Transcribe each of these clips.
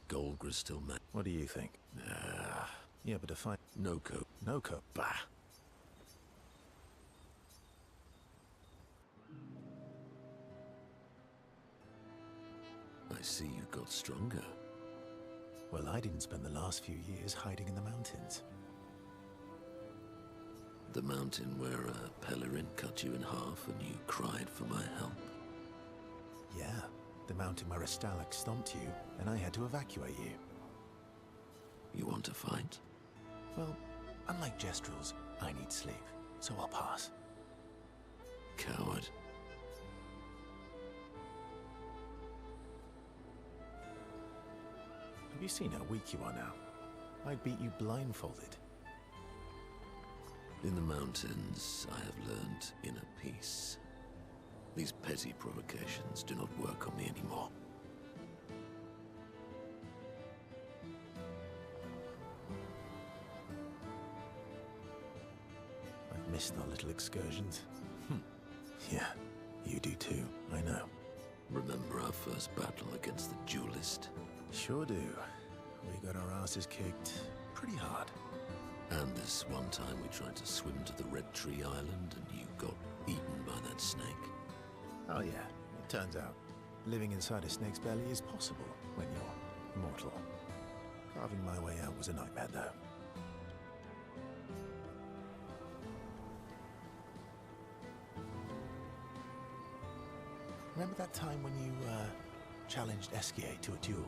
Golgra's still mad. What do you think? Yeah, but to find... Noko. Noko? Bah! I see you got stronger. Well, I didn't spend the last few years hiding in the mountains. The mountain where a Pelerin cut you in half and you cried for my help. Yeah, the mountain where a Stalak stomped you and I had to evacuate you. You want to fight? Well, unlike Gestrels, I need sleep, so I'll pass. Coward. Have you seen how weak you are now? I'd beat you blindfolded. In the mountains, I have learned inner peace. These petty provocations do not work on me anymore. I've missed our little excursions. Yeah, you do too, I know. Remember our first battle against the duelist? Sure do. We got our asses kicked pretty hard. And this one time we tried to swim to the Red Tree Island and you got eaten by that snake. Oh yeah, it turns out living inside a snake's belly is possible when you're mortal. Carving my way out was a nightmare though. Remember that time when you challenged Eskier to a duel?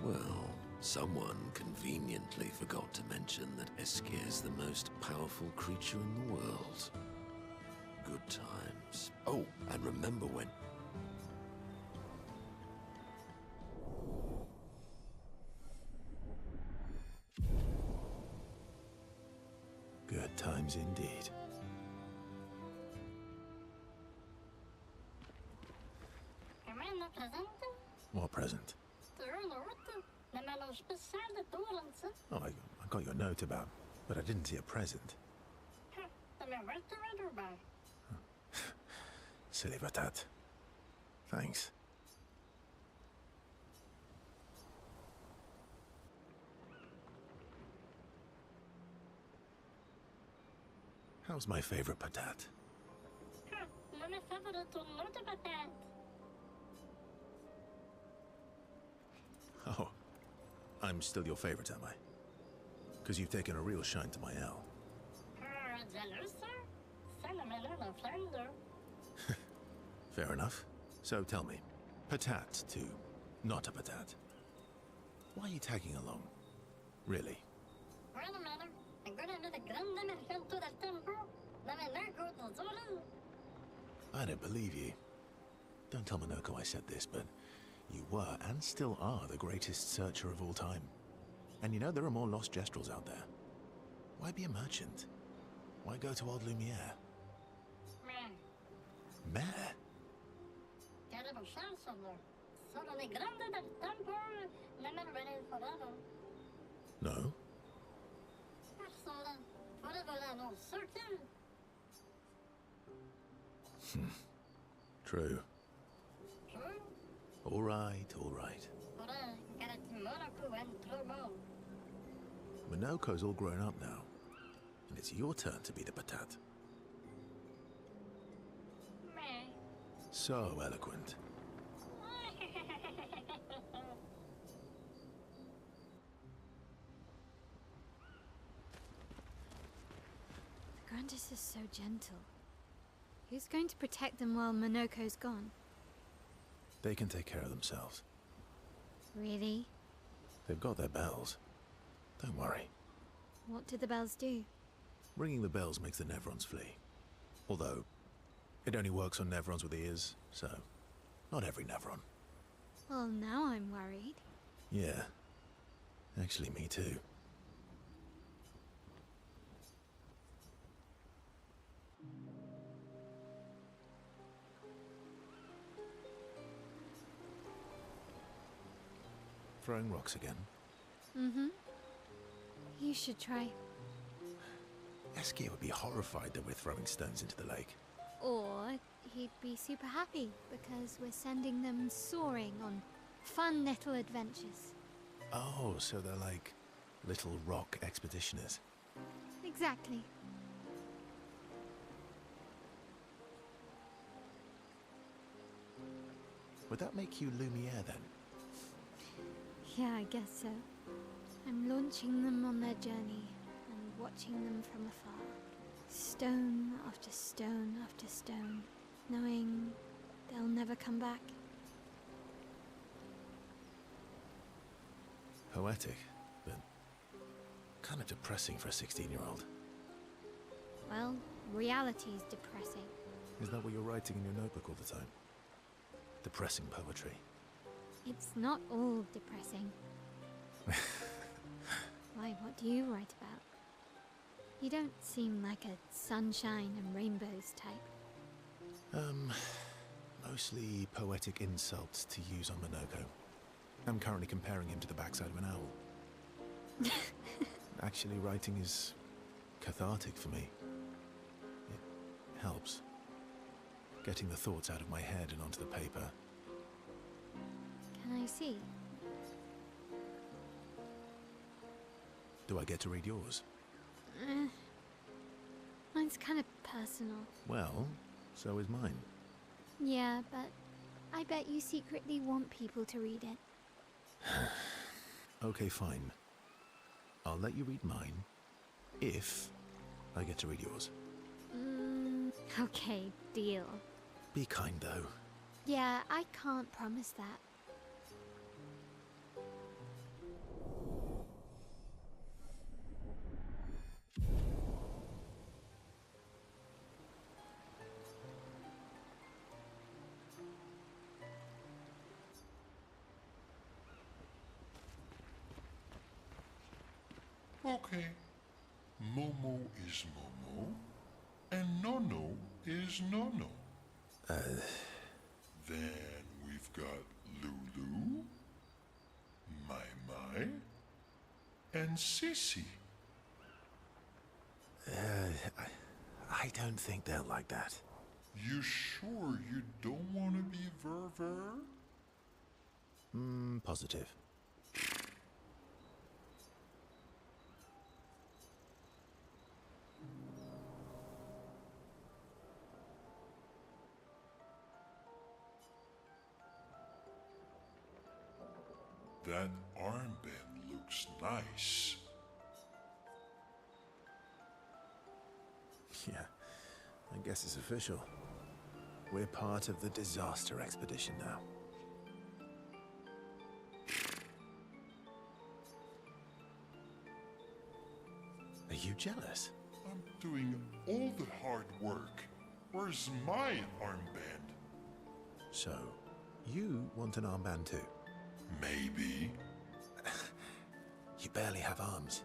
Well, someone conveniently forgot to mention that Eskier is the most powerful creature in the world. Good times. Oh, and remember when... Good times indeed. What present? Oh, I got your note about, but I didn't see a present. Silly Batat. Thanks. How's my favorite patat? Oh, I'm still your favorite, am I? Because you've taken a real shine to my L. Fair enough. So tell me, patat to not a patat. Why are you tagging along? Really? I don't believe you. Don't tell Minoko I said this, but you were and still are the greatest searcher of all time. And you know there are more lost Gestrels out there. Why be a merchant? Why go to old Lumiere? Mare? No? True. All right, all right. Minoko's all grown up now, and it's your turn to be the patat. So eloquent. The Grandis is so gentle. Who's going to protect them while Minoko's gone? They can take care of themselves. Really? They've got their bells. Don't worry. What do the bells do? Ringing the bells makes the Nevrons flee. Although, it only works on Nevrons with ears, so not every Nevron. Well, now I'm worried. Yeah. Actually, me too. Throwing rocks again? Mm-hmm. You should try. Eskier would be horrified that we're throwing stones into the lake. Or he'd be super happy because we're sending them soaring on fun little adventures. Oh, so they're like little rock expeditioners. Exactly. Would that make you Lumiere then? Yeah, I guess so. I'm launching them on their journey and watching them from afar. Stone after stone after stone, knowing they'll never come back. Poetic, but kind of depressing for a 16-year-old. Well, reality's depressing. Is that what you're writing in your notebook all the time? Depressing poetry. It's not all depressing. Why, what do you write about? You don't seem like a sunshine and rainbows type. Mostly poetic insults to use on Monoko. I'm currently comparing him to the backside of an owl. Actually, writing is cathartic for me. It helps. Getting the thoughts out of my head and onto the paper. Can I see? Do I get to read yours? Mine's kind of personal. Well, so is mine. Yeah, but I bet you secretly want people to read it. Okay, fine. I'll let you read mine, if I get to read yours. Okay, deal. Be kind, though. Yeah, I can't promise that. Okay, Momo is Momo, and Nono is Nono. Then we've got Lulu, Mai Mai, and Sissy. I don't think they'll like that. You sure you don't want to be Ver? Positive. That armband looks nice. Yeah, I guess it's official. We're part of the disaster expedition now. Are you jealous? I'm doing all the hard work. Where's my armband? So, you want an armband too? Maybe. You barely have arms.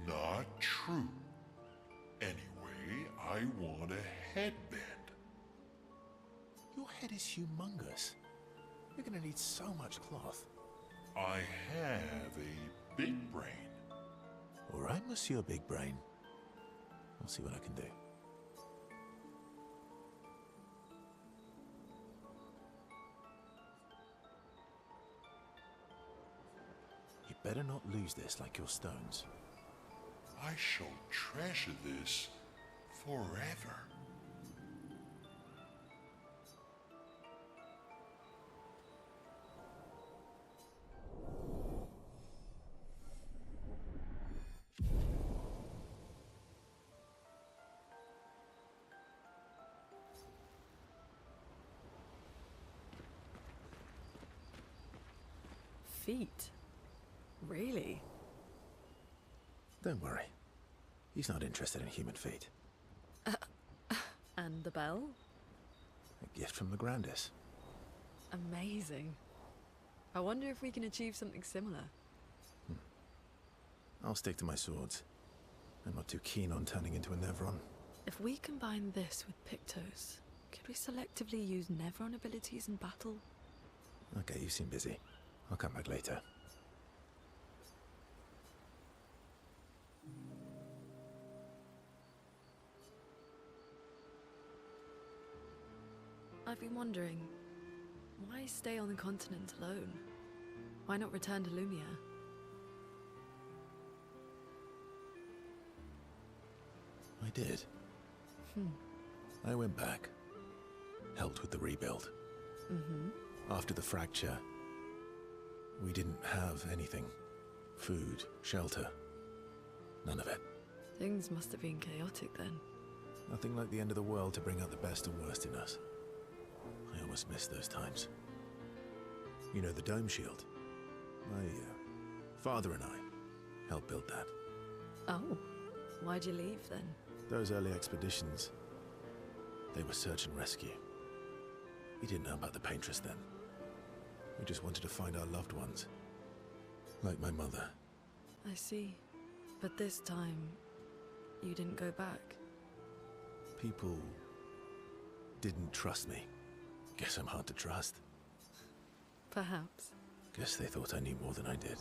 Not true. Anyway, I want a headband. Your head is humongous. You're gonna need so much cloth. I have a big brain. All right, Monsieur Big Brain. I'll see what I can do. You better not lose this like your stones. I shall treasure this forever. Feet? Really? Don't worry. He's not interested in human feet. And the bell? A gift from the Grandis. Amazing. I wonder if we can achieve something similar. I'll stick to my swords. I'm not too keen on turning into a Nevron. If we combine this with Pictos, could we selectively use Nevron abilities in battle? Okay, you seem busy. I'll come back later. I've been wondering, why stay on the continent alone? Why not return to Lumia? I did. I went back. Helped with the rebuild. After the fracture, we didn't have anything. Food, shelter. None of it. Things must have been chaotic then. Nothing like the end of the world to bring out the best and worst in us. I almost miss those times. You know, the dome shield? My father and I helped build that. Oh, why'd you leave then? Those early expeditions, they were search and rescue. We didn't know about the Paintress then. We just wanted to find our loved ones. Like my mother. I see. But this time, you didn't go back. People didn't trust me. Guess I'm hard to trust. Perhaps. Guess they thought I knew more than I did.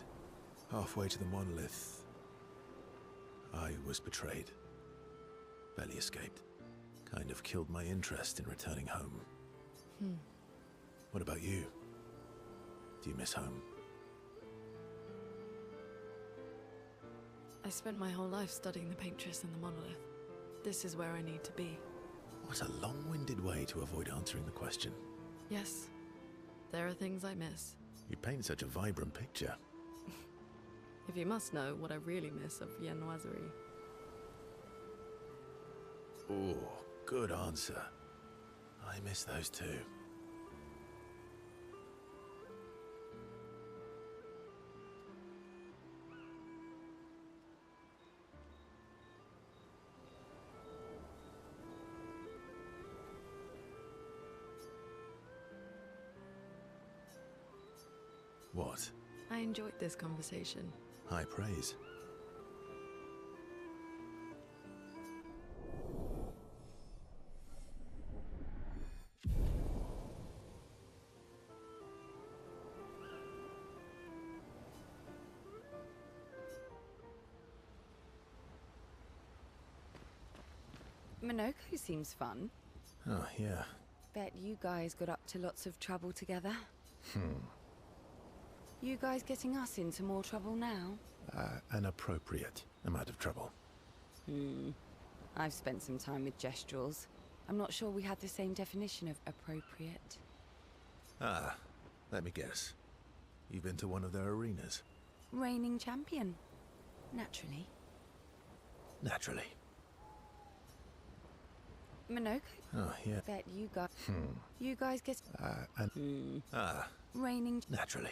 Halfway to the monolith, I was betrayed. Barely escaped. Kind of killed my interest in returning home. What about you? Do you miss home? I spent my whole life studying the Paintress and the monolith. This is where I need to be. What a long-winded way to avoid answering the question. Yes, there are things I miss. You paint such a vibrant picture. If you must know what I really miss of viennoiserie. Oh, good answer. I miss those too. What? I enjoyed this conversation. High praise. Minoko seems fun. Oh, yeah. Bet you guys got up to lots of trouble together. You guys getting us into more trouble now? An appropriate amount of trouble. I've spent some time with Gestrals. I'm not sure we had the same definition of appropriate. Ah, let me guess. You've been to one of their arenas? Reigning champion. Naturally. Naturally. Minoko? Oh, yeah. Bet you guys... You guys get... Reigning... Naturally.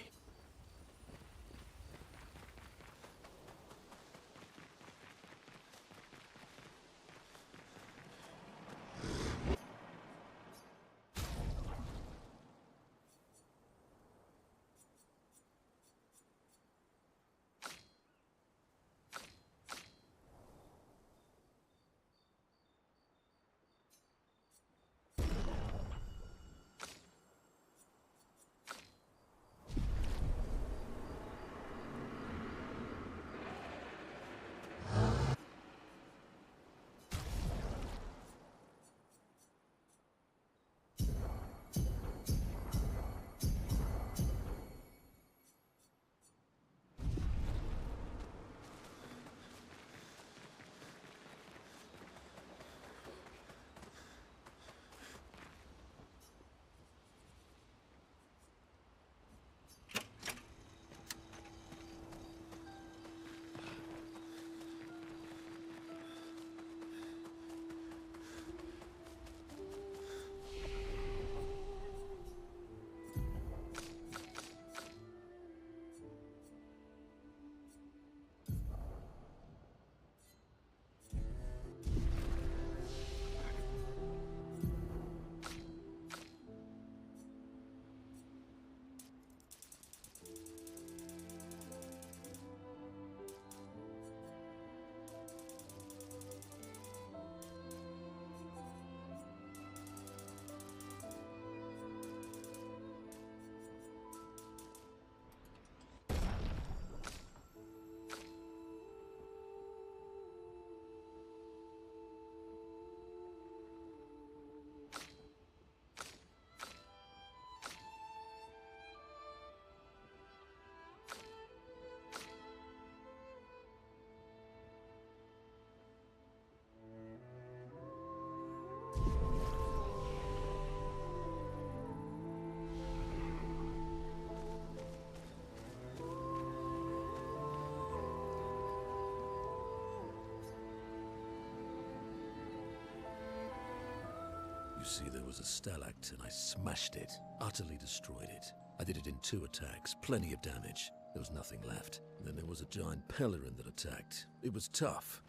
see, there was a stalactite and I smashed it, utterly destroyed it. I did it in 2 attacks, plenty of damage. There was nothing left. Then there was a giant pelerin that attacked. It was tough,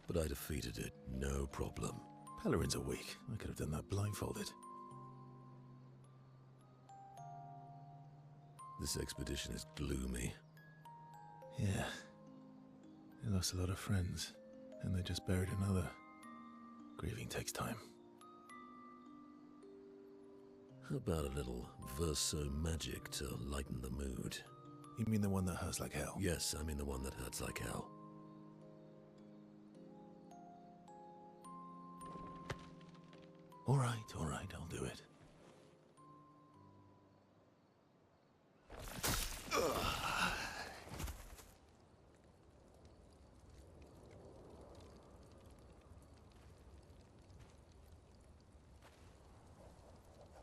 but I defeated it, no problem. Pelerins are weak. I could have done that blindfolded. This expedition is gloomy. Yeah. They lost a lot of friends, and they just buried another. Grieving takes time. How about a little verso magic to lighten the mood? You mean the one that hurts like hell? Yes, I mean the one that hurts like hell. All right, I'll do it.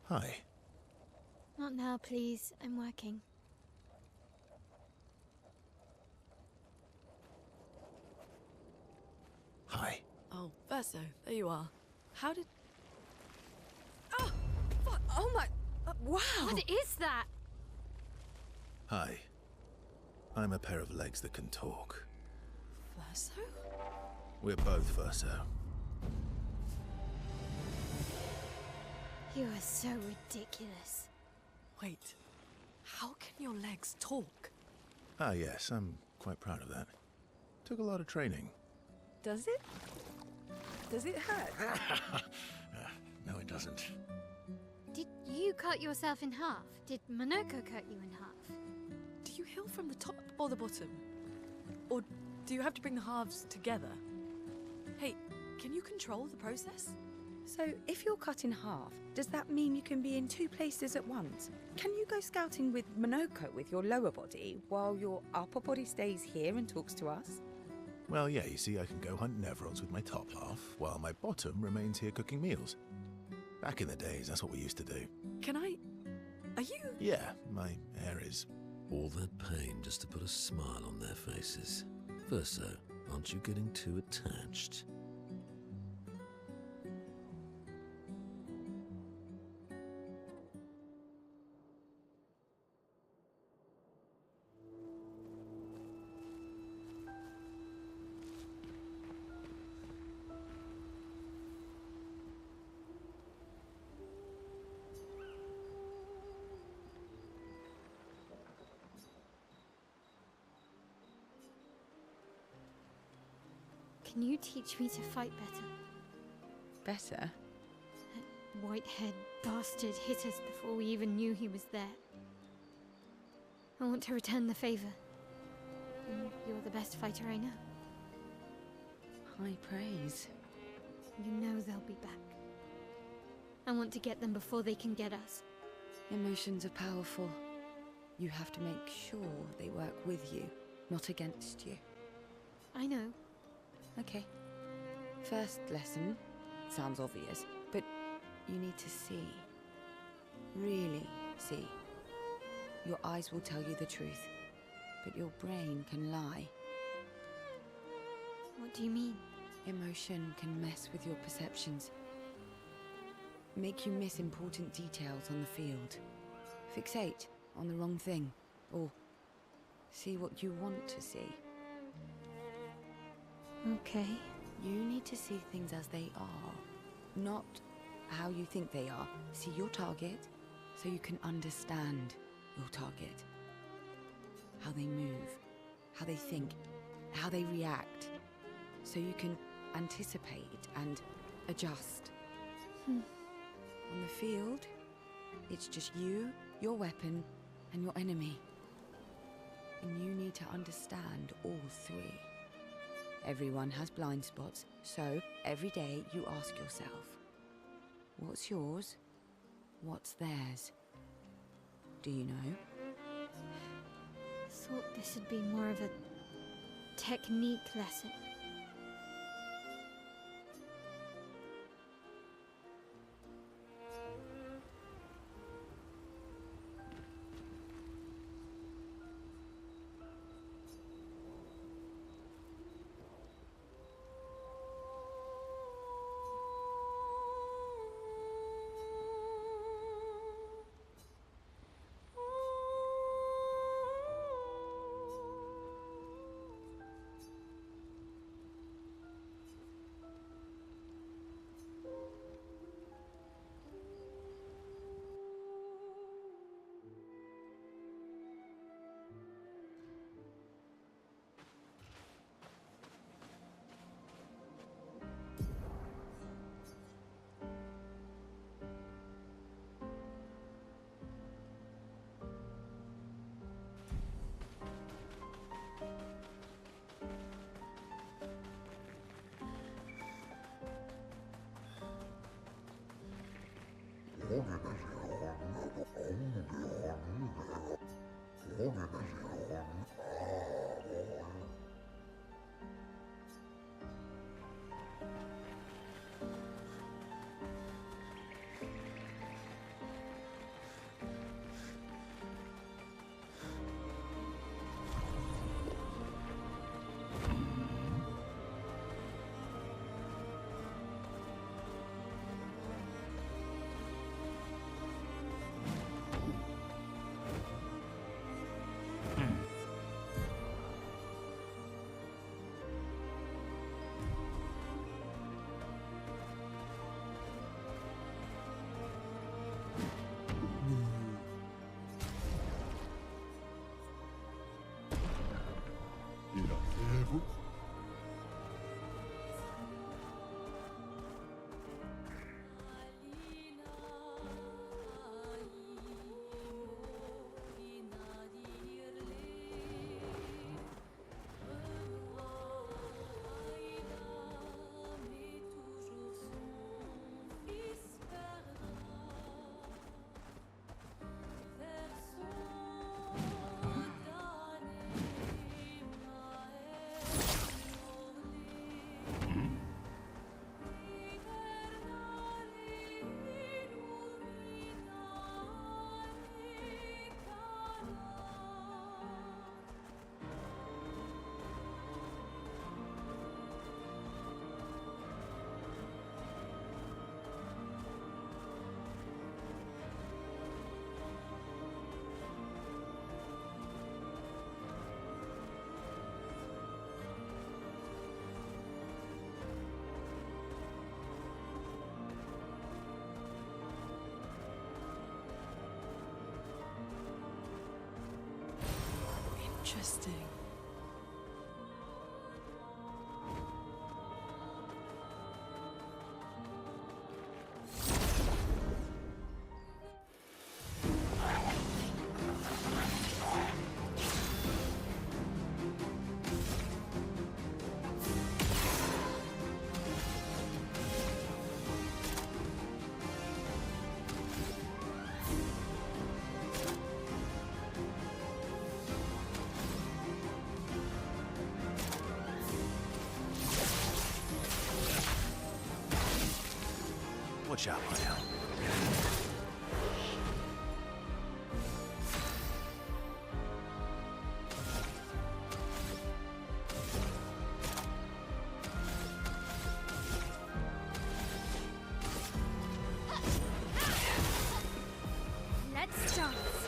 Hi. Not now, please. I'm working. Hi. Oh, Verso, there you are. How did... Oh! Oh my... wow! What is that? Hi. I'm a pair of legs that can talk. Verso? We're both Verso. You are so ridiculous. Wait. How can your legs talk? Ah, yes, I'm quite proud of that. Took a lot of training. Does it? Does it hurt? No, it doesn't. Did you cut yourself in half? Did Monoko cut you in half? Do you heal from the top or the bottom? Or do you have to bring the halves together? Hey, can you control the process? So, if you're cut in half, does that mean you can be in 2 places at once? Can you go scouting with Monoko with your lower body, while your upper body stays here and talks to us? Well, yeah, you see, I can go hunt Nevrons with my top half, while my bottom remains here cooking meals. Back in the days, that's what we used to do. Can I... Are you... Yeah, my hair is... All that pain just to put a smile on their faces. Verso, aren't you getting too attached? Can you teach me to fight better? Better? That white-haired bastard hit us before we even knew he was there. I want to return the favor. And you're the best fighter I know. High praise. You know they'll be back. I want to get them before they can get us. Emotions are powerful. You have to make sure they work with you, not against you. I know. Okay. First lesson. Sounds obvious, but you need to see. Really see. Your eyes will tell you the truth, but your brain can lie. What do you mean? Emotion can mess with your perceptions. Make you miss important details on the field. Fixate on the wrong thing, or see what you want to see. Okay. You need to see things as they are, not how you think they are. See your target so you can understand your target. How they move, how they think, how they react, so you can anticipate and adjust. On the field, it's just you, your weapon, and your enemy. And you need to understand all 3. Everyone has blind spots, so every day you ask yourself, what's yours? What's theirs? Do you know? Thought this would be more of a technique lesson. Interesting. Watch out, Lionel. Let's dance.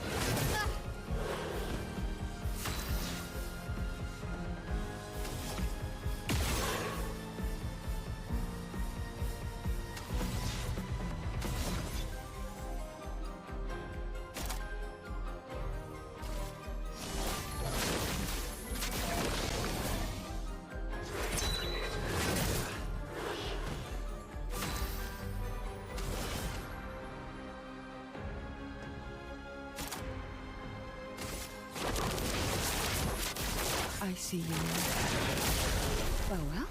I see you. Well, well.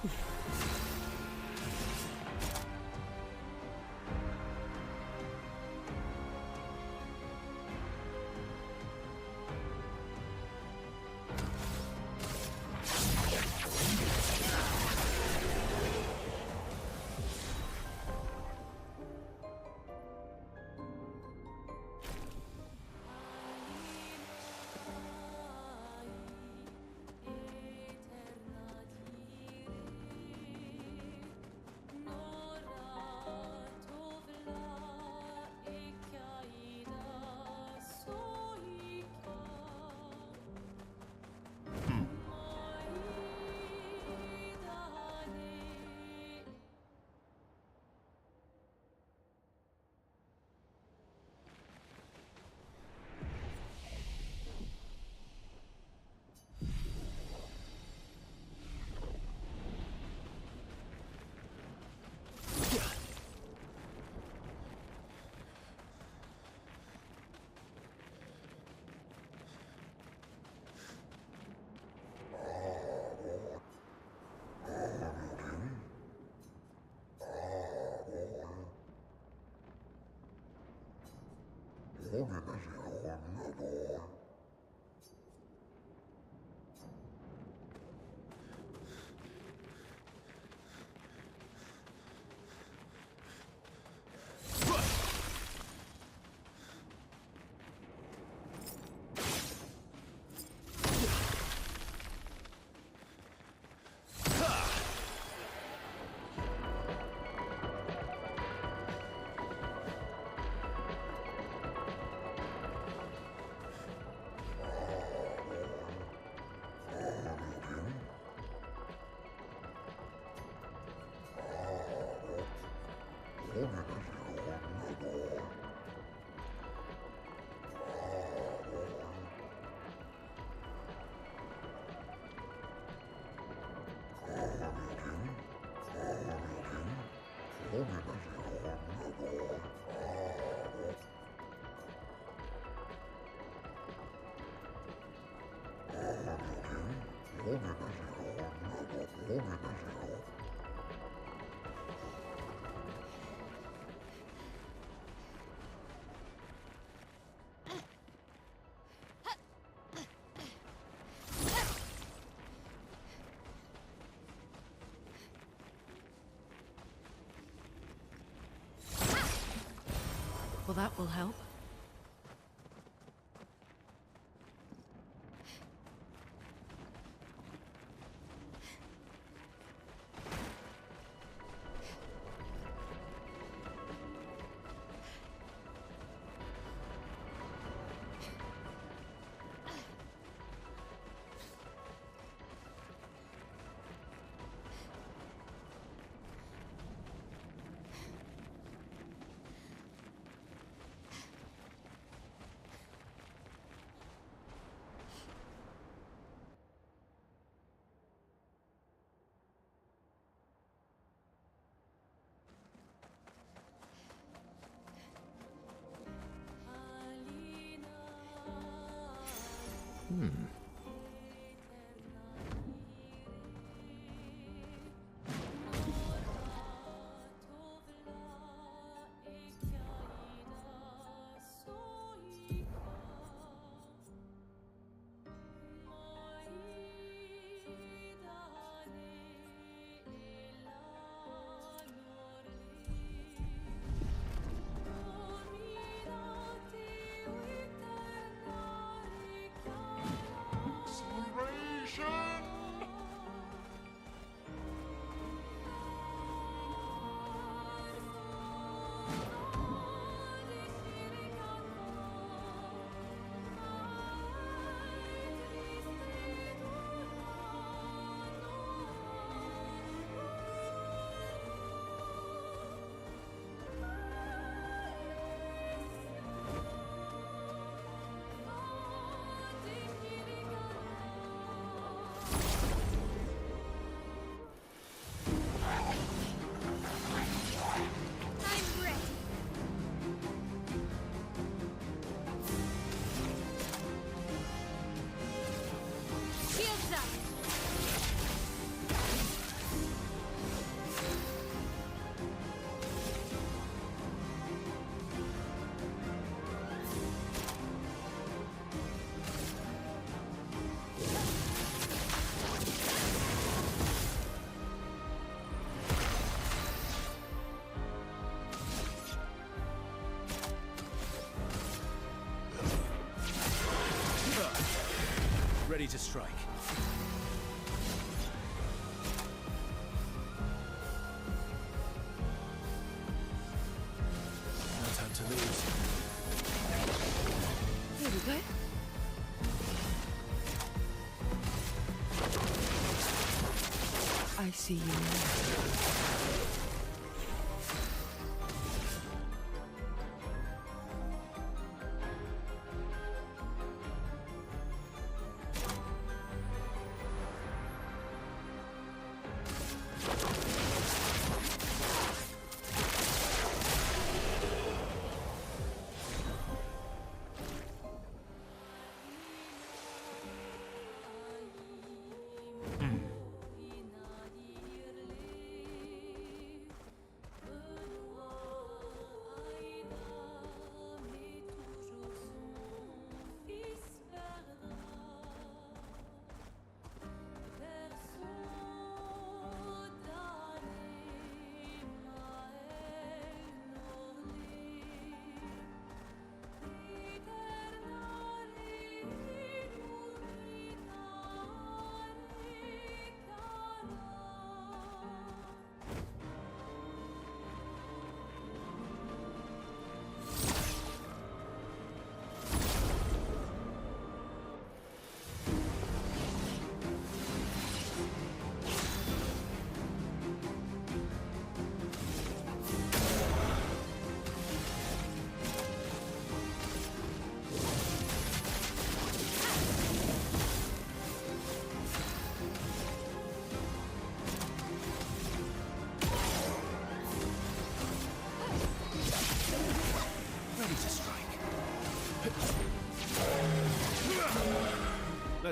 Well, that will help. Ready to strike. No time to lose. Here we go. I see you now.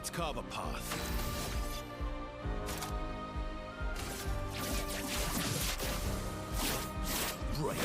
Let's carve a path. Break.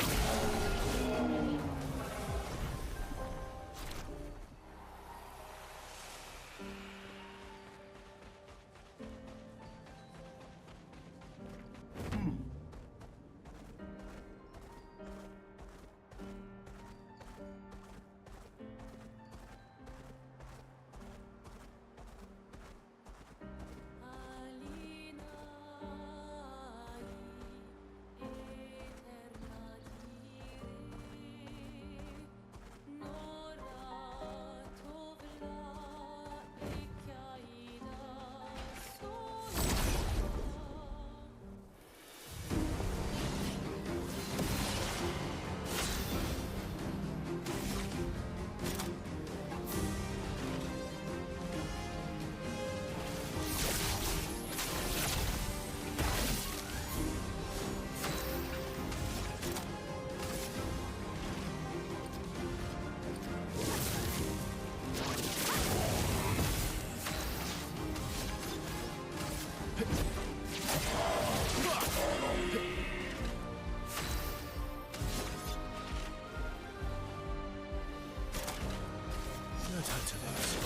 No time to lose.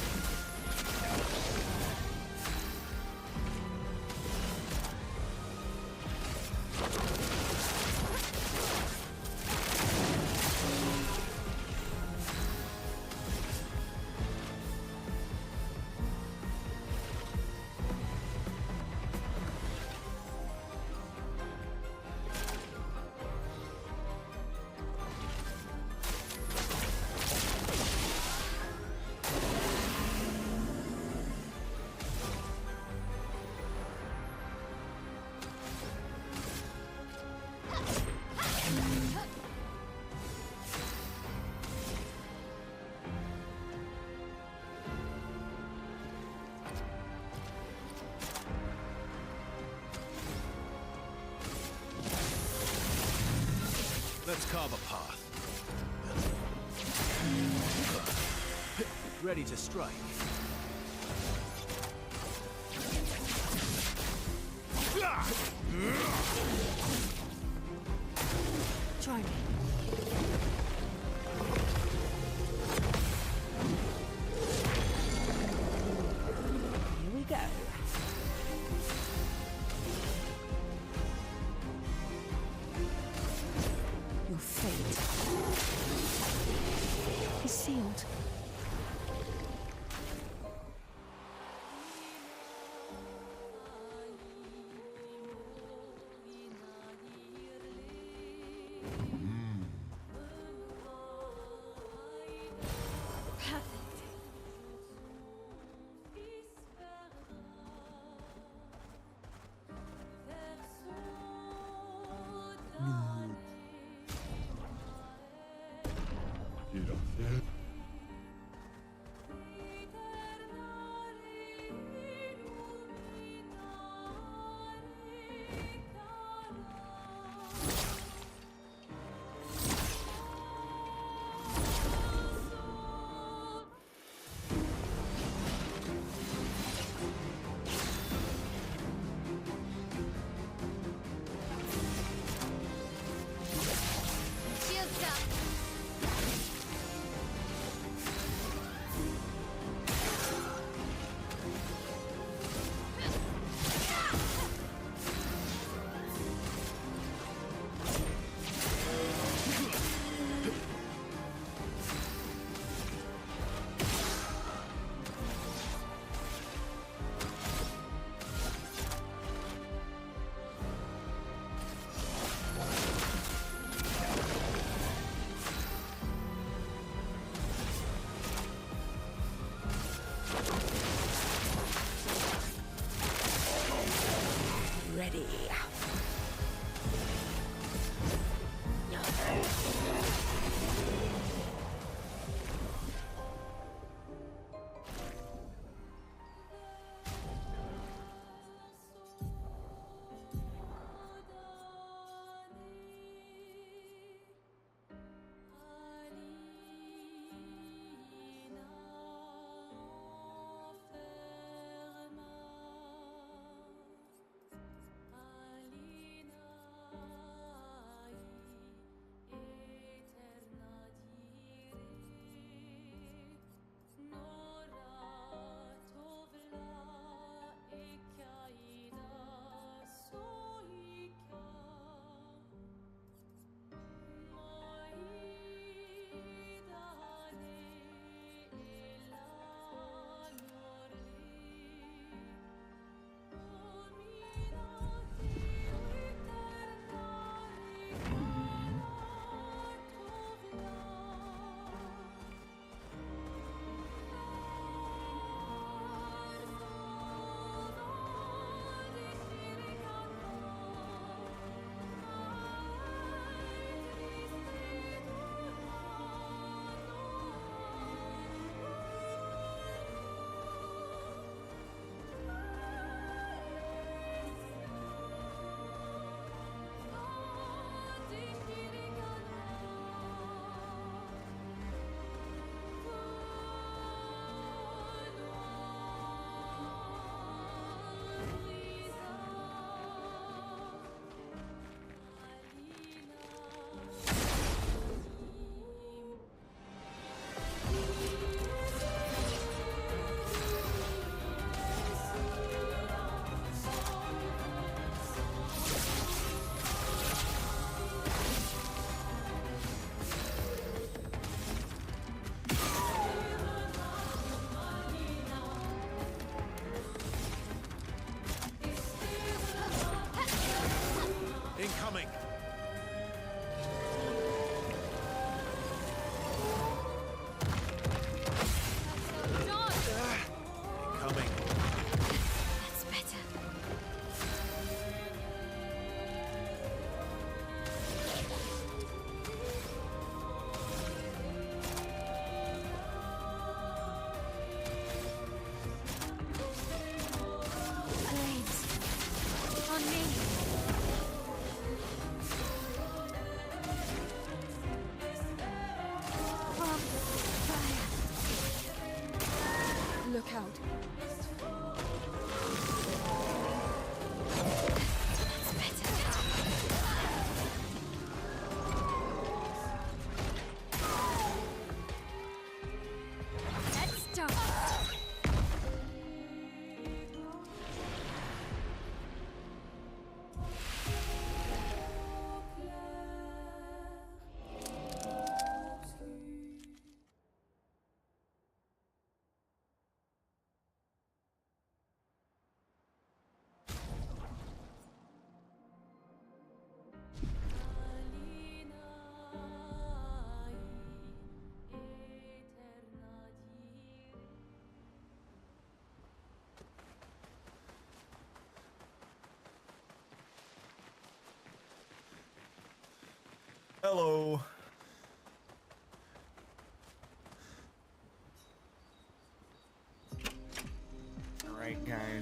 Let's carve a path. Ready to strike. Try me. Here we go. Your fate is sealed. Perfect. Gracias. Shields up. Ready.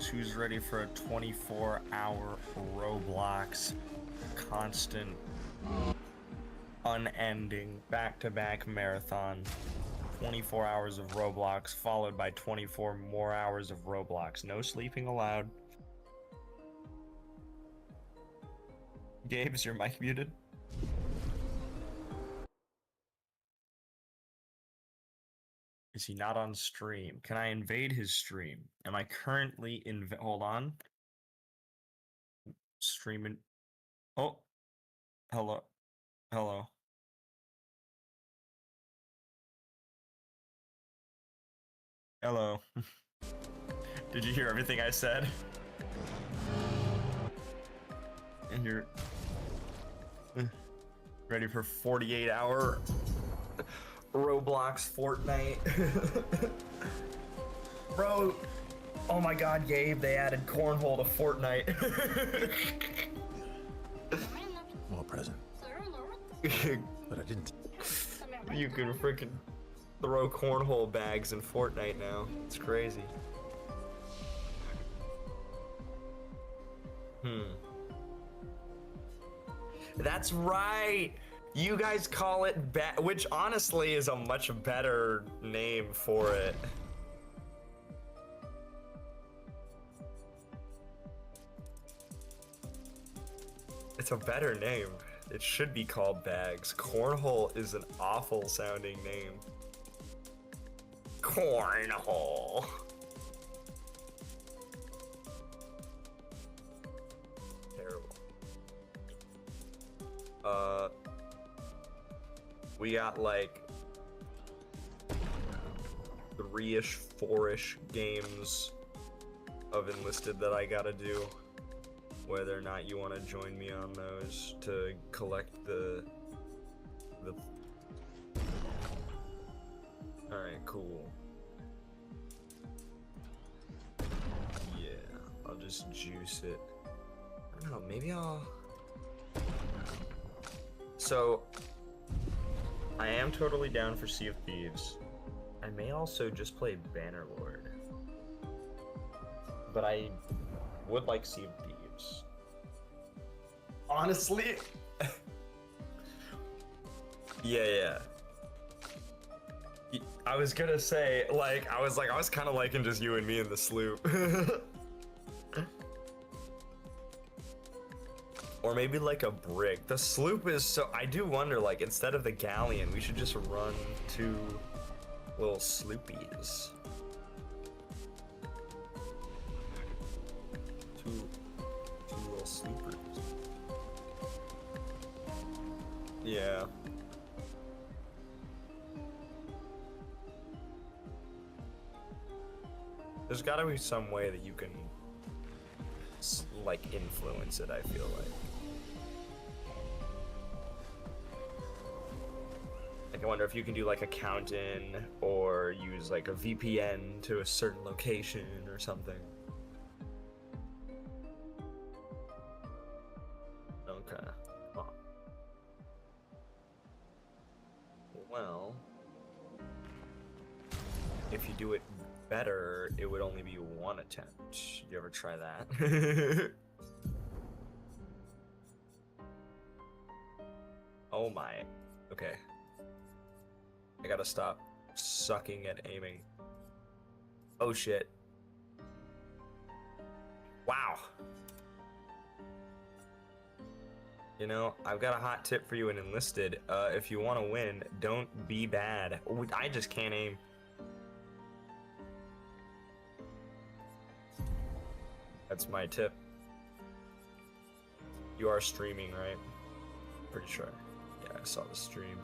who's ready for a 24-hour Roblox constant, unending, back-to-back marathon. 24 hours of Roblox, followed by 24 more hours of Roblox. No sleeping allowed. Gabe, is your mic muted? Is he not on stream? Can I invade his stream? Am I currently hold on. Streaming. Oh. Hello. Hello. Hello. Did you hear everything I said? And you're ready for 48-hour Roblox Fortnite. Bro, oh my god, Gabe, they added cornhole to Fortnite. More present. But I didn't. You can freaking throw cornhole bags in Fortnite now. It's crazy. That's right! You guys call it which honestly is a much better name for it. It's a better name. It should be called bags. Cornhole is an awful sounding name. Cornhole. Terrible. We got like 3-ish, 4-ish games of Enlisted that I gotta do. Whether or not you want to join me on those to collect the Alright, cool. Yeah, I'll just juice it. I don't know, maybe I'll... So, I am totally down for Sea of Thieves. I may also just play Bannerlord. But I would like Sea of Thieves. Honestly? Yeah. I was gonna say, like, I was kind of liking just you and me in the sloop. Or maybe like a brig. The sloop is so, I do wonder, like, instead of the galleon, we should just run 2 little sloopies. Two little sloopers. Yeah. There's gotta be some way that you can, like, influence it, I feel like. Like, I wonder if you can do, like, a count-in, or use, like, a VPN to a certain location, or something. Okay. Huh. Well... if you do it better, it would only be 1 attempt. You ever try that? Oh my. Okay. I gotta stop sucking at aiming. Oh shit. Wow. You know, I've got a hot tip for you in Enlisted. If you want to win, don't be bad. I just can't aim. That's my tip. You are streaming, right? Pretty sure. Yeah, I saw the stream.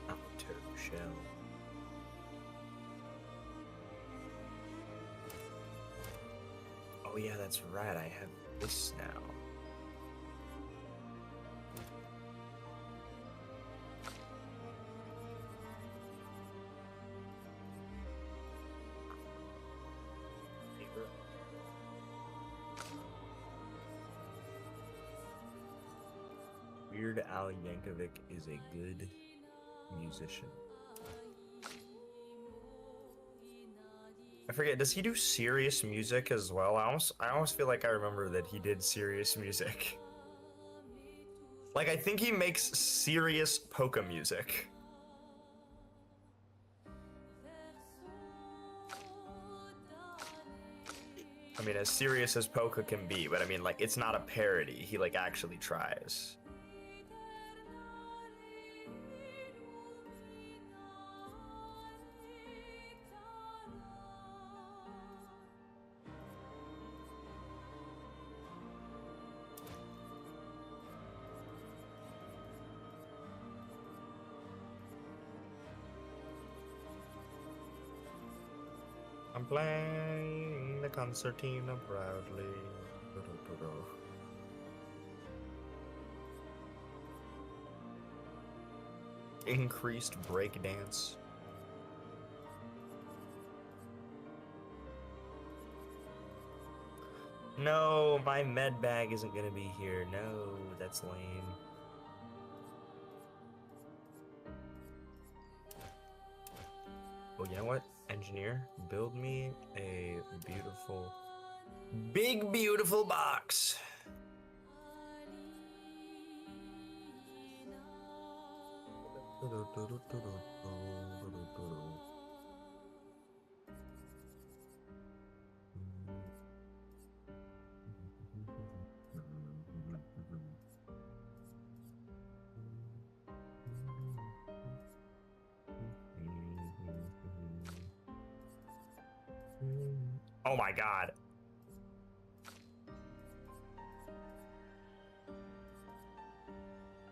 Auto shell. Oh yeah, that's right. I have this now. Weird Al Yankovic is a good musician. I forget, does he do serious music as well? I almost feel like I remember that he did serious music. Like, I think he makes serious polka music. I mean, as serious as polka can be, but I mean, like, it's not a parody. He, like, actually tries. I'm playing the concertina proudly. Increased breakdance. No, my med bag isn't gonna be here. No, that's lame. Oh, you know what? Engineer, build me a beautiful, big, beautiful box. Oh my god.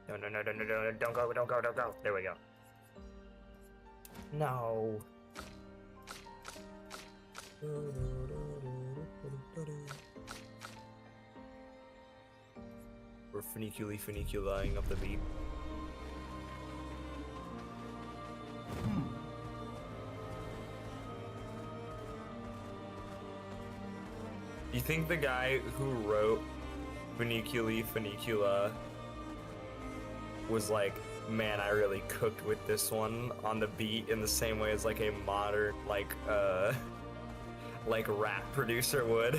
No, no, no, no, no, no, don't go, don't go, don't go. There we go. No. We're funiculaing up the beat. You think the guy who wrote Funicula was like, man, I really cooked with this one on the beat in the same way as like a modern, like rap producer would?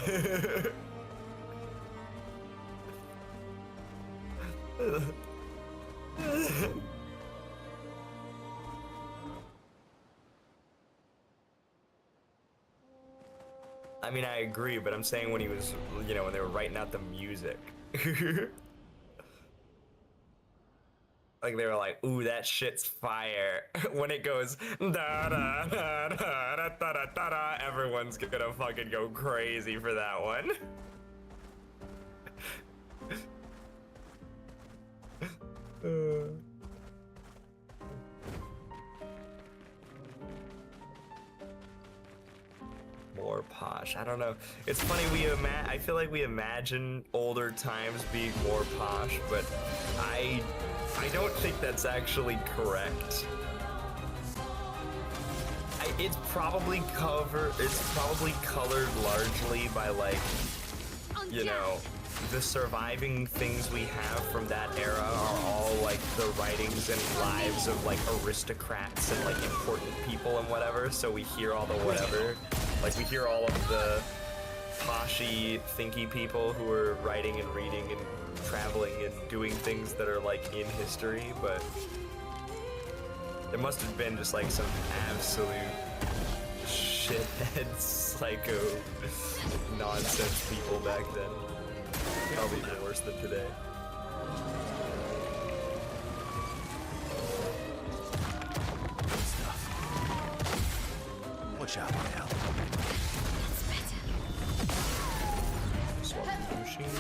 I mean, I agree, but I'm saying when he was, you know, when they were writing out the music. Like, they were like, ooh, that shit's fire. When it goes, da da da da da da da da da, everyone's gonna fucking go crazy for that one. More posh. I don't know. It's funny, I feel like we imagine older times being more posh, but I don't think that's actually correct. It's probably colored largely by, like, you know, the surviving things we have from that era are all like the writings and lives of like aristocrats and like important people and whatever, so we hear all the whatever. Like, we hear all of the poshy, thinky people who are writing and reading and traveling and doing things that are like in history, but there must have been just like some absolute shithead, psycho, nonsense people back then. Probably even worse than today. Good stuff. Watch out now. Swap the machine gun.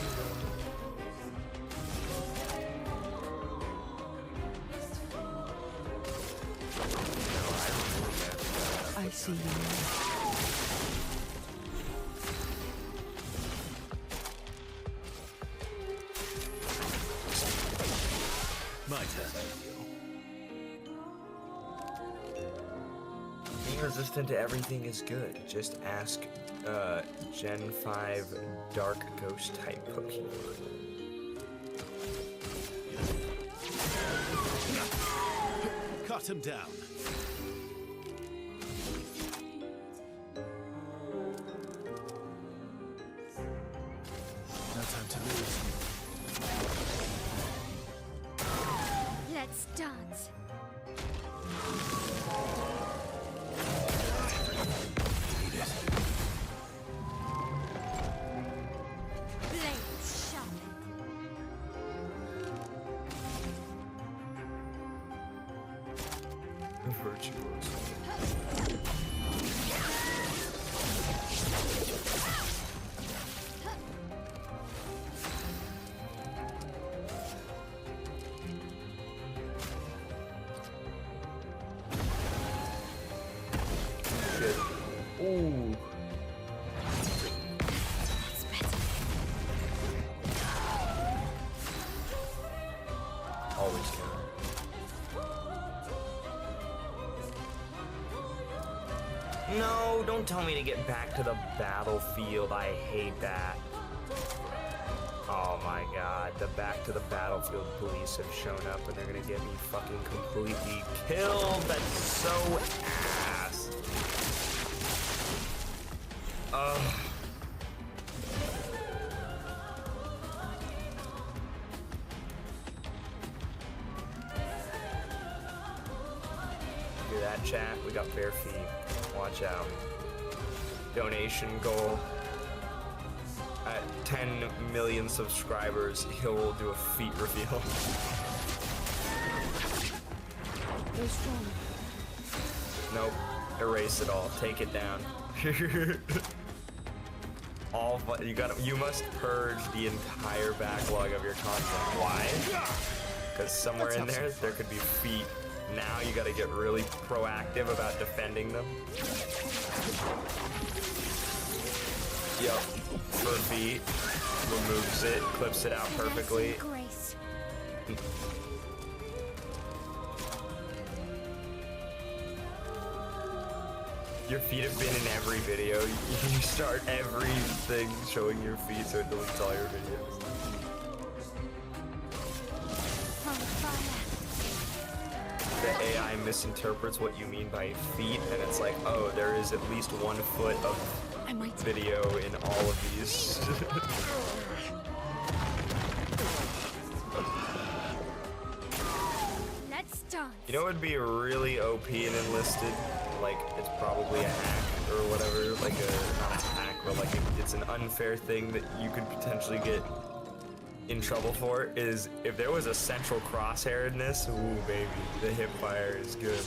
I see you. My turn. Being resistant to everything is good. Just ask Gen 5 Dark Ghost type Pokemon. Cut him down. dance. Eat it. Blades sharpened. Virtuoso. Shit. Ooh. That's better. Always can. No, don't tell me to get back to the battlefield. I hate that. Oh my god, the back to the battlefield police have shown up and they're gonna get me fucking completely killed. That's so ass. Ugh. Hear that, chat? We got bare feet. Watch out. Donation goal. At 10 million subscribers, he'll do a feet reveal. Go strong. Nope. Erase it all. Take it down. You must purge the entire backlog of your content. Why? Because somewhere in there could be feet. Now you gotta get really proactive about defending them. Yep. For feet. Removes it, clips it out perfectly. Grace. Your feet have been in every video. You start everything showing your feet so it deletes all your videos. On fire. The AI misinterprets what you mean by feet, and it's like, oh, there is at least 1 foot of video in all of these. Let's dance. You know what would be really OP and enlisted? Like, it's probably a hack or whatever, like not a hack, but like it's an unfair thing that you could potentially get in trouble for, is if there was a central crosshair in this. Ooh, baby, the hip fire is good.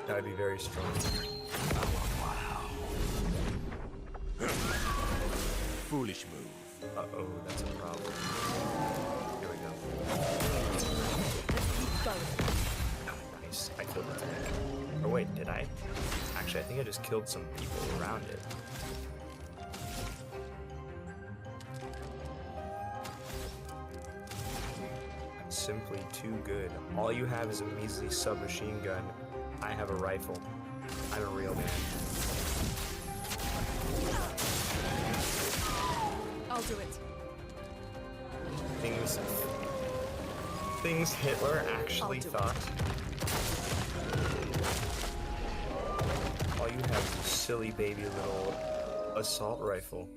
That would be very strong. Foolish move. Uh-oh, that's a problem. Here we go. Oh, nice. I killed it. Or wait, did I? Actually, I think I just killed some people around it. I'm simply too good. All you have is a measly submachine gun. I have a rifle. I'm a real man. I'll do it. Things Hitler actually thought. All you have is a silly baby little assault rifle.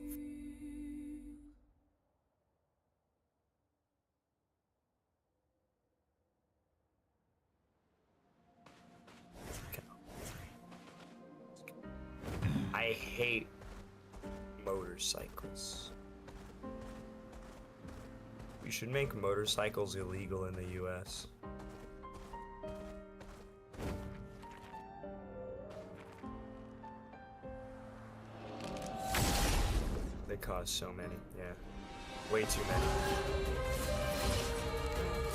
I hate motorcycles. We should make motorcycles illegal in the US. They cause so many, yeah. Way too many.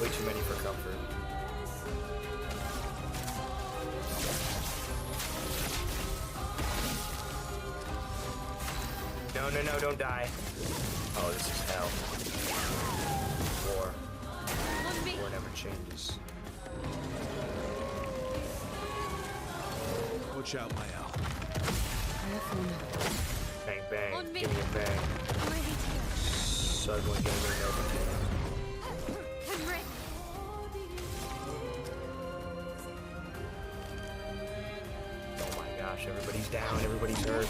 Way too many for comfort. No, no, no, don't die. Oh, this is hell. War. War never changes. Watch out, my owl. Careful now. Bang, bang. On me. Give me a bang. I'm ready to go. Suddenly getting everything. I'm ready. Oh my gosh, everybody's down, everybody's hurt.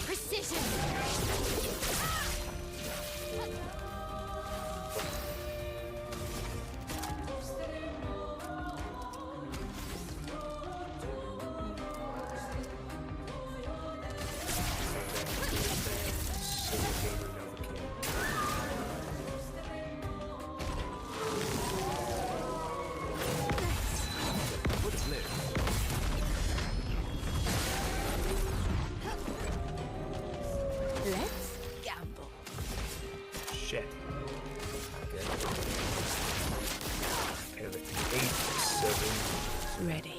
Precision. Ready.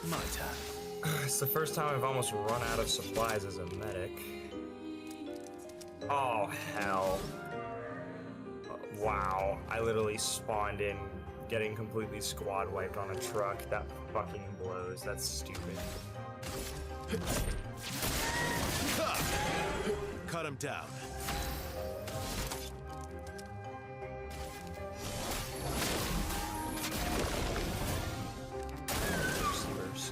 My turn. It's the first time I've almost run out of supplies as a medic. Oh, hell. Wow. I literally spawned in getting completely squad wiped on a truck. That fucking blows. That's stupid. Cut him down. Receivers.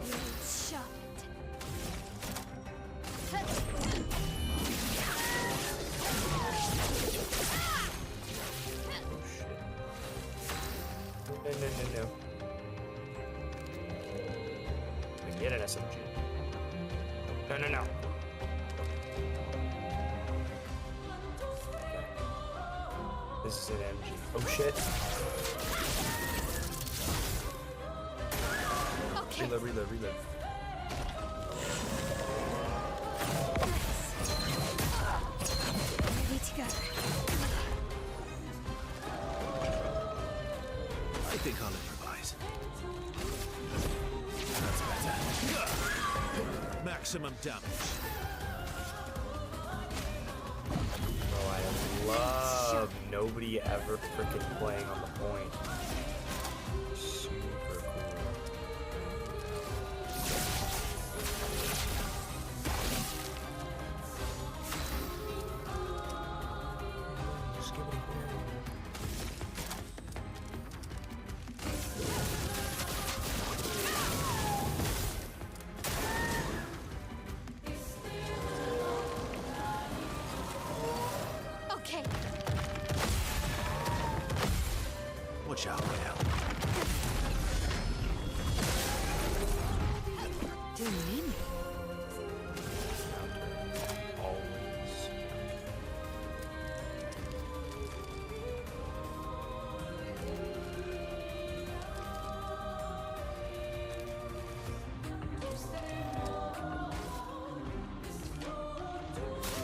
Blades sharpened. No. We get an SMG. No. Okay. This is an MG. Oh shit. Okay. Reload. Ready to go. I think I'll improvise. That's better. Maximum damage. Oh, I love nobody ever freaking playing on the point. Super cool. Just give it a Okay. Watch out now. Doing in. always.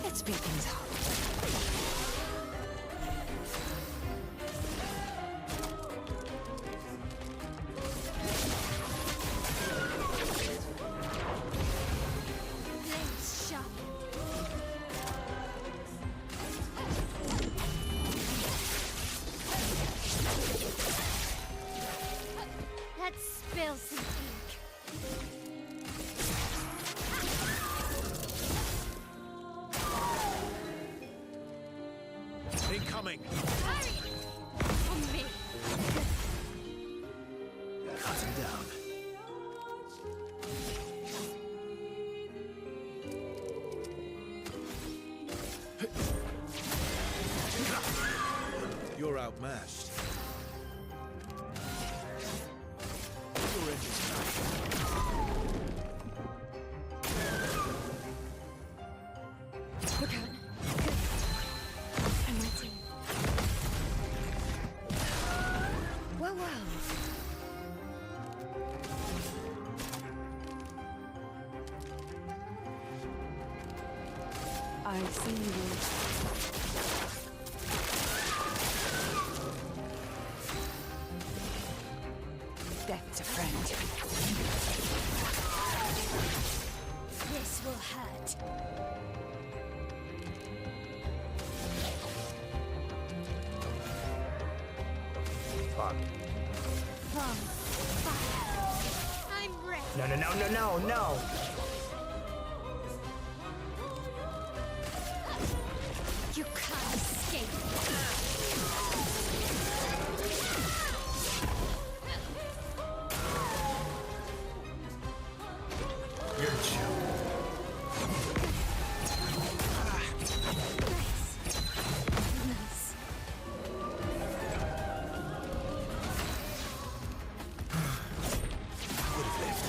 Let's speed things up. Blades sharpened. Let's spill some ink. Incoming. Hurry! For me. Cut him down. You're outmatched. Your engine's Look out. Good. I'm waiting. Well. I see you. Death's a friend. This will hurt. Fuck. From fire. I'm ready. No. You can't escape. You're joking. Nice. would have lived.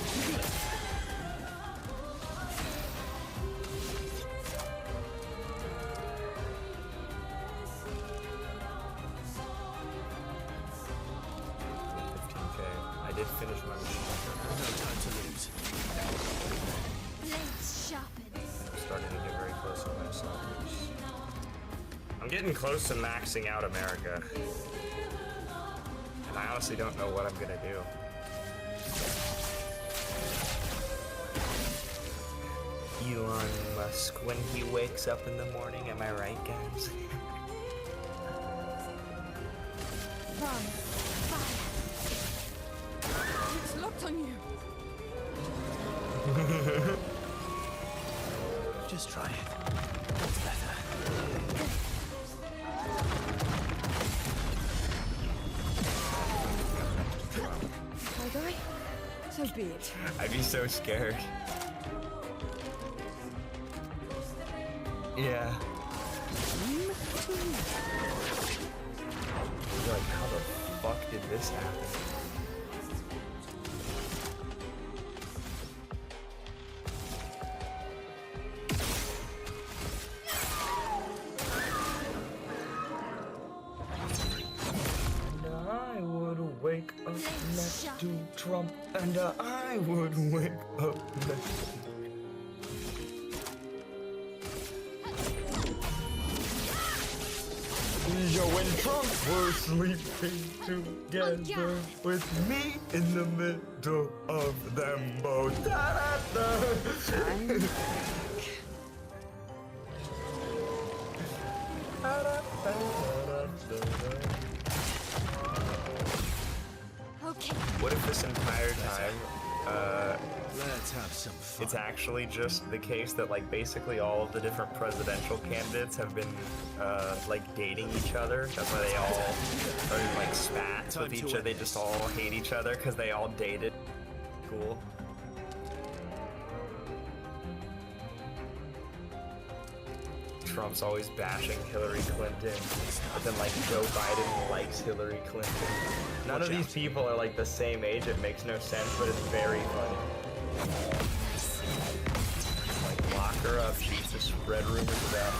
did finish my machine gun. No time to lose. Blades sharpened. I'm starting to get very close to myself. I'm getting close to maxing out America. And I honestly don't know what I'm gonna do. Elon Musk when he wakes up in the morning, am I right, guys? Run. Fire. It's locked on you. Just try it. That's better. If I die, so be it. I'd be so scared. Yeah. Like, how the fuck did this happen? And I would wake up next to Trump, and I would wake up next to when Trump were sleeping together with me in the middle of them both. Da-da-da. Okay. What if this entire time, Let's have some fun. it's actually just the case that like basically all of the different presidential candidates have been like dating each other. That's why they all are like spats with each other. They just all hate each other because they all dated. Cool. Trump's always bashing Hillary Clinton, but then like Joe Biden likes Hillary Clinton. None of these people are like the same age. It makes no sense, but it's very funny. Like, lock her up. She's to spread rumors about.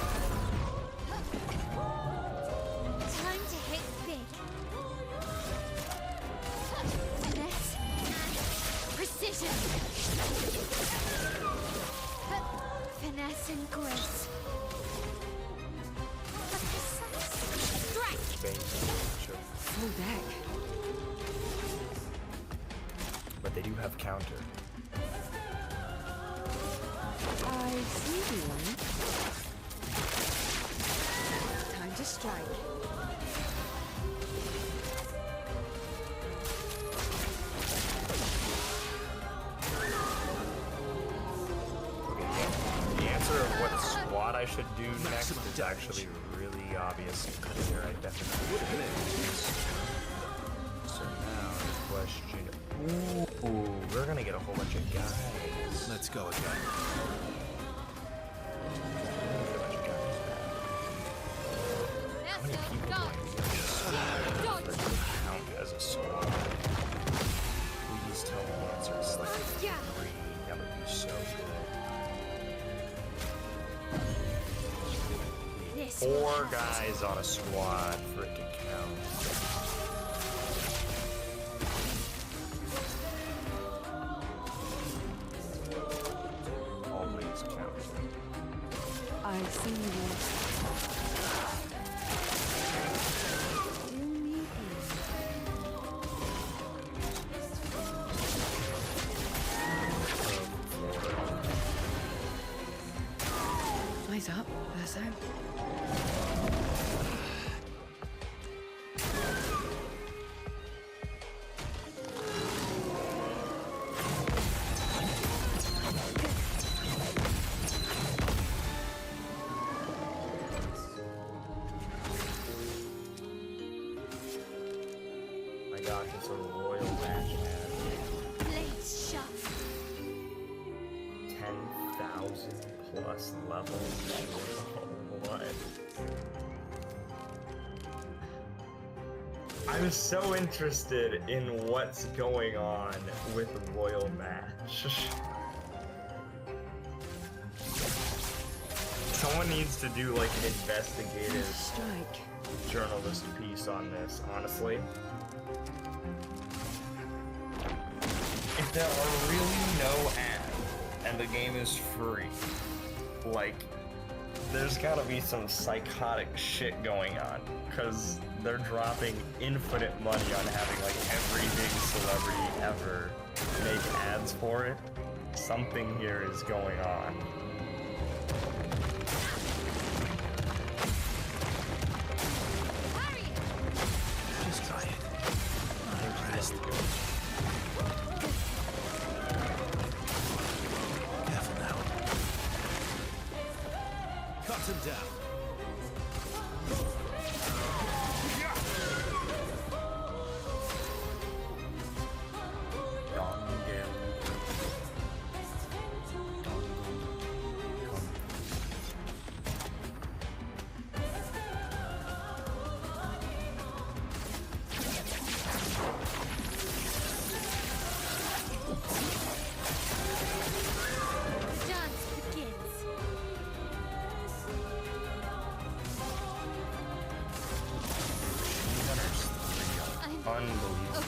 Time to hit big. Finesse and precision. Finesse and grace. Strike. Full deck. But they do have counter. I see one. Time to strike. Okay, the answer of what squad I should do next is actually really obvious. Here, I definitely would have. So now the question. Ooh, we're gonna get a whole bunch of guys. Let's go again. How many people do I need to count as a squad? Please tell me the answer is like 3. That would be so good. This 4 guys on a squad for it to count. Always count. I see you. You need me. Eyes up, Verso. My gosh, it's a royal match, man. blades sharp. 10,000 plus levels. What? I'm so interested in what's going on with Royal Match. Someone needs to do like an investigative Strike. journalist piece on this, honestly. there are really no ads, and the game is free. Like, there's gotta be some psychotic shit going on, because they're dropping infinite money on having like every big celebrity ever make ads for it. Something here is going on. Just try it. I'm impressed. Careful now. Cut him down. Unbelievable.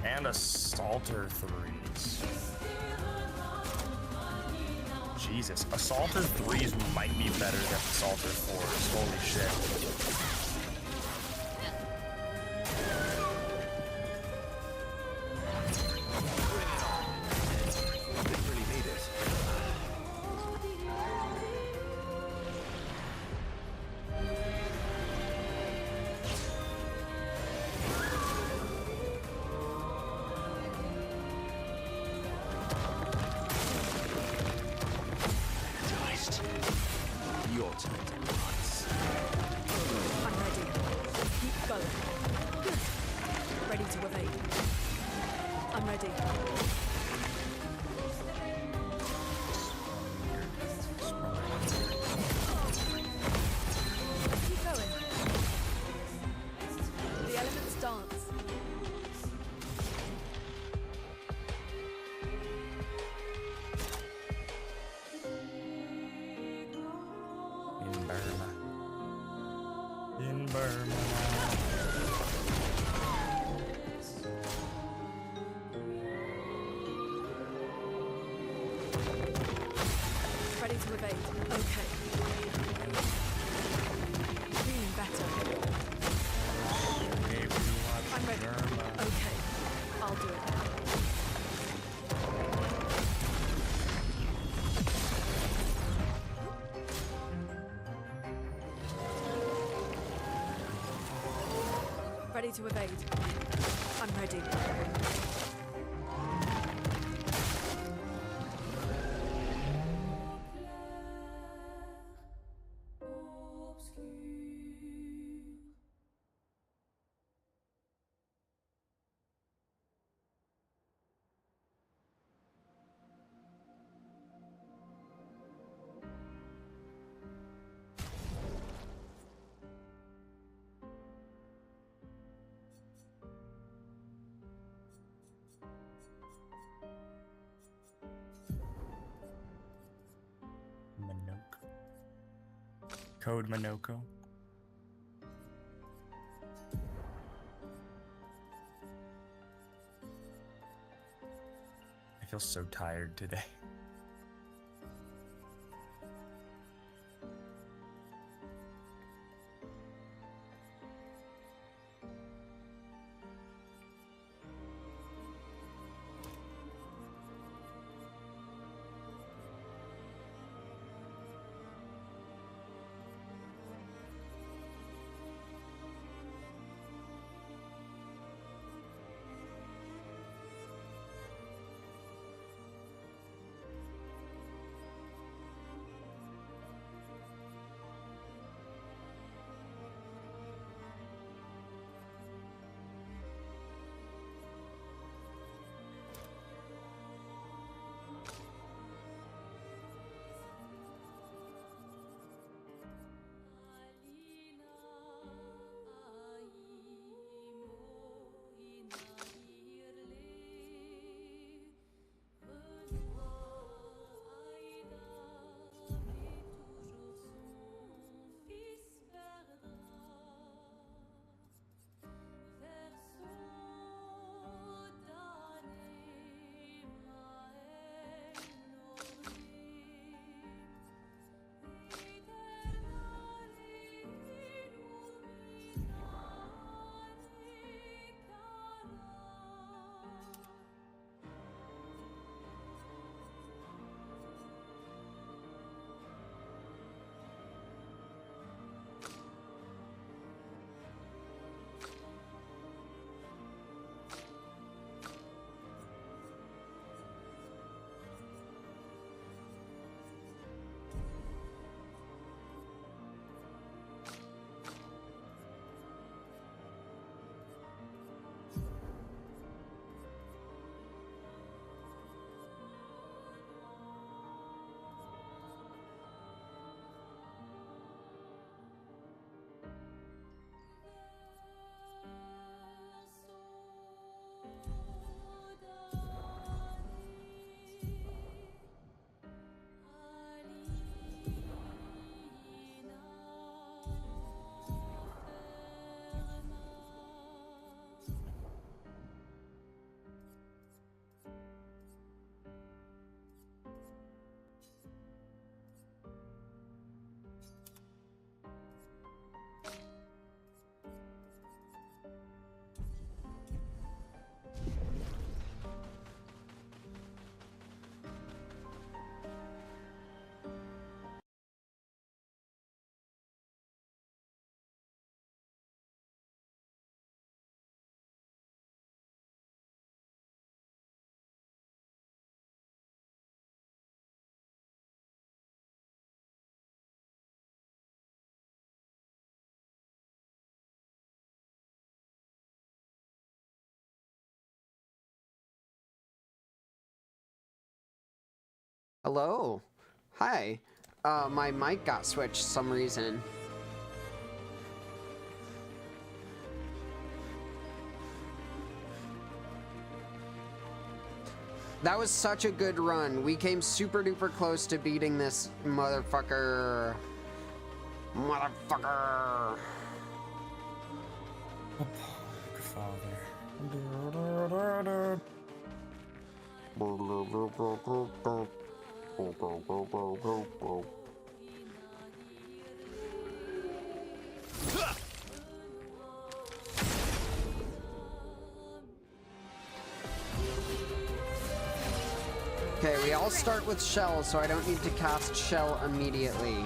And Assaulter 3s. Jesus, Assaulter 3s might be better than Assaulter 4s. Holy shit. Ready to evade. Okay. Feeling better. I'm ready. Okay. I'll do it now. Ready to evade. I'm ready. Code Minoko. I feel so tired today. Hello. Hi. My mic got switched some reason. That was such a good run. We came super duper close to beating this motherfucker. Motherfucker. Okay, we all start with Shell, so I don't need to cast Shell immediately.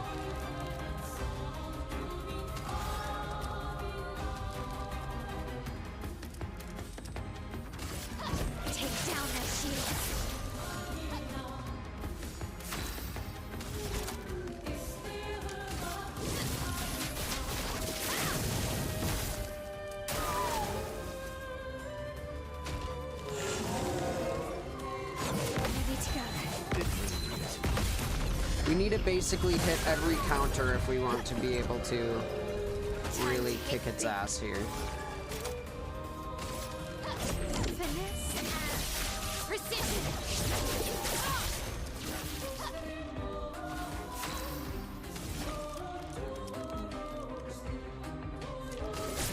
Take down that shield. We need to basically hit every counter if we want to be able to really kick its ass here. Finesse and precision.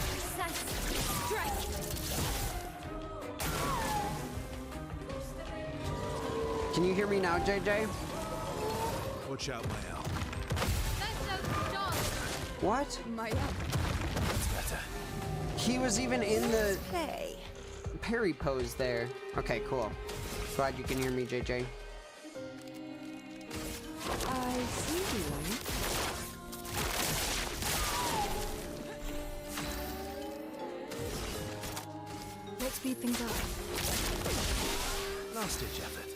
Precise strike. Can you hear me now, JJ? Watch out, my owl. What? That's better. He was even in the Play. parry pose there. Okay, cool. Glad you can hear me, JJ. I see you. Let's speed things up. Last ditch effort.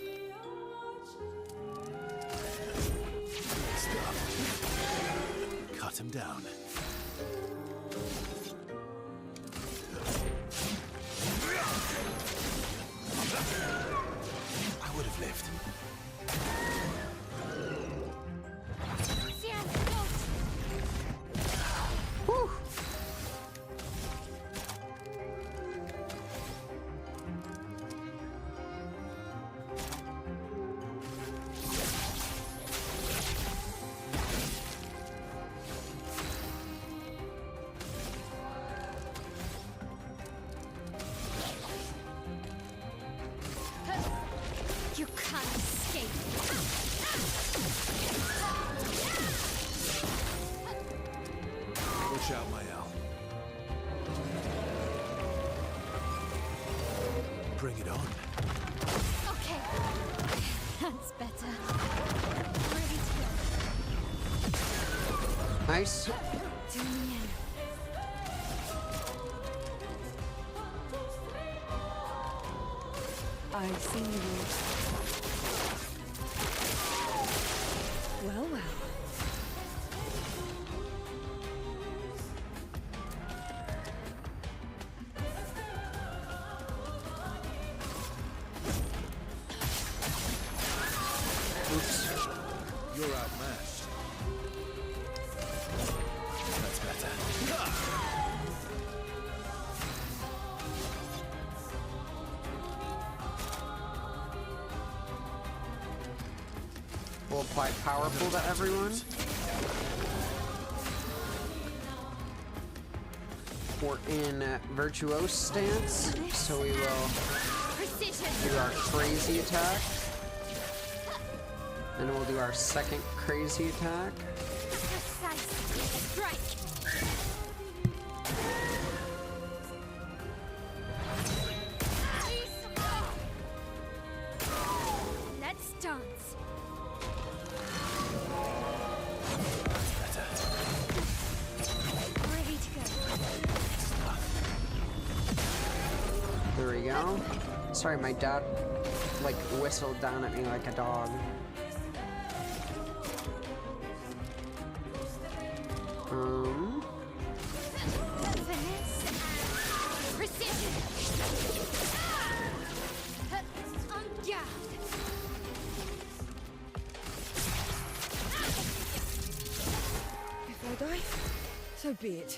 Good stuff. Cut him down. I would have lived. Whew. You can't escape. Watch out, my owl. Bring it on. Okay. That's better. Ready to go. Nice. To the end. I see you. Well, well. Oops. You're outmatched. That's better. We'll apply powerful to everyone. We're in virtuose stance, so we will Precision. do our crazy attack. And we'll do our second crazy attack. Precise strike. Let's dance. Ready to go. There we go. Sorry, my dad like whistled down at me like a dog. Finesse and precision. On guard. So be it.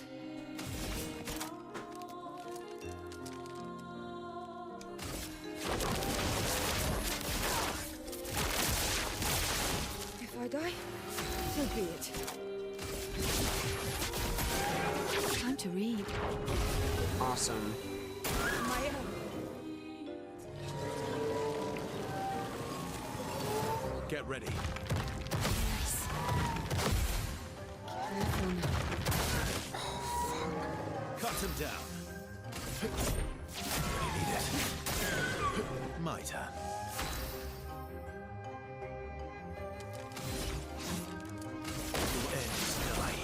If I die, so be it. Time to read. Awesome. My own. Get ready. Careful now. Cut him down. Really need it. My turn. Your end is nigh.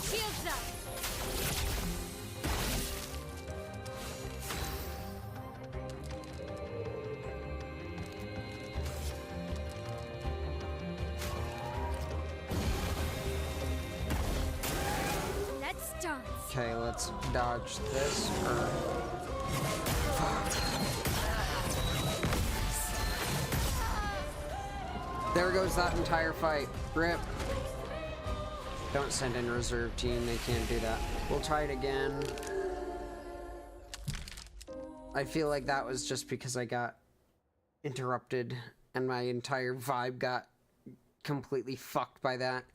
Shields up! Let's dance. Okay, let's dodge this. There goes that entire fight. Rip. Don't send in reserve team, they can't do that. We'll try it again. I feel like that was just because I got interrupted and my entire vibe got completely fucked by that.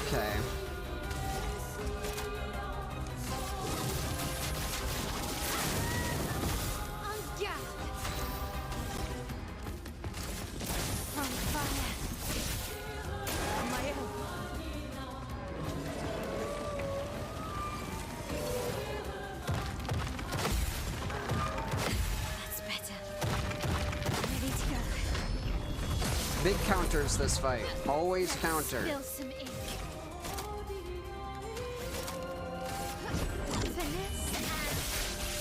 Okay. On gas. On fire. On my own. That's better. Ready to go. Big counters this fight. Always counter. Spill some ink. Finesse and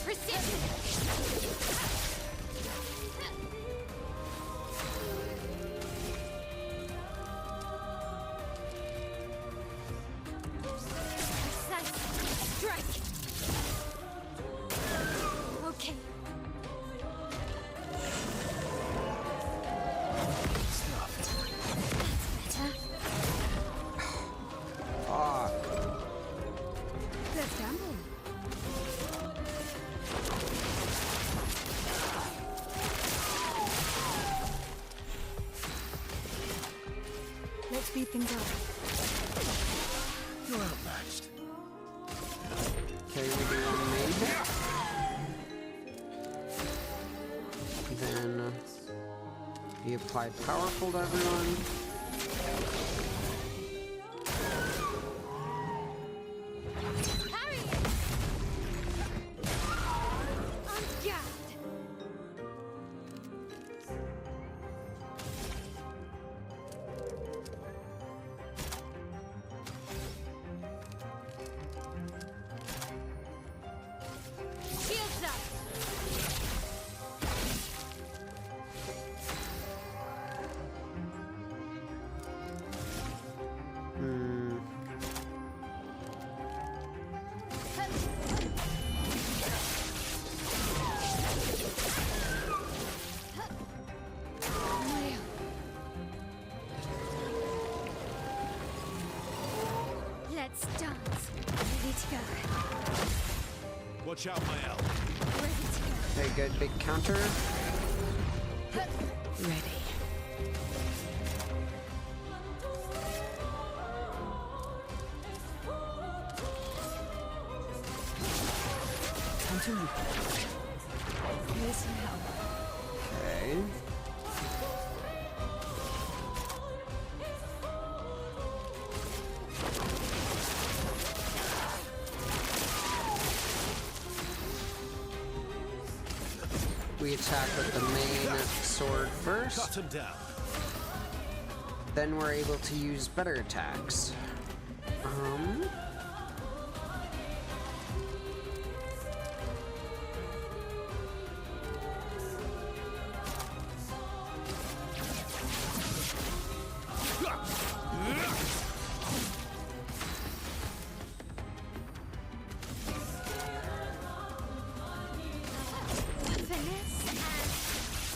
precision. Precise strike. Okay. That's better. Ah, Let's gamble. Let's speed things up. You're outmatched. okay, we do one main hit. Then we apply powerful to everyone. Parry! On guard! Shields up! Hmm. Let's dance. Ready to go. Watch out, my elf. Ready to go. Okay, good. Big counter. Ready. Time to read. Here's some help. Okay. we attack with the main sword Cut first. him down. Then we're able to use better attacks. Finesse and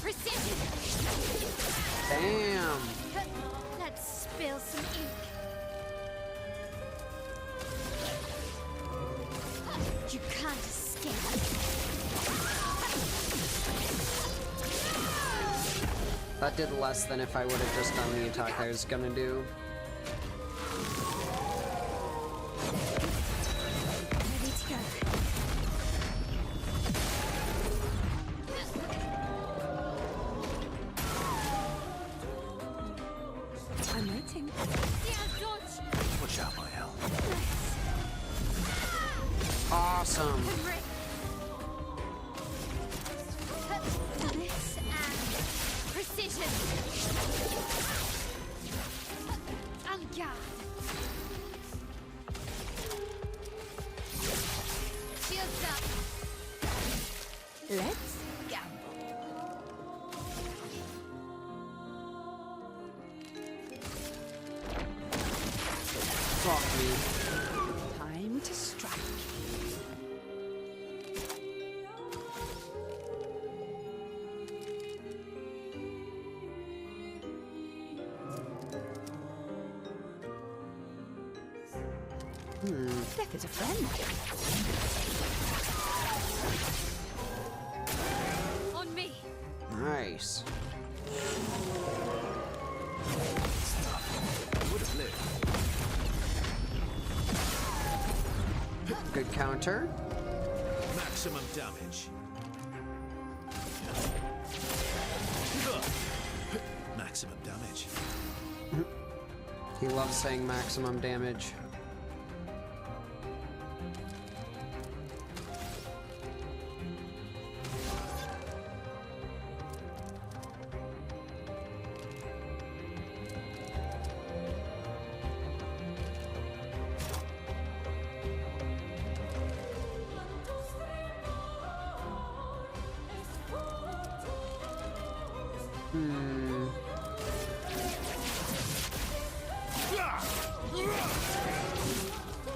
precision. Damn. Let's spill some ink. You can't escape. That did less than if I would have just done the attack I was gonna do. Ready to go. I'm waiting. Watch out, my hell. Awesome. Finesse and precision. En garde. Shields up. Let's go. Fuck me. Time to strike. Death is a friend. On me. Nice. Would have lived. Good counter. Maximum damage. Maximum damage. He loves saying maximum damage.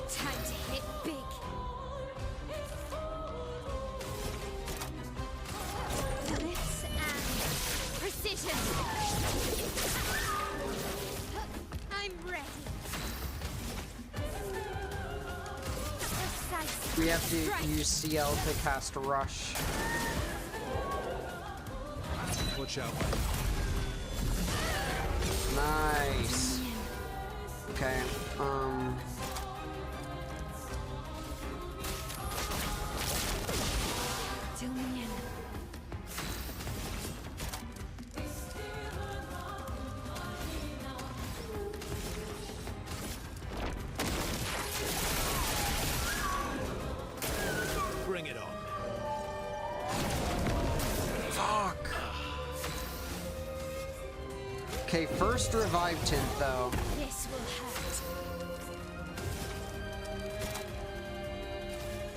Time to hit big. Finesse and precision. I'm ready. Precise. We have to use CL to cast Rush. Watch out. Nice. Okay, Till me in. Bring it on. fuck. Okay, first revive tint though. This will hurt.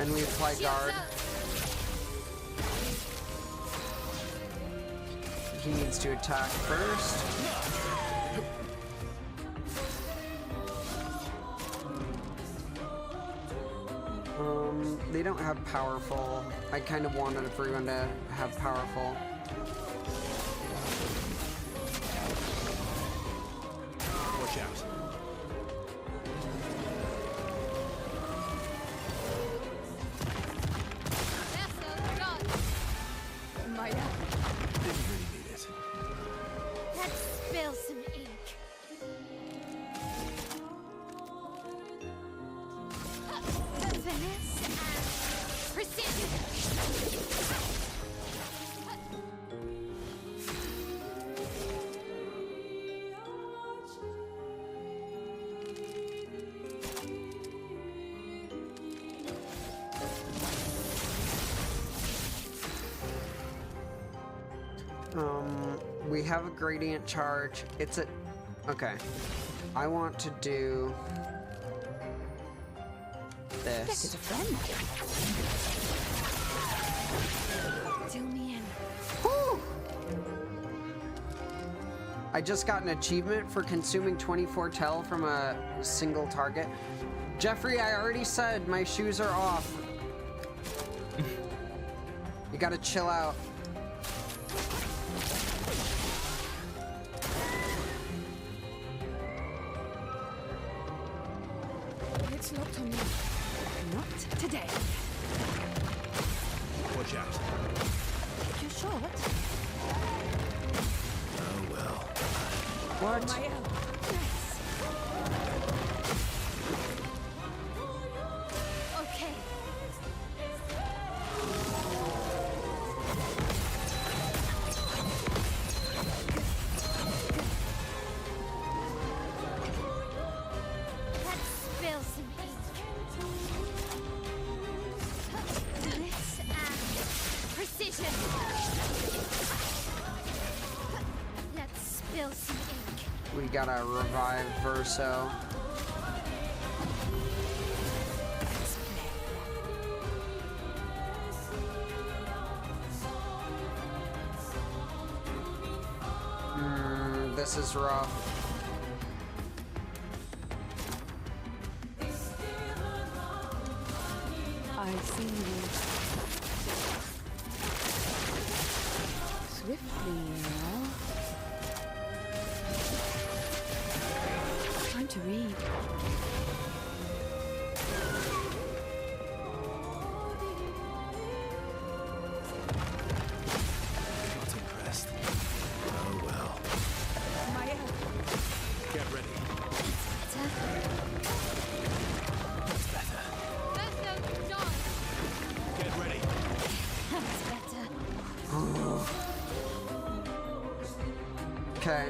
And we apply guard. He needs to attack first. They don't have powerful. I kind of wanted everyone to have powerful. Watch out. Maya. Didn't really need it. Let's spill some ink. Finesse and precision. have a gradient charge. It's a... Okay. I want to do... this. It's a friend. Do me in. Woo! I just got an achievement for consuming 24 tel from a single target. Jeffrey, I already said my shoes are off. You gotta chill out. It's locked on me. Not today. Watch out. You're short. Oh well. What? My own. Okay. Let's spill some ink. Bliss and precision. Let's spill some ink. We gotta revive Verso. This is rough. I see you. Swiftly now. Time to read. Not impressed. Oh well. My own. Get ready. Better. That's better. There's no dodge. Get ready. That's better. Okay.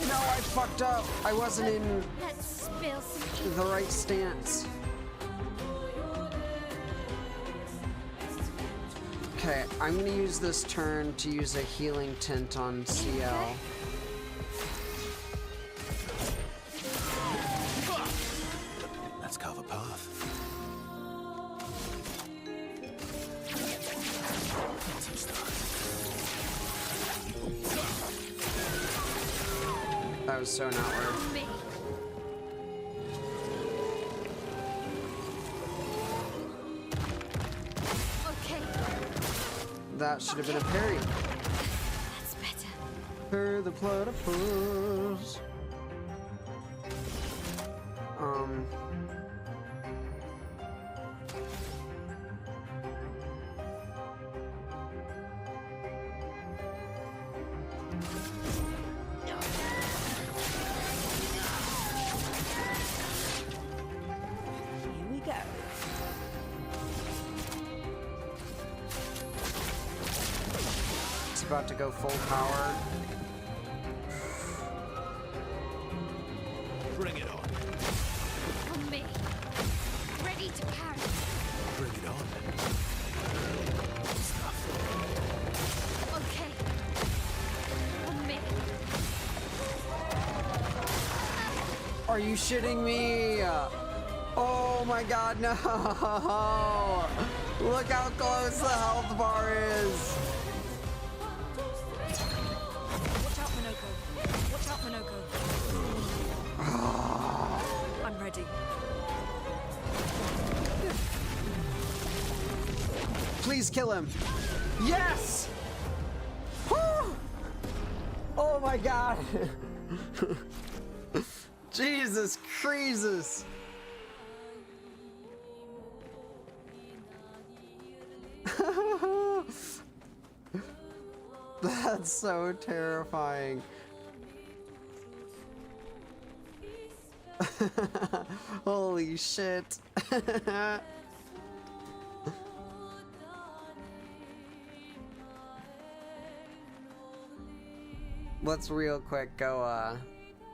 No, I fucked up. I wasn't in Let's spill some ink. the right stance. Okay, I'm gonna use this turn to use a healing tint on CL. Let's carve a path. That was so not worth. Me. Okay. That should have been a parry. That's better. For the platypus. Here we go. It's about to go full power. Bring it on. On me. Ready to parry. Bring it on. Stuff. Okay. On me. Are you shitting me? Oh my god, no! Look how close the health bar is! Watch out, Minoko. Watch out, Minoko. I'm ready. Please kill him. Yes! Woo! Oh my god! Jesus Christus! That's so terrifying. Holy shit. Let's real quick go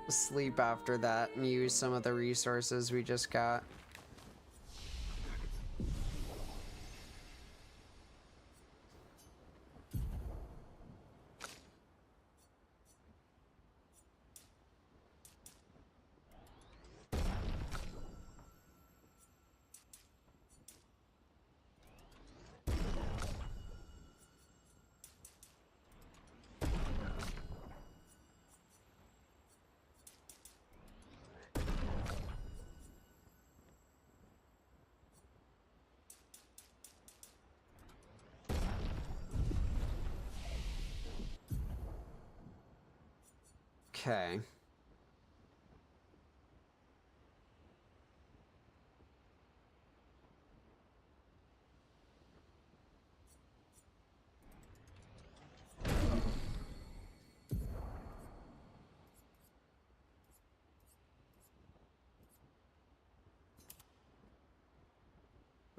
sleep after that and use some of the resources we just got. Okay.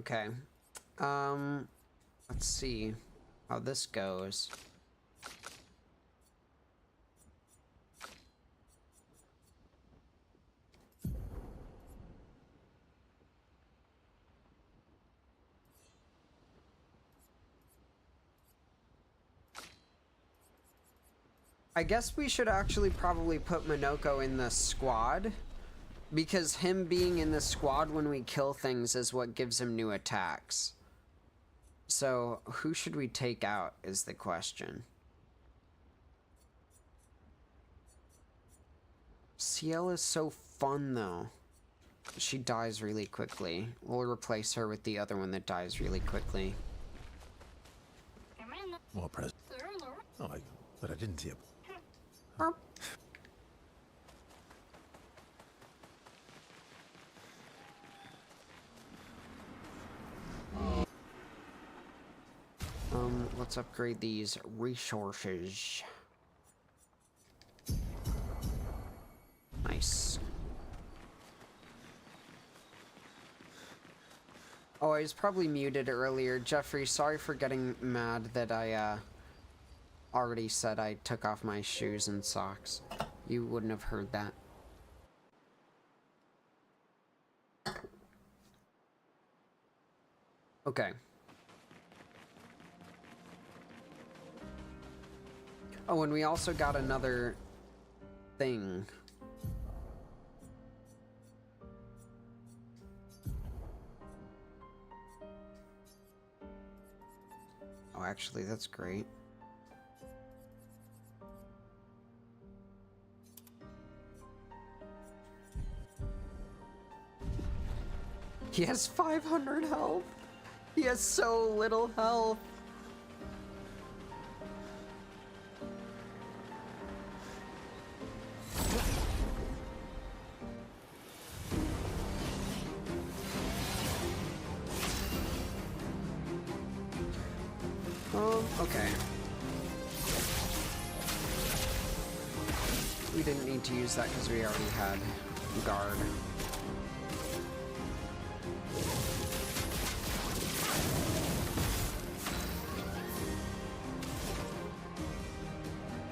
Okay. Let's see how this goes. I guess we should actually probably put Minoko in the squad, because him being in the squad when we kill things is what gives him new attacks. So, who should we take out is the question. Ciel is so fun though. She dies really quickly. We'll replace her with the other one that dies really quickly. More present. Oh, but I didn't see it. Let's upgrade these resources. Nice. Oh, I was probably muted earlier. Jeffrey, sorry for getting mad that I, already said I took off my shoes and socks. You wouldn't have heard that. Okay. Oh, and we also got another thing. Oh, actually, that's great. He has 500 health. He has so little health. Okay. We didn't need to use that because we already had guard.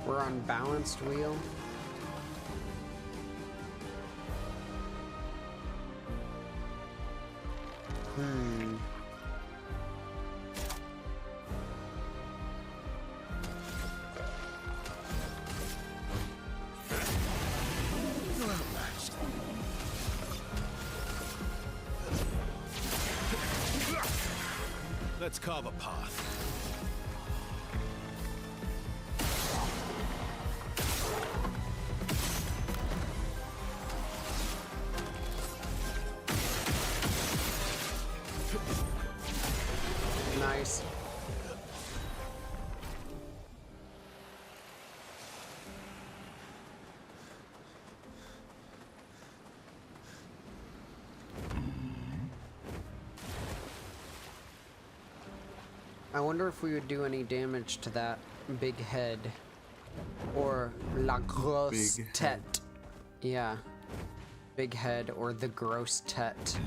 We're on balanced wheel. Let's carve a path. Nice. I wonder if we would do any damage to that big head. Or la grosse tête. Yeah. Big head or the gross tête.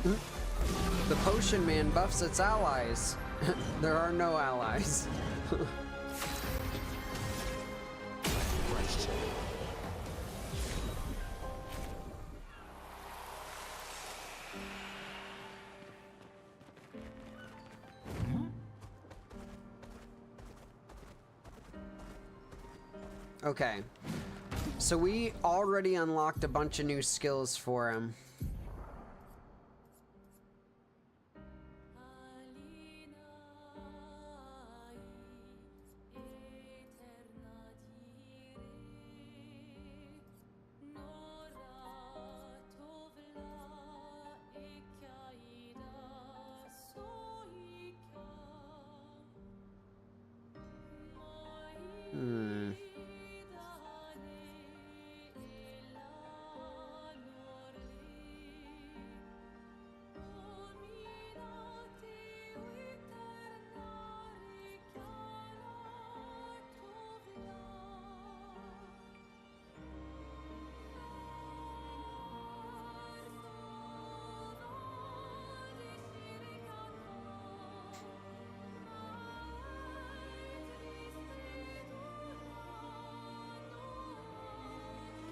The potion man buffs its allies. There are no allies. Okay, so we already unlocked a bunch of new skills for him.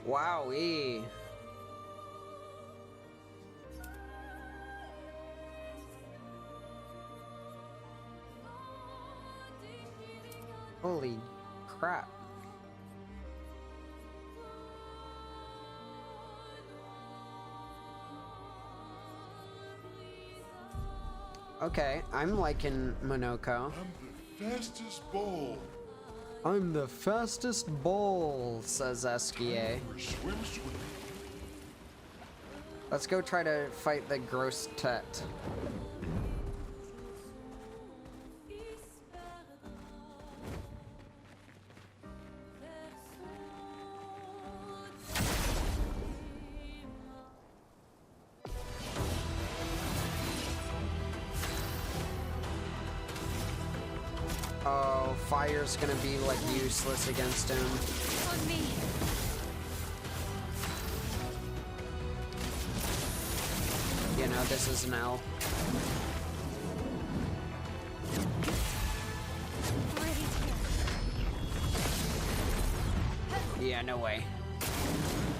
Wowee. Holy crap. Okay, I'm liking Monoko. I'm the fastest bull. I'm the fastest bull, says Esquier. Swim, swim. Let's go try to fight the gross tet. Oh, fire's gonna be like useless against him. On me. You know, this is an L. Ready to go. Yeah, no way.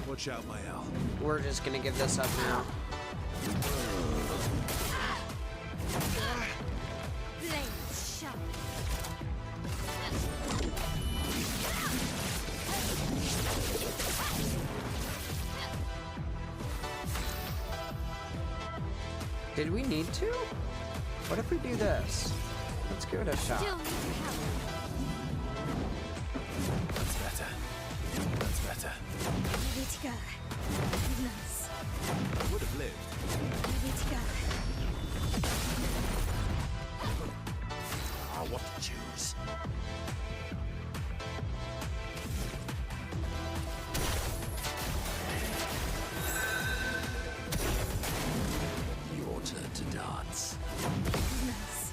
Watch out, my L. We're just gonna give this up now. Blades sharp. Did we need to? What if we do this? Let's give it a shot. Still need your help. That's better. That's better. Ready to go. Nice. I would have lived. Ready to go. What to choose? Your turn to dance. Nice.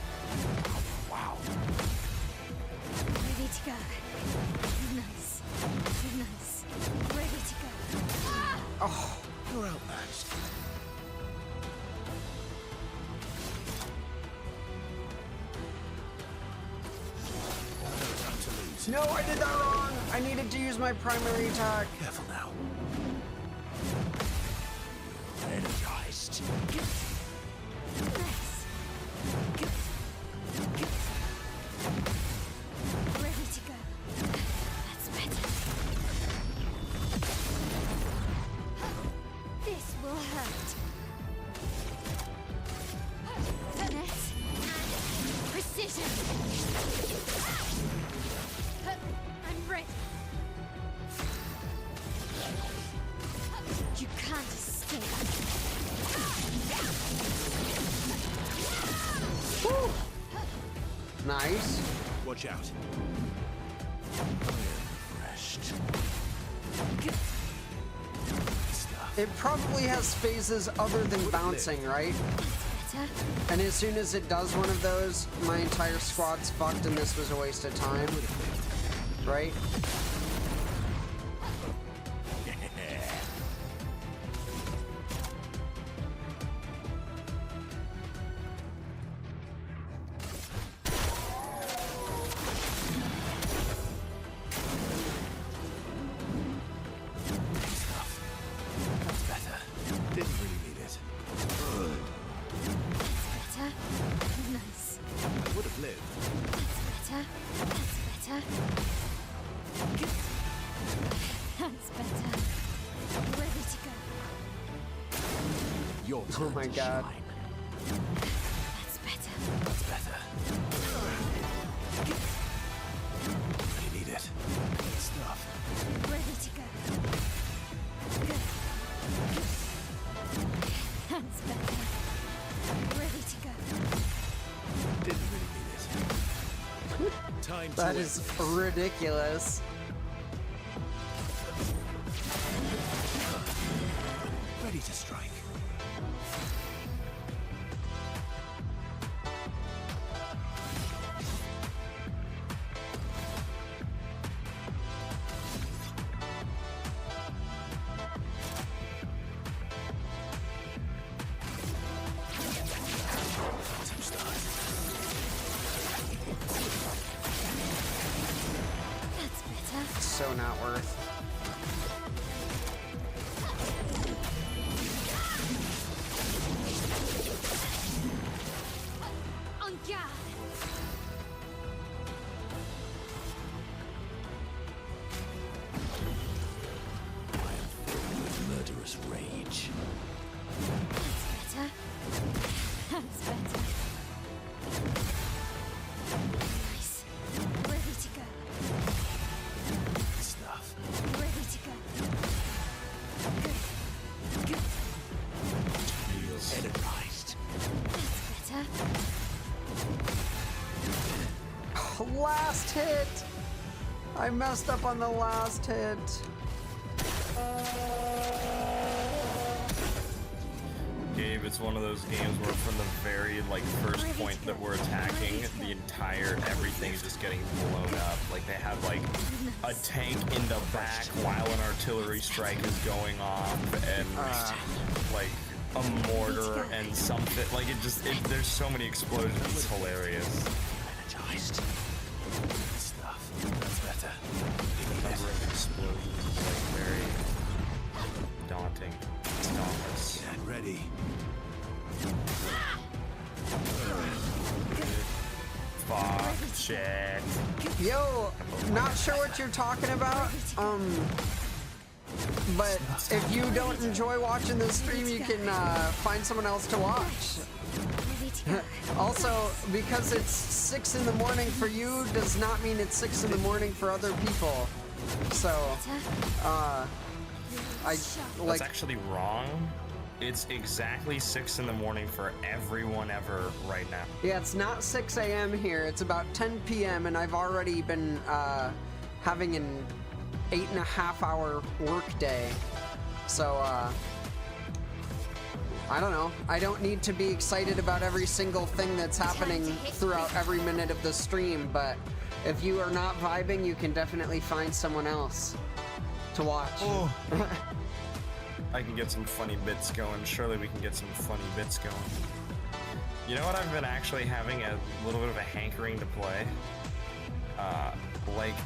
Wow. Ready to go. Nice. Nice. Ready to go. Oh, You're outmatched. No time to lose. no, I did that wrong. I needed to use my primary attack. Careful now. Energized. Nice. Ready to go. That's better. This will hurt. Finesse and precision. I'm ready. You can't escape. Nice. Watch out. Refreshed. Stuff. It probably has phases other than bouncing, right? Better. And as soon as it does one of those, my entire squad's fucked and this was a waste of time. Right? your Oh turn my to god. shine. That's better. That's better. You need it. Good stuff. Ready to go. Good. That's better. Ready to go. Didn't really need it. Time That to is ridiculous. ready to strike. Some start. That's better. So not worth. On guard. Murderous rage. That's better. That's better. Nice. Ready to go. Good stuff. Ready to go. Good. Good. Feels energized. That's better. Last hit! I messed up on the last hit. Gabe, it's one of those games where from the very first point that we're attacking, the entire everything is just getting blown up. Like they have like a tank in the back while an artillery strike is going off, and like a mortar and something. Like there's so many explosions. It's hilarious. Energized. Good stuff. That's better. The number of explosions is like very daunting. It's dauntless. Get ready. Fuck shit. Yo, not sure what you're talking about. But if you don't enjoy watching the stream, you can find someone else to watch. Ready to go. Also, because it's 6 in the morning for you does not mean it's 6 in the morning for other people. So, I That's like. actually wrong. It's exactly 6 in the morning for everyone ever right now. Yeah, it's not 6 a.m. here. It's about 10 p.m. and I've already been having an 8.5-hour work day. So, I don't know. I don't need to be excited about every single thing that's happening throughout every minute of the stream, but if you are not vibing, you can definitely find someone else to watch. Oh. I can get some funny bits going. Surely we can get some funny bits going. You know what I've been actually having a little bit of a hankering to play? Like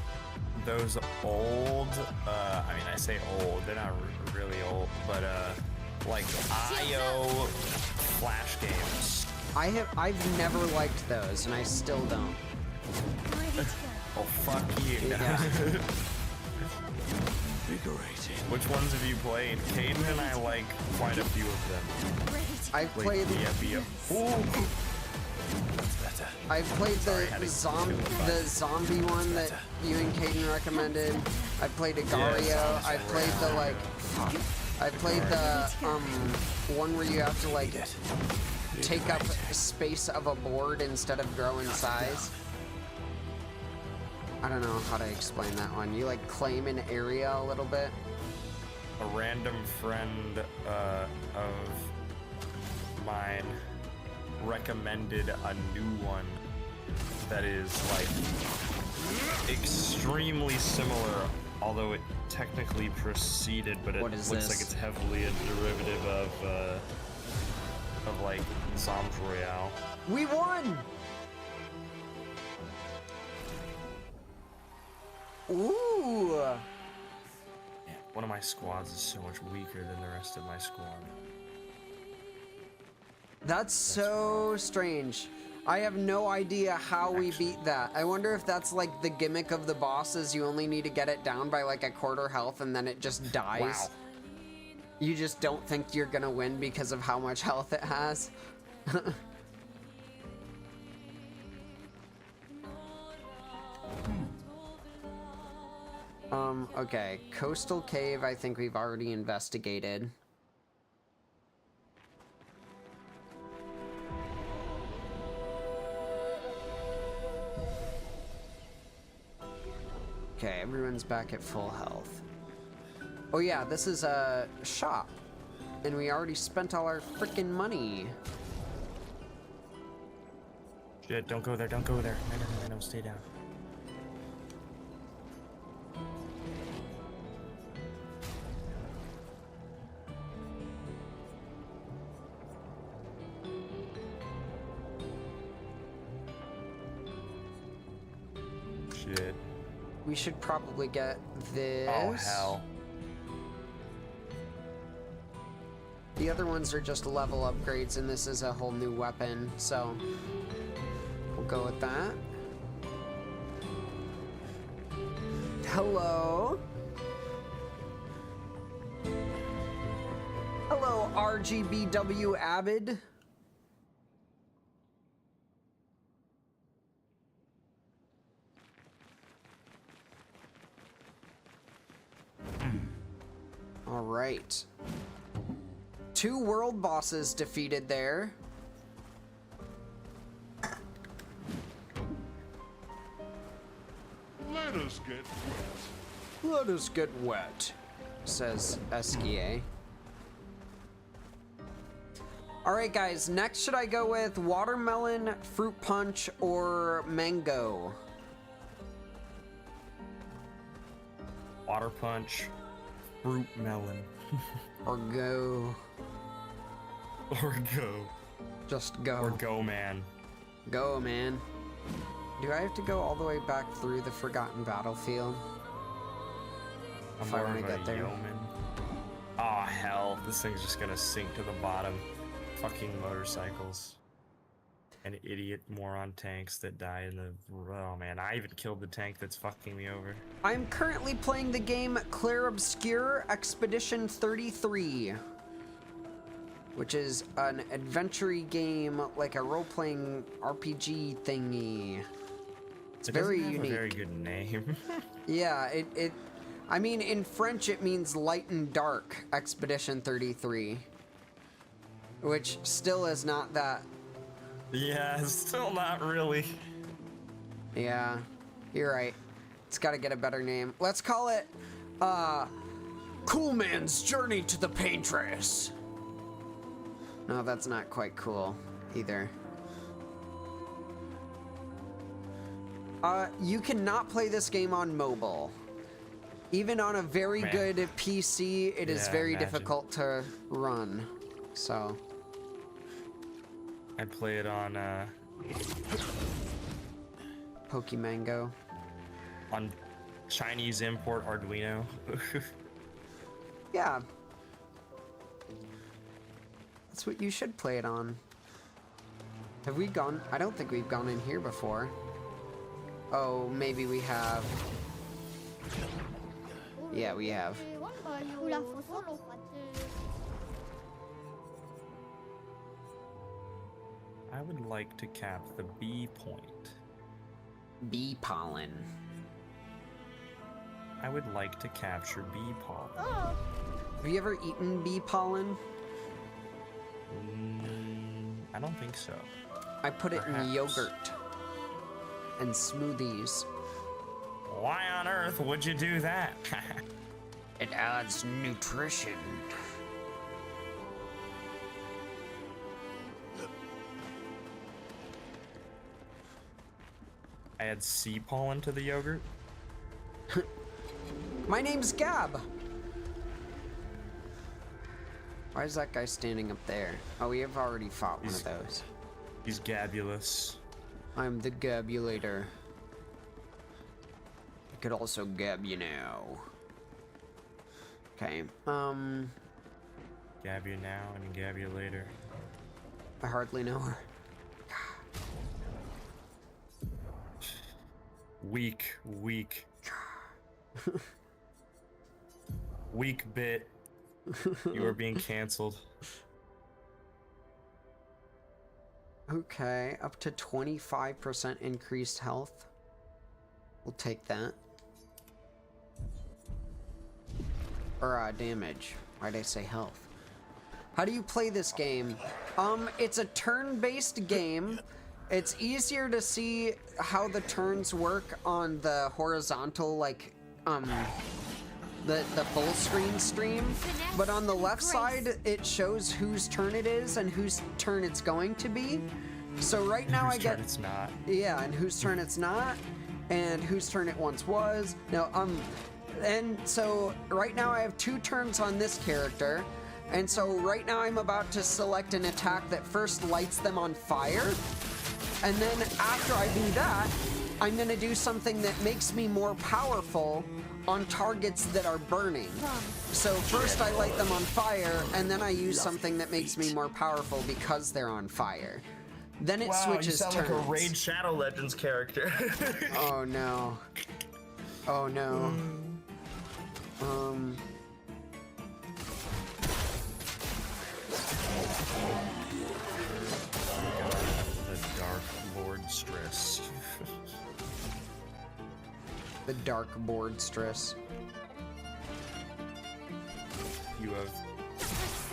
those old, I mean, I say old, they're not really old, but like IO Flash games. I've never liked those, and I still don't. Ready to go. Oh, fuck you. Yeah. Invigorating. Which ones have you played? Caden and I like quite a few of them. Ready to go. I've played Ooh. That's better. I've played Sorry, I had the to zombie one that you and Caden recommended. I played Agario. Yeah, I played the I played the one where you have to take up space of a board instead of grow in size. I don't know how to explain that one. You claim an area a little bit. A random friend of mine recommended a new one that is extremely similar, although it technically preceded, but it What looks is this? like it's heavily a derivative of Zom's Royale. We won! Ooh! Yeah, one of my squads is so much weaker than the rest of my squad. That's so strange. I have no idea how we beat that. I wonder if that's the gimmick of the boss is you only need to get it down by a quarter health and then it just dies. Wow. You just don't think you're gonna win because of how much health it has? Okay. Coastal cave, I think we've already investigated. Okay, everyone's back at full health. Oh yeah, this is a shop. And we already spent all our freaking money. Shit, don't go there, don't go there. No, stay down. Shit. We should probably get this. Oh, hell. The other ones are just level upgrades, and this is a whole new weapon, so we'll go with that. Hello. Hello, RGBW Abid. All right. 2 world bosses defeated there. Let us get wet. Let us get wet, says Esquier. All right, guys, next should I go with watermelon, fruit punch, or mango? Water punch, fruit melon. Or go. Or go. Just go. Or go, man. Go, man. Do I have to go all the way back through the Forgotten Battlefield? If I want to get there. Yeoman. Oh, hell. This thing's just gonna sink to the bottom. Fucking motorcycles. And idiot moron tanks that die in the... Oh, man. I even killed the tank that's fucking me over. I'm currently playing the game Clair Obscur Expedition 33. Which is an adventure game, like a role-playing RPG thingy. It's very unique. A very good name. Yeah, I mean, in French it means light and dark, Expedition 33. Which still is not that. Yeah, it's still not really. Yeah, you're right. It's gotta get a better name. Let's call it, Cool Man's Journey to the Paintress. No, that's not quite cool either. You cannot play this game on mobile. Even on a very good PC, it is very difficult to run. So. I play it on, Pokemango. On Chinese import Arduino. Yeah. That's what you should play it on. Have we gone? I don't think we've gone in here before. Oh, maybe we have. Yeah, we have. I would like to cap the bee point. Bee pollen. I would like to capture bee pollen. Have you ever eaten bee pollen? I don't think so. I put it in yogurt and smoothies. Why on earth would you do that? It adds nutrition. I add sea pollen to the yogurt. My name's Gab. Why is that guy standing up there? Oh, we have already fought one of those. He's Gabulous. I'm the Gabulator. I could also gab you now. Okay, Gab you now and gab you later. I hardly know her. Weak. Weak bit. You are being canceled. Okay, up to 25% increased health. We'll take that. Or damage. Why'd I say health? How do you play this game? It's a turn-based game. It's easier to see how the turns work on the horizontal, like, the full screen stream. But on the left side, it shows whose turn it is and whose turn it's going to be. So right now I get... it's not. Yeah, and whose turn it's not, and whose turn it once was. No, and so right now I have 2 turns on this character. And so right now I'm about to select an attack that first lights them on fire. And then after I do that, I'm gonna do something that makes me more powerful on targets that are burning. So first I light them on fire, and then I use something that makes me more powerful because they're on fire. Then it switches turns. You sound like a Raid Shadow Legends character. Oh no. Oh no. The Dark Lord Stress. The Dark Board Stress. You have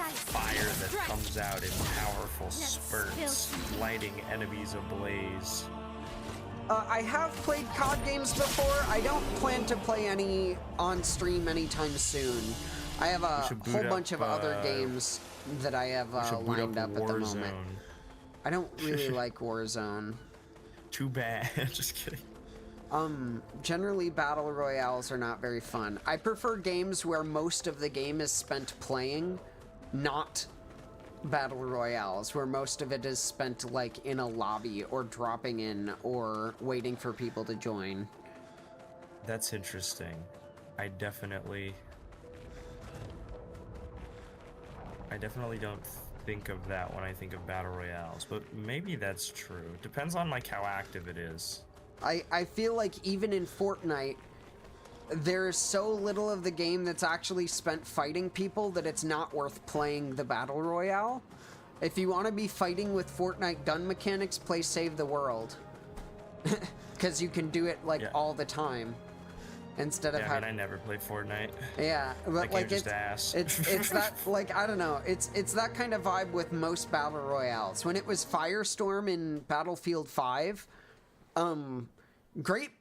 fire that comes out in powerful spurts, lighting enemies ablaze. I have played COD games before. I don't plan to play any on stream anytime soon. I have a whole bunch of other games that I have lined up at the moment. I don't really like Warzone. Too bad. Just kidding. Generally battle royales are not very fun. I prefer games where most of the game is spent playing, not battle royales, where most of it is spent like in a lobby or dropping in or waiting for people to join. That's interesting. I definitely don't think of that when I think of battle royales, but maybe that's true. Depends on like how active it is. I feel like even in Fortnite, there's so little of the game that's actually spent fighting people that it's not worth playing the battle royale. If you want to be fighting with Fortnite gun mechanics, play Save the World. Because you can do it like all the time. Instead of I never played Fortnite. Yeah, but like just ass. it's that, like, I don't know, it's that kind of vibe with most battle royales. When it was Firestorm in Battlefield 5, great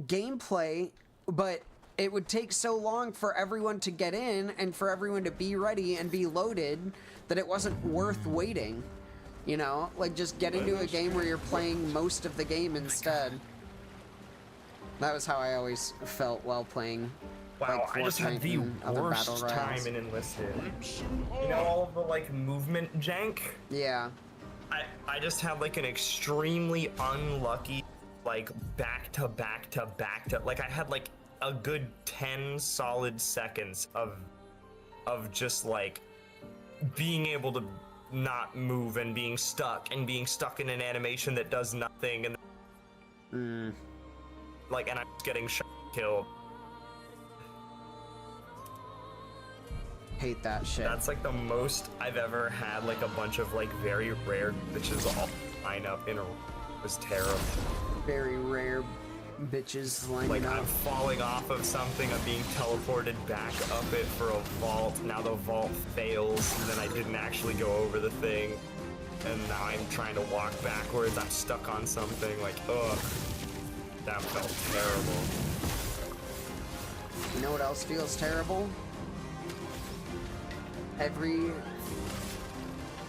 gameplay, but it would take so long for everyone to get in and for everyone to be ready and be loaded that it wasn't worth waiting. You know, like just get into a game where you're playing most of the game instead. That was how I always felt while playing. Wow, like, I just had the worst time in Enlisted. You know all of the like movement jank? Yeah. I just had like an extremely unlucky like back to like I had like a good 10 solid seconds of just like being able to not move and being stuck in an animation that does nothing and like and I'm just getting shot killed. Hate that shit. That's like the most I've ever had like a bunch of like very rare bitches all line up in a row. It was terrible. Very rare bitches lining up. Like I'm falling off of something, I'm being teleported back up it for a vault. Now the vault fails, and then I didn't actually go over the thing. And now I'm trying to walk backwards, I'm stuck on something, like, ugh. That felt terrible. You know what else feels terrible? Every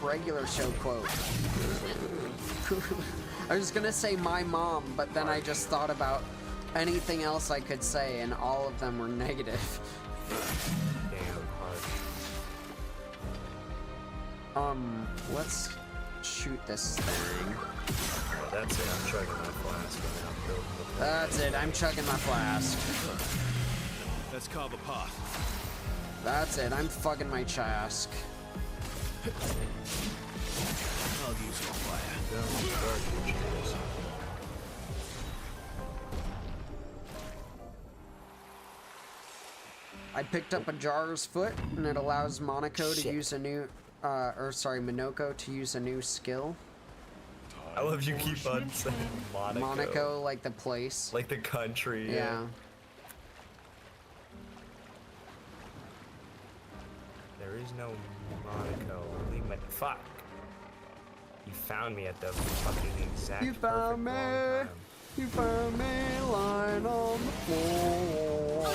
regular show quote. I was gonna say my mom, but then I just thought about anything else I could say, and all of them were negative. Damn hard. Let's shoot this thing. Oh, that's it, I'm chugging my flask. That's it, I'm chugging my flask. Let's carve a path. That's it, I'm fucking my chask. I'll use your fire. I picked up a Jar's foot, and it allows Monaco to Shit. use a new, Minoko to use a new skill. I love you keep on saying Monaco. Monaco, like the place. Like the country. Yeah. There is no Monaco. Only fuck. You found me at the fucking exact You perfect found me. wrong time. You found me lying on the floor.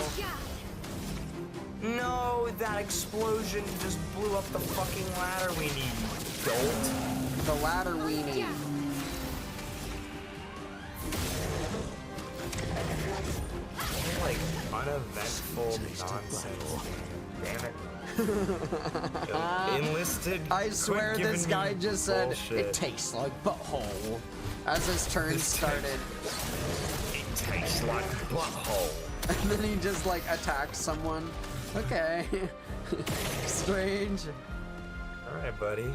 No, that explosion just blew up the fucking ladder we need, you dolt. The ladder we need. Like uneventful nonsense. Damn it. Enlisted. I swear quit this giving guy me just said, bullshit. it tastes like butthole. As his turn started. It tastes like butthole. And then he just like attacks someone. Okay. Strange. Alright, buddy.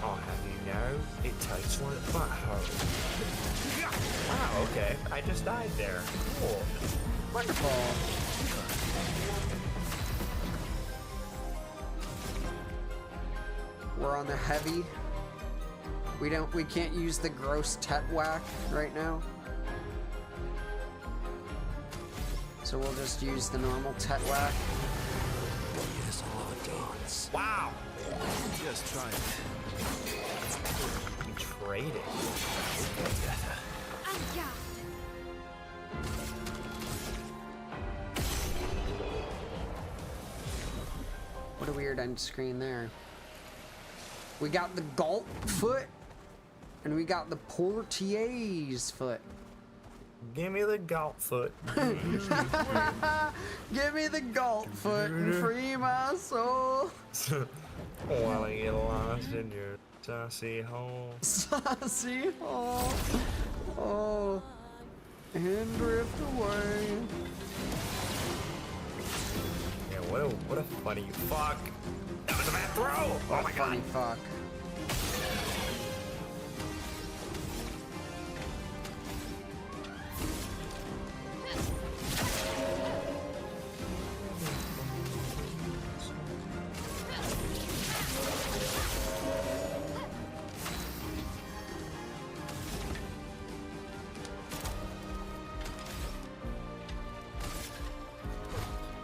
I'll have you know, it tastes like butthole. Wow, okay. I just died there. Cool. Wonderful. We're on the heavy. We can't use the gross tet whack right now. So we'll just use the normal tet whack. Yes, I love a dance. Wow! Just try it. You traded. What a weird end screen there. We got the Galt foot, and we got the Portier's foot. Give me the gout foot. Give me the Galt foot and free my soul. While I get lost in your saucy hole. Saucy hole. Oh. And drift away. Yeah, what a funny fuck. That was a bad throw! Oh my Funny god. fuck.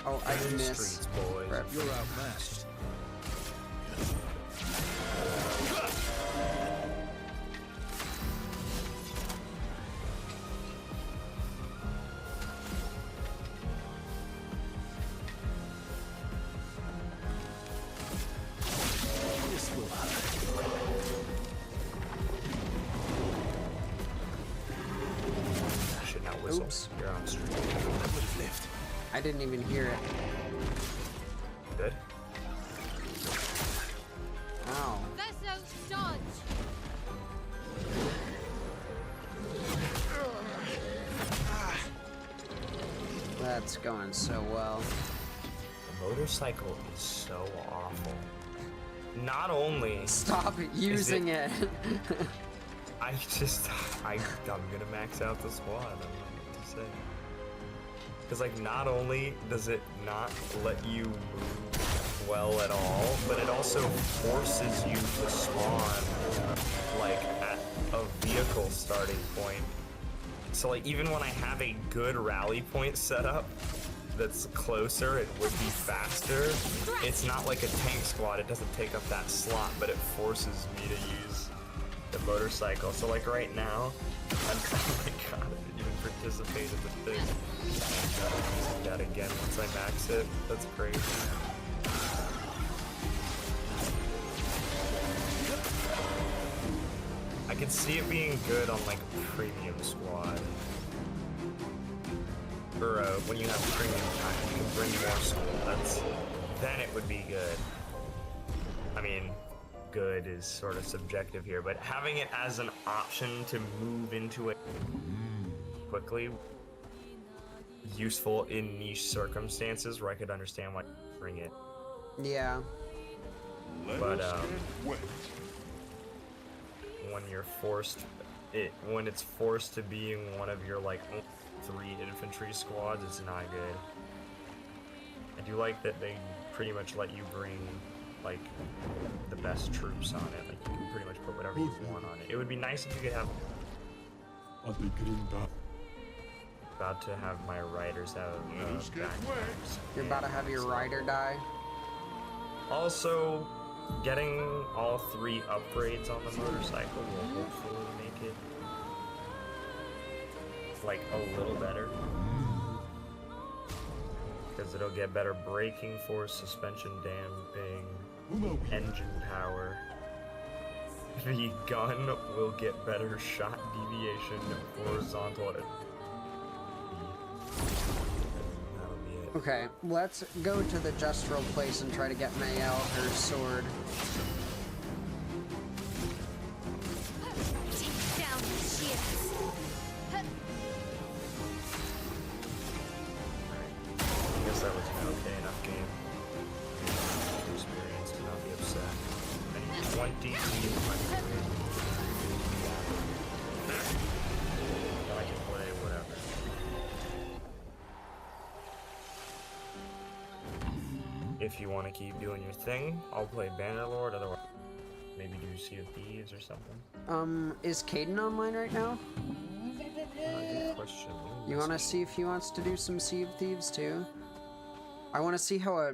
Oh, I In the missed. streets, boys. Rip. You're outmatched. This will hurt. Shit, now whistle. Oops. You're on street. I would have lived. I didn't even hear it. Good. Ow. Vessel dodge. That's going so well. The motorcycle is so awful. Not only Stop using it. I'm gonna max out the squad. I don't know what to say. Because like, not only does it not let you move well at all, but it also forces you to spawn like at a vehicle starting point. So like, even when I have a good rally point set up that's closer, it would be faster. It's not like a tank squad. It doesn't take up that slot, but it forces me to use the motorcycle. So like right now, oh my god, I didn't even participate in the thing. I gotta use that again once I max it. That's crazy. I could see it being good on like a premium squad. Or when you have premium time, you can bring more squads. Then it would be good. I mean, good is sort of subjective here, but having it as an option to move into it quickly, useful in niche circumstances where I could understand why you bring it. Yeah. But when you're forced when it's forced to be in one of your like 3 infantry squads, it's not good. I do like that they pretty much let you bring like the best troops on it. Like you can pretty much put whatever you want on it. It would be nice if you could have. About to have my riders have backpacks. You're about to have your rider die. Also, getting all 3 upgrades on the motorcycle will hopefully make it like a little better. Because it'll get better braking force, suspension damping, engine power. The gun will get better shot deviation, horizontal. That'll be it. Okay, let's go to the Justral place and try to get Mael her sword. Take down the shields. I guess that was an okay enough game. Experience to not be upset. I need 20 200. Then I can play whatever. If you want to keep doing your thing, I'll play Bannerlord, otherwise maybe do Sea of Thieves or something. Is Caden online right now? Good question. You want to see if he wants to do some Sea of Thieves too? I want to see how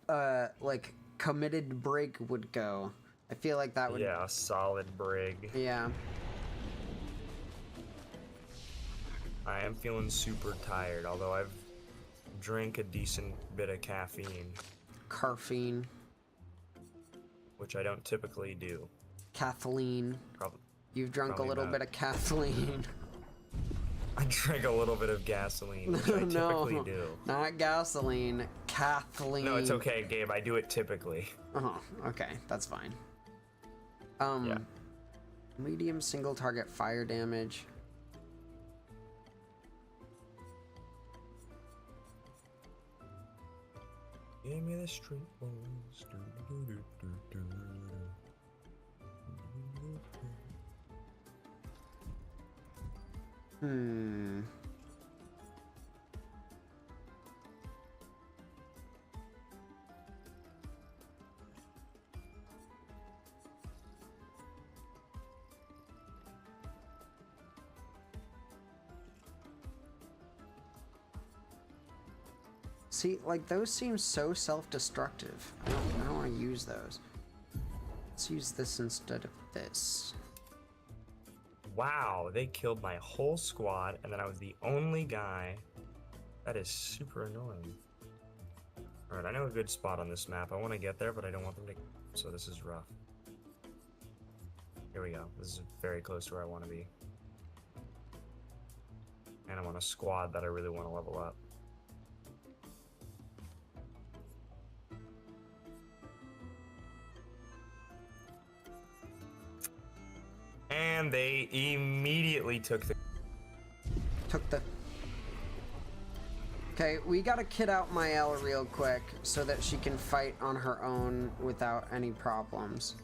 a like committed break would go. I feel like that would. Yeah, a solid brig. Yeah. I am feeling super tired, although I've drank a decent bit of caffeine, Caffeine. which I don't typically do. Kathleen. Probably. You've drunk a Probably little not. bit of Kathleen. I drank a little bit of gasoline, which I typically do. Not gasoline. Kathleen. No, it's okay, Gabe. I do it typically. Oh, okay. That's fine. Yeah. Medium single target fire damage. Give me the street balls. See, like, those seem so self-destructive. I don't want to use those. Let's use this instead of this. Wow, they killed my whole squad, and then I was the only guy. That is super annoying. Alright, I know a good spot on this map. I want to get there, but I don't want them to... So this is rough. Here we go. This is very close to where I want to be. And I'm on a squad that I really want to level up. And they immediately took the... Okay, we gotta kid out Mael real quick so that she can fight on her own without any problems.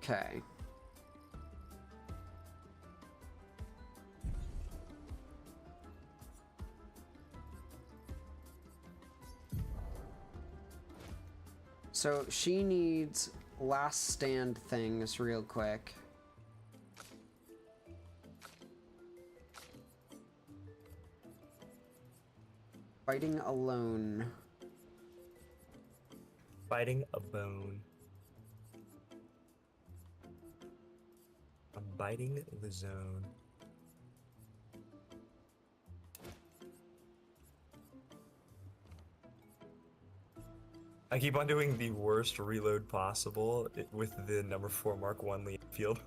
Okay. So she needs last stand things real quick. Fighting alone. Fighting a bone. I'm biting the zone. I keep on doing the worst reload possible with the number 4 Mark 1 Lee field.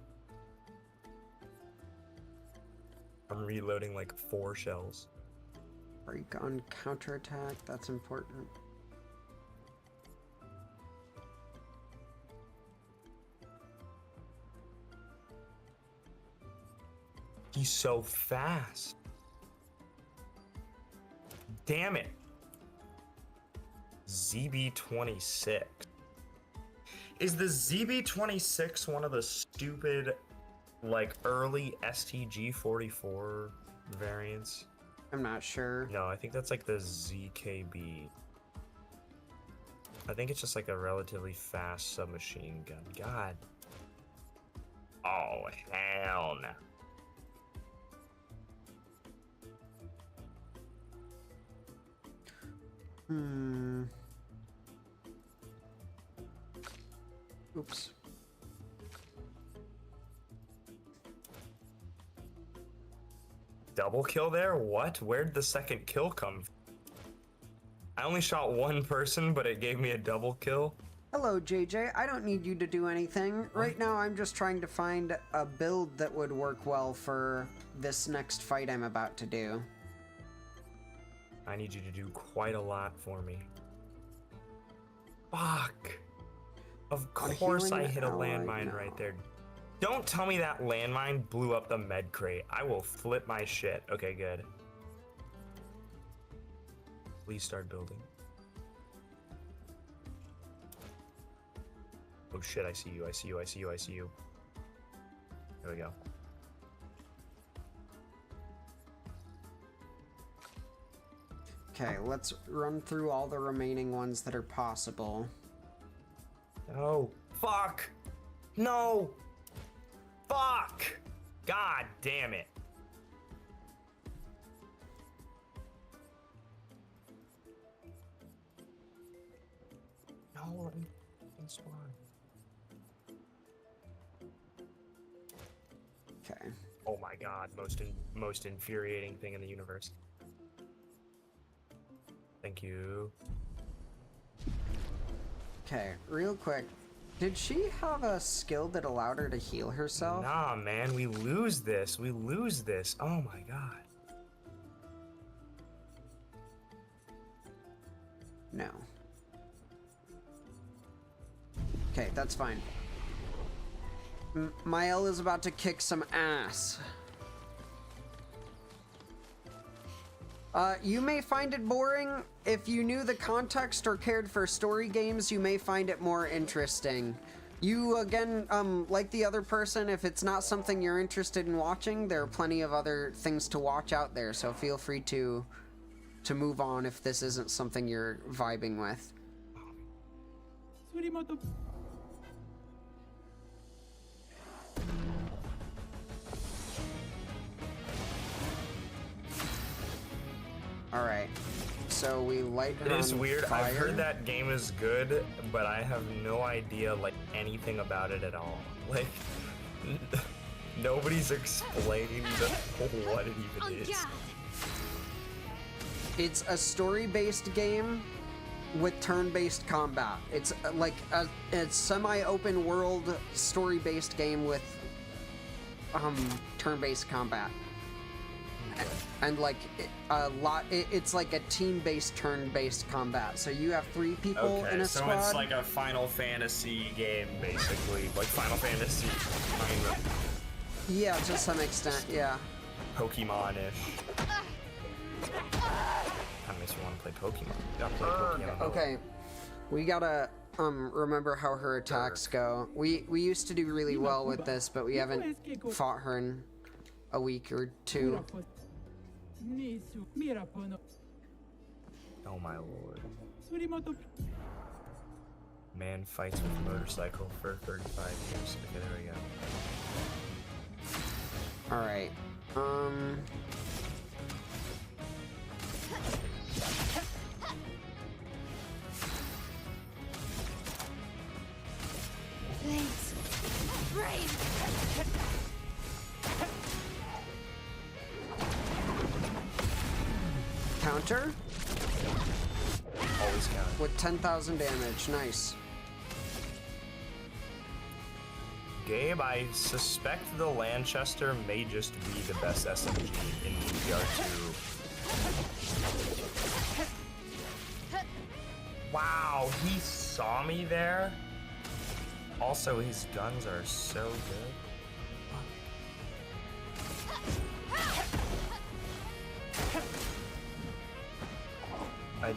I'm reloading like 4 shells. Break on counterattack, that's important. He's so fast. Damn it. ZB26. Is the ZB26 one of the stupid, like, early STG-44 variants? I'm not sure. No, I think that's like the ZKB. I think it's just like a relatively fast submachine gun. God. Oh, hell no. Oops. Double kill there? What? Where'd the second kill come from? I only shot one person, but it gave me a double kill. Hello, JJ. I don't need you to do anything. Right now, I'm just trying to find a build that would work well for this next fight I'm about to do. I need you to do quite a lot for me. Fuck. Of course I hit a landmine right there. Don't tell me that landmine blew up the med crate. I will flip my shit. Okay, good. Please start building. Oh shit, I see you, I see you, I see you, I see you. There we go. Okay, let's run through all the remaining ones that are possible. No. Fuck! No! Fuck! God damn it. No, let me spawn. Okay. Oh my god, most infuriating thing in the universe. Thank you. Okay, real quick. Did she have a skill that allowed her to heal herself? Nah, man, we lose this. We lose this. Oh my god. No. Okay, that's fine. Mael is about to kick some ass. You may find it boring. If you knew the context or cared for story games, you may find it more interesting. You, again, like the other person, if it's not something you're interested in watching, there are plenty of other things to watch out there, so feel free to move on if this isn't something you're vibing with. Alright, so we light her on fire. It is weird, I've heard that game is good, but I have no idea, like, anything about it at all. Like, nobody's explained what it even is. It's a story-based game with turn-based combat. It's like a semi-open world story-based game with turn-based combat. And like it's like a team-based turn-based combat. So you have 3 people in a squad. So it's like a Final Fantasy game, basically, like Final Fantasy kind of. Yeah, to some extent, yeah. Pokemon-ish. That makes me want to play Pokemon. Gotta play Pokemon. Okay, we gotta remember how her attacks go. We used to do really well with this, but we haven't fought her in a week or 2. Oh my lord. Man fights with a motorcycle for 35 years. Okay, there we go. Alright. Blades. Brave. Counter? Always count. With 10,000 damage. Nice. Gabe, I suspect the Lanchester may just be the best SMG in DPR2. Wow, he saw me there? Also, his guns are so good.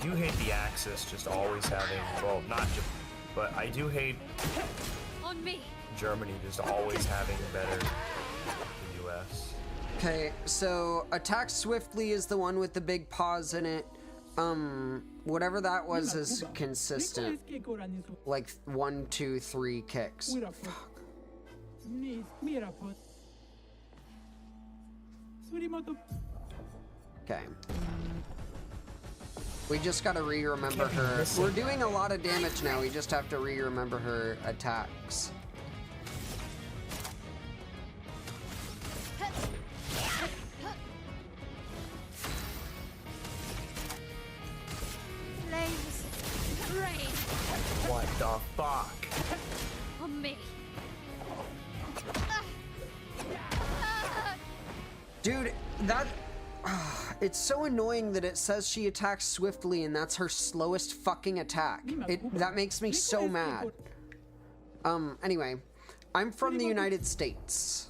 do hate the Axis just always having, well, not just, but I do hate On me. Germany just always having better than the US. Okay, so attack swiftly is the one with the big paws in it. Whatever that was is consistent. Like 1, 2, 3 kicks. Fuck. Okay. We just gotta re-remember her. We're doing a lot of damage now, we just have to re-remember her attacks. Flames. Rain. What the fuck? On me. Dude, that... it's so annoying that it says she attacks swiftly and that's her slowest fucking attack. That makes me so mad. Anyway. I'm from the United States.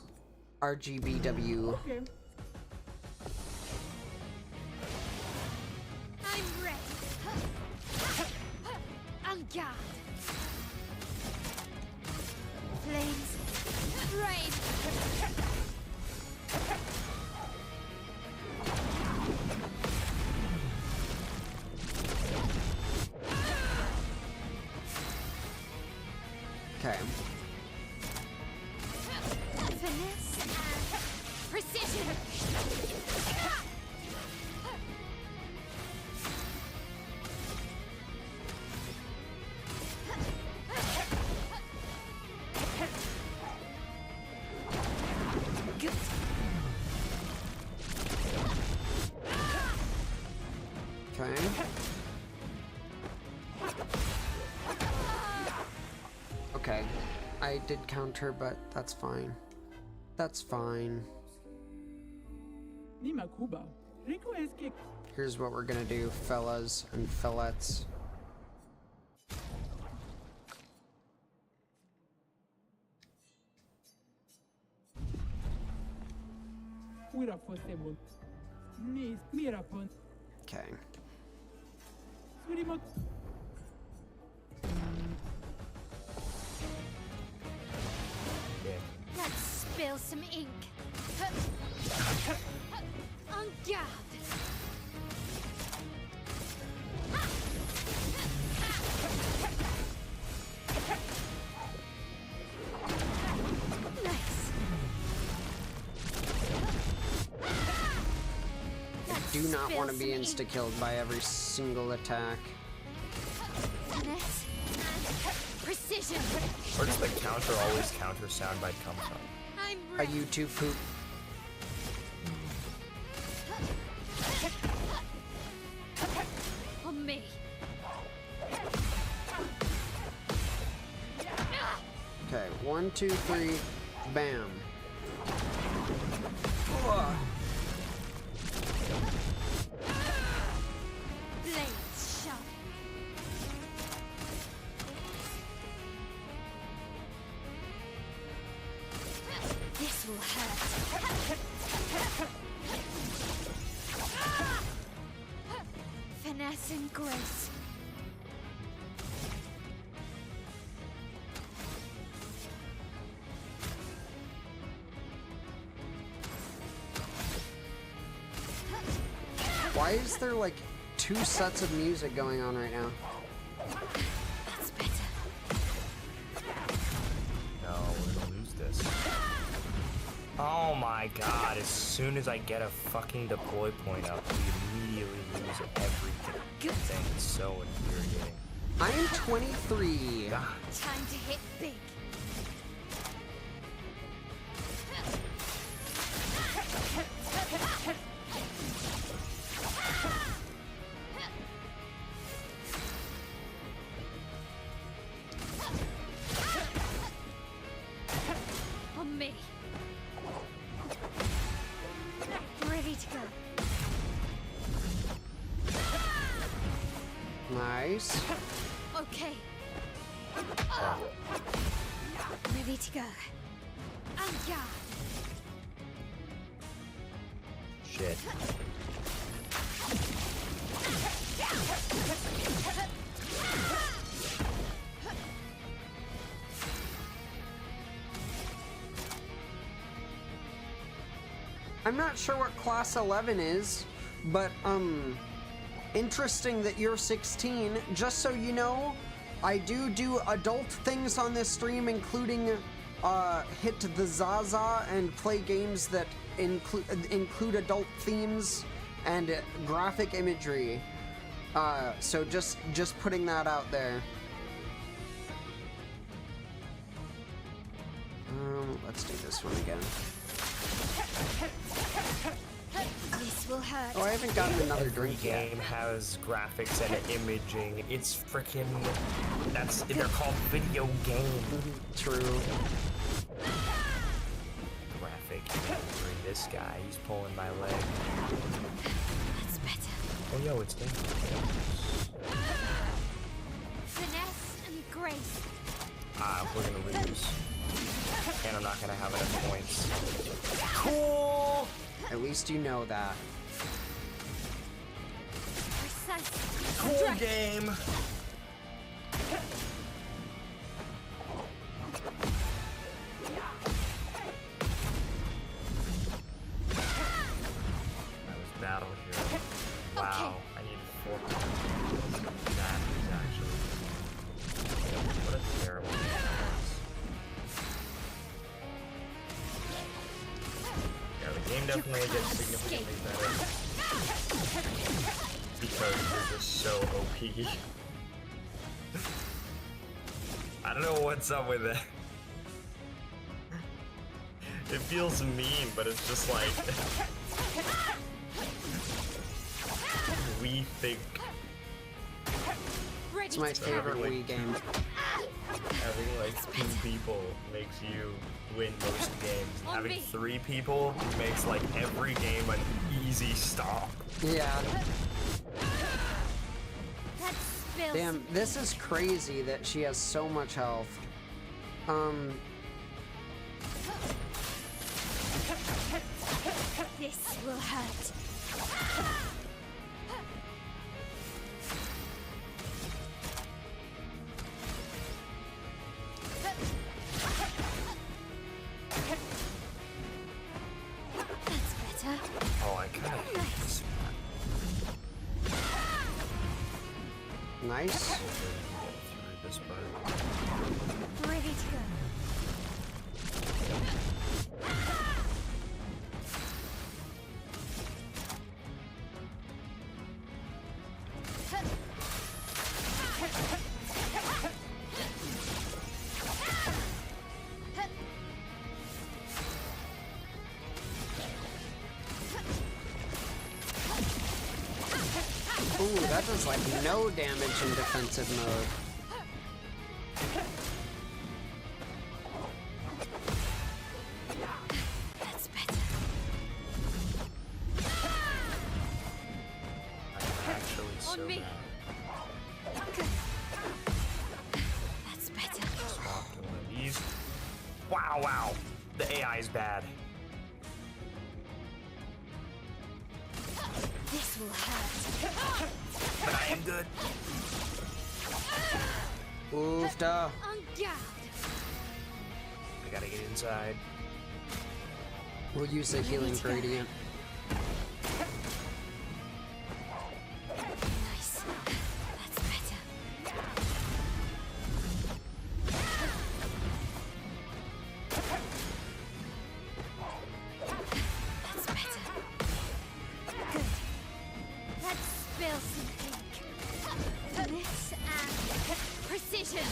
RGBW. I'm ready. On guard. Flames. Rain. Okay. Finesse and precision. Good. Okay. Okay. I did counter, but that's fine. That's fine. Here's what we're gonna do, fellas and fellettes. Okay. Let's spill some ink. On guard. Nice. I do not want to be insta-killed by every single attack. Finesse and precision. Where does the counter always counter soundbite come from? I'm A ready. YouTube poop. On me. Okay, 1, 2, 3, bam. Blades sharp. This will hurt. Finesse and grace. Why is there like 2 sets of music going on right now? That's better. No, we're gonna lose this. Oh my god, as soon as I get a fucking deploy point up, we immediately lose everything. Good. It's so infuriating. I am 23. God. Time to hit big. On me. Ready to go. Nice. Okay. Ready to go. On guard. Shit. I'm not sure what class 11 is, but interesting that you're 16. Just so you know, I do adult things on this stream, including hit the Zaza and play games that include adult themes and graphic imagery. So just putting that out there. Let's do this one again. This will hurt. Oh, I haven't gotten another drink The yet. game has graphics and imaging. It's freaking. They're called video games. True. Graphic imagery. This guy, he's pulling my leg. That's better. Oh, yo, it's me. Finesse and grace. We're gonna lose. And I'm not gonna have enough points. Cool! At least you know that. Precise. Cool game! That was battle hero. Wow, I need 4 points. That is actually... What a terrible game. Yeah, the game definitely gets significantly better because they're just so OP. I don't know what's up with it. It feels mean, but it's just like we think It's my favorite Wii game. having like 2 people makes you win most games. Having 3 people makes like every game an easy stop. Yeah. Let's spill. Damn, this is crazy that she has so much health. This will hurt. That's better. Oh, I kind of hate this one. Nice. Hopefully we can get through this part. Ready to go. Ooh, that does like no damage in defensive mode. That's better. I'm actually so me. bad. Good. That's better. Swap to one of these. Wow, wow. The AI is bad. This will hurt. But I am good. Oofta. On guard. I gotta get inside. We'll use the healing gradient. Nice. That's better. That's better. Good. Let's spill some ink. Finesse and precision.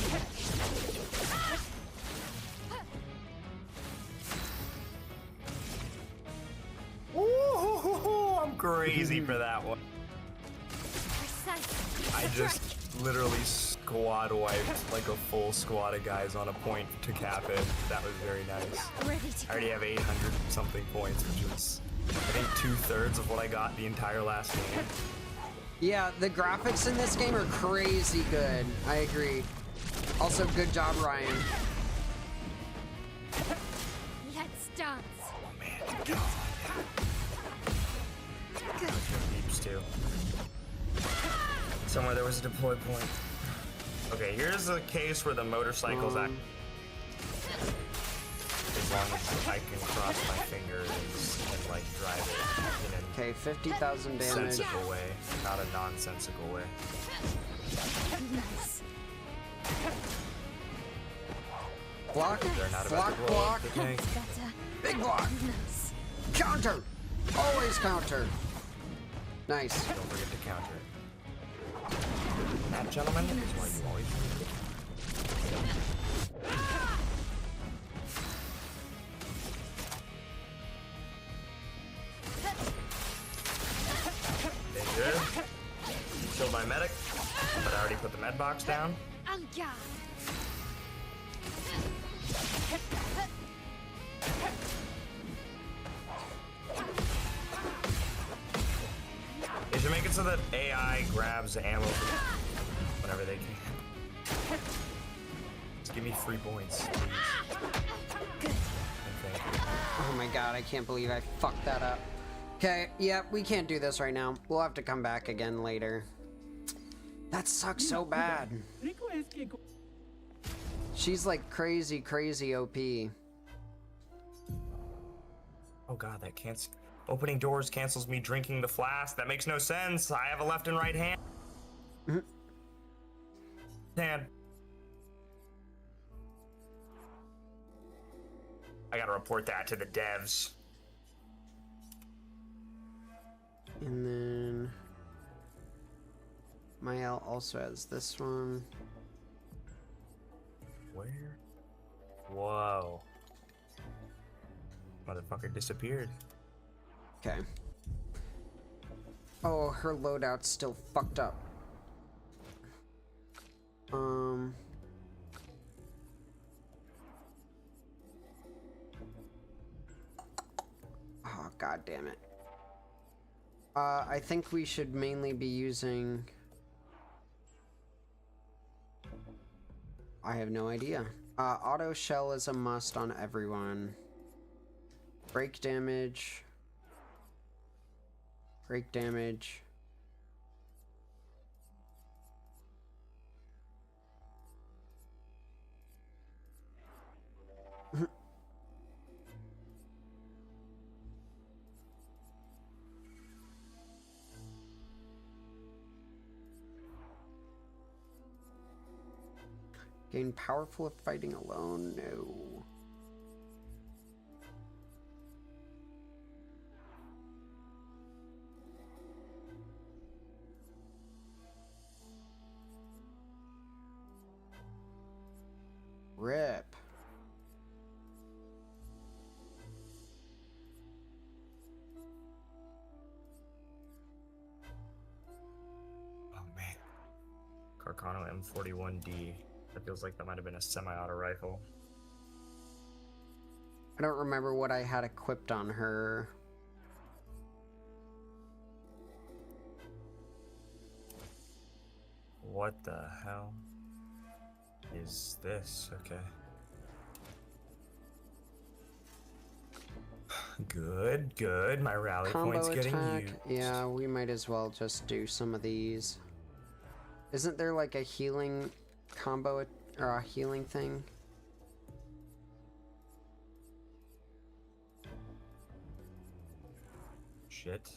Ooh, I'm crazy for that one. Precise. I just literally squad wiped like a full squad of guys on a point to cap it. That was very nice. Ready to I already have 800 something points, which is I think 2/3 of what I got the entire last game. Yeah, the graphics in this game are crazy good. I agree. Also, good job, Ryan. Let's dance. Oh man, good job. Good. Beeps too. Somewhere there was a deploy point. Okay, here's a case where the motorcycle's at. As long as I can cross my fingers and like drive it in Okay, 50,000 a damage. sensible way, not a nonsensical way. Nice. Block, They're not about block, to blow block. up the tank. Better. Big block. Nice. Counter. Always counter. Nice. Don't forget to counter it. That, gentlemen, is why you always need to counter. Okay, good. Killed my medic, but I already put the med box down. Anga. They should make it so that AI grabs ammo whenever they can. Just give me free points, please. Good. And thank you. Oh my god, I can't believe I fucked that up. Okay, yep, we can't do this right now. We'll have to come back again later. That sucks so bad. She's like crazy, crazy OP. Oh god, that cancels. Opening doors cancels me drinking the flask. That makes no sense. I have a left and right hand. Hand. I gotta report that to the devs. And then Mael also has this one. Where? Whoa. Motherfucker disappeared. Okay. Oh, her loadout's still fucked up. Oh, god damn it. I think we should mainly be using... I have no idea. Auto shell is a must on everyone. Break damage. Break damage. Gain powerful if fighting alone? No. Rip. Oh man. Carcano M41D. That feels like that might have been a semi-auto rifle. I don't remember what I had equipped on her. What the hell is this? Okay. Good, good. My rally point's Combo getting attack. used. Yeah, we might as well just do some of these. Isn't there like a healing combo or a healing thing? Shit.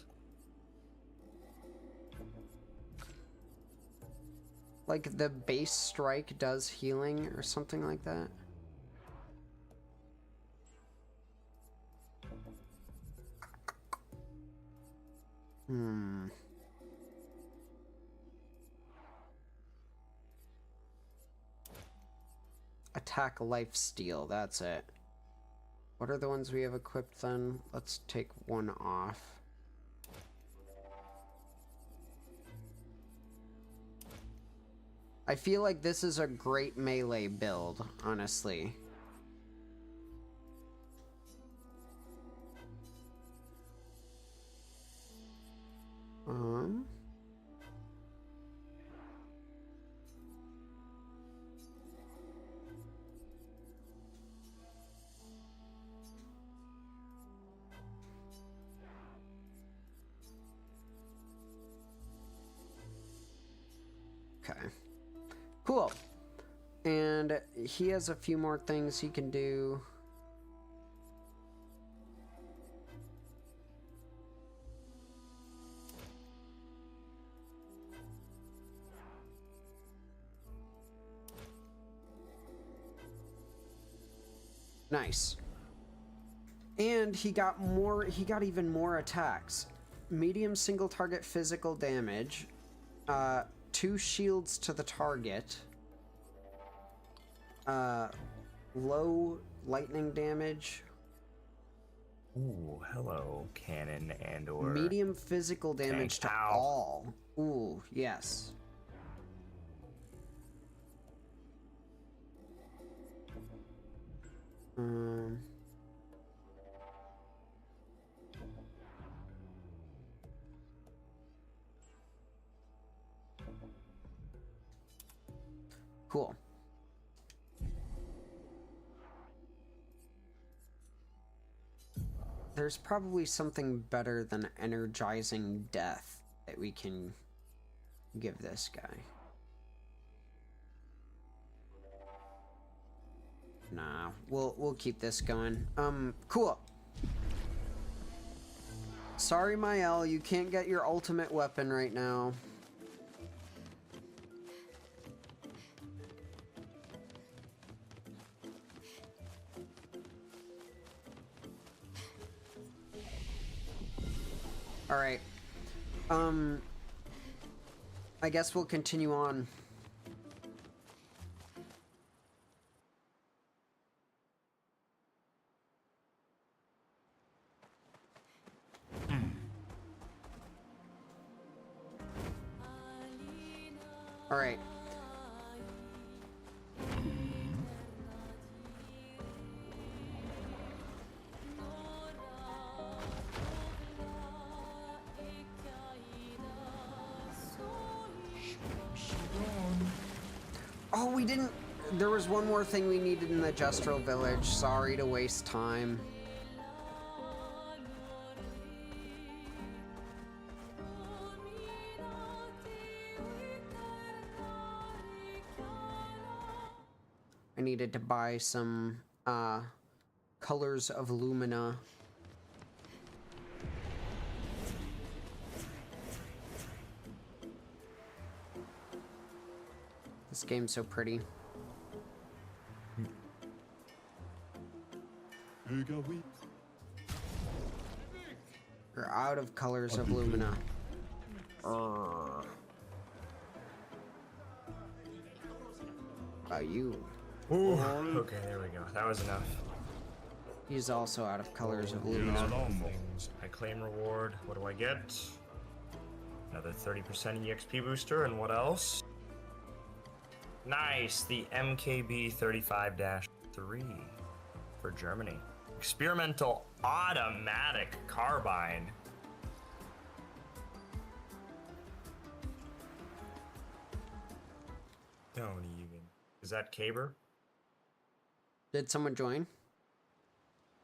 Like the base strike does healing or something like that? Attack life steal, that's it. What are the ones we have equipped then? Let's take one off. I feel like this is a great melee build, honestly. Okay. Cool. And he has a few more things he can do. Nice. And he got even more attacks. Medium single target physical damage. 2 shields to the target. Low lightning damage. Ooh, hello, cannon and or Medium physical damage to Ow. all. Ooh, yes. Cool. There's probably something better than energizing death that we can give this guy. Nah, we'll keep this going. Cool. Sorry, Mael, you can't get your ultimate weapon right now. Alright. I guess we'll continue on. Alright. Oh, we didn't... There was one more thing we needed in the Jestro village. Sorry to waste time. I needed to buy some, colors of Lumina. This game's so pretty. We're out of colors of Lumina. About you. Ooh, okay, there we go. That was enough. He's also out of colors of Lumina. Things. I claim reward. What do I get? Another 30% EXP booster, and what else? Nice, the MKB 35-3 for Germany. Experimental automatic carbine. Don't even. Is that Caber? Did someone join?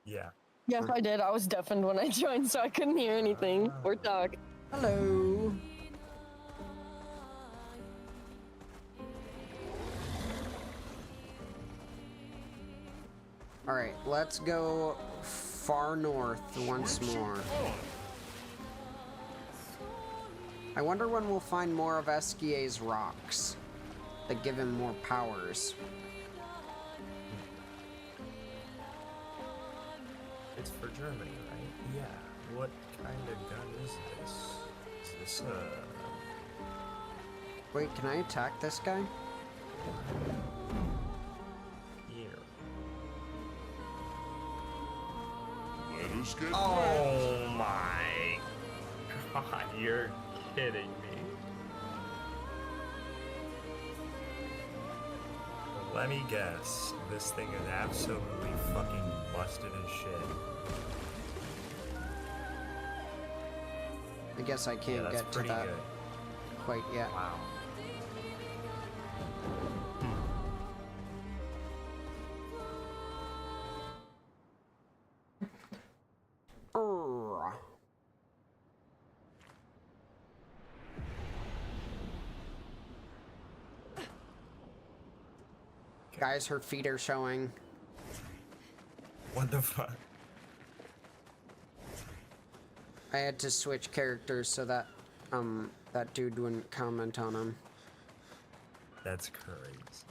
Yeah. Yes, I did. I was deafened when I joined, so I couldn't hear anything or talk. Hello. Alright, let's go far north once more. I wonder when we'll find more of Esquia's rocks that give him more powers. It's for Germany, right? Yeah. What kind of gun is this? Is this Wait, can I attack this guy? here? Let us get Oh my god, you're kidding me. Let me guess, this thing is absolutely fucking busted as shit. I guess I can't That's get to pretty that good. quite yet. Wow. Guys, her feet are showing. What the fuck? I had to switch characters so that that dude wouldn't comment on him. That's crazy.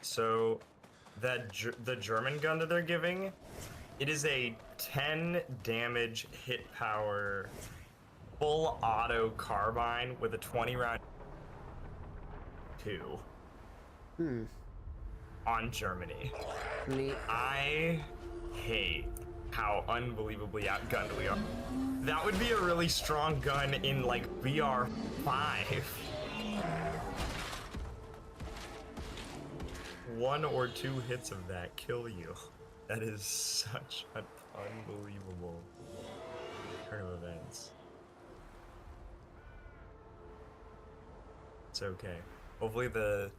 So, the German gun that they're giving, it is a 10 damage hit power, full auto carbine with a 20 round 2. On Germany. Neat. I hate how unbelievably outgunned we are. That would be a really strong gun in like VR 5. 1 or 2 hits of that kill you. That is such an unbelievable turn of events. It's okay. Hopefully the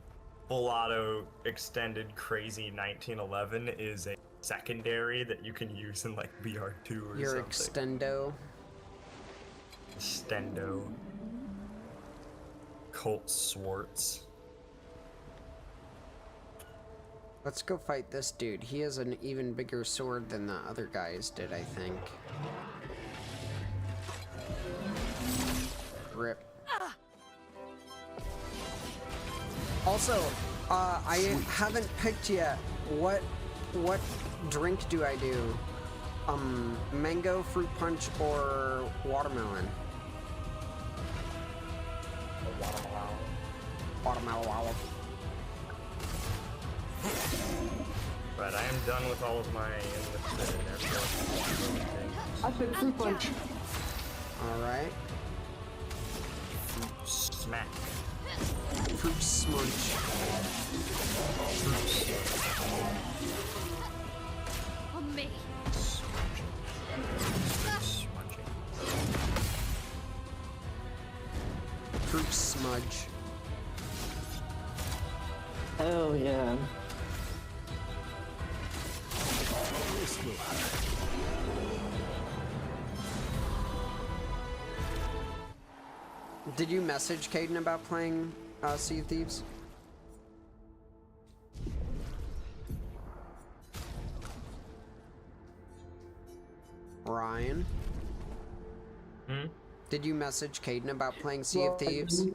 full auto extended crazy 1911 is a secondary that you can use in like BR2 or Your something. Extendo. Colt Swartz. Let's go fight this dude. He has an even bigger sword than the other guys did, I think. Rip. Also, I haven't picked yet. What drink do I do? Mango, fruit punch, or watermelon? Watermelon. But I am done with all of my enlisted and everything. I said fruit punch. Alright. Smack. Fruit smudge. On me. Fruit smudge. Hell yeah. Did you message Caden about playing Sea of Thieves? Ryan? Did you message Caden about playing Sea of Thieves?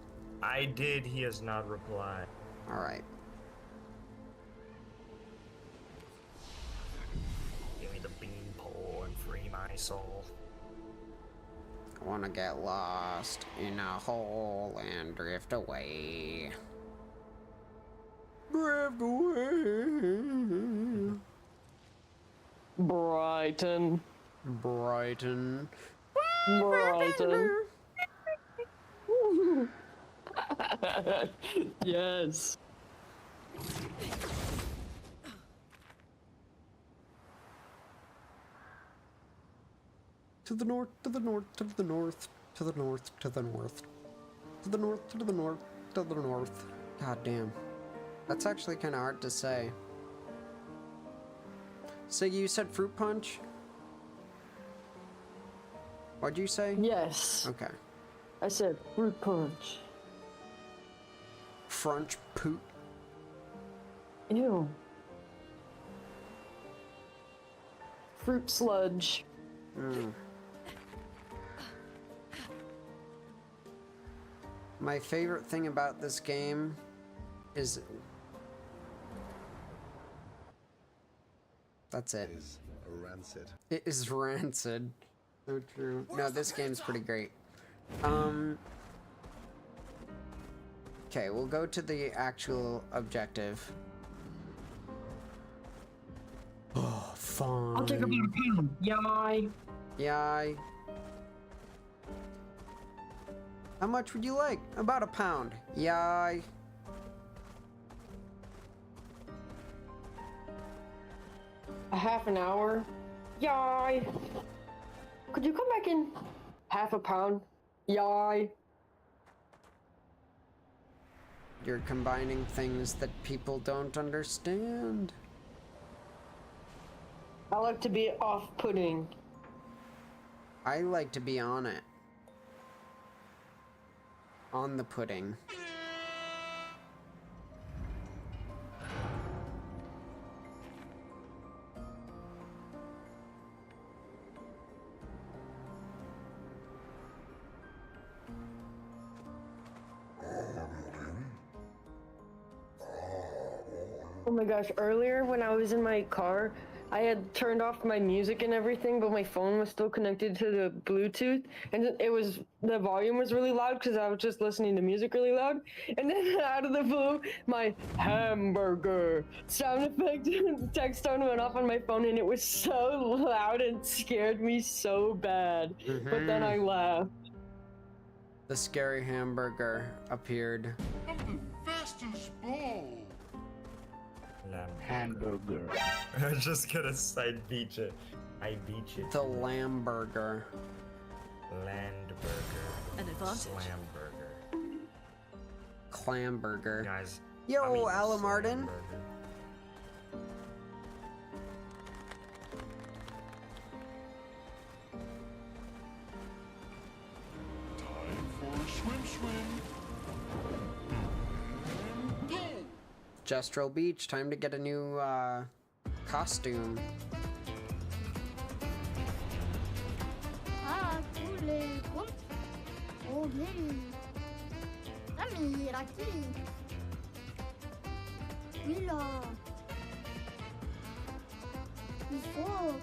I did, he has not replied. Alright. Give me the beanpole and free my soul. I wanna get lost in a hole and drift away. Drift away. Brighton. Brighton. Brighton. Yes. To the north, to the north, to the north, to the north, to the north. To the north, to the north, to the north. God damn. That's actually kind of hard to say. So you said fruit punch? What'd you say? Yes. Okay. I said fruit punch. French poot. Ew. Fruit sludge. My favorite thing about this game is... That's it. It is rancid. It is rancid. So true. No, this game's pretty great. Okay, we'll go to the actual objective. Oh, fine. I'll take about a pound. Yay. Yay. How much would you like? About a pound. Yay. A half an hour. Yay. Could you come back in? Half a pound. Yay. You're combining things that people don't understand. I like to be off-putting. I like to be on it. On the pudding. Oh my gosh, earlier when I was in my car, I had turned off my music and everything, but my phone was still connected to the Bluetooth, and the volume was really loud because I was just listening to music really loud. And then out of the blue, my hamburger sound effect text tone went off on my phone, and it was so loud and scared me so bad. But then I laughed. The scary hamburger appeared. I'm the fastest ball. Hamburger. I was just gonna say, beat it. I beat you. The lamb burger. Landburger. An advantage. Slamburger. Clamburger. Guys. Yo, I'm eating Alamartin. Slamburger. Time for a swim. And go. Jestro Beach, time to get a new costume. Ah, cool, cool. Oh, bien. Ami, Raki. Oui, là. Il faut.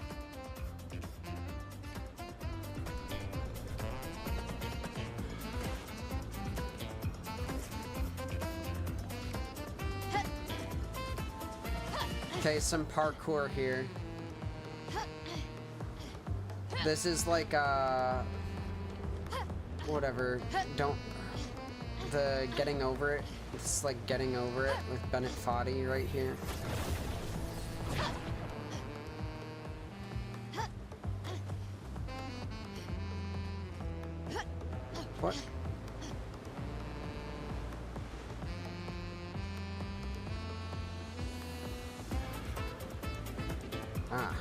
Okay, some parkour here. This is like whatever. Don't the getting over it. It's like getting over it with Bennett Foddy right here. What? Ah.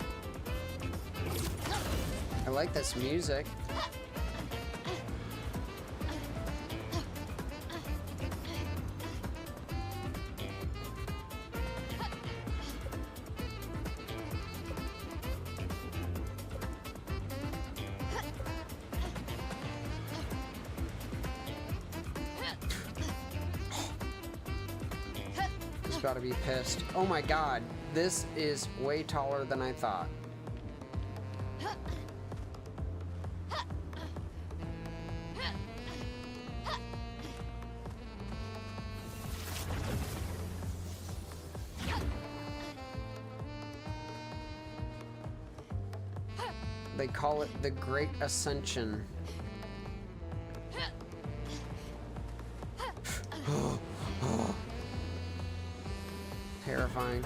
I like this music. He's about to be pissed. Oh my god, this is way taller than I thought. They call it the Great Ascension. Terrifying.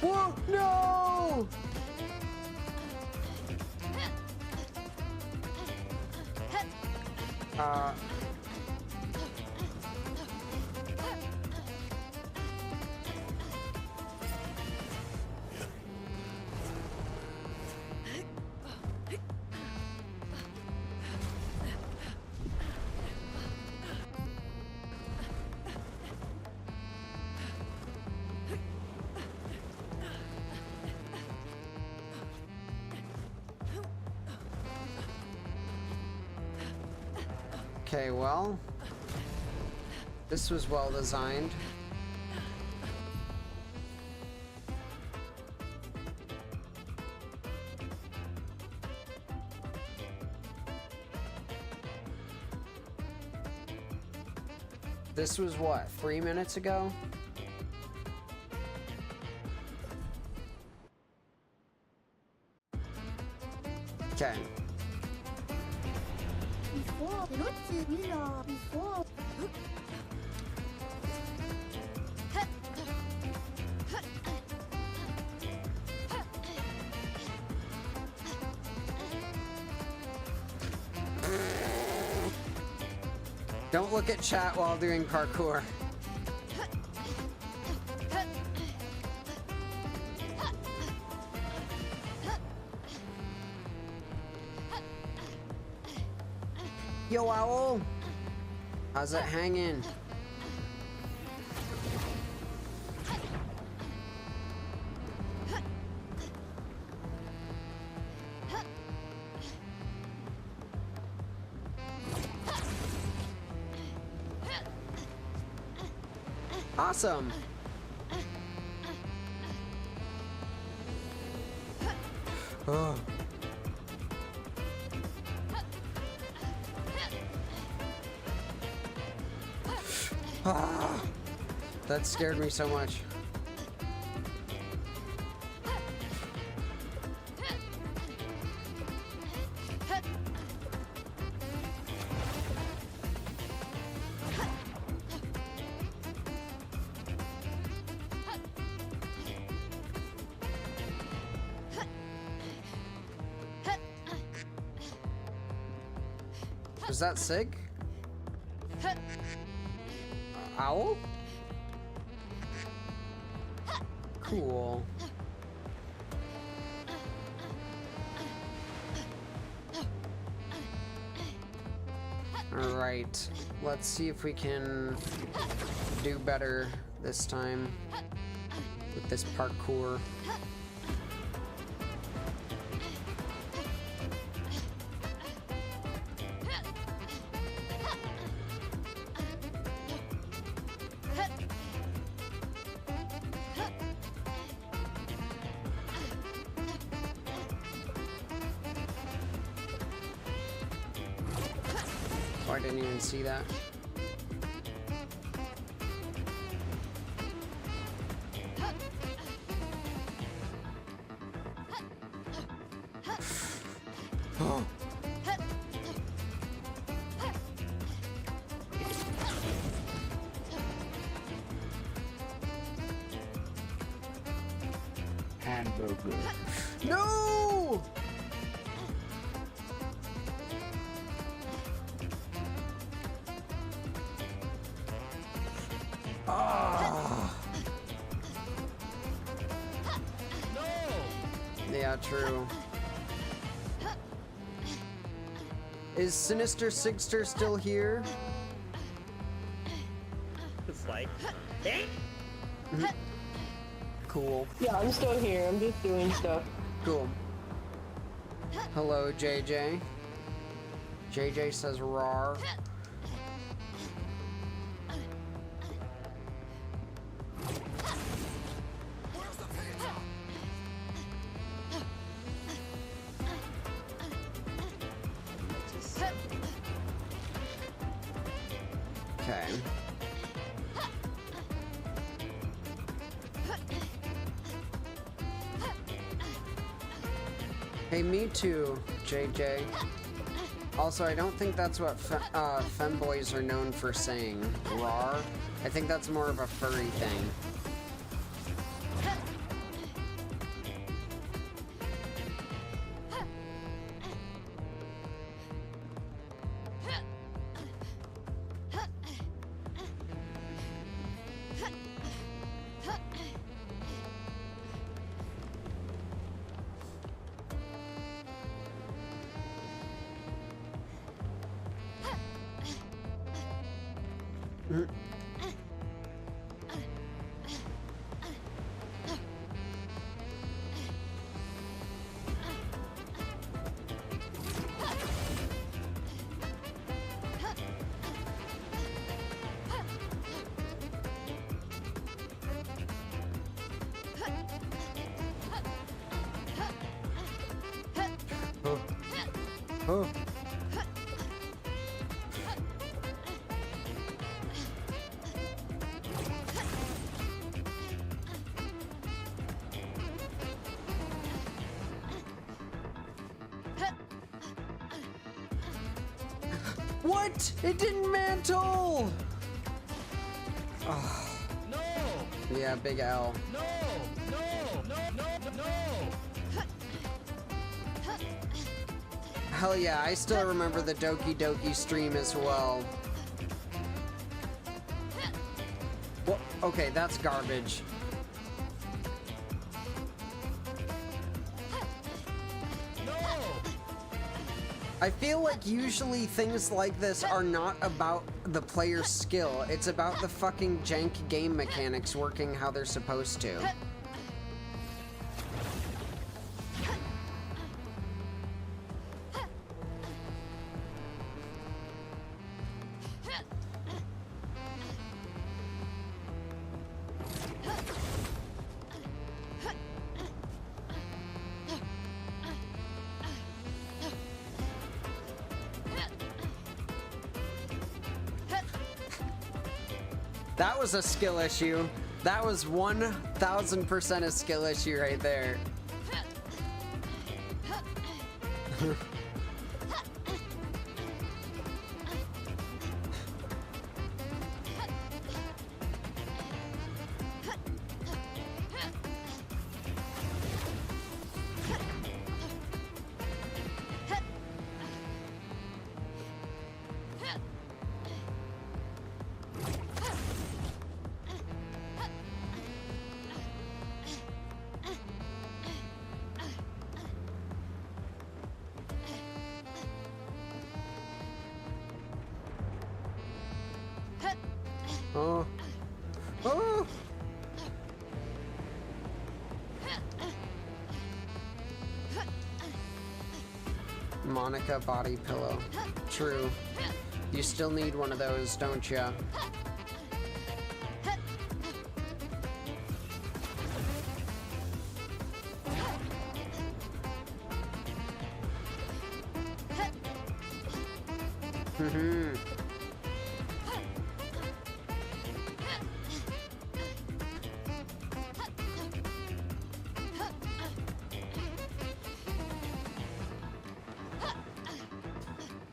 Whoa, no! Okay, well, this was well designed. This was what, 3 minutes ago? Okay. Before, 그렇지, 밀어. Before. Don't look at chat while doing parkour. Yo, Owl! How's it hanging? Awesome! Oh. Ah, that scared me so much. Was that Sig? Owl? Cool. Alright, let's see if we can do better this time with this parkour. I didn't even see that. Oh. Hamburger. No! Yeah, true. Is Sinister Sigster still here? It's like... Cool. Yeah, I'm still here. I'm just doing stuff. Cool. Hello, JJ. JJ says rawr. Okay. Hey, me too, JJ. Also, I don't think that's what femboys are known for saying. Rawr. I think that's more of a furry thing. Oh. What? It didn't mantle! Oh. No! Yeah, big L. No! No! No! No! No! Hell yeah, I still remember the Doki Doki stream as well. Okay, that's garbage. I feel like usually things like this are not about the player's skill. It's about the fucking jank game mechanics working how they're supposed to. That was a skill issue. That was 1000% a skill issue right there. Oh. Oh. Monica body pillow. True. You still need one of those, don't ya?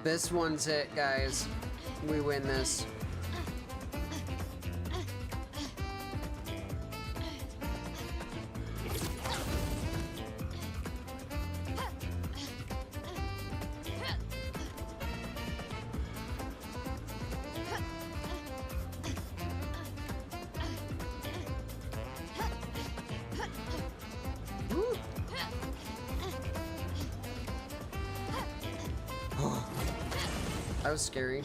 This one's it, guys. We win this. That was scary.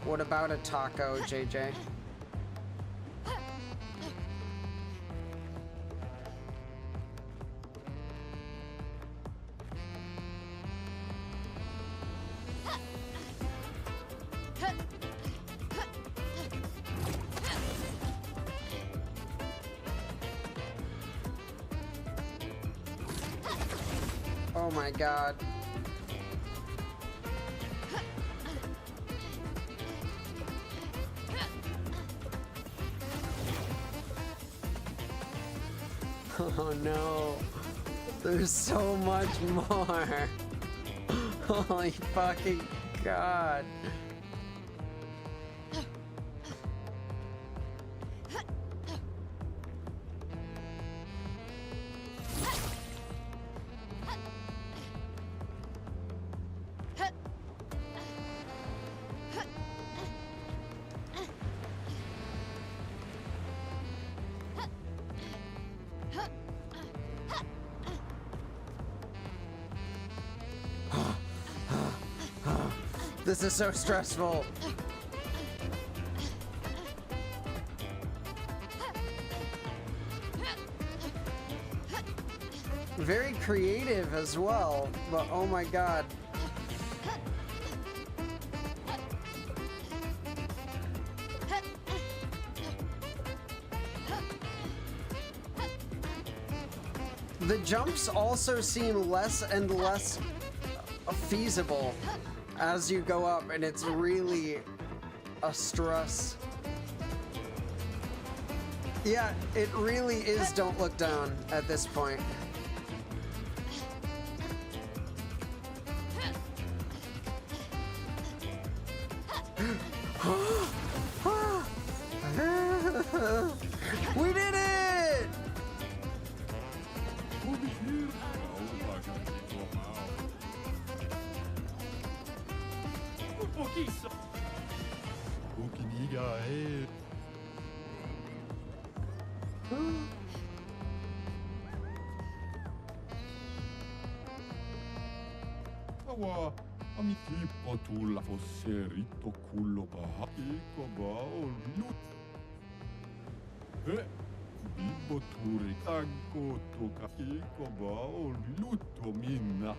What about a taco, JJ? Oh my god. Oh no. There's so much more. Holy fucking god. This is so stressful. Very creative as well, but oh my god. The jumps also seem less and less feasible as you go up, and it's really a stress. Yeah, it really is don't look down at this point. We did it! Awa, amiti potulla fosse ritto cullo baha eko baol lut. Bibbo turi tanko toka eko baol lutto minna.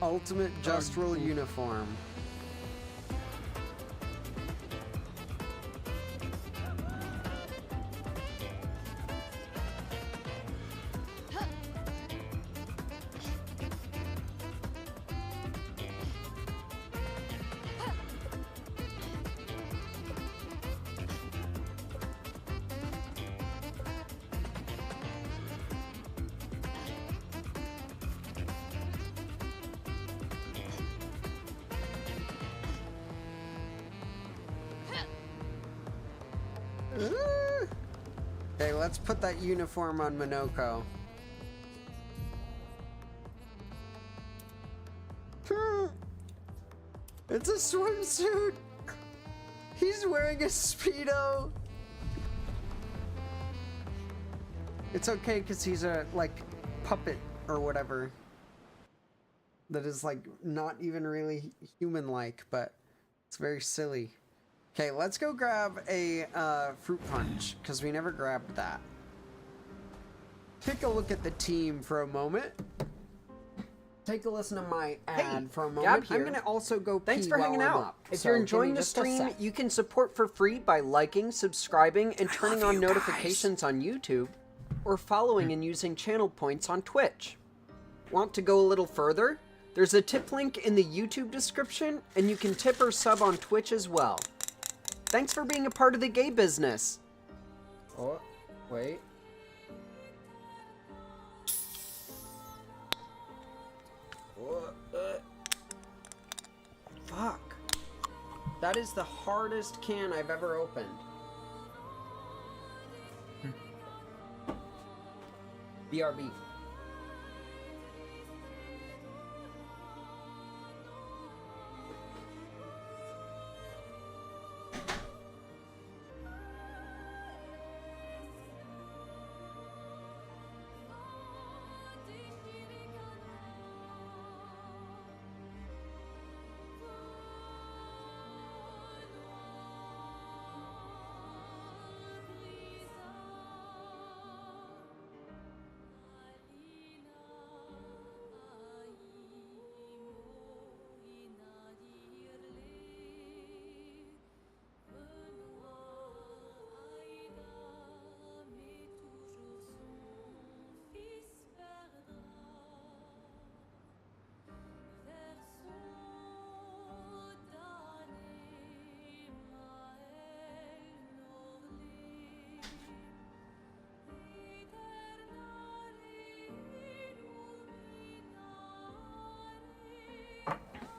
Ultimate Justral uniform. Okay, let's put that uniform on Minoko. It's a swimsuit! He's wearing a Speedo! It's okay, because he's a, like, puppet or whatever. That is, like, not even really human-like, but it's very silly. Okay, let's go grab a fruit punch, because we never grabbed that. Take a look at the team for a moment. Take a listen to my ad for a moment. Gab here. I'm going to also go pee Thanks for while hanging I'm out. up, If so you're give me enjoying the just a stream, sec. you can support for free by liking, subscribing, and turning on notifications on YouTube, or following and using channel points on Twitch. Want to go a little further? There's a tip link in the YouTube description, and you can tip or sub on Twitch as well. Thanks for being a part of the gay business. Oh, wait. Fuck. That is the hardest can I've ever opened. BRB.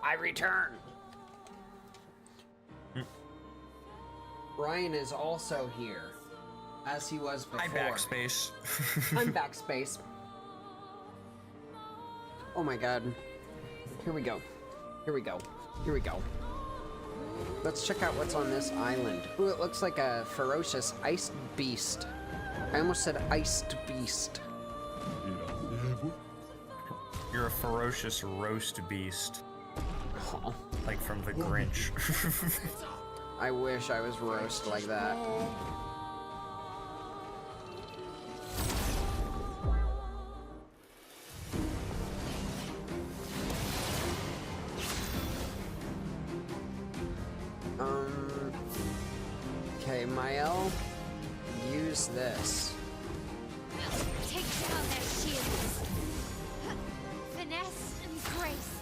I return. Ryan is also here, as he was before. I backspace. I'm backspace. Oh my god. Here we go. Here we go. Here we go. Let's check out what's on this island. Ooh, it looks like a ferocious iced beast. I almost said iced beast. You're a ferocious roast beast. Oh. Like from the Grinch. I wish I was roast like that. Okay, Mael, use this. Take down their shields. Finesse and grace.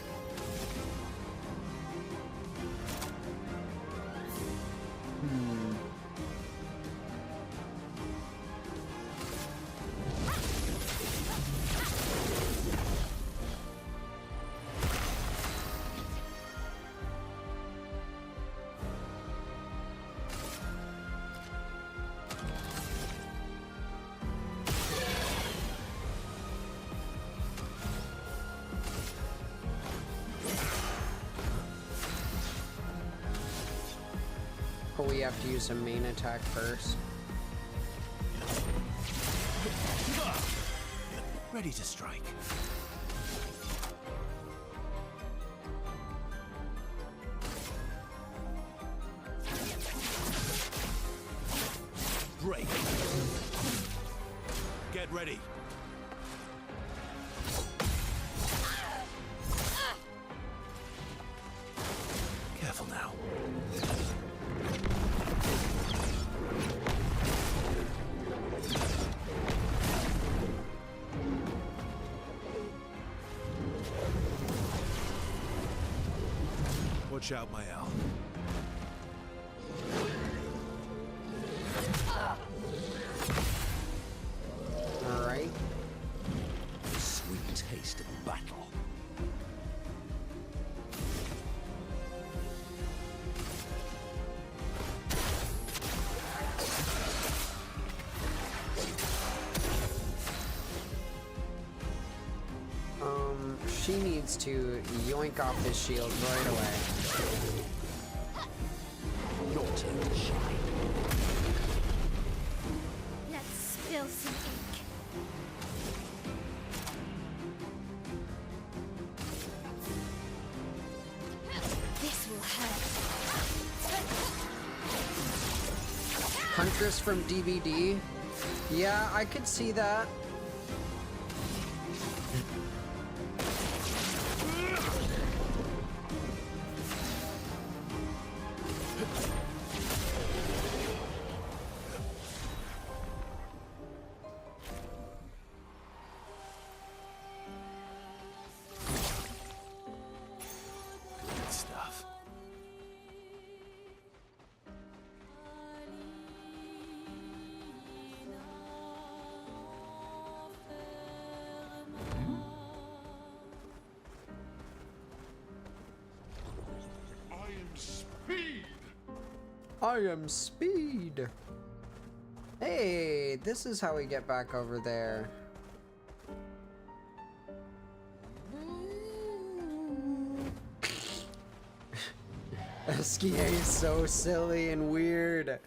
careful, we have to use a main attack first. Ready to strike. Break. Get ready. Careful now. Watch out, Mael. Alright. The sweet taste of battle. She needs to yoink off his shield right away. Your turn to shine. Let's spill some ink. This will hurt. Huntress from DVD? Yeah, I could see that. Good stuff. I am Speed! I am Speed! Hey, this is how we get back over there. Eskia is so silly and weird.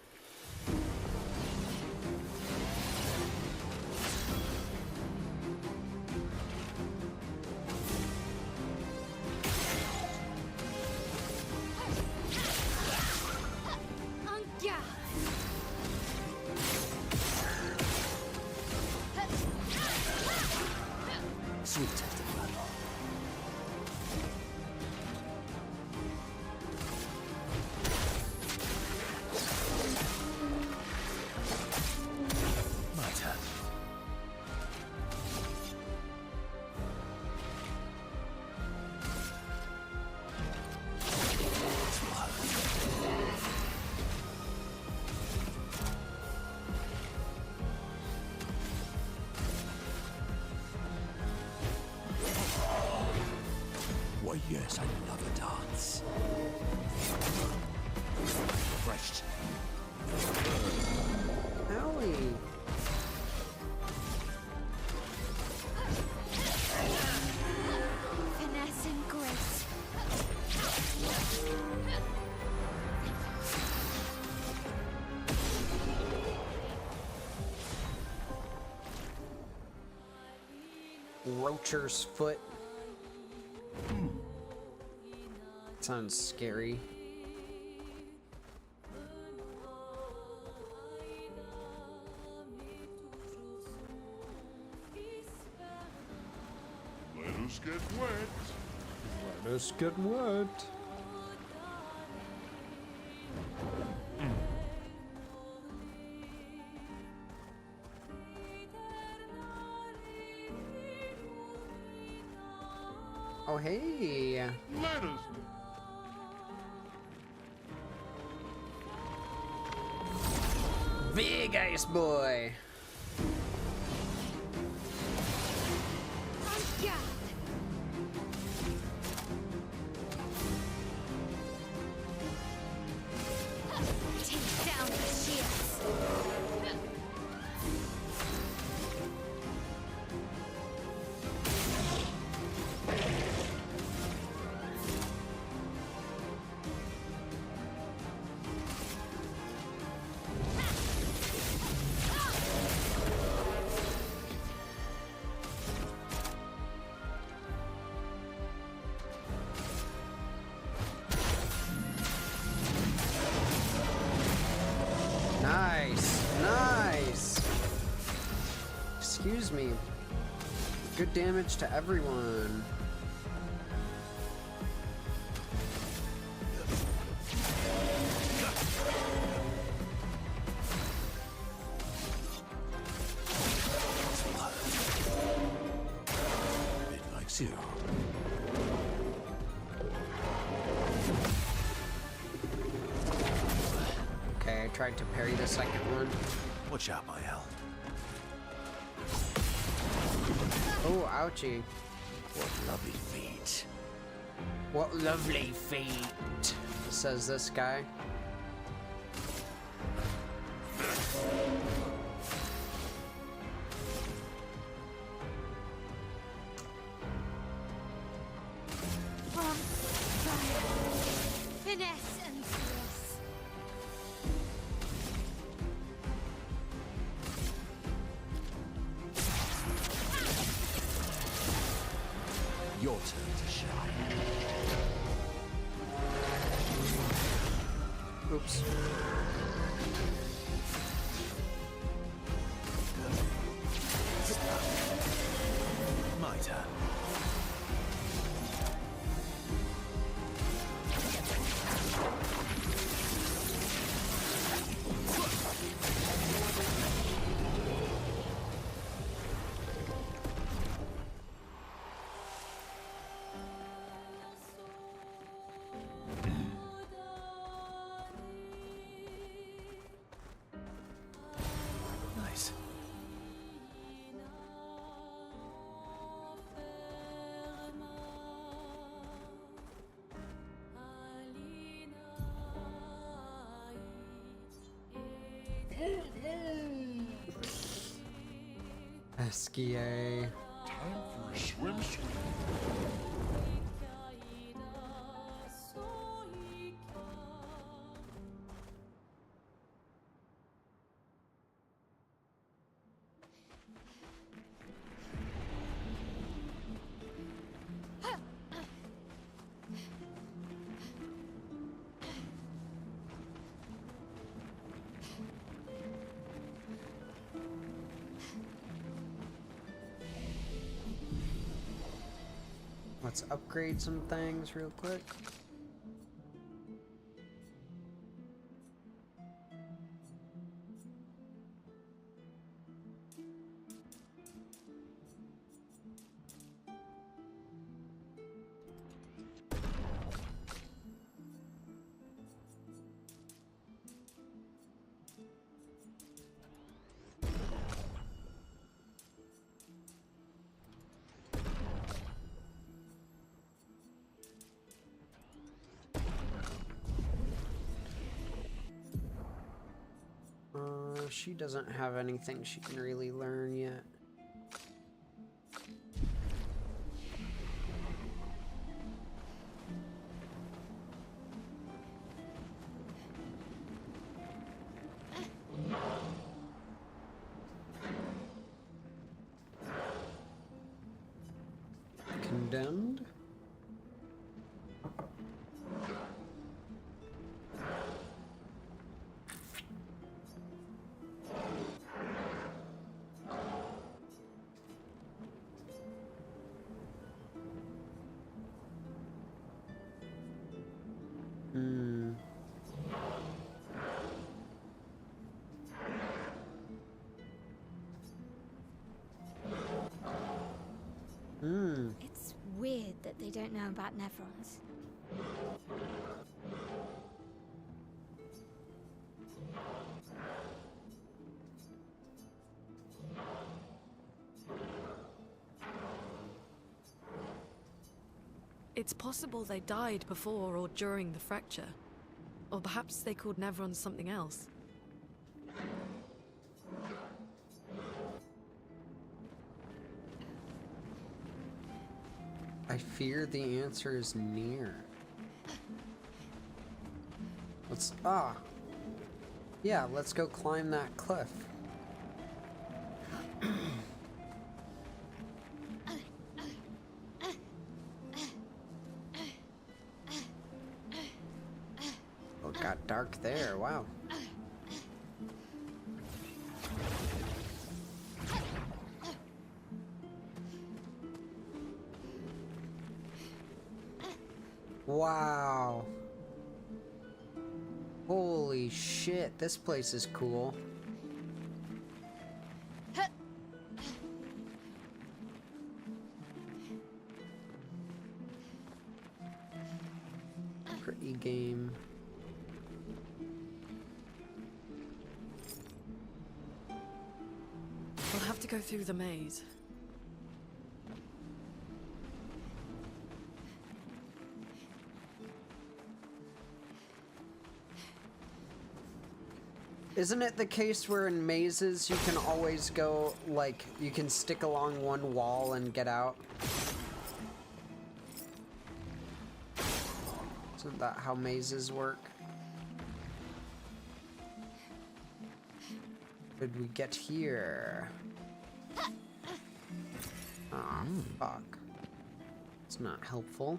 Sweet taste of battle. My turn. This will hurt. Why, yes, another dance. Fresh. Owie. Finesse and grace. Roacher's foot. Sounds scary. Let us get wet. Let us get wet. Oh, hey. Let us. Big ice boy. Take down the shields. excuse me. Good damage to everyone. It likes you. Okay, I tried to parry the second one. Watch out, my hell. Oh, ouchie. What lovely feet. What lovely feet, says this guy. Finesse and force. Your turn to shine. Oops. My turn. Nice. Esquier. Time for a swim. Let's upgrade some things real quick. She doesn't have anything she can really learn yet. Condemned? It's weird that they don't know about Nevrons. It's possible they died before or during the fracture. Or perhaps they called Nevrons something else. I fear the answer is near. Let's... Yeah, let's go climb that cliff. Oh, it got dark there, wow. Wow. Holy shit, this place is cool. Pretty game. We'll have to go through the maze. Isn't it the case where in mazes you can always go, like, you can stick along one wall and get out? Isn't that how mazes work? Did we get here? Ah, fuck. It's not helpful.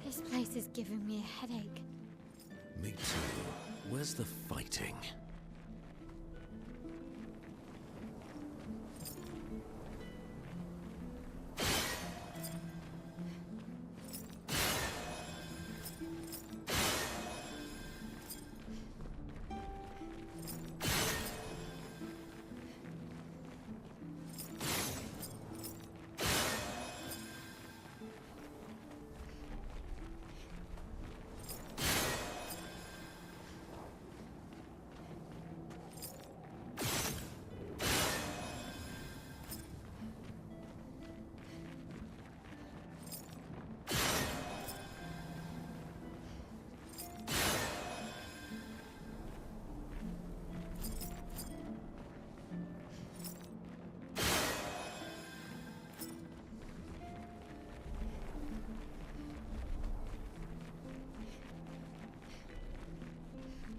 This place is giving me a headache. Me too. Where's the fighting?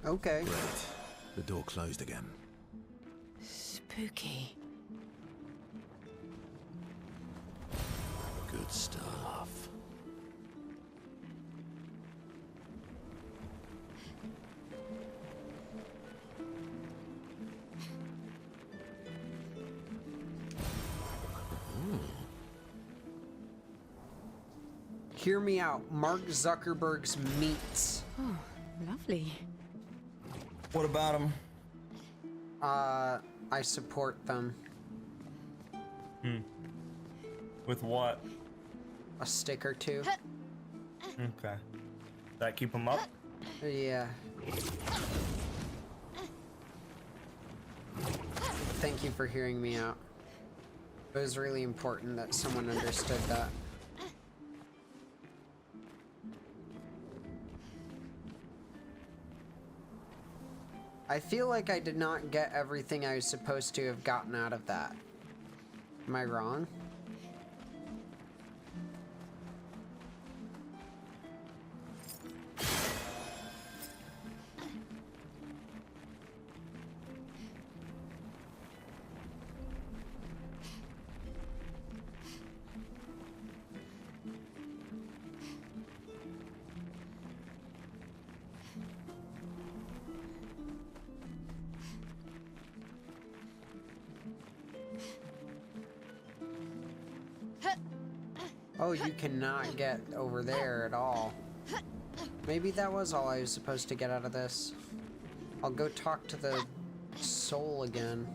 Okay. Great. The door closed again. Spooky. Good stuff. Hear me out. Mark Zuckerberg's meats. Oh, lovely. What about him? I support them. With what? A stick or two. Okay. That keep him up? Yeah. Thank you for hearing me out. It was really important that someone understood that. I feel like I did not get everything I was supposed to have gotten out of that. Am I wrong? Oh, you cannot get over there at all. Maybe that was all I was supposed to get out of this. I'll go talk to the soul again.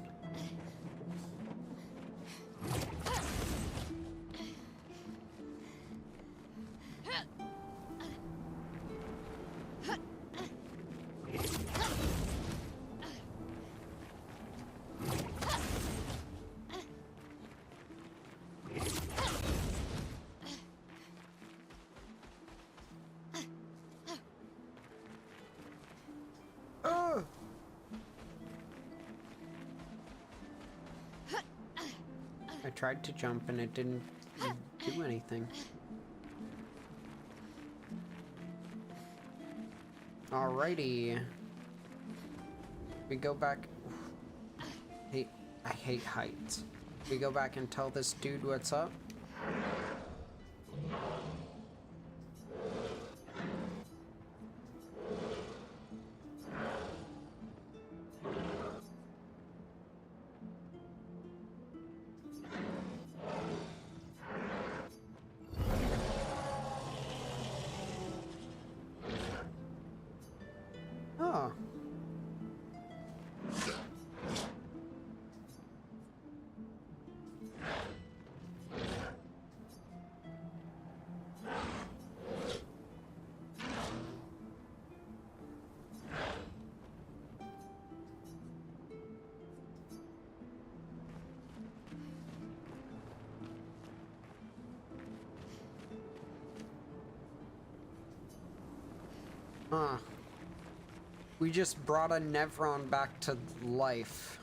I tried to jump and it didn't do anything. Alrighty. We go back. Hey, I hate heights. We go back and tell this dude what's up. Oh. Huh. We just brought a Nevron back to life.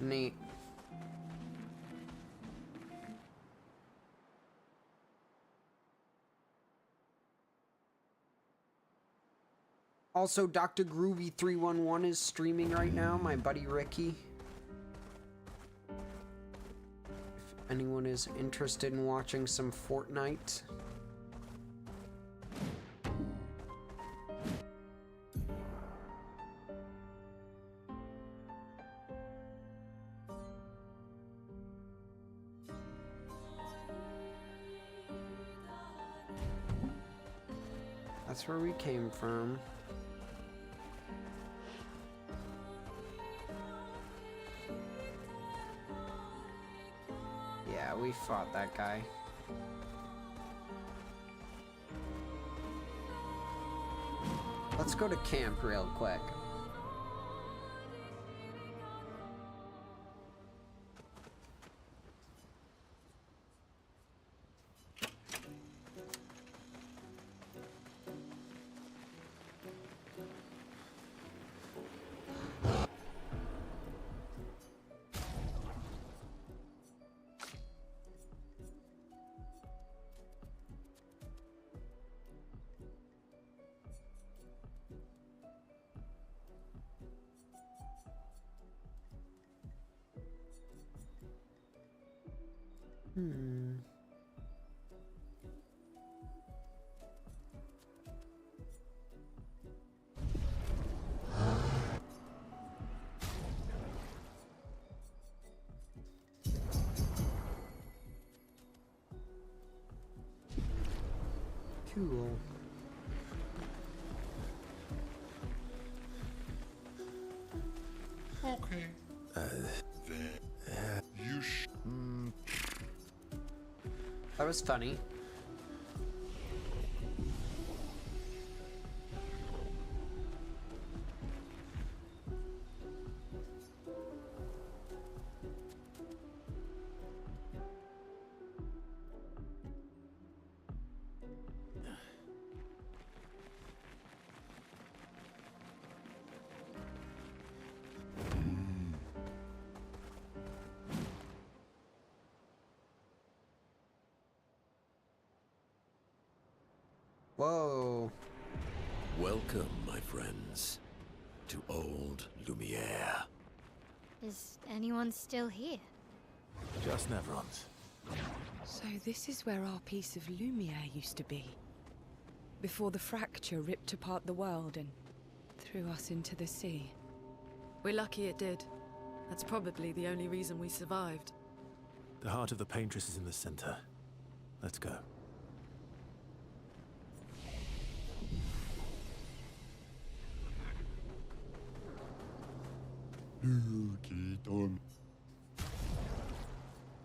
Neat. Also, Dr. Groovy 311 is streaming right now, my buddy Ricky. If anyone is interested in watching some Fortnite. That's where we came from. Yeah, we fought that guy. Let's go to camp real quick. Cool. Okay. Then you That was funny. Whoa. Welcome, my friends, to Old Lumiere. Is anyone still here? Just Nevrons. So this is where our piece of Lumiere used to be. Before the fracture ripped apart the world and threw us into the sea. We're lucky it did. That's probably the only reason we survived. The heart of the Paintress is in the center. Let's go.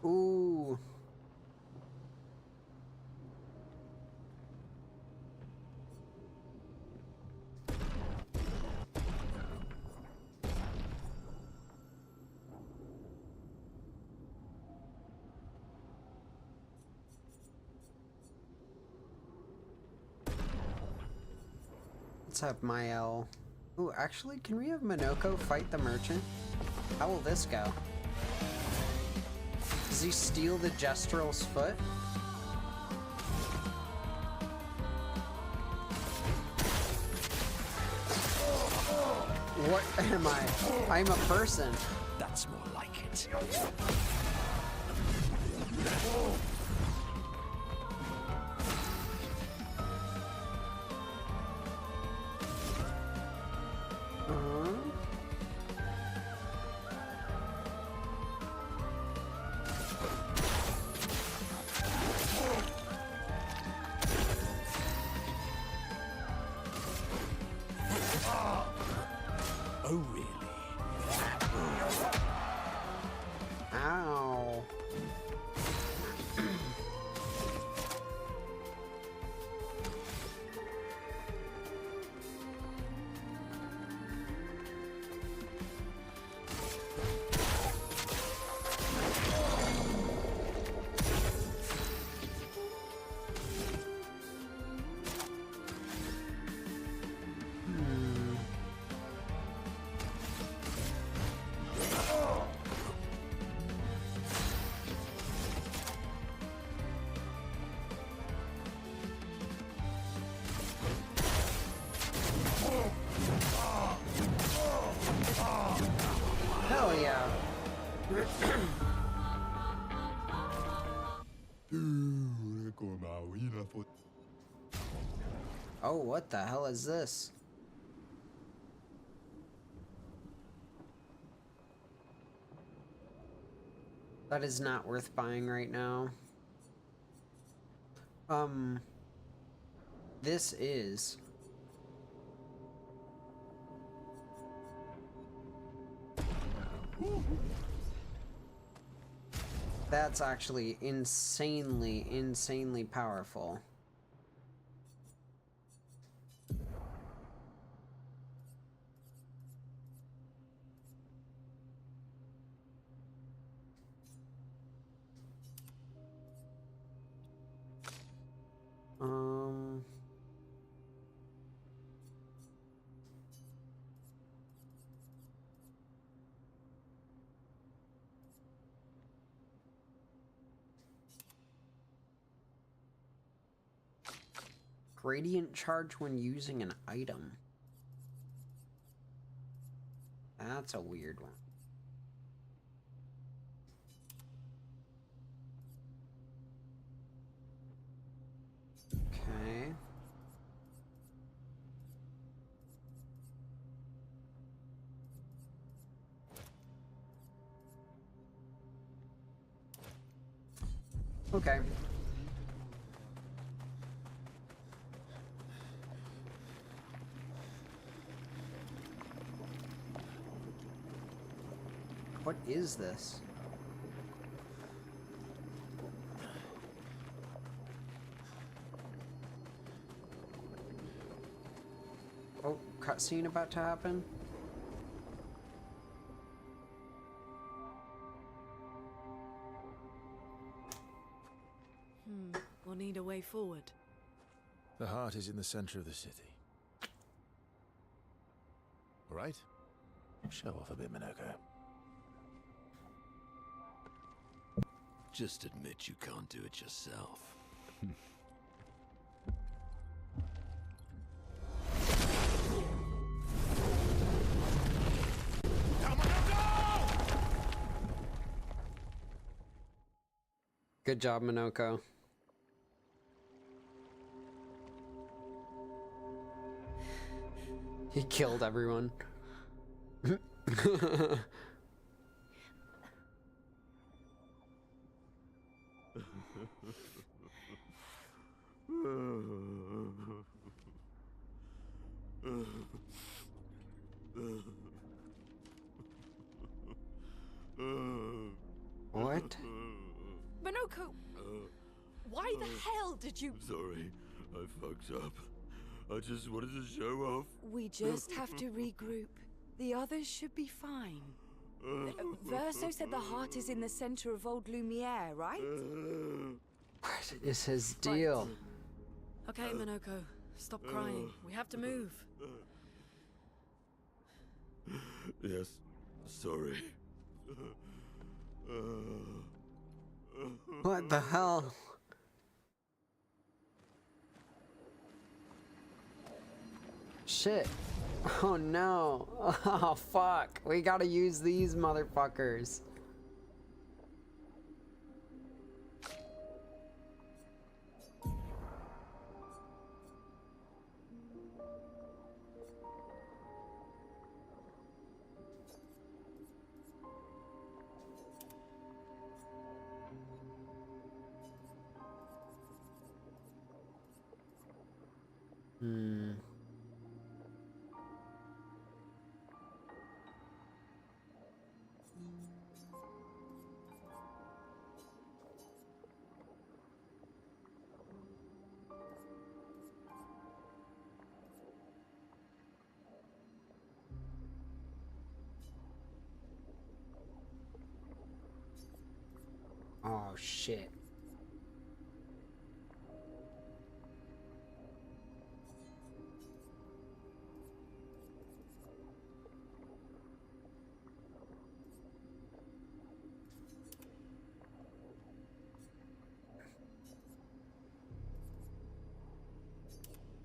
Ooh. Let's have Mael. Ooh, actually, can we have Minoko fight the merchant? How will this go? Does he steal the Jestrel's foot? What am I? I'm a person. That's more like it. Oh, really? Ow. Hell yeah. Oh, what the hell is this? That is not worth buying right now. This is. That's actually insanely powerful. Gradient charge when using an item. That's a weird one. Okay. Okay. What is this? Oh, cutscene about to happen? We'll need a way forward. The heart is in the center of the city. All right? Show off a bit, Minoko. Just admit you can't do it yourself. Good job, Minoko. He killed everyone. What? Minoko! Why the hell did you... Sorry, I fucked up. I just wanted to show off. We just have to regroup. The others should be fine. Verso said the heart is in the center of Old Lumiere, right? What is his deal? Okay, Minoko, stop crying. We have to move. Yes, sorry. What the hell? Shit. Oh no. Oh fuck. We gotta use these motherfuckers. Oh shit.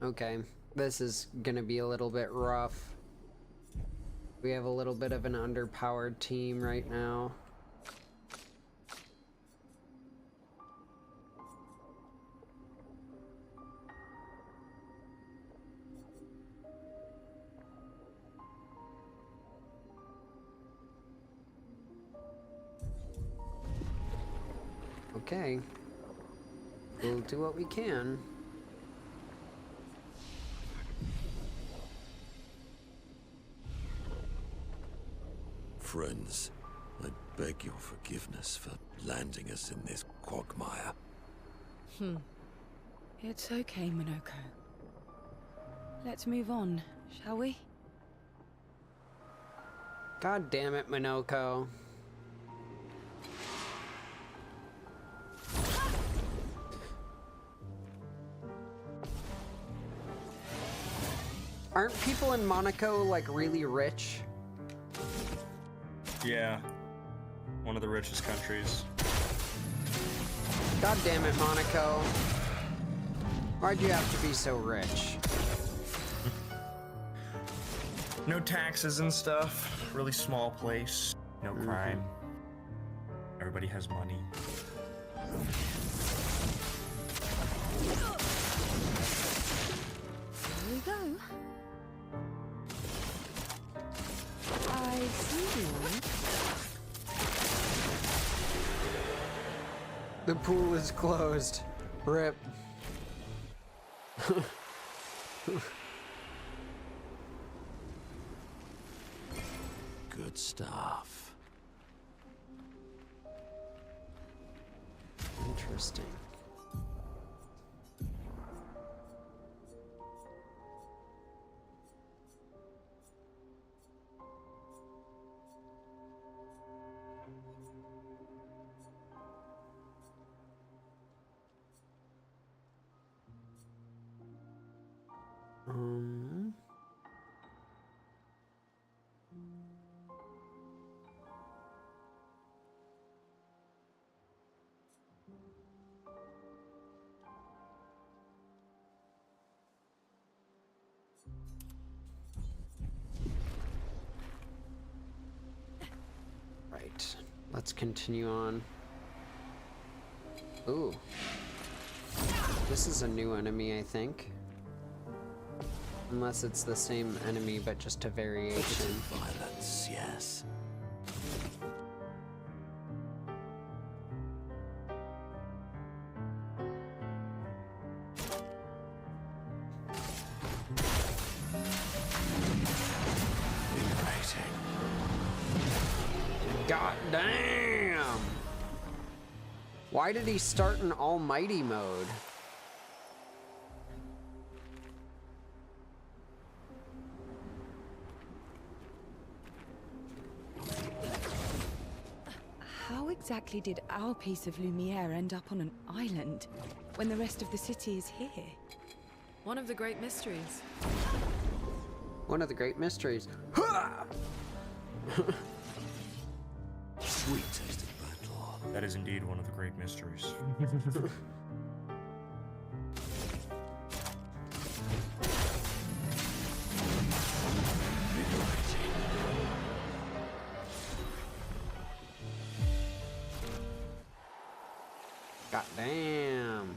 Okay, this is gonna be a little bit rough. We have a little bit of an underpowered team right now. Okay, we'll do what we can. Friends, I beg your forgiveness for landing us in this quagmire. It's okay, Minoko. Let's move on, shall we? God damn it, Minoko. Aren't people in Monaco, like, really rich? Yeah. One of the richest countries. God damn it, Monaco. Why'd you have to be so rich? No taxes and stuff. Really small place. No crime. Everybody has money. Here we go. I see you. The pool is closed. Rip. Good stuff. Interesting. Right. Let's continue on. Ooh. This is a new enemy, I think. Unless it's the same enemy, but just a variation. Violence, yes. God damn! Why did he start in almighty mode? How exactly did our piece of Lumiere end up on an island when the rest of the city is here? One of the great mysteries. One of the great mysteries. Sweet tasted battle. That is indeed one of the great mysteries. Hot damn.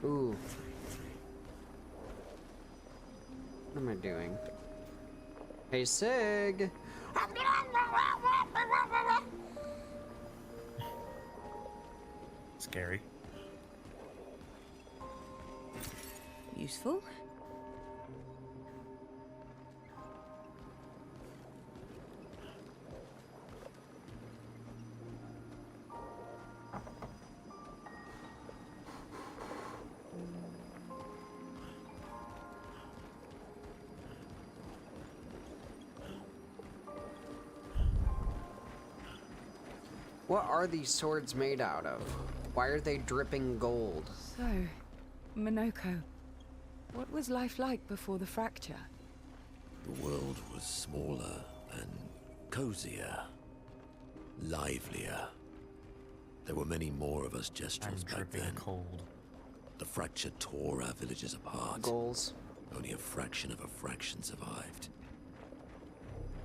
Ooh. What am I doing? Hey, Sig! Scary. Useful. What are these swords made out of? Why are they dripping gold? So, Monoko, what was life like before the fracture? The world was smaller and cozier, livelier. There were many more of us Gestrels back then. Cold. The fracture tore our villages apart. Goals. Only a fraction of a fraction survived.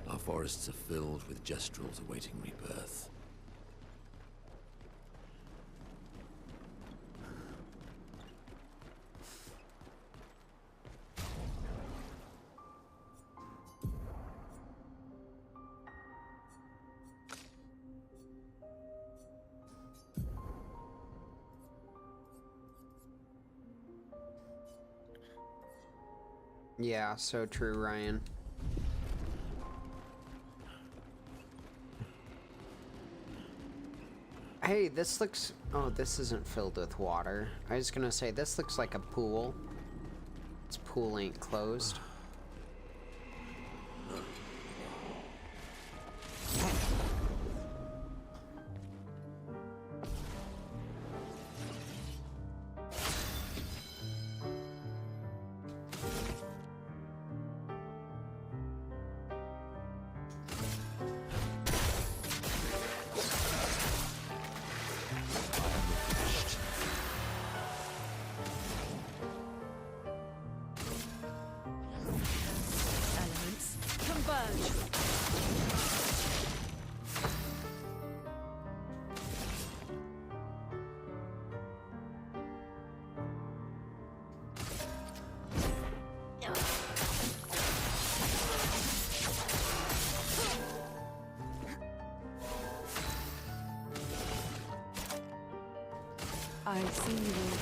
Our forests are filled with Gestrels awaiting rebirth. Yeah, so true, Ryan. Hey, this looks... Oh, this isn't filled with water. I was gonna say, this looks like a pool. This pool ain't closed. Elements converge. I see you all.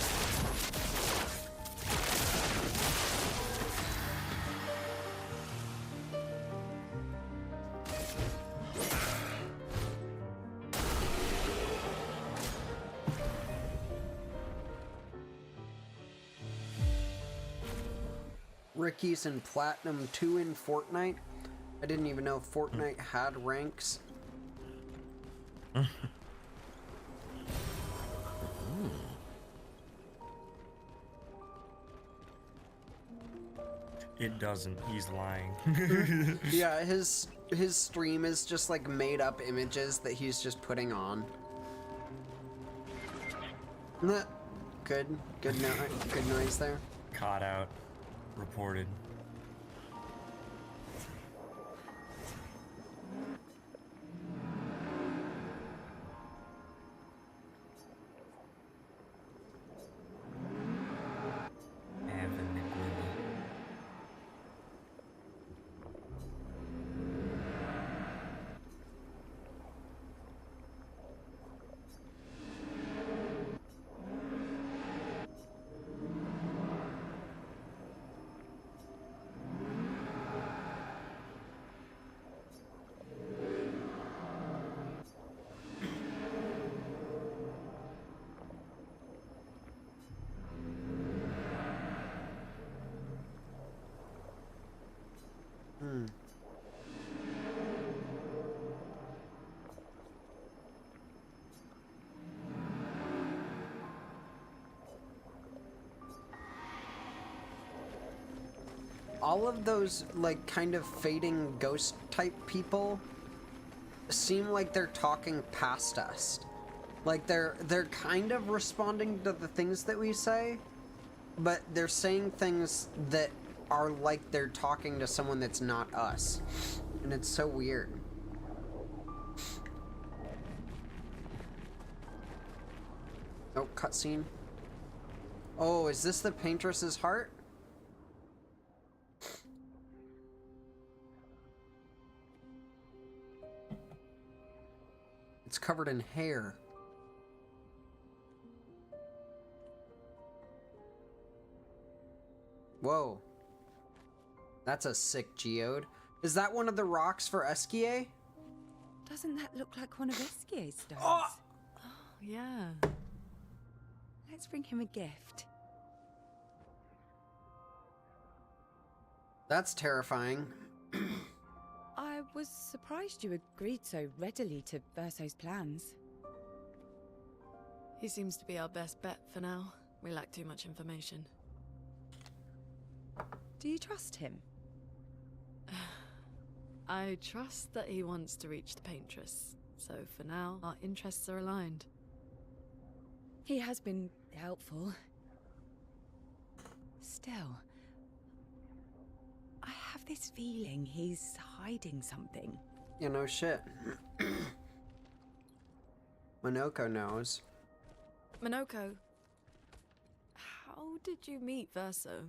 Ricky's in Platinum 2 in Fortnite. I didn't even know Fortnite had ranks. It doesn't. He's lying. Yeah, his stream is just like made up images that he's just putting on. Nah, good noise there. Caught out. Reported. All of those, like, kind of fading ghost type people seem like they're talking past us. Like, they're kind of responding to the things that we say, but they're saying things that are like they're talking to someone that's not us. And it's so weird. Oh, cutscene. Oh, is this the paintress's heart? It's covered in hair. Whoa. That's a sick geode. Is that one of the rocks for Esquier? Doesn't that look like one of Esquier's stones? Oh! Yeah. Let's bring him a gift. That's terrifying. I was surprised you agreed so readily to Verso's plans. He seems to be our best bet for now. We lack too much information. Do you trust him? I trust that he wants to reach the paintress. So for now, our interests are aligned. He has been helpful. Still, I have this feeling he's hiding something. You know, shit. Monoko knows. Monoko, how did you meet Verso?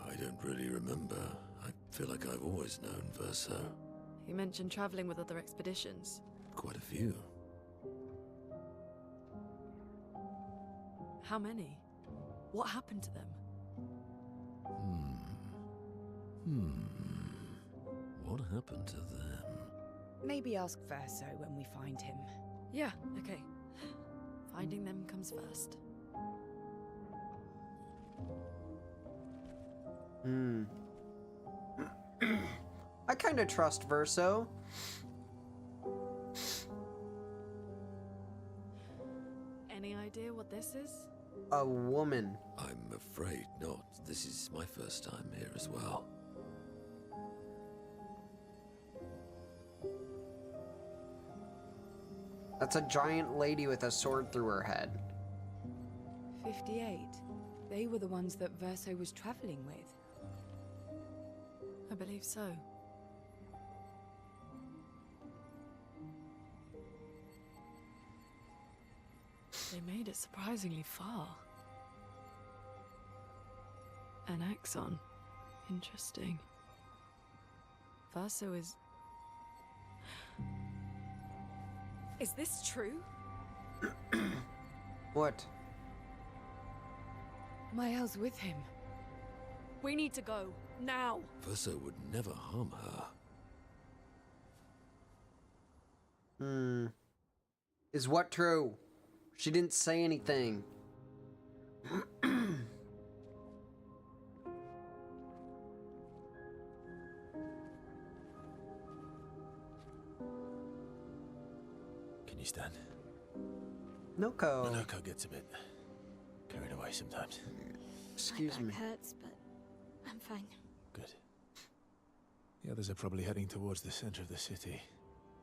I don't really remember. I feel like I've always known Verso. You mentioned traveling with other expeditions. Quite a few. How many? What happened to them? What happened to them? Maybe ask Verso when we find him. Yeah, okay. Finding them comes first. I kind of trust Verso. Any idea what this is? A woman. I'm afraid not. This is my first time here as well. That's a giant lady with a sword through her head. 58. They were the ones that Verso was traveling with. I believe so. They made it surprisingly far. An axon. Interesting. Verso is... Is this true? What? Mael's with him. We need to go. Now! Verso would never harm her. Is what true? She didn't say anything. Can you stand? Noko. Noko gets a bit carried away sometimes. Excuse me. My back hurts, but I'm fine. Good. The others are probably heading towards the center of the city.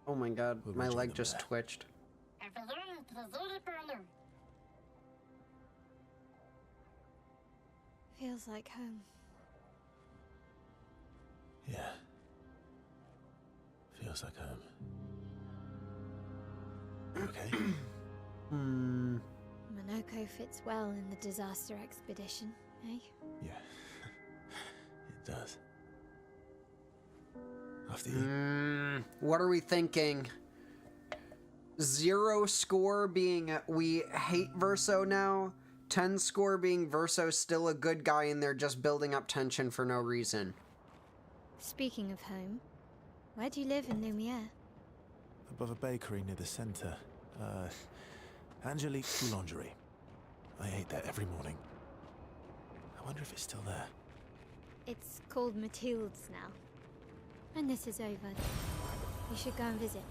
Oh my god, We'll my rejoin leg them just there. twitched. Feels like home. Yeah. Feels like home. You okay? Monoko fits well in the disaster expedition, eh? Yeah. It does. After you. What are we thinking? 0 score being we hate Verso now. 10 score being Verso's still a good guy and they're just building up tension for no reason. Speaking of home, where do you live in Lumiere? Above a bakery near the center. Angelique's Boulangerie. I ate there every morning. I wonder if it's still there. It's called Mathilde's now. When this is over, you should go and visit.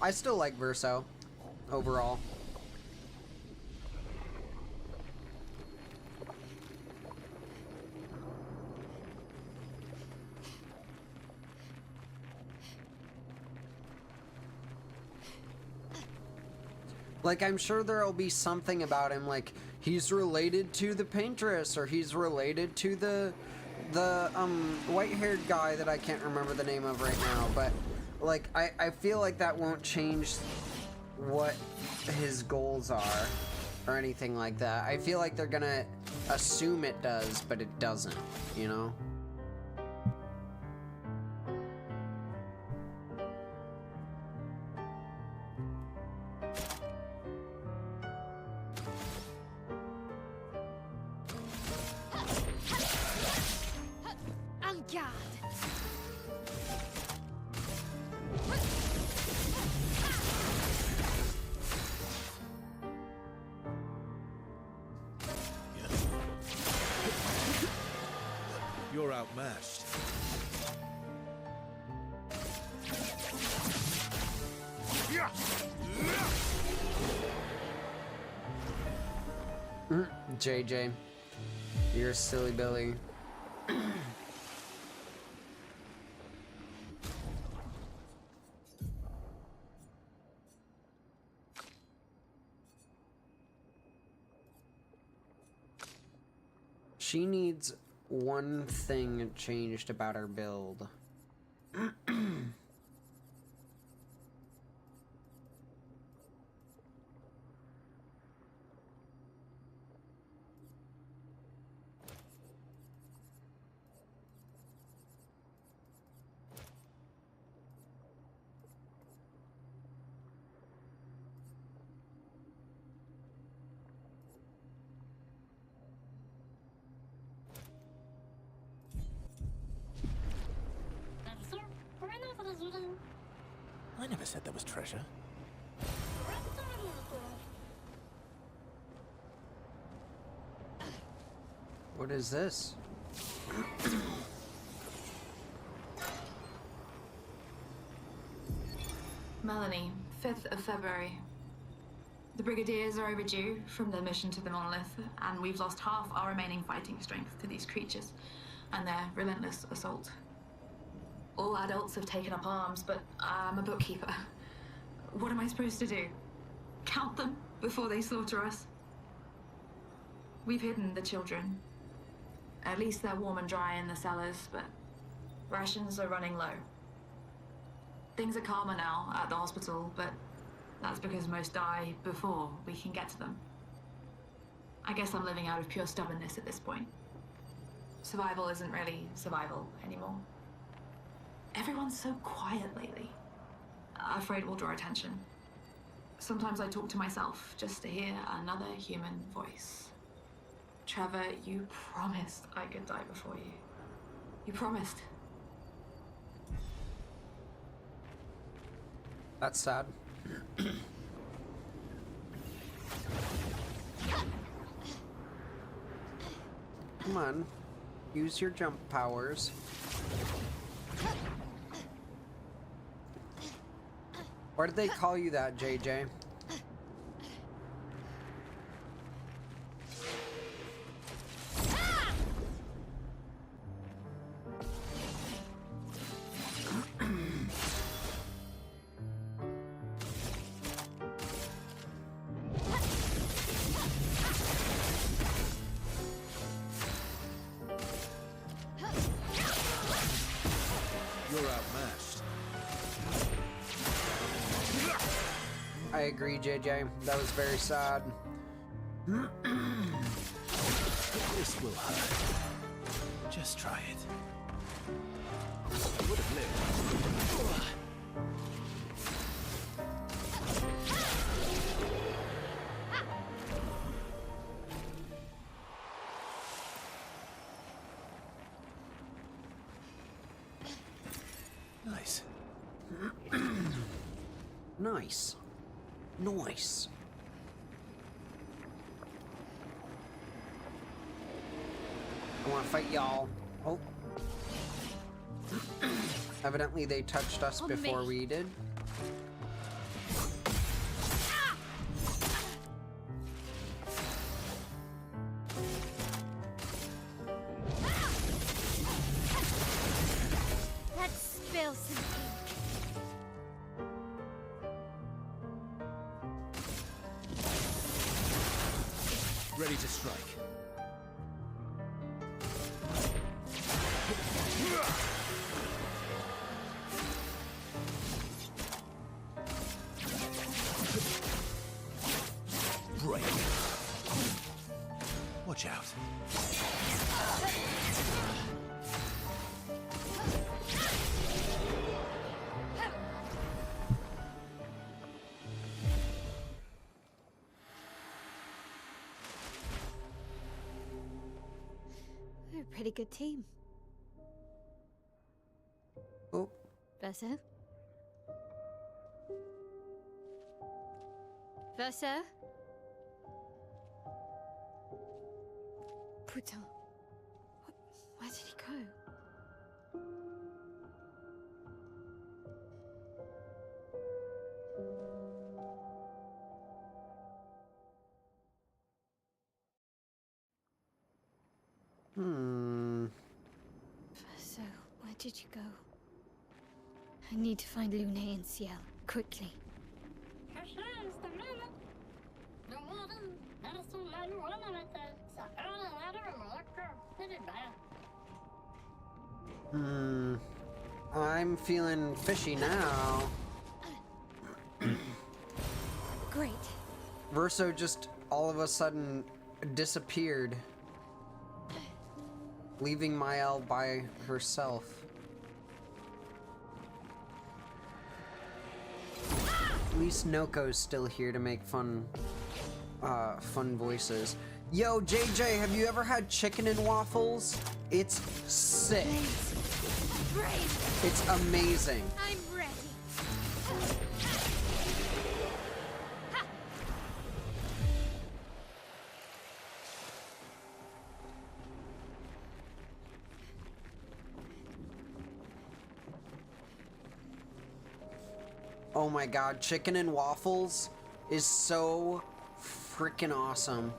I still like Verso, overall. Like, I'm sure there'll be something about him, like, He's related to the paintress, or he's related to the white-haired guy that I can't remember the name of right now, but like I feel like that won't change what his goals are or anything like that. I feel like they're gonna assume it does, but it doesn't, you know? You're outmatched. JJ, you're a silly Billy. She needs one thing changed about her build. I never said there was treasure. What is this? Melanie, 5th of February. The Brigadiers are overdue from their mission to the Monolith, and we've lost half our remaining fighting strength to these creatures and their relentless assault. All adults have taken up arms, but I'm a bookkeeper. What am I supposed to do? Count them before they slaughter us? We've hidden the children. At least they're warm and dry in the cellars, but rations are running low. Things are calmer now at the hospital, but that's because most die before we can get to them. I guess I'm living out of pure stubbornness at this point. Survival isn't really survival anymore. Everyone's so quiet lately. Afraid it will draw attention. Sometimes I talk to myself just to hear another human voice. Trevor, you promised I could die before you. You promised. That's sad. Come on. Use your jump powers. Why did they call you that, JJ? I agree, JJ. That was very sad. This will hurt. Just try it. I would have lived. Nice. Nice. Nice. I want to fight y'all. Oh. Evidently they touched us before we did. Let's spill some ink. Ready to strike. Break. Watch out. We're a pretty good team. Oh. Verso? Verso? Putain. Where did he go? Verso, where did you go? I need to find Lune and Ciel, quickly. I'm feeling fishy now. Great. Verso just all of a sudden disappeared, leaving Mael by herself. At least Noko's still here to make fun voices. Yo, JJ, have you ever had chicken and waffles? It's sick. Great. It's amazing. I'm ready. Oh my god, chicken and waffles is so freaking awesome.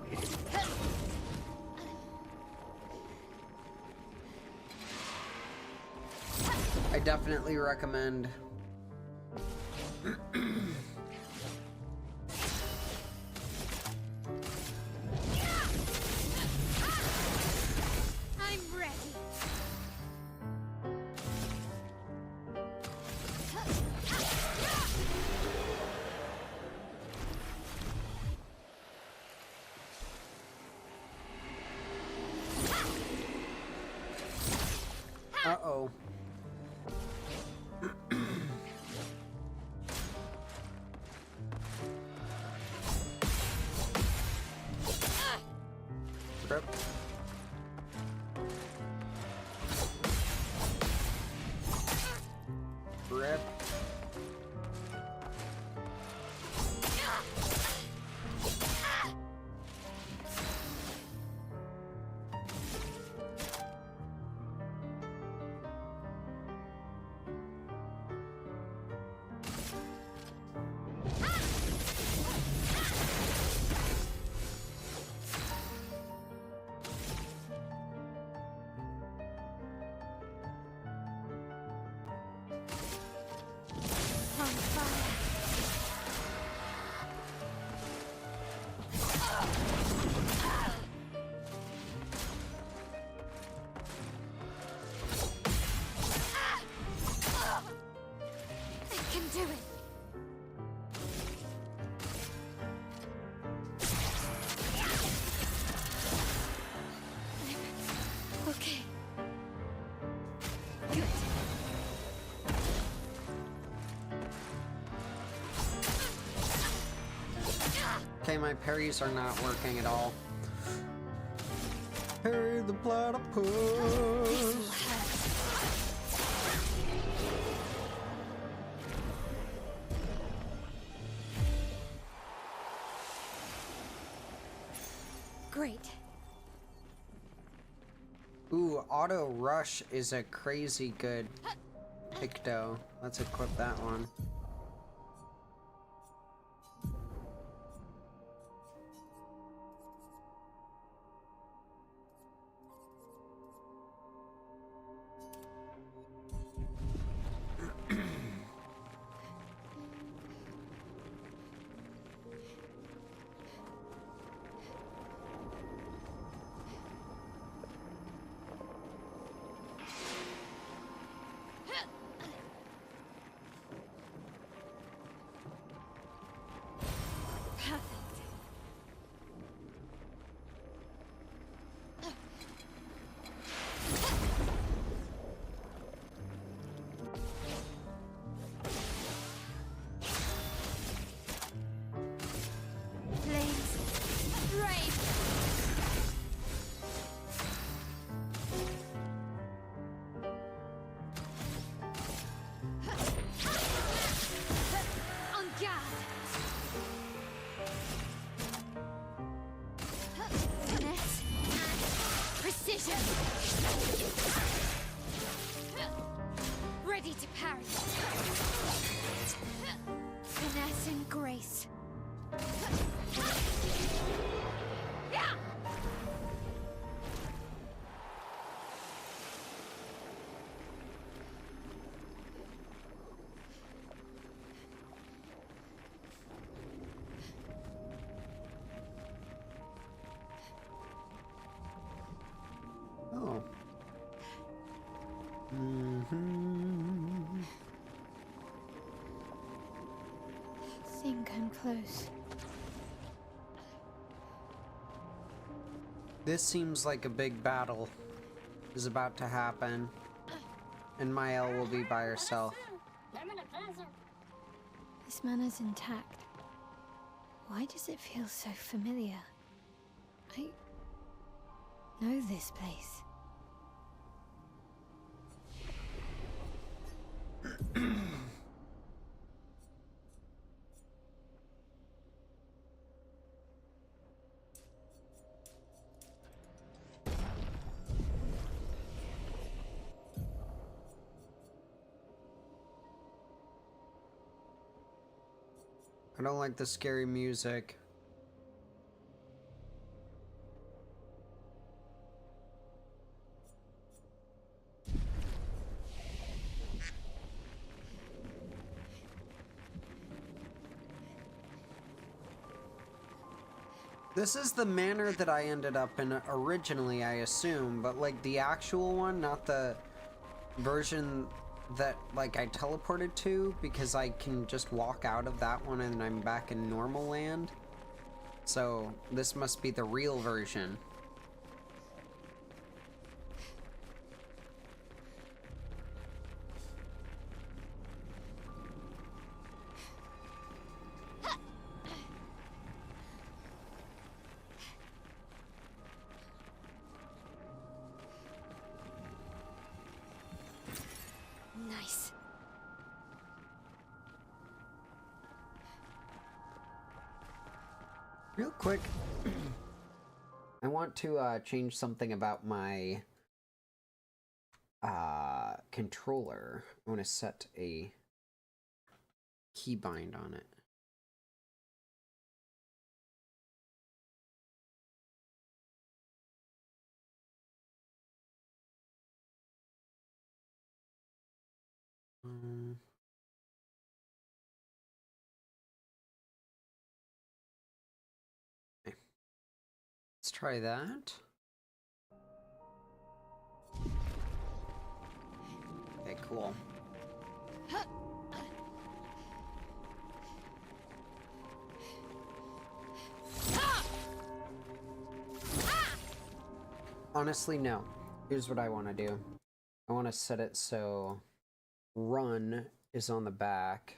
I definitely recommend. I'm ready. Uh-oh. Rip. Rip. On fire. I can do it. Okay. Good. Okay, my parries are not working at all. Harry the platypus. This'll hurt. Great. Ooh, auto rush is a crazy good picto. Let's equip that one. Think I'm close. This seems like a big battle is about to happen, and Mael will be by herself. This manor's intact. Why does it feel so familiar? I know this place. I don't like the scary music. This is the manor that I ended up in originally, I assume, but like the actual one, not the version that like I teleported to, because I can just walk out of that one and I'm back in normal land. So this must be the real version. Nice. Real quick, I want to change something about my controller. I want to set a keybind on it. Okay. Let's try that. Okay, cool. Honestly, no. Here's what I want to do. I want to set it so run is on the back,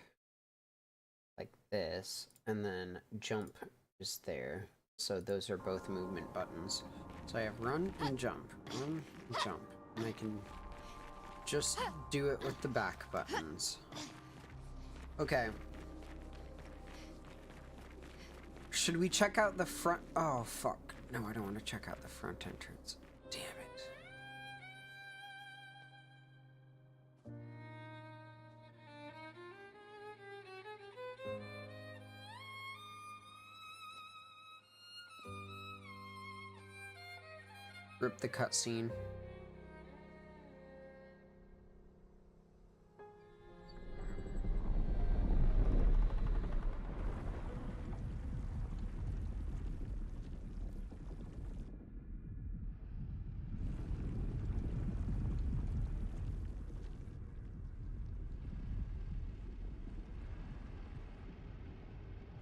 like this, and then jump is there. So those are both movement buttons. So I have run and jump, and I can just do it with the back buttons. Okay. Should we check out the front? Oh, fuck. No, I don't want to check out the front entrance. Damn it. Rip the cutscene.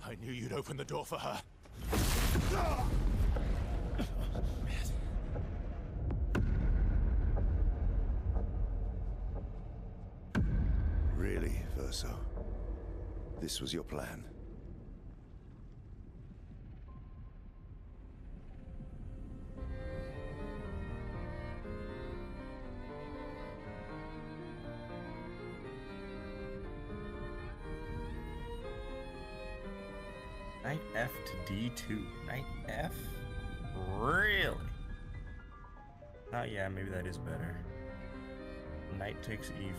I knew you'd open the door for her. Really, Verso? This was your plan? Knight F to D2. Knight F? Really? Oh yeah, maybe that is better. Knight takes E4.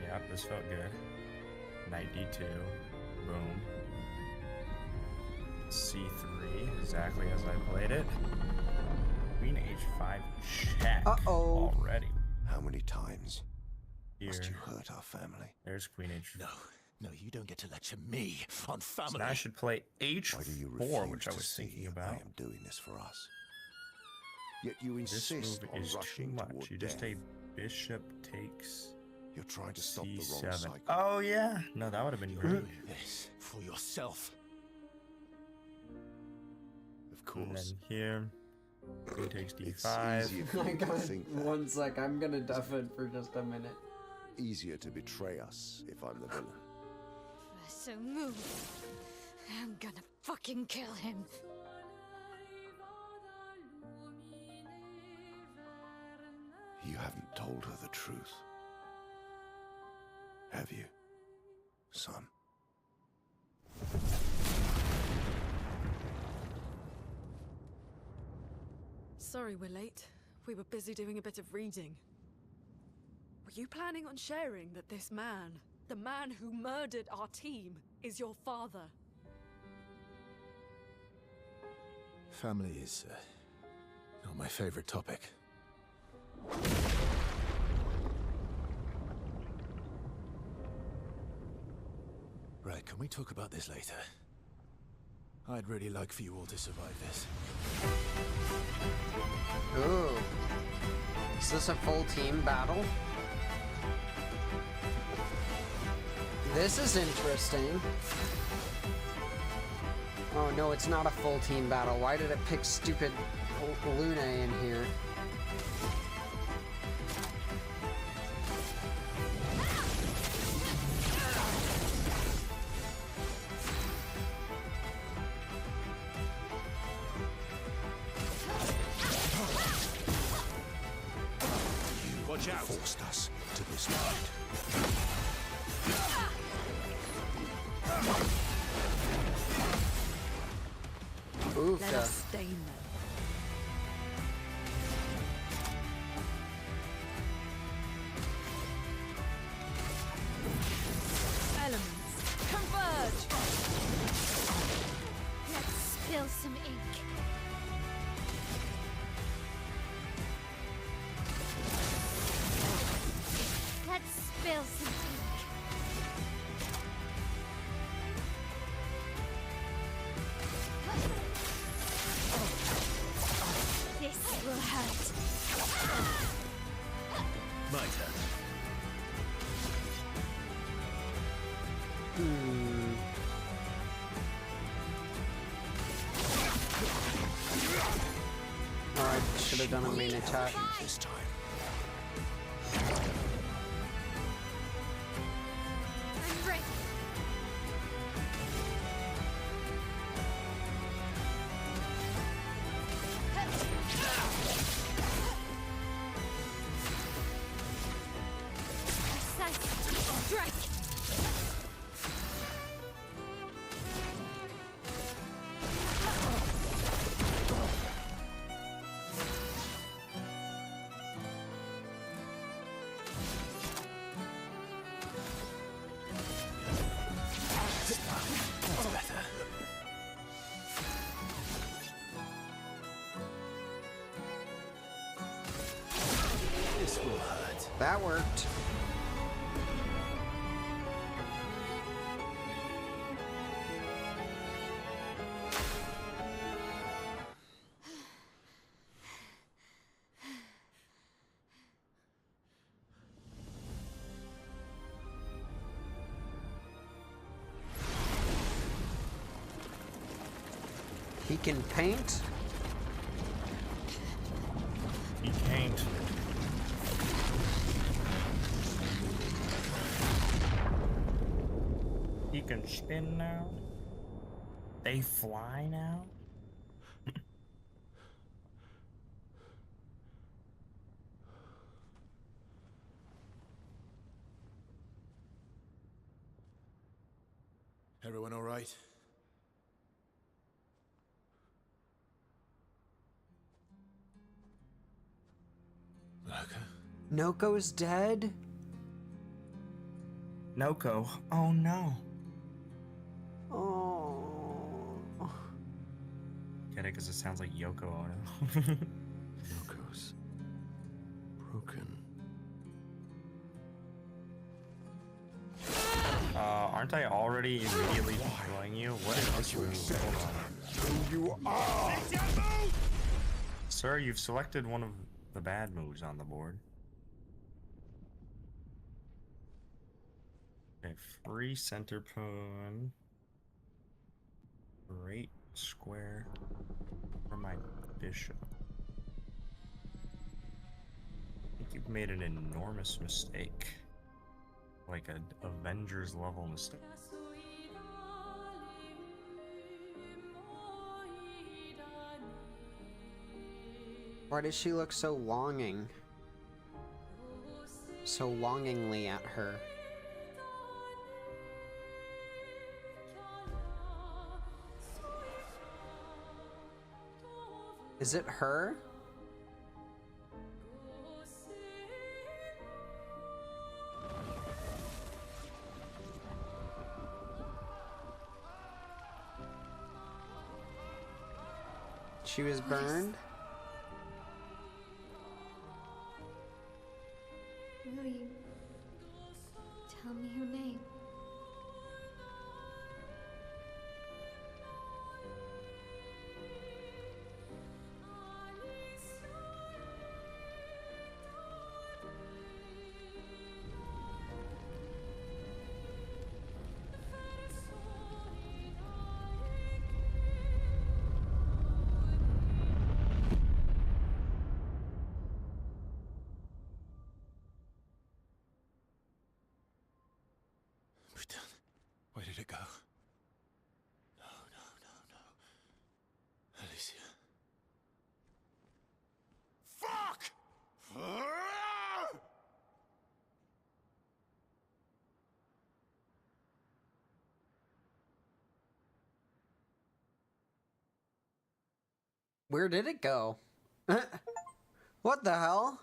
Yep, this felt good. Knight D2. Boom. C3, exactly as I played it. Queen H5 check. Uh-oh. Already. How many times Here. must you hurt our family? There's Queen H. No, you don't get to lecture me on family. So now I should play H4, Why do you refuse which I to was see thinking about. I am doing this for us? Yet you This insist move on is too rushing much. toward You just death. say bishop takes You're trying to stop the wrong C7. cycle. Oh yeah, no, that would have been great. This for yourself. Of course. And then here, queen takes It's D5. easier for I you to got think that. one sec. I'm gonna deafen for just a minute. Easier to betray us if I'm the villain. So move. I'm gonna fucking kill him. You haven't told her the truth. Have you, son? Sorry we're late. We were busy doing a bit of reading. Were you planning on sharing that this man, the man who murdered our team, is your father? Family is not my favorite topic. Right, can we talk about this later? I'd really like for you all to survive this. Ooh. Is this a full team battle? This is interesting. Oh no, it's not a full team battle. Why did it pick stupid Luna in here? Watch out! Forced us to this fight. Ooh, Let us stain them. Elements, converge! Let's spill some ink. Let's spill some ink. This will hurt. My turn. Oh, I should have done a main attack. This time. I'm ready. Precise strike. That's better. This will hurt. That worked. He can paint. He can't. He can spin now. They fly now. Everyone all right? Noko's dead? Noko. Oh no. Oh. Get it? Because it sounds like Yoko Ono. Yoko's broken. Aren't I already immediately destroying you? What is this room? Hold on. Who you are! This Sir, you've selected one of the bad moves on the board. Okay, free center pawn. Great square for my bishop. I think you've made an enormous mistake. Like an Avengers level mistake. Why does she look so longing? So longingly at her. Is it her? She was burned? Will you tell me your name? Where did it go? No, no, no, no. Alicia. Fuck! Where did it go? What the hell?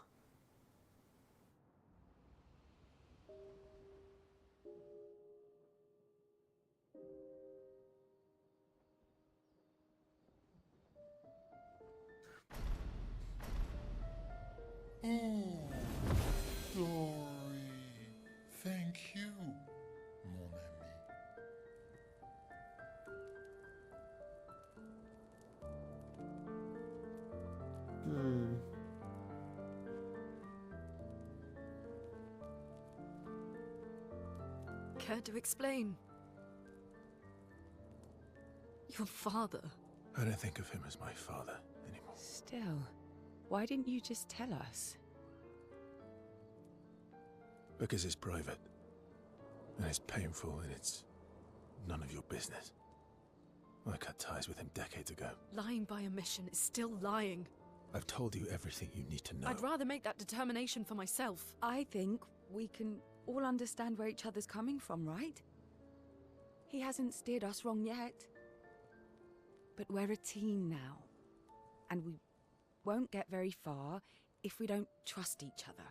Oh, Dory. Thank you, mon ami. Care to explain? Your father. I don't think of him as my father anymore. Still, why didn't you just tell us? Because it's private. And it's painful and it's none of your business. I cut ties with him decades ago. Lying by omission is still lying. I've told you everything you need to know. I'd rather make that determination for myself. I think we can all understand where each other's coming from, right? He hasn't steered us wrong yet. But we're a team now. And we won't get very far if we don't trust each other.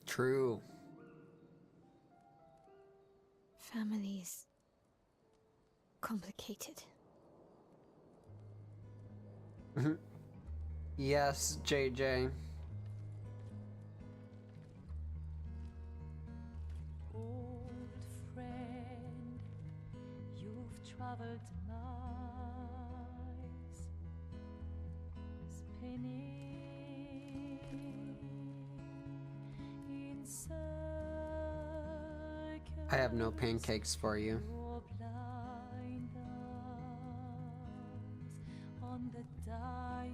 True. Family's complicated. Yes, JJ. Old friend, you've traveled miles, spinning in circles. I have no pancakes for you. Your blind eyes on the dial,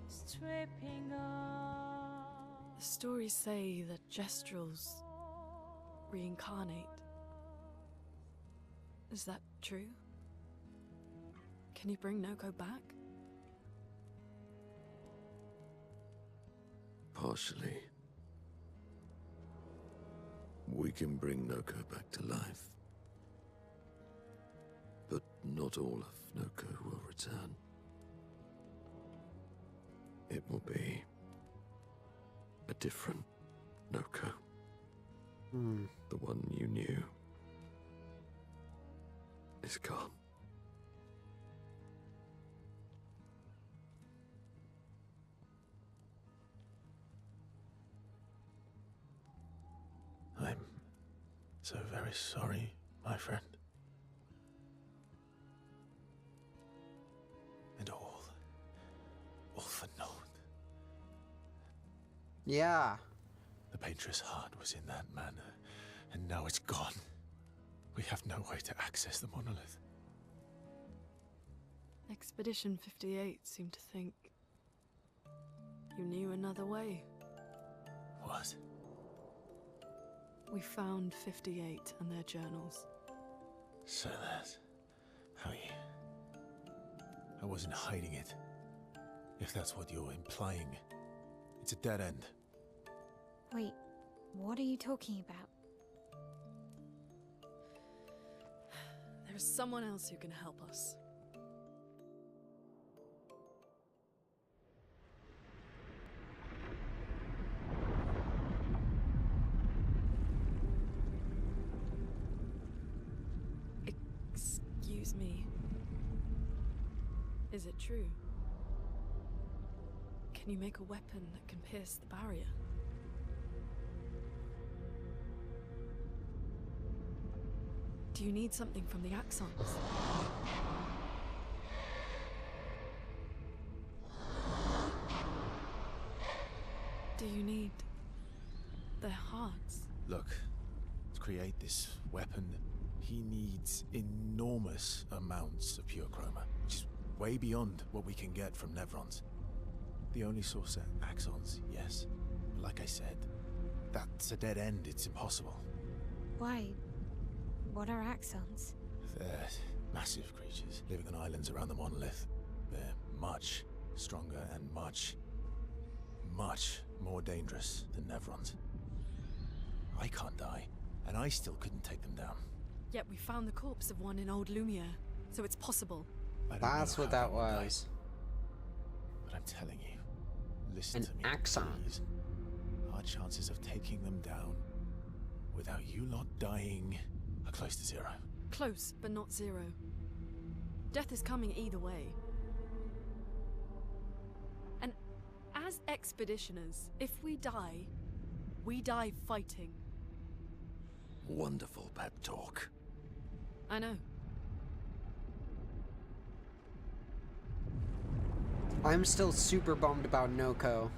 stripping off. The stories say that Gestrels reincarnate. Is that true? Can you bring Noko back? Partially. We can bring Noko back to life. But not all of Noko will return. It will be a different Noko. The one you knew is gone. I'm so very sorry, my friend. And all All for naught. Yeah. The painter's heart was in that manor, and now it's gone. We have no way to access the monolith. Expedition 58 seemed to think you knew another way. What? We found 58 and their journals. So that's how you... I wasn't hiding it. If that's what you're implying. It's a dead end. Wait, what are you talking about? There is someone else who can help us. Excuse me. Is it true? Can you make a weapon that can pierce the barrier? Do you need something from the Axons? Do you need their hearts? Look, to create this weapon, he needs enormous amounts of pure chroma, which is way beyond what we can get from Nevrons. The only source are Axons, yes. But like I said, that's a dead end. It's impossible. Why? What are Axons? They're massive creatures living on islands around the monolith. They're much stronger and much more dangerous than Nevrons. I can't die, and I still couldn't take them down. Yet we found the corpse of one in Old Lumiere, so it's possible. That's what that was. But I'm telling you, listen An to me, axon. please. Our chances of taking them down without you lot dying are close to zero. Close, but not zero. Death is coming either way. And as expeditioners, if we die fighting. Wonderful pep talk. I know. I'm still super bummed about Noko.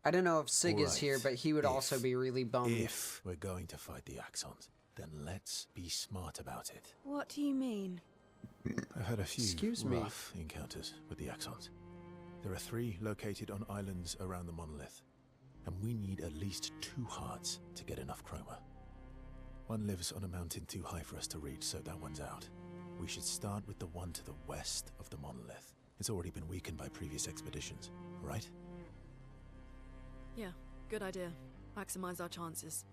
I don't know if Sig is here, but he would also be really bummed. If we're going to fight the Axons, then let's be smart about it. What do you mean? I've had a few Excuse me. rough encounters with the Axons. There are 3 located on islands around the monolith, and we need at least 2 hearts to get enough chroma. One lives on a mountain too high for us to reach, so that one's out. We should start with the one to the west of the monolith. It's already been weakened by previous expeditions, right? Yeah, good idea. Maximize our chances.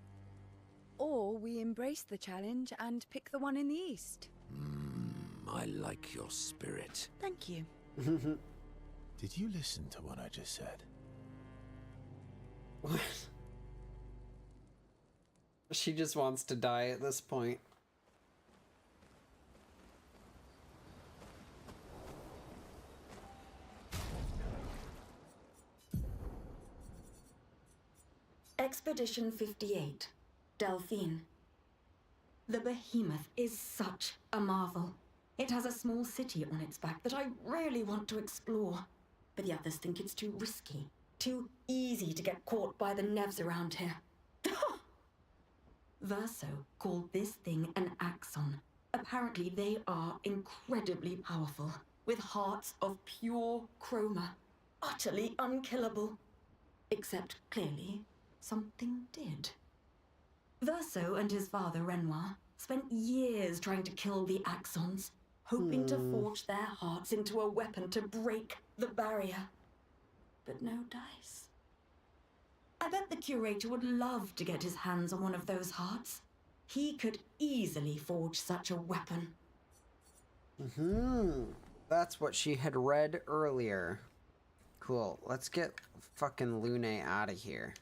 Or we embrace the challenge and pick the one in the east. I like your spirit. Thank you. Did you listen to what I just said? What? She just wants to die at this point. Expedition 58, Delphine. The behemoth is such a marvel. It has a small city on its back that I really want to explore, but the others think it's too risky, too easy to get caught by the Nevs around here. Verso called this thing an axon. Apparently they are incredibly powerful, with hearts of pure chroma, utterly unkillable. Except, clearly, something did. Verso and his father, Renoir, spent years trying to kill the Axons, hoping to forge their hearts into a weapon to break the barrier. But no dice. I bet the curator would love to get his hands on one of those hearts. He could easily forge such a weapon. That's what she had read earlier. Cool. Let's get fucking Lune out of here.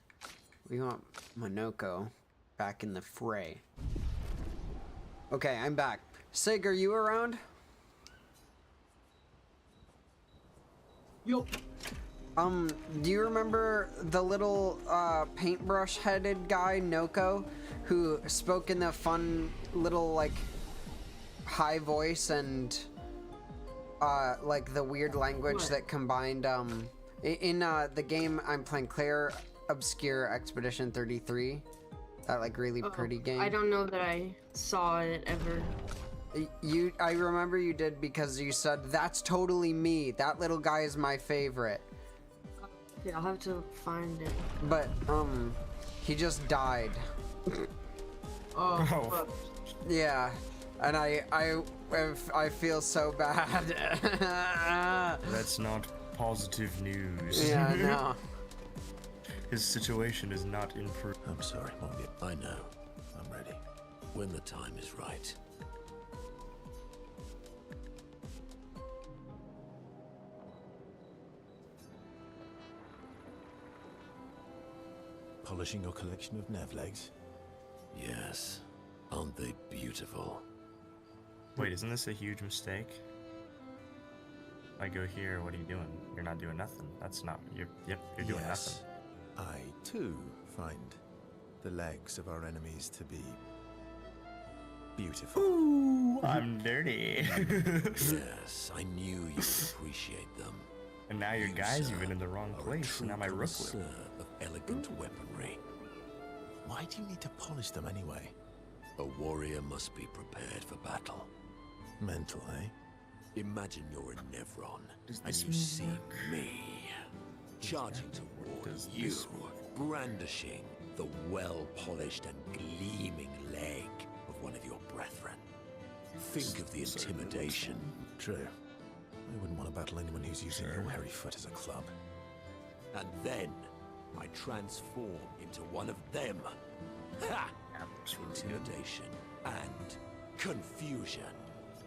We want Monoko back in the fray. Okay, I'm back. Sig, are you around? Yup. Do you remember the little paintbrush-headed guy, Noko, who spoke in the fun little like high voice and like the weird language that combined in the game I'm playing, Clair Obscur Expedition 33. That like really pretty game. I don't know that I saw it ever. I remember you did because you said that's totally me. That little guy is my favorite. Yeah, I'll have to find it. But he just died. Oh. Yeah, and I feel so bad. That's not positive news. Yeah, no. His situation is not improved. I'm sorry, Morgan. I know. I'm ready. When the time is right. Polishing your collection of nav legs? Yes. Aren't they beautiful? Wait, isn't this a huge mistake? I go here, what are you doing? You're not doing nothing. That's not, you're doing nothing. I, too, find the legs of our enemies to be beautiful. Ooh, I'm dirty. Yes, I knew you would appreciate them. And now your guy's even in the wrong place. Now my rook Connoisseur of elegant weaponry. Why do you need to polish them anyway? A warrior must be prepared for battle. Mental, eh? Imagine you're a Nevron, and you see me charging towards you, brandishing the well-polished and gleaming leg of one of your brethren. Think of the intimidation. True. I wouldn't want to battle anyone who's using your hairy foot as a club. And then I transform into one of them. Ha! Intimidation and confusion.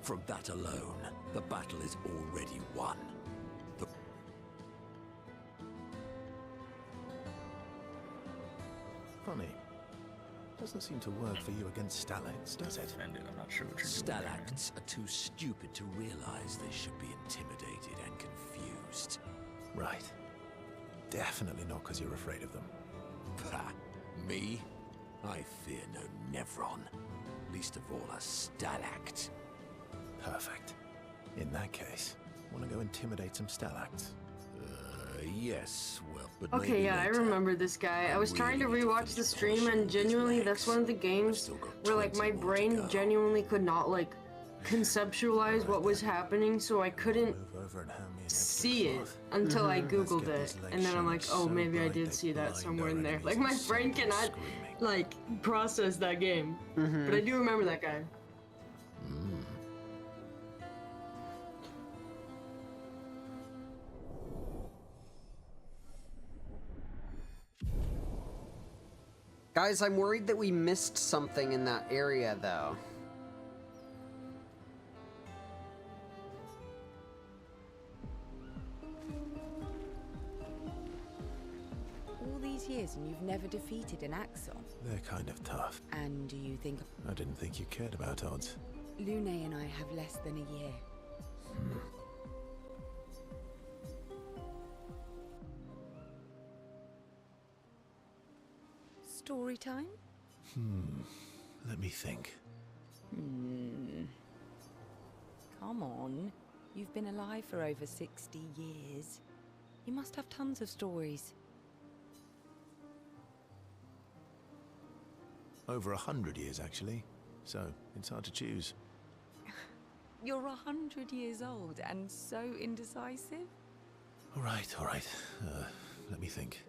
From that alone, the battle is already won. Funny. Doesn't seem to work for you against stalacts, does it? I'm not sure what you're Stalacts are too stupid to realize they should be intimidated and confused. Right. Definitely not because you're afraid of them. Ha! Me? I fear no Nevron. Least of all a stalact. Perfect. In that case, want to go intimidate some stalacts? Yes, well, but Okay, maybe yeah, I later. remember this guy. I was trying to rewatch the stream, and genuinely, that's one of the games where, like, my brain genuinely could not, like, conceptualize what was happening, so I couldn't see it until I googled it, and then I'm like, oh, maybe I did see that somewhere in there. Like, my brain cannot, like, process that game, but I do remember that guy. Guys, I'm worried that we missed something in that area, though. All these years and you've never defeated an Axon? They're kind of tough. And do you think... I didn't think you cared about odds. Lune and I have less than a year. Story time? Let me think. Come on. You've been alive for over 60 years. You must have tons of stories. Over 100 years, actually. So, it's hard to choose. You're 100 years old and so indecisive? All right. Let me think.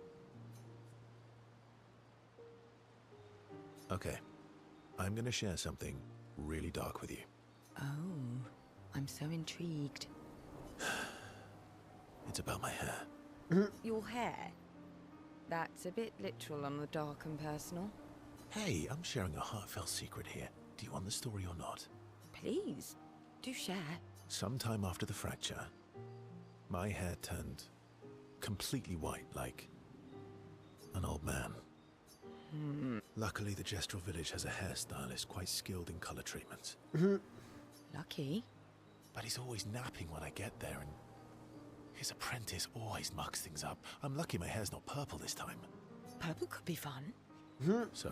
Okay. I'm gonna share something really dark with you. Oh, I'm so intrigued. It's about my hair. Your hair? That's a bit literal on the dark and personal. Hey, I'm sharing a heartfelt secret here. Do you want the story or not? Please, do share. Sometime after the fracture, my hair turned completely white, like an old man. Luckily, the Gestural village has a hairstylist quite skilled in color treatments. Lucky. But he's always napping when I get there, and his apprentice always mucks things up. I'm lucky my hair's not purple this time. Purple could be fun. So,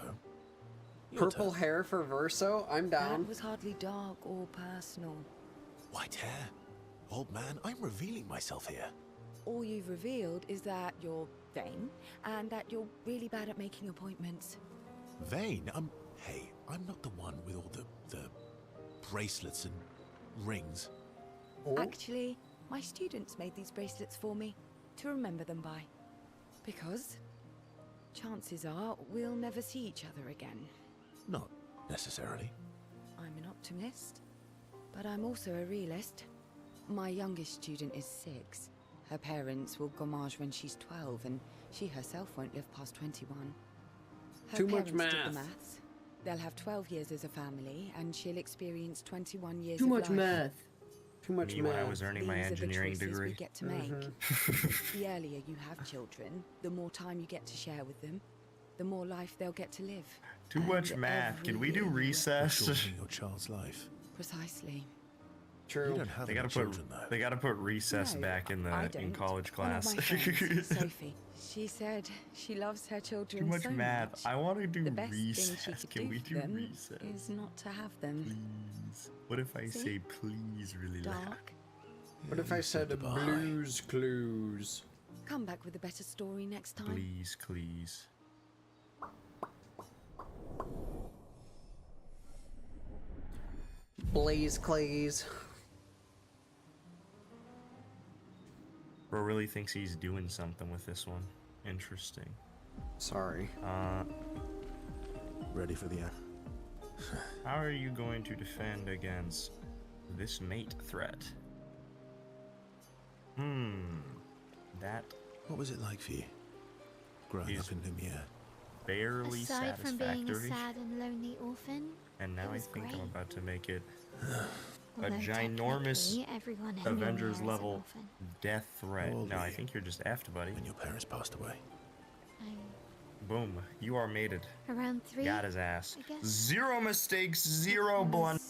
Purple hair for Verso? I'm down. That was hardly dark or personal. white hair? Old man, I'm revealing myself here. All you've revealed is that you're vain, and that you're really bad at making appointments. Vain? Hey, I'm not the one with all the bracelets and rings. Actually, my students made these bracelets for me to remember them by. Because chances are we'll never see each other again. Not necessarily. I'm an optimist, but I'm also a realist. My youngest student is 6. Her parents will gommage when she's 12, and she herself won't live past 21. Her Too much parents did the math. maths. They'll have 12 years as a family, and she'll experience 21 years Too of much life. math. Too much Me math. when I was earning my These are the engineering choices degree. we get to make. The earlier you have children, the more time you get to share with them, the more life they'll get to live. Too much And math. Can we every do year- recess? Shortening your child's life. Precisely. True. You don't have They any gotta children, put though. they gotta put recess No, back in I the don't. college One of class. my friends, Sophie, she said she loves her children Too much so math. much. I want to do The best thing she recess. could Can do we for do them recess? is not to have them. Please. What if I See? say please really loud? Dark. What if I said Blues Clues? Come back with a better story next time. Please, please. Blaze Clays. Bro really thinks he's doing something with this one. Interesting. Sorry. Ready for the How are you going to defend against this mate threat? That What was it like for you? Growing up in Lumiere? barely Aside from being a satisfactory. sad and lonely orphan, And now it I was think I'm great. about to make it a Although ginormous technically everyone in Avengers Lumiere is an level orphan. death threat. Holy. No, I think you're just effed, buddy. When your parents passed away. Boom. You are mated. Around 3, Got his ass. I guess. 0 mistakes, 0 blunt,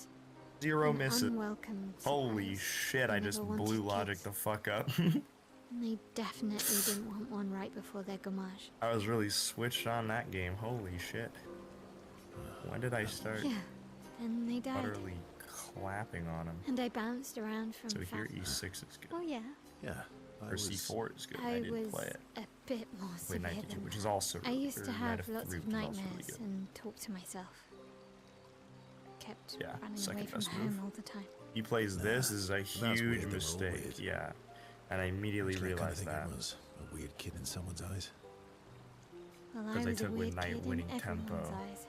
0 an misses. unwelcome Holy surprise. shit, They I just never wanted blew logic kids. the fuck up. And they definitely didn't want one right before their gommage. I was really switched on that game. Holy shit. When did I start Yeah, and they died. utterly clapping on him? And I bounced around from So here fat- E6 is good. Oh yeah. Yeah. Or C4 is good. I I didn't was play it. a bit more Wait, severe 92, than which that. is also I used or to have 93, lots of which is also really nightmares good. and talk to myself. Kept Yeah, running second away from best home move. all the time. He plays this is a That's weird, huge they were all mistake. weird. Yeah. And I immediately Actually, I kinda realized think that. I was a weird kid in someone's eyes. Well, I Because I was a took weird Midnight kid in winning everyone's tempo. eyes.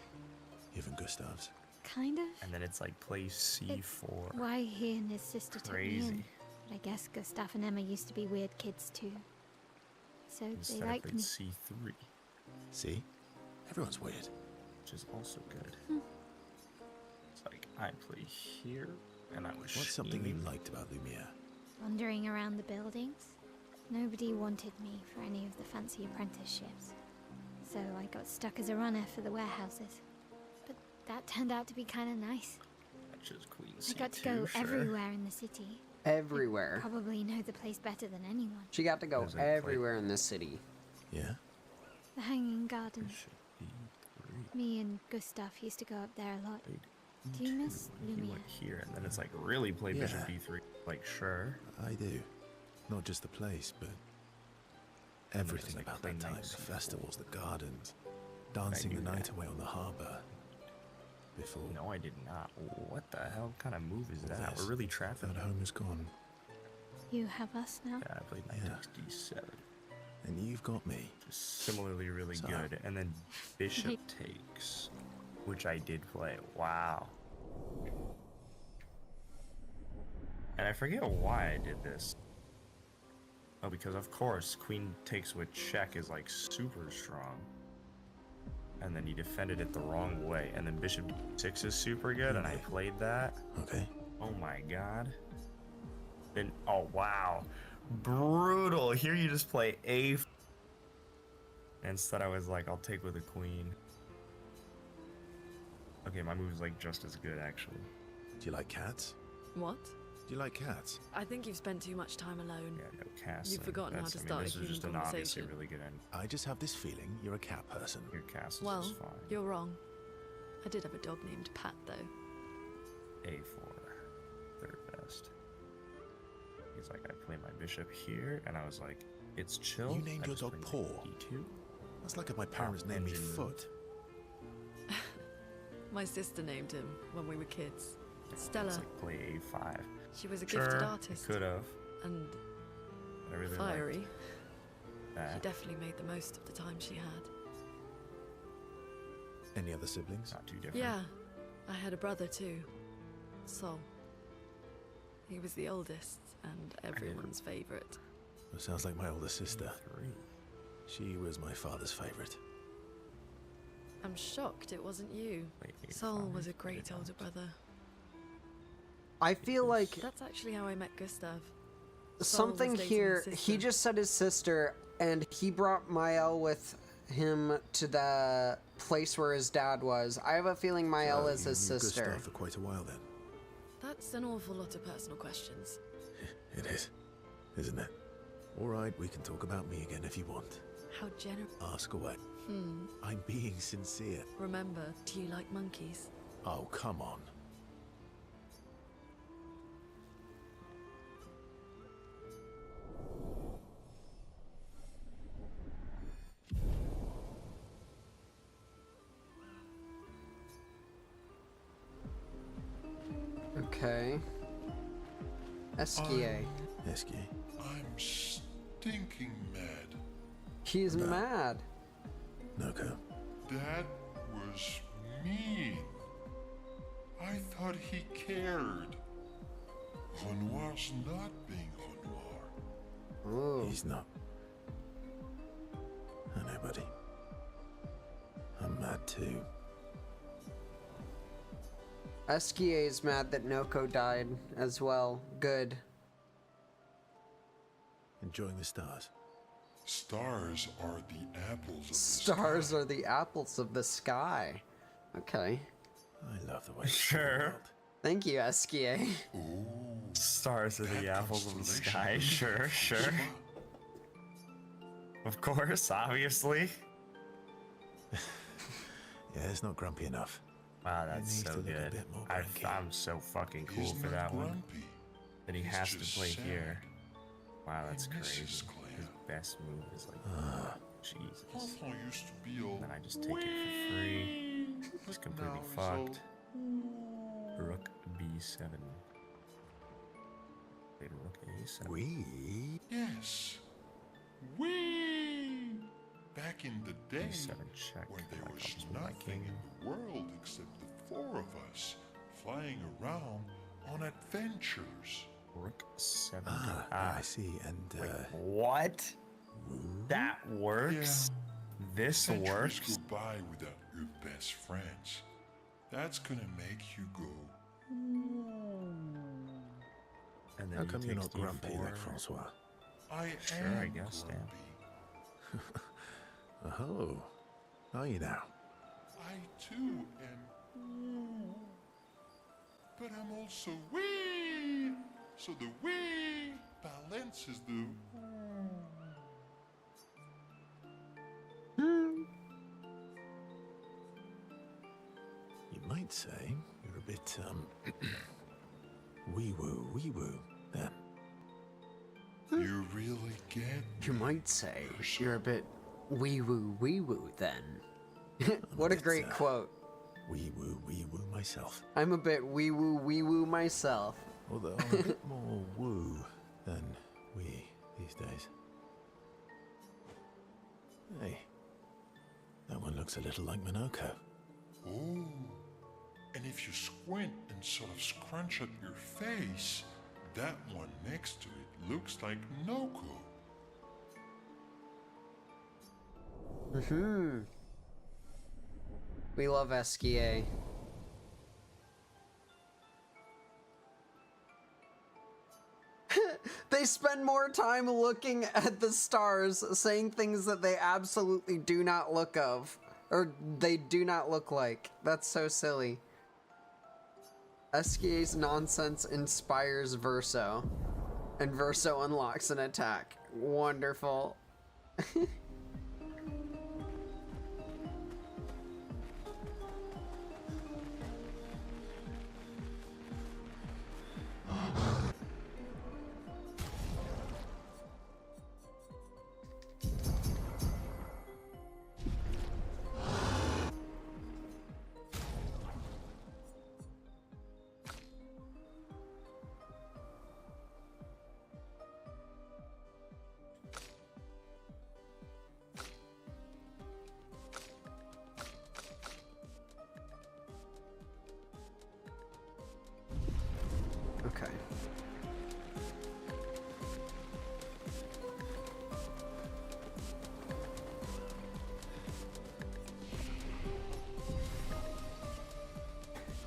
Even Gustav's. Kind of. And then it's like play C4. Why he and his sister took me in. Crazy. But I guess Gustav and Emma used to be weird kids too. So Instead they I liked played me. C3. See? Everyone's weird. Which is also good. Hmm. It's like I play here and I was What's something you scheming. liked about Lumiere? Wandering around the buildings. Nobody wanted me for any of the fancy apprenticeships. So I got stuck as a runner for the warehouses. But that turned out to be kind of nice. That's just Queen I C2, got to go sure. everywhere in the city. Everywhere. Probably know the place better than anyone. She got to go There's that plate. everywhere in this city. Yeah? The Hanging Gardens. Me and Gustav used to go up there a lot. Do you miss He Lumiere? went here and then it's like really play Bishop Yeah. B3. Like sure. I do. Not just the place, but everything like about play that time. knight The C4. festivals, the gardens, dancing the knew night that. away on the harbour. Before No, I did not. What the hell kind of move is that? Yes. We're really trapping. that home is gone, You have us now? Yeah, I played knight Yeah. takes D7. and you've got me. Just similarly really So- good. And then Bishop takes, which I did play. Wow. And I forget why I did this. Oh, because of course, Queen takes with check is like super strong. And then he defended it the wrong way. And then Bishop D6 is super good, and I played that. Okay. Oh my god. Then, oh wow. Brutal. Here you just play A. Instead I was like, I'll take with a queen. Okay, my move's like just as good actually. Do you like cats? What? Do you like cats? I think you've spent too much time alone. Yeah, no castle. You've forgotten how to start a this is human just an obviously conversation. really good end. I just have this feeling you're a cat person. Your castle Well, is fine. you're wrong. I did have a dog named Pat, though. A4. Third best. was like, I play my bishop here, and I was like, it's chill. You named I your just dog play Paw. E2. That's like if my parents named me engine. Foot. My sister named him when we were kids. Stella. It's like play A5. She was a Sure, gifted artist. Could have. And I really fiery. liked that. She definitely made the most of the time she had. Any other siblings? Not too different. Yeah, I had a brother too, Sol. He was the oldest and everyone's favorite. Well, sounds like my older sister. She was my father's favorite. I'm shocked it wasn't you. Sol was a great older brother. I feel like That's actually how I met Gustav. Sol was something dating here. his He sister. just said his sister, and he brought Mael with him to the place where his dad was. I have a feeling Mael So is you his knew sister. Gustav for quite a while then. That's an awful lot of personal questions. It is, isn't it? All right, we can talk about me again if you want. How generous. Ask away. I'm being sincere. Remember, do you like monkeys? Oh, come on. Okay. Esquier. Esquier. I'm stinking mad. He's mad. Noko. That was mean. I thought he cared. Renoir's not being Renoir. Ooh. He's not. I know, buddy. I'm mad too. Esquier's mad that Noko died as well. Good. Enjoying the stars. Stars are the apples of the Stars are the apples of the sky. Okay. I love the way. Sure. Thank you, Esquier. Stars are the apples of the sky. Sure, sure. Of course, obviously. Yeah, it's not grumpy enough. Wow, It that's needs so to look a good. bit more I'm so fucking cool He's for not that one. grumpy. That he He's has to just play sad. here. Wow, that's He crazy. misses Claire. His best move is like, Jesus. Enfant used to be all And then I just take it for free. It's completely fucked. Rook B7. Played Rook A7. We? Yes. We. Back in the day, A7 check. when there Like, was I'll just move my nothing king. in the world except the four of us flying around on adventures. Rook 7. I see. And What? That works? This Centuries works? go by without your best friends. That's gonna make you go. And then how you come you're take not grumpy D4. like Francois? I Sure, am I guess, grumpy. Oh, are you now? I too am. But I'm also wee. So the wee balances the. You might say you're a bit, wee-woo, then. You really get. You might say you're a bit wee-woo then. What a great quote. Wee-woo myself. I'm a bit wee-woo myself. Although I'm a bit more woo than we these days. Hey, that one looks a little like Minoko. Oh. And if you squint and sort of scrunch up your face, that one next to it looks like Noko. We love Esquier. They spend more time looking at the stars, saying things that they absolutely do not look of. Or they do not look like. That's so silly. Esquier's nonsense inspires Verso. And Verso unlocks an attack. Wonderful. Okay.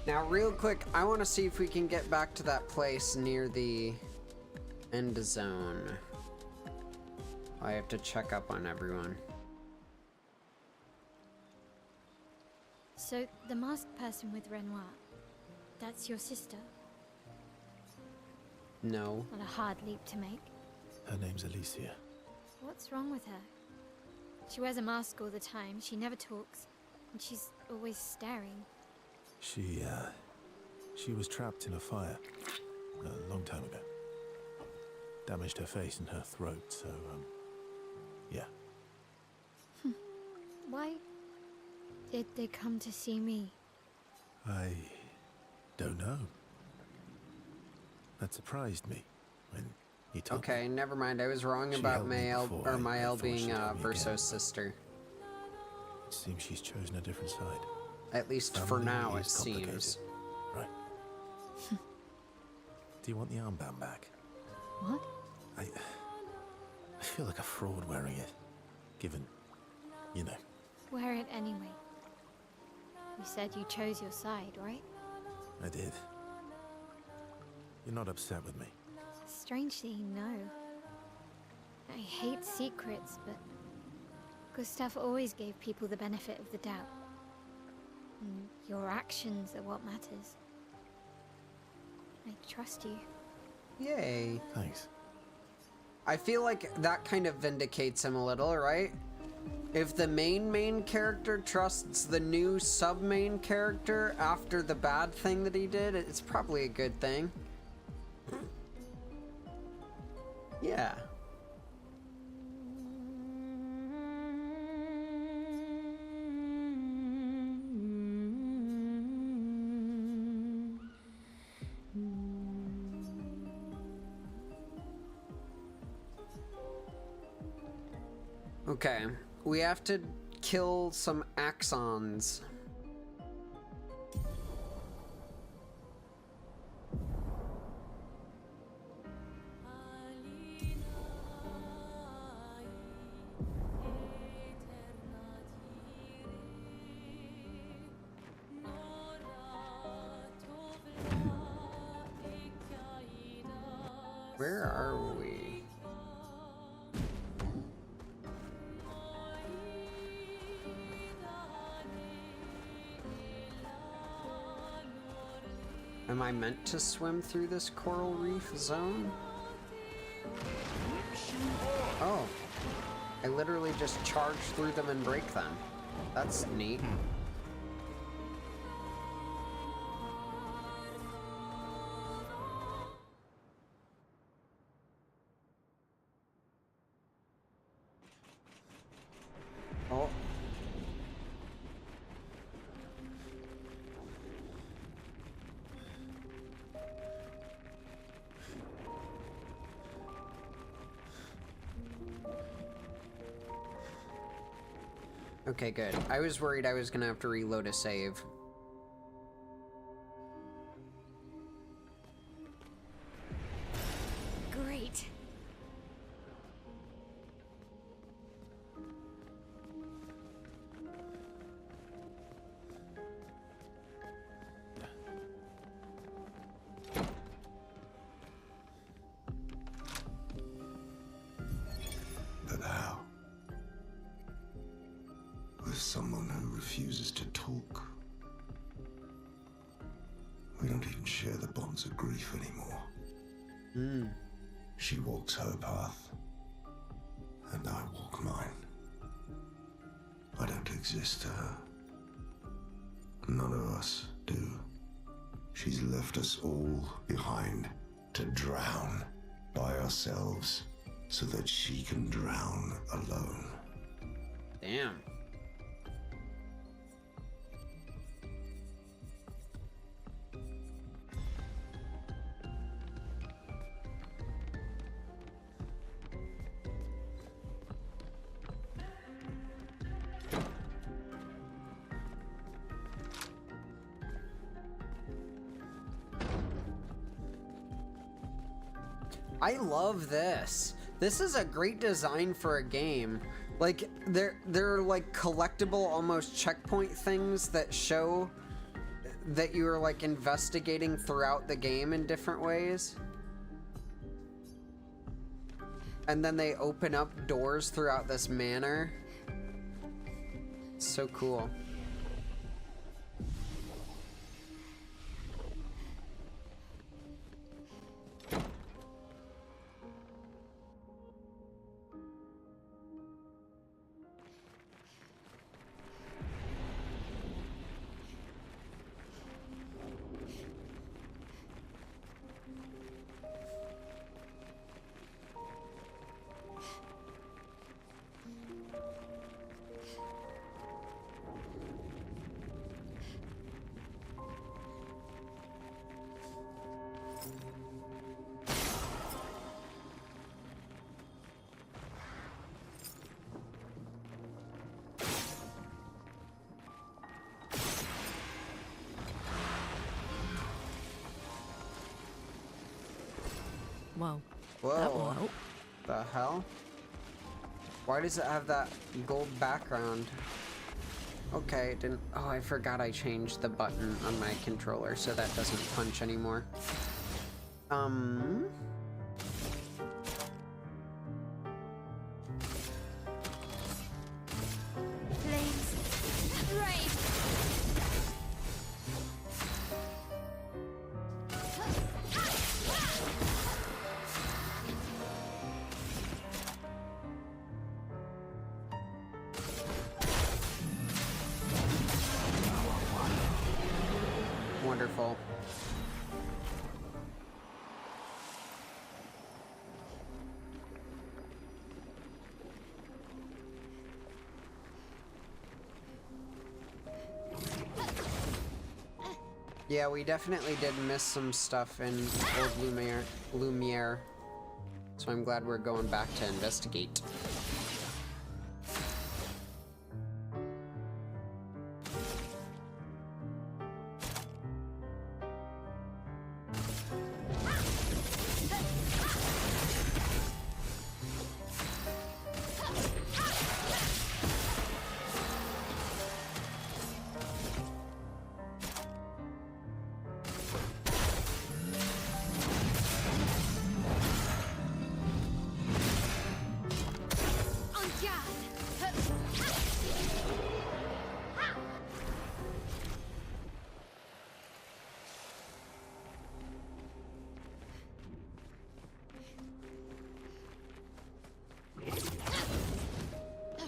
Now, real quick, I want to see if we can get back to that place near the end zone. I have to check up on everyone. So, the masked person with Renoir, that's your sister? No. Not a hard leap to make. Her name's Alicia. What's wrong with her? She wears a mask all the time, she never talks, and she's always staring. She was trapped in a fire a long time ago. Damaged her face and her throat, so, yeah. Why did they come to see me? I don't know. That surprised me when you told me. Okay, never mind. I was wrong She about helped me Mael, before. or I Mael thought being she'd help me again, Verso's but sister. It seems she's chosen a different side. At least for Family now, it is complicated. seems. Right. Do you want the armband back? What? I feel like a fraud wearing it. Given, you know. Wear it anyway. You said you chose your side, right? I did. You're not upset with me. Strangely, no. I hate secrets, but Gustav always gave people the benefit of the doubt. And your actions are what matters. I trust you. Yay. Thanks. I feel like that kind of vindicates him a little, right? If the main character trusts the new sub-main character after the bad thing that he did, it's probably a good thing. Yeah. Okay, we have to kill some axons. Where are we? Am I meant to swim through this coral reef zone? Oh. I literally just charge through them and break them. That's neat. Oh. Okay, good. I was worried I was gonna have to reload a save. Great. But how? With someone who refuses to talk. We don't even share the bonds of grief anymore. She walks her path, and I walk mine. I don't exist to her. None of us do. She's left us all behind to drown by ourselves so that she can drown alone. Damn. I love this. This is a great design for a game. Like, they're like collectible, almost checkpoint things that show that you are like investigating throughout the game in different ways. And then they open up doors throughout this manor. So cool. Well, Whoa. that will help. The hell? Why does it have that gold background? Okay, it didn't. Oh, I forgot I changed the button on my controller so that doesn't punch anymore. Wonderful. Yeah, we definitely did miss some stuff in old Lumiere. So I'm glad we're going back to investigate.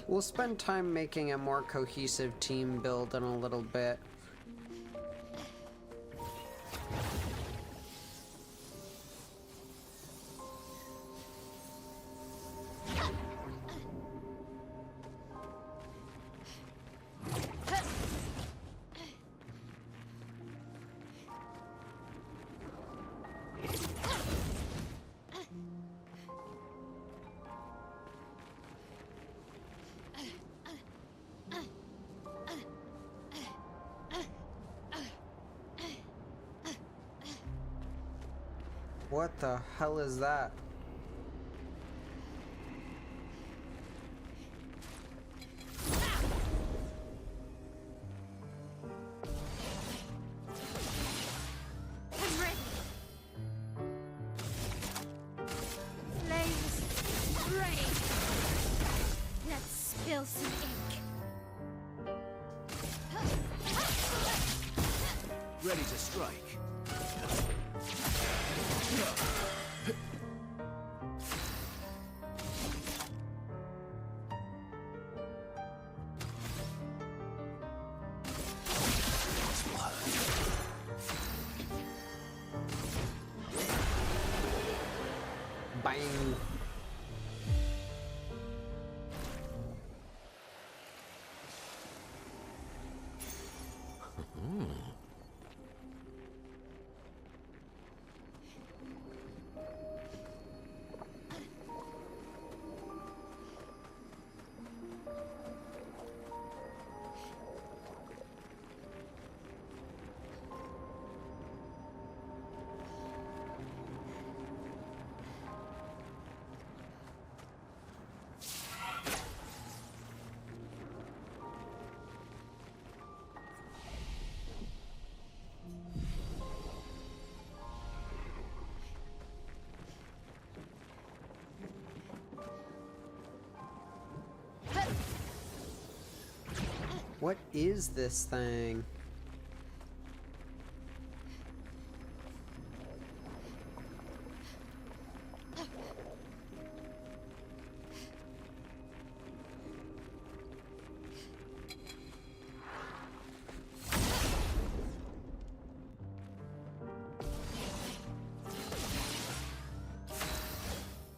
We'll spend time making a more cohesive team build in a little bit. What the hell is that? I'm ready. Flames rain. Let's spill some ink. Ready to strike. Bang. What is this thing?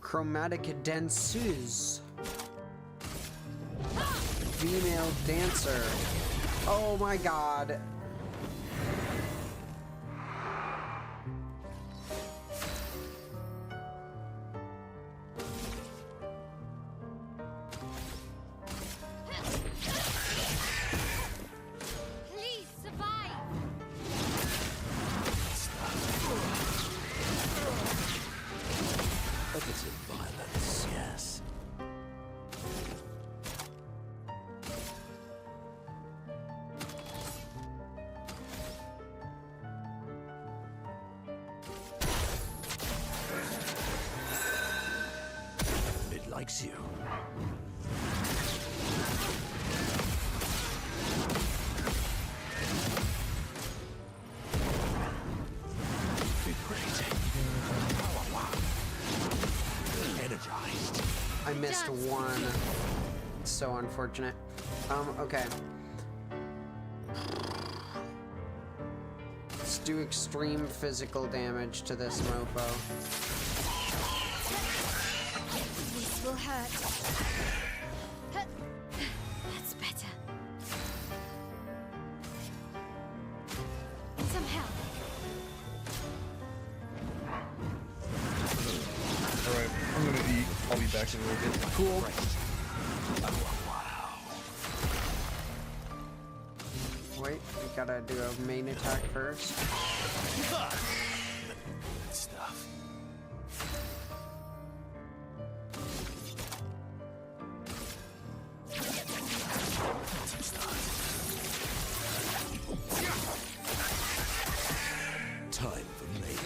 Chromatic danseuse. Female dancer. Oh my god. Please survive. A bit of violence, yes. It likes you. Vibrating. Energized. I missed one. So unfortunate. Okay. Let's do extreme physical damage to this mofo. This will hurt. That's better. Some help. Alright, I'm gonna eat. I'll be back in a little bit. Cool. Wait, we gotta do a main attack first. Good stuff. Time for mayhem.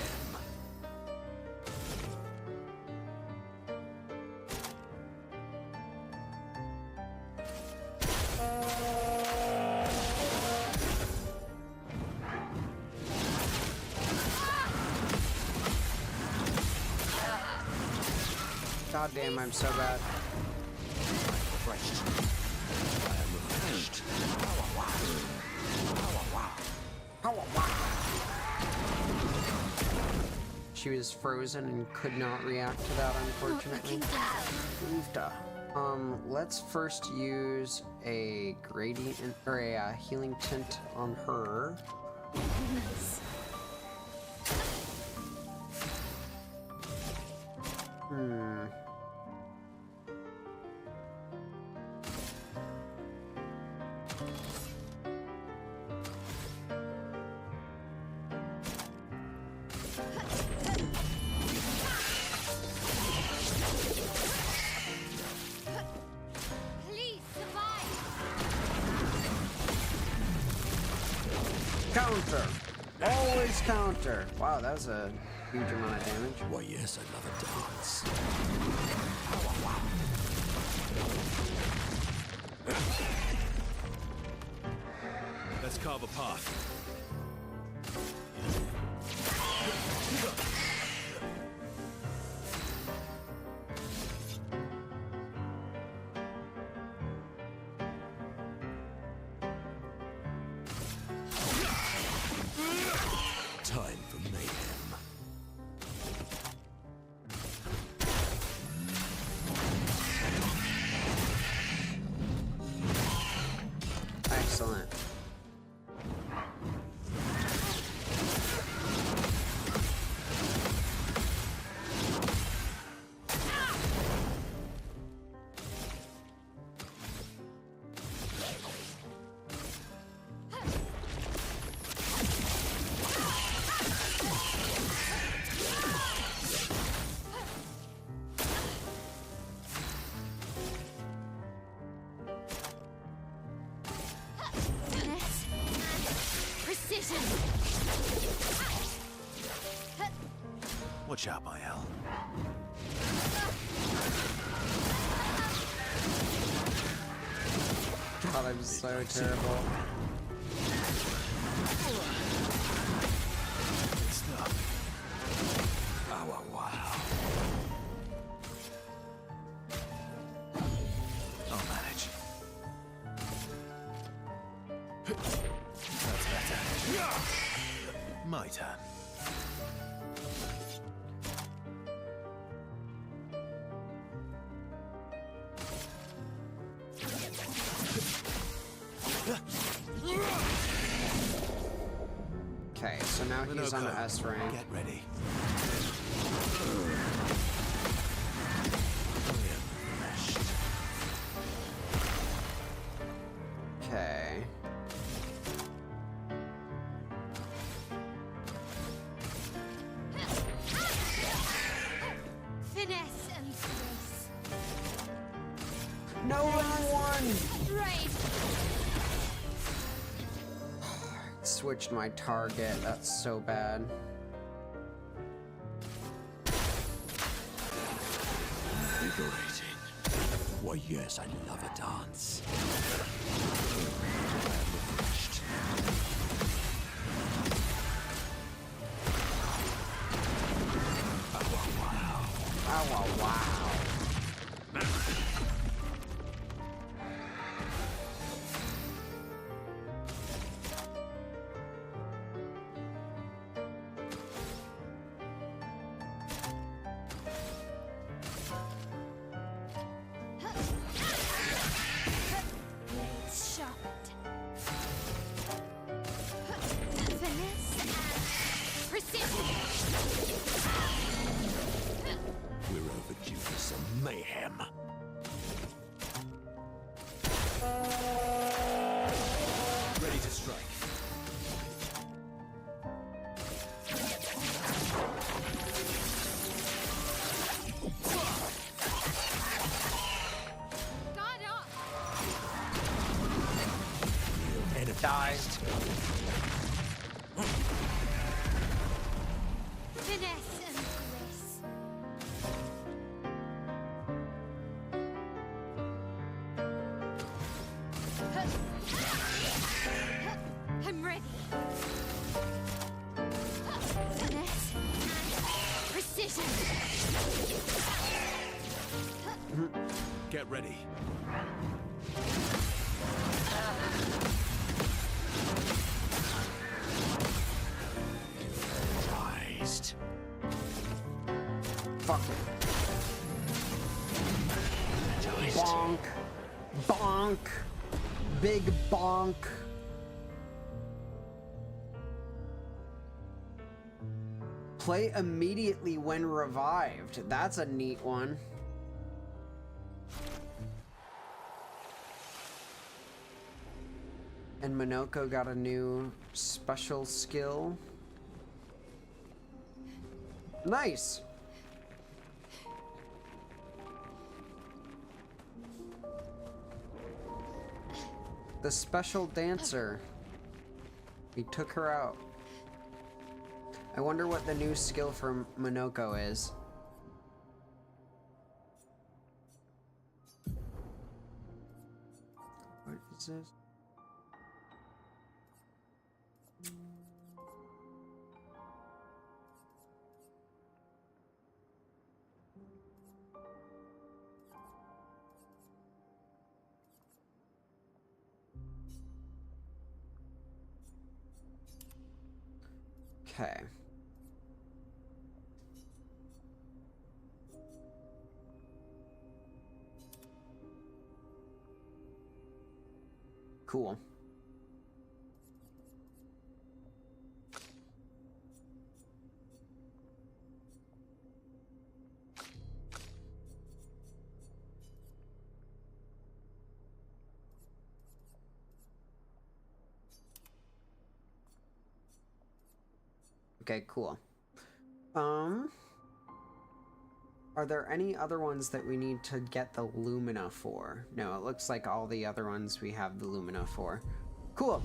God damn, I'm so bad. Refreshed. I am refreshed. She was frozen and could not react to that, unfortunately. Oofda. Let's first use a gradient or a healing tint on her. Nice. Please survive. Counter! Always counter! Wow, that was a huge amount of damage. Why, yes, I love a dance. Let's carve a path. Time for mayhem. Excellent. Precision. Watch out, Mael. thought I was so terrible. Oh, wow. I'll manage. That's better. My turn. Okay, so now he's on S rank. Get ready. Okay. Finesse and grace. No, one! Right. Switched my target. That's so bad. Liberating. Why, yes, I love a dance. Oh, wow. Blades sharpened. Finesse and precision. We're overdue for some mayhem. Ready to strike. Guard up. Dies. Finesse and grace. I'm ready. Finesse and precision. Get ready. Surprised. Fuck. Bonk. Bonk. Big bonk. Play immediately when revived. That's a neat one. And Minoko got a new special skill. Nice. The special dancer. We took her out. I wonder what the new skill for Minoko is. What is this? Okay. Cool. Okay, cool. Are there any other ones that we need to get the Lumina for? No, it looks like all the other ones we have the Lumina for. Cool.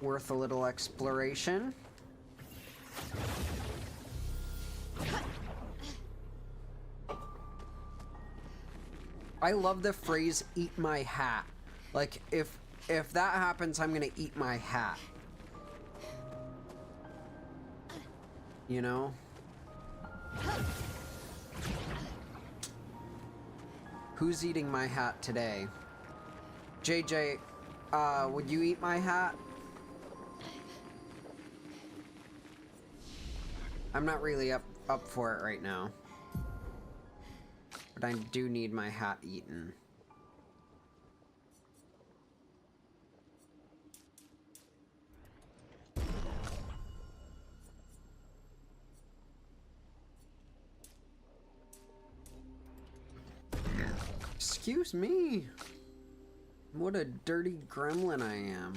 Worth a little exploration. I love the phrase "eat my hat." Like, if that happens, I'm gonna eat my hat. You know? Who's eating my hat today? JJ, would you eat my hat? I'm not really up for it right now. But I do need my hat eaten. Excuse me. What a dirty gremlin I am.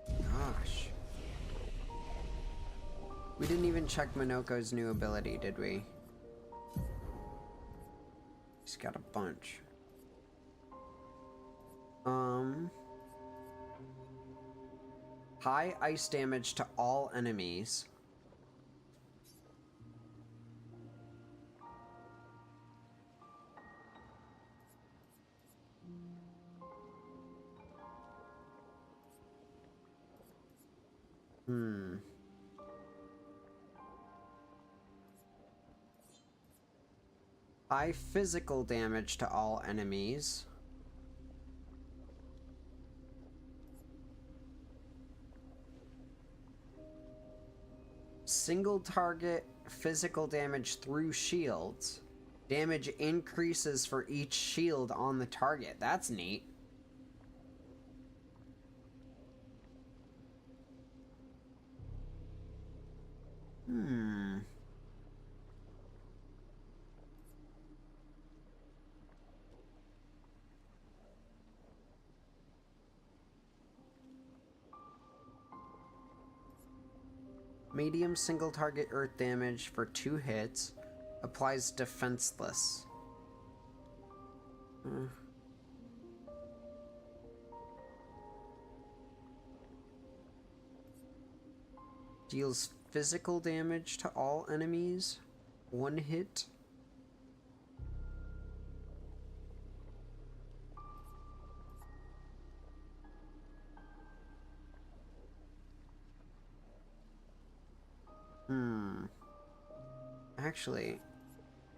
Gosh. We didn't even check Minoko's new ability, did we? He's got a bunch. High ice damage to all enemies. High physical damage to all enemies. Single target physical damage through shields. Damage increases for each shield on the target. That's neat. Medium single target earth damage for 2 hits. Applies defenseless. Deals physical damage to all enemies. 1 hit. Actually,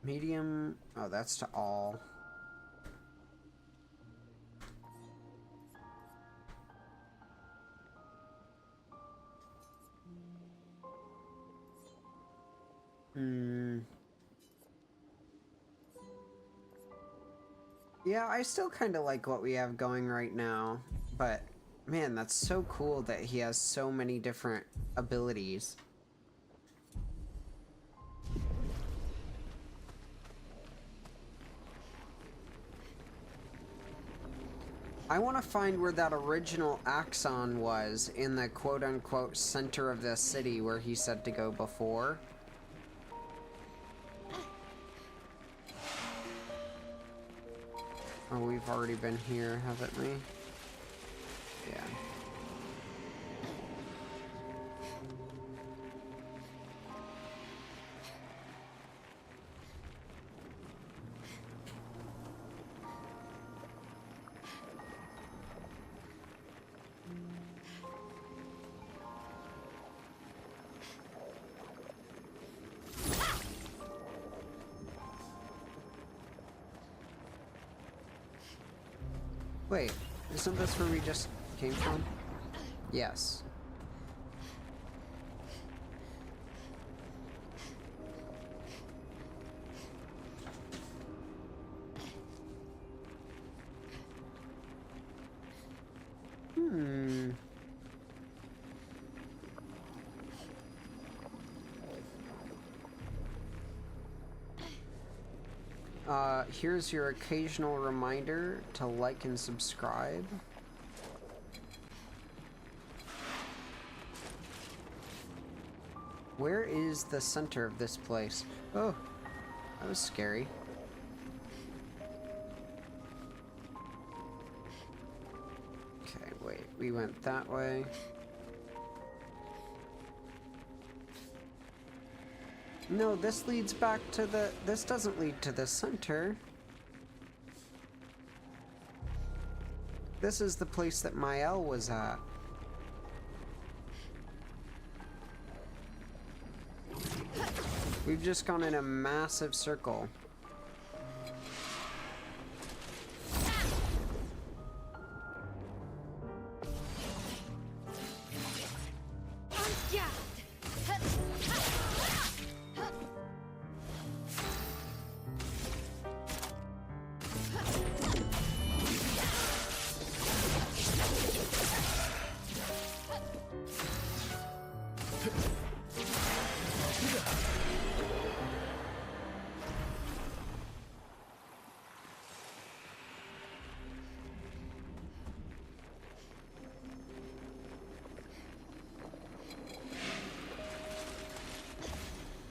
medium... Oh, that's to all. Yeah, I still kind of like what we have going right now, but man, that's so cool that he has so many different abilities. I want to find where that original Axon was in the quote-unquote center of the city where he said to go before. Oh, we've already been here, haven't we? Yeah. Wait, isn't this where we just came from? Yes. Here's your occasional reminder to like and subscribe. Where is the center of this place? Oh, that was scary. Okay, wait, we went that way. No, this leads back to the... This doesn't lead to the center. this is the place that Mael was at. We've just gone in a massive circle.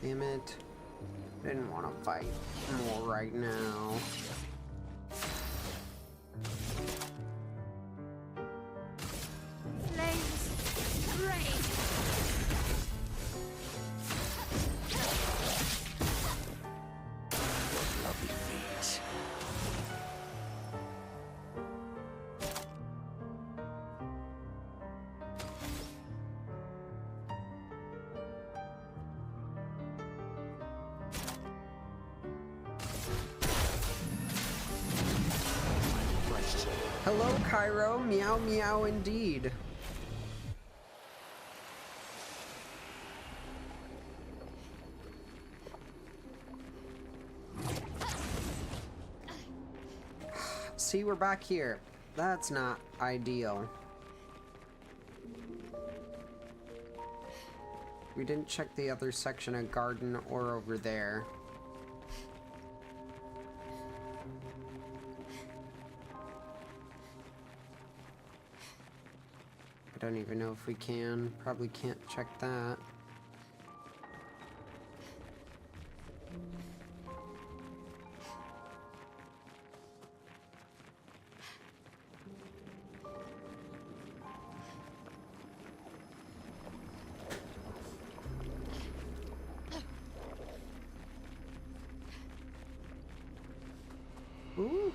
Damn it. Didn't want to fight more right now. Flames, rage. Lovely feet. Hello, Cairo. Meow meow indeed. See, we're back here. That's not ideal. We didn't check the other section of garden or over there. I don't even know if we can. Probably can't check that. Ooh.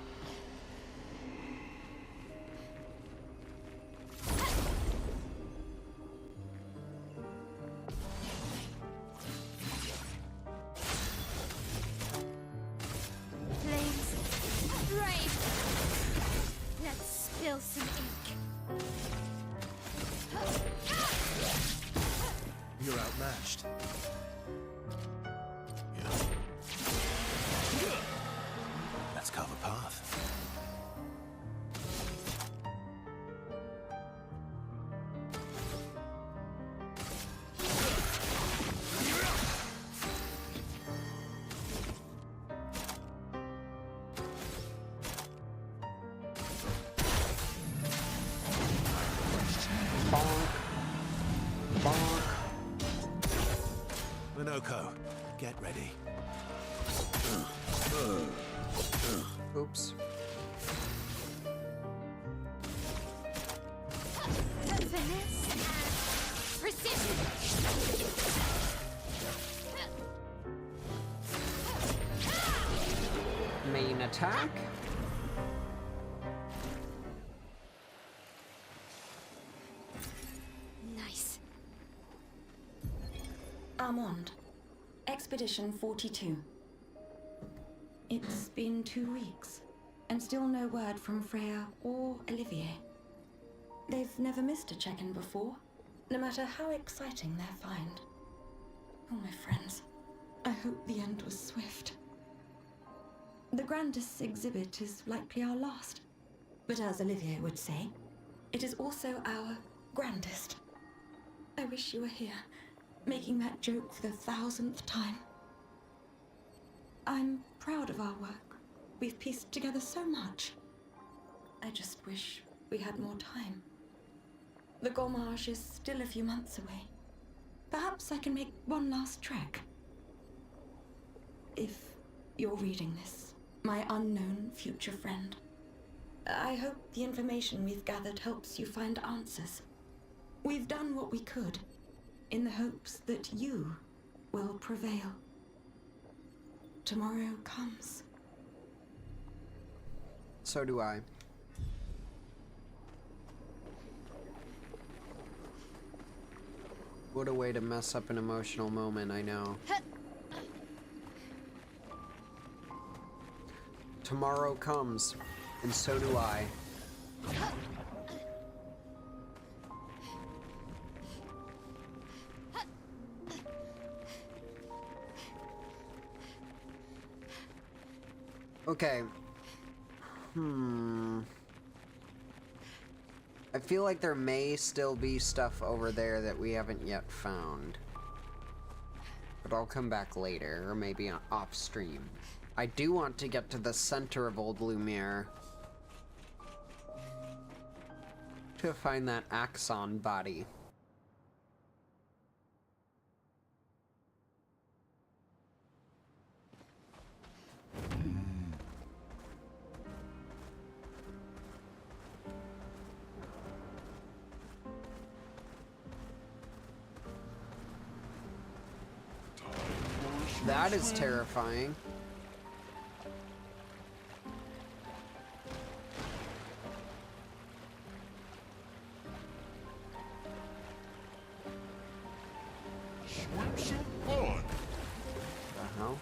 Flames, rage. Let's spill some ink. You're outmatched. Let's carve a path. Minoko, get ready. Oops. Finesse and precision. Main attack. Nice. Armand, Expedition 42. It's been 2 weeks, and still no word from Freya or Olivier. They've never missed a check-in before, no matter how exciting their find. Oh, my friends, I hope the end was swift. The grandest exhibit is likely our last, but as Olivier would say, it is also our grandest. I wish you were here, making that joke for the 1000th time. I'm proud of our work. We've pieced together so much. I just wish we had more time. The Gommage is still a few months away. Perhaps I can make one last trek. If you're reading this, my unknown future friend, I hope the information we've gathered helps you find answers. We've done what we could, in the hopes that you will prevail. Tomorrow comes. So do I. What a way to mess up an emotional moment, I know. Tomorrow comes, and so do I. Okay. I feel like there may still be stuff over there that we haven't yet found. But I'll come back later, or maybe off stream. I do want to get to the center of Old Lumiere to find that Axon body. That is terrifying. Swimsuit on. The hell?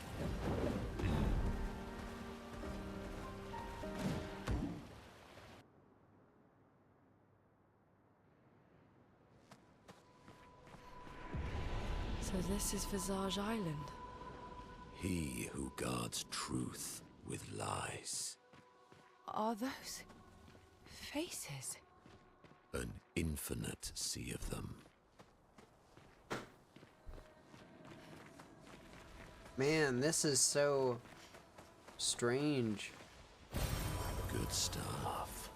So this is Visage Island. He who guards truth with lies. Are those faces? An infinite sea of them. Man, this is so strange. Good stuff.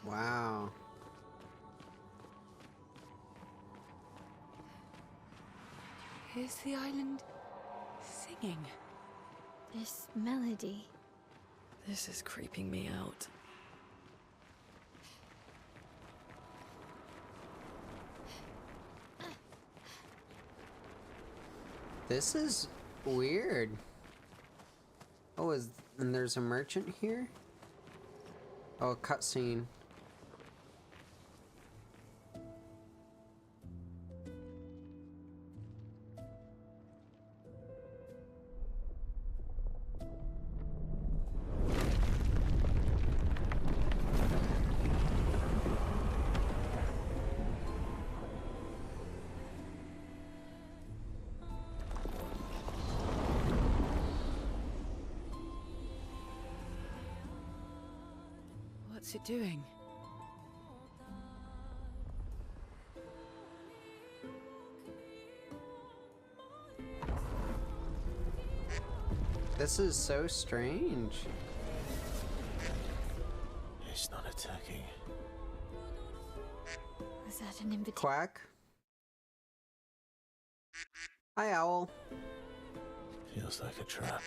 Wow. Is the island singing? This melody. This is creeping me out. This is weird. Oh, and there's a merchant here? Oh, a cutscene. What's it doing? This is so strange. It's not attacking. Was that an invitation? Quack? Hi, Owl. Feels like a trap.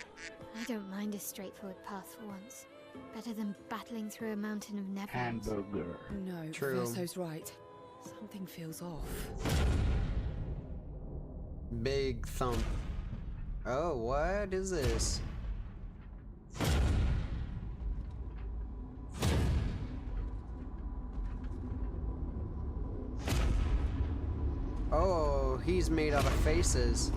I don't mind a straightforward path for once. Better than battling through a mountain of never. Hamburger. No, True. Verso's right. Something feels off. Big thump. Oh, what is this? Oh, he's made out of faces.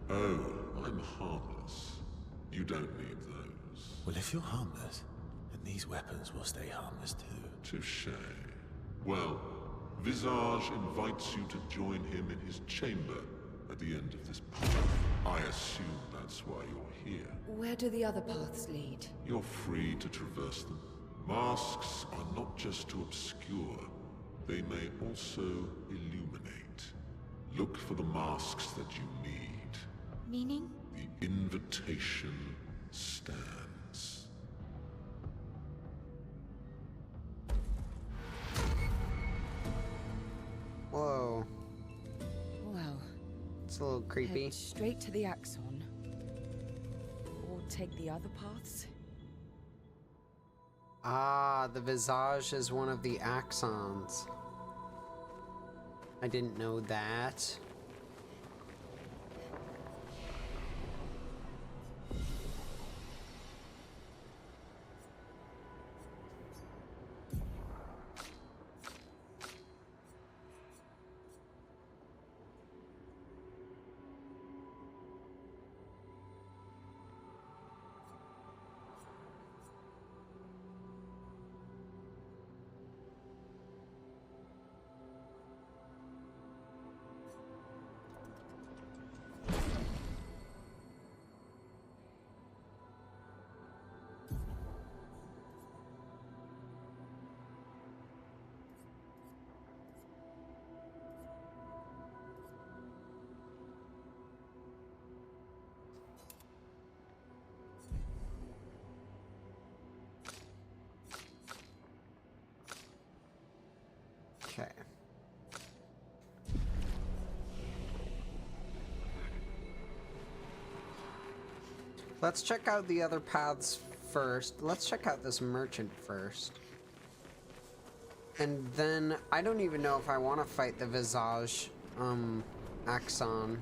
Oh, I'm harmless. You don't need those. Well, if you're harmless, then these weapons will stay harmless too. Touché. Well, Visage invites you to join him in his chamber at the end of this path. I assume that's why you're here. Where do the other paths lead? You're free to traverse them. Masks are not just to obscure, they may also illuminate. Look for the masks that you need. Meaning? The invitation stands. Whoa. Well, It's a little creepy. head straight to the Axon. Or take the other paths. Ah, the Visage is one of the Axons. I didn't know that. Okay. Let's check out the other paths first. Let's check out this merchant first. And then, I don't even know if I want to fight the Visage, Axon.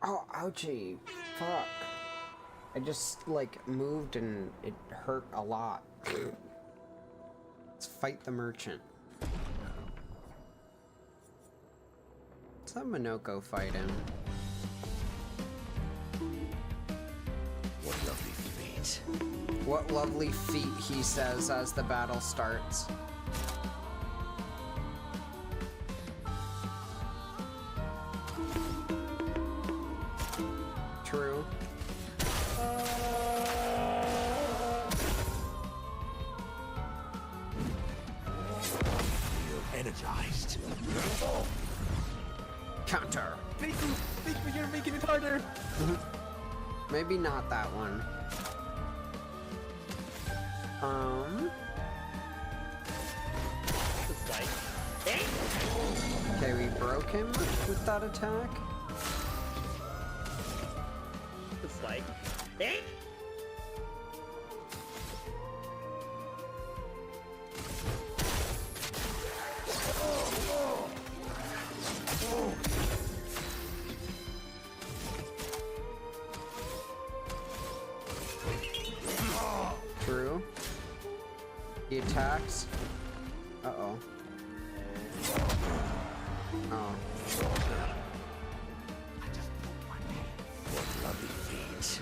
Oh, ouchie. Fuck. I just, like, moved and it hurt a lot. Let's fight the merchant. Let's have Minoko fight him. What lovely feet. What lovely feet, he says as the battle starts. True. Feel energized. Counter. Thank you, you're making it harder. Maybe not that one. It's like, Okay, we broke him with that attack. it's like, True. He attacks. Uh-oh. Oh. What lovely feet.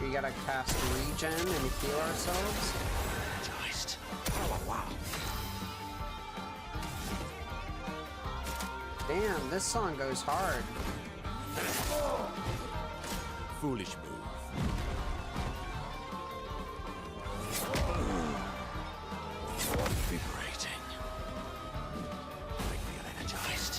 We gotta cast regen and heal ourselves. Energized. Wow. Damn, this song goes hard. Foolish move. Invigorating. I feel energized.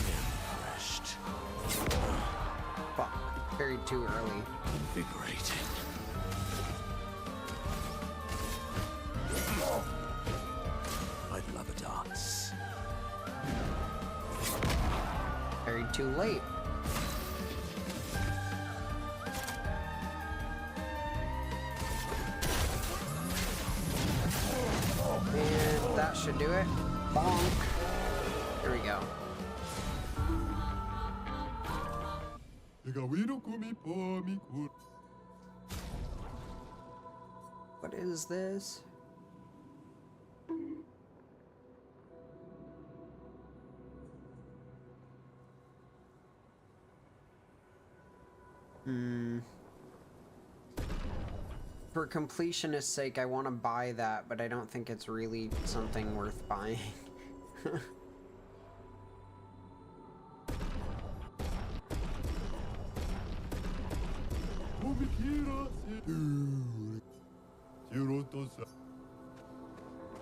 Refreshed. Fuck. Carried too early. Invigorating. I'd love a dance. Carried too late. And that should do it. Bonk. There we go. What is this? For completionist sake, I want to buy that, but I don't think it's really something worth buying.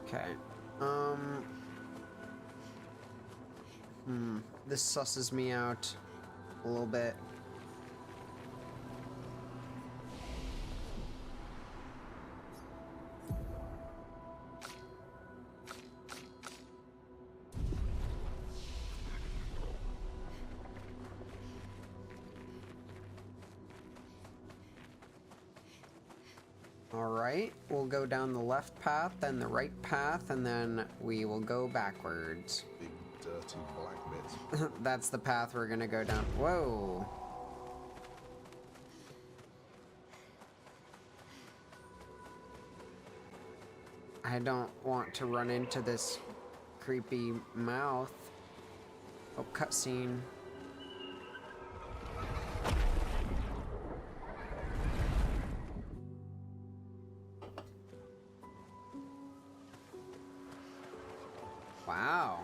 Okay. This susses me out a little bit. Alright, we'll go down the left path, then the right path, and then we will go backwards. Big dirty black bit. That's the path we're gonna go down. Whoa. I don't want to run into this creepy mouth. Oh, cutscene. Wow.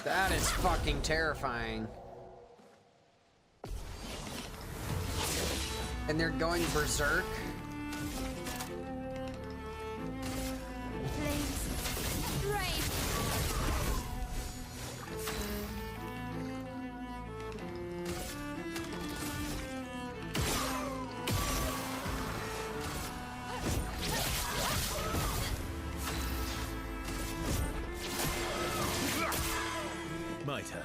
That is fucking terrifying. And they're going berserk. Mitre.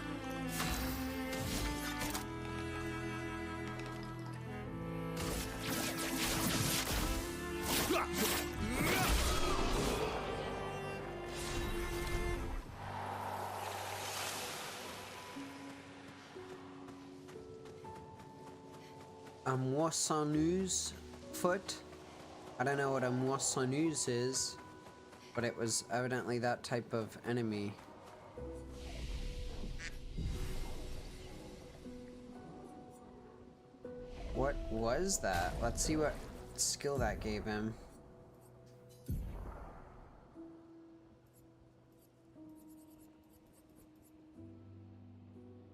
A moissonneuse foot. I don't know what a moissonneuse is, but it was evidently that type of enemy. What was that? Let's see what skill that gave him.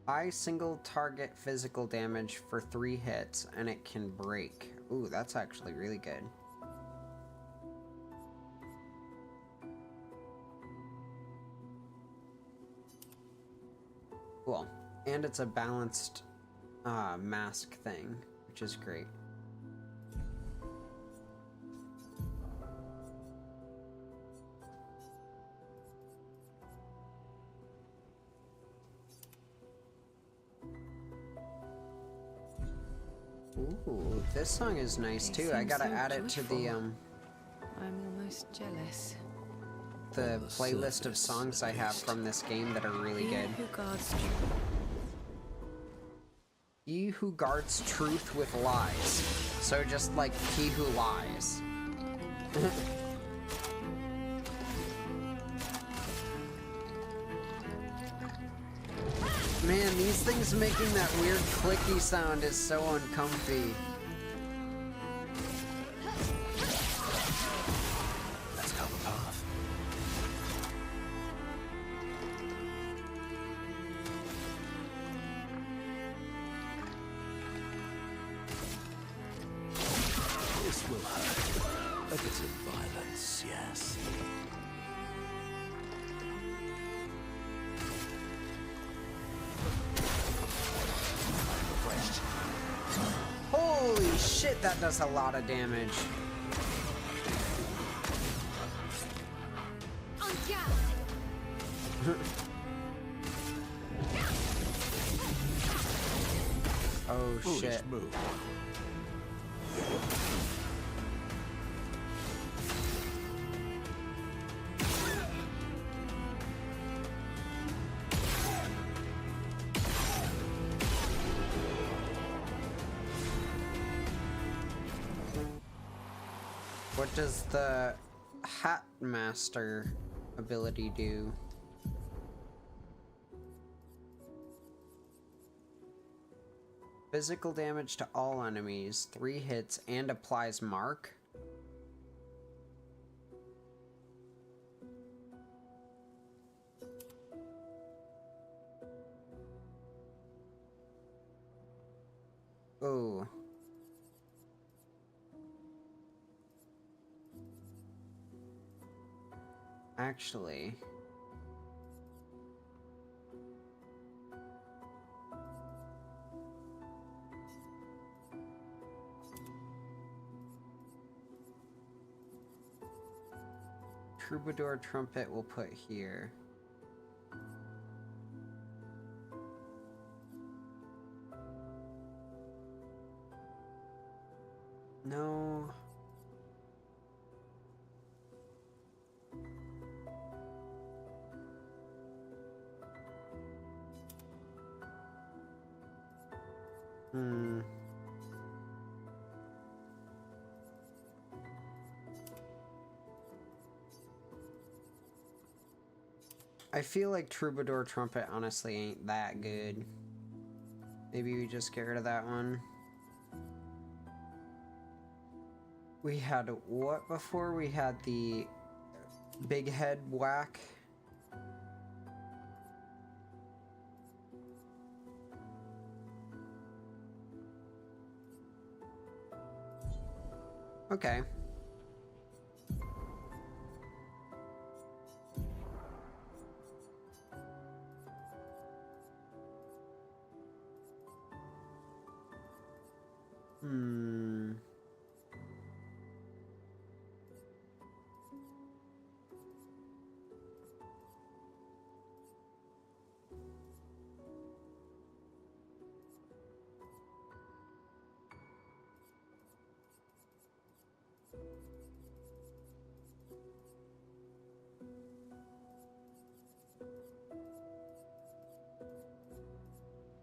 High single target physical damage for 3 hits, and it can break. Ooh, that's actually really good. Cool. And it's a balanced mask thing, which is great. Ooh, this song is nice too. I gotta add it to the I'm almost jealous. the playlist of songs I have from this game that are really good. He who guards truth with lies. So just like he who lies. Man, these things making that weird clicky sound is so uncomfy. Let's cover path. This will hurt. A bit of violence, yes. Holy shit, that does a lot of damage. Oh shit. Move. What does the Hat Master ability do? Physical damage to all enemies, 3 hits, and applies mark. Oh. Actually... Troubadour Trumpet we'll put here. No. I feel like Troubadour Trumpet honestly ain't that good. Maybe we just get rid of that one. We had what before? We had the big head whack. Okay.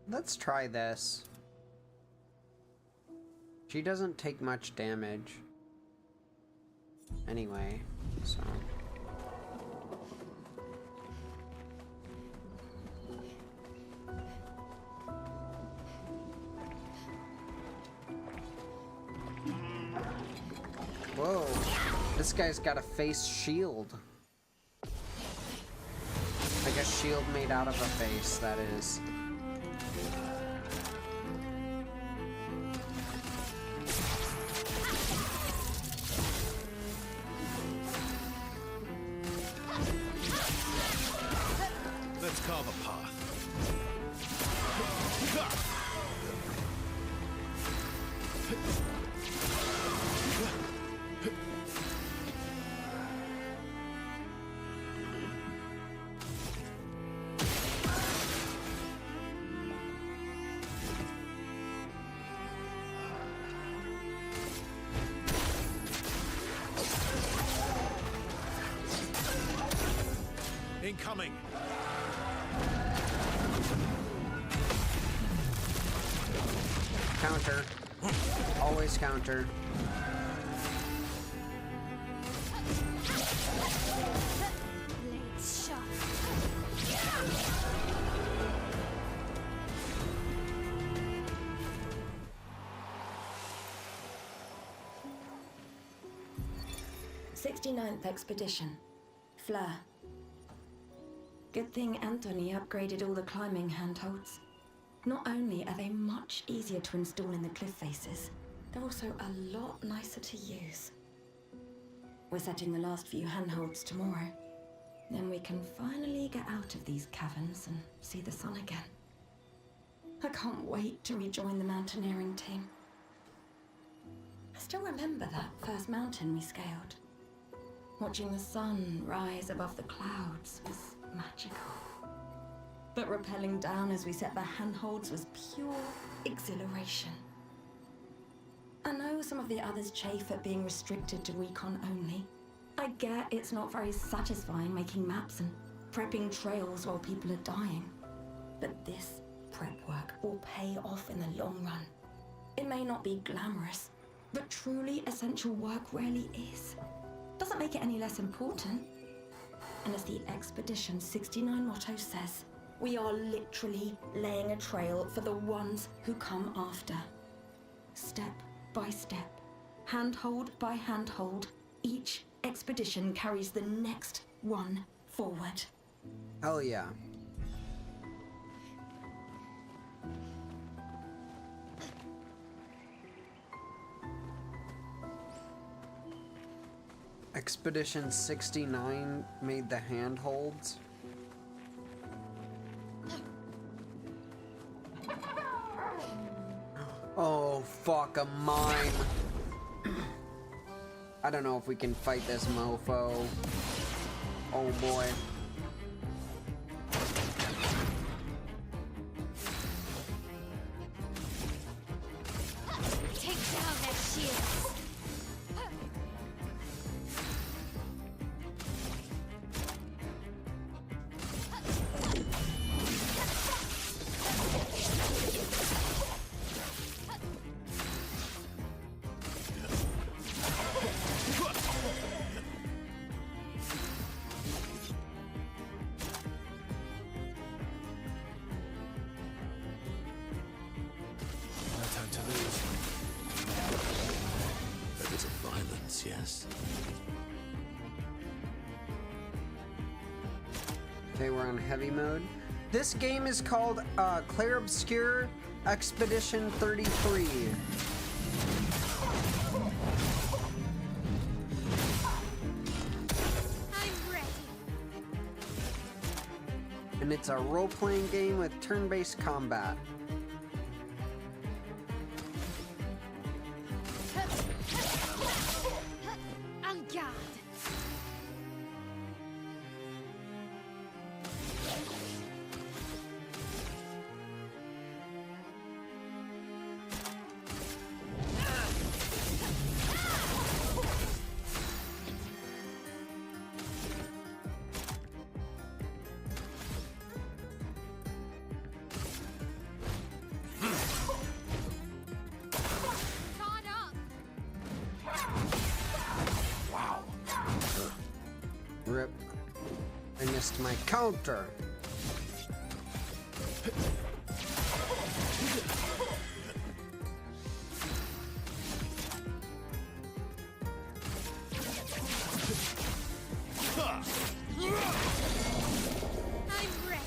Let's try this. She doesn't take much damage. Anyway, so... Whoa, this guy's got a face shield. Like a shield made out of a face, that is. Let's carve a path. Incoming. Counter. Always counter. Blades sharp. '69th Expedition. Fleur. Good thing Anthony upgraded all the climbing handholds. Not only are they much easier to install in the cliff faces, they're also a lot nicer to use. We're setting the last few handholds tomorrow. Then we can finally get out of these caverns and see the sun again. I can't wait to rejoin the mountaineering team. I still remember that first mountain we scaled. Watching the sun rise above the clouds was magical. But rappelling down as we set the handholds was pure exhilaration. I know some of the others chafe at being restricted to recon only. I get it's not very satisfying making maps and prepping trails while people are dying. But this prep work will pay off in the long run. It may not be glamorous, but truly essential work rarely is. Doesn't make it any less important. And as the Expedition 69 motto says, We are literally laying a trail for the ones who come after. Step by step, handhold by handhold, each expedition carries the next one forward. Hell yeah. Expedition 69 made the handholds. Oh, fuck, a mime. I don't know if we can fight this mofo. Oh boy. Take down that shield. No time to lose. A bit of violence, yes? Okay, we're on heavy mode. This game is called Clair Obscur Expedition 33. I'm ready. And it's a role-playing game with turn-based combat. En garde. Caught up. Rip. I missed my counter. I'm ready.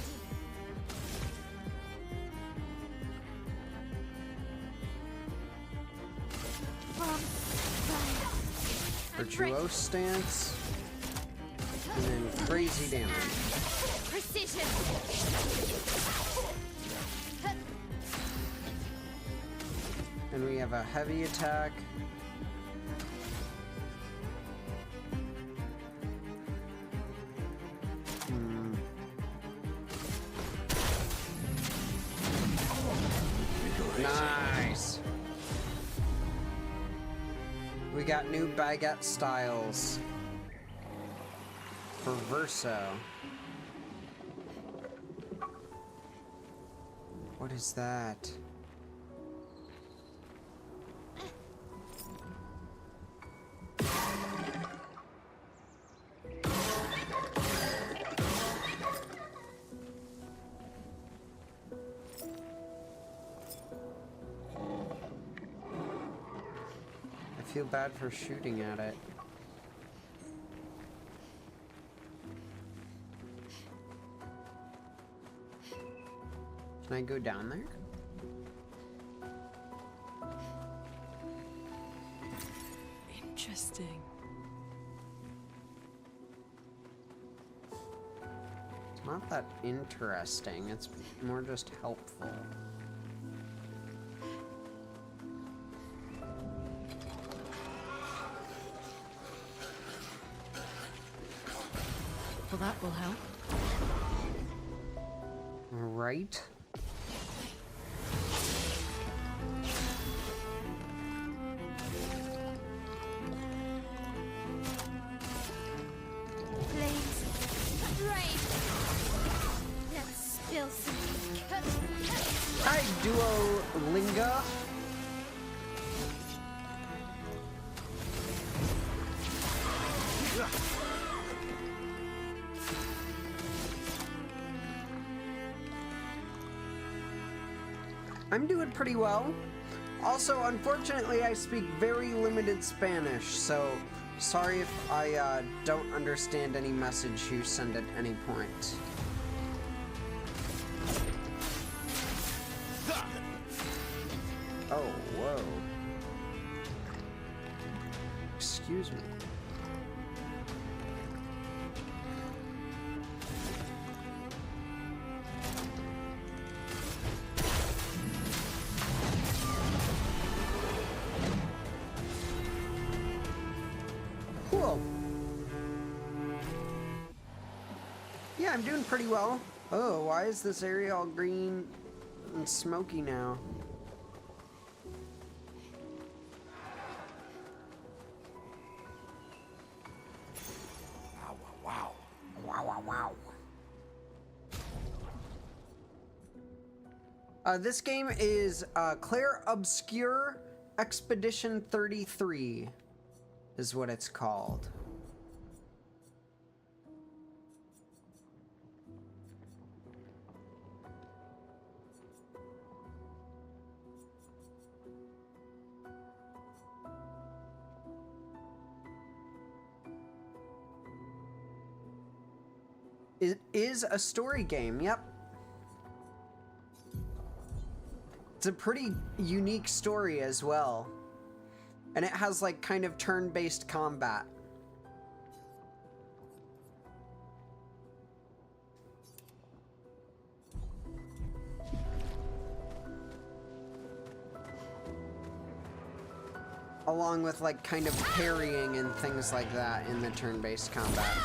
Virtuose stance. And then crazy damage. Precision. And we have a heavy attack. Nice. We got new baguette styles for Verso. What is that? I feel bad for shooting at it. Can I go down there? Interesting. It's not that interesting, it's more just helpful. Well, that will help. Right? Flames. Rain. Let's spill some ink. Hi, Duolinga. I'm doing pretty well. Also, unfortunately, I speak very limited Spanish, so sorry if I don't understand any message you send at any point. Oh, whoa. Excuse me. Cool. Yeah, I'm doing pretty well. Oh, why is this area all green and smoky now? Wow, wow, wow. Wow, wow, wow. This game is Clair Obscur Expedition 33 is what it's called. It is a story game, yep. It's a pretty unique story as well. And it has like kind of turn-based combat. Along with like kind of parrying and things like that in the turn-based combat.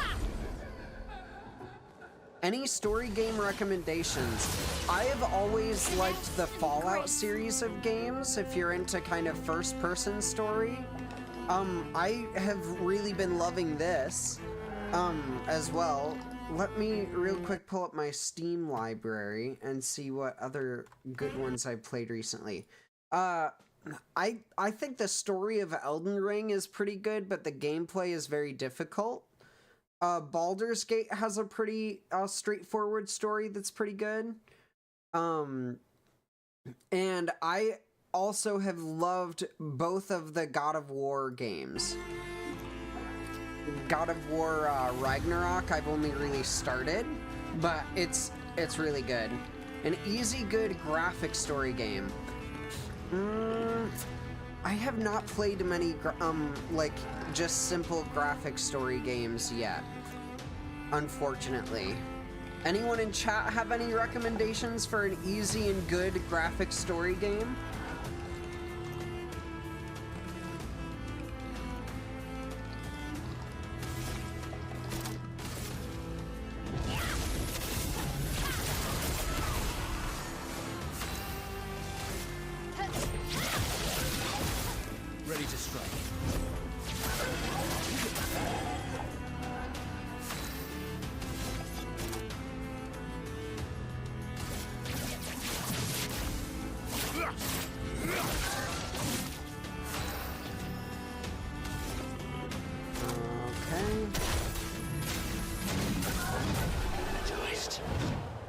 Any story game recommendations? I have always liked the Fallout series of games, if you're into kind of first-person story. I have really been loving this, as well. Let me real quick pull up my Steam library and see what other good ones I've played recently. I think the story of Elden Ring is pretty good, but the gameplay is very difficult. Baldur's Gate has a pretty straightforward story that's pretty good. And I also have loved both of the God of War games. God of War Ragnarok I've only really started, but it's really good. An easy, good graphic story game. I have not played many, like, just simple graphic story games yet, unfortunately. Anyone in chat have any recommendations for an easy and good graphic story game? Ready to strike.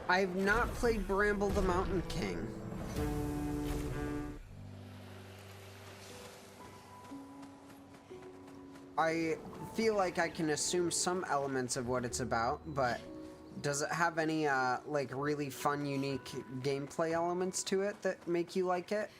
I've not played Bramble the Mountain King. I feel like I can assume some elements of what it's about, but does it have any, like, really fun, unique gameplay elements to it that make you like it?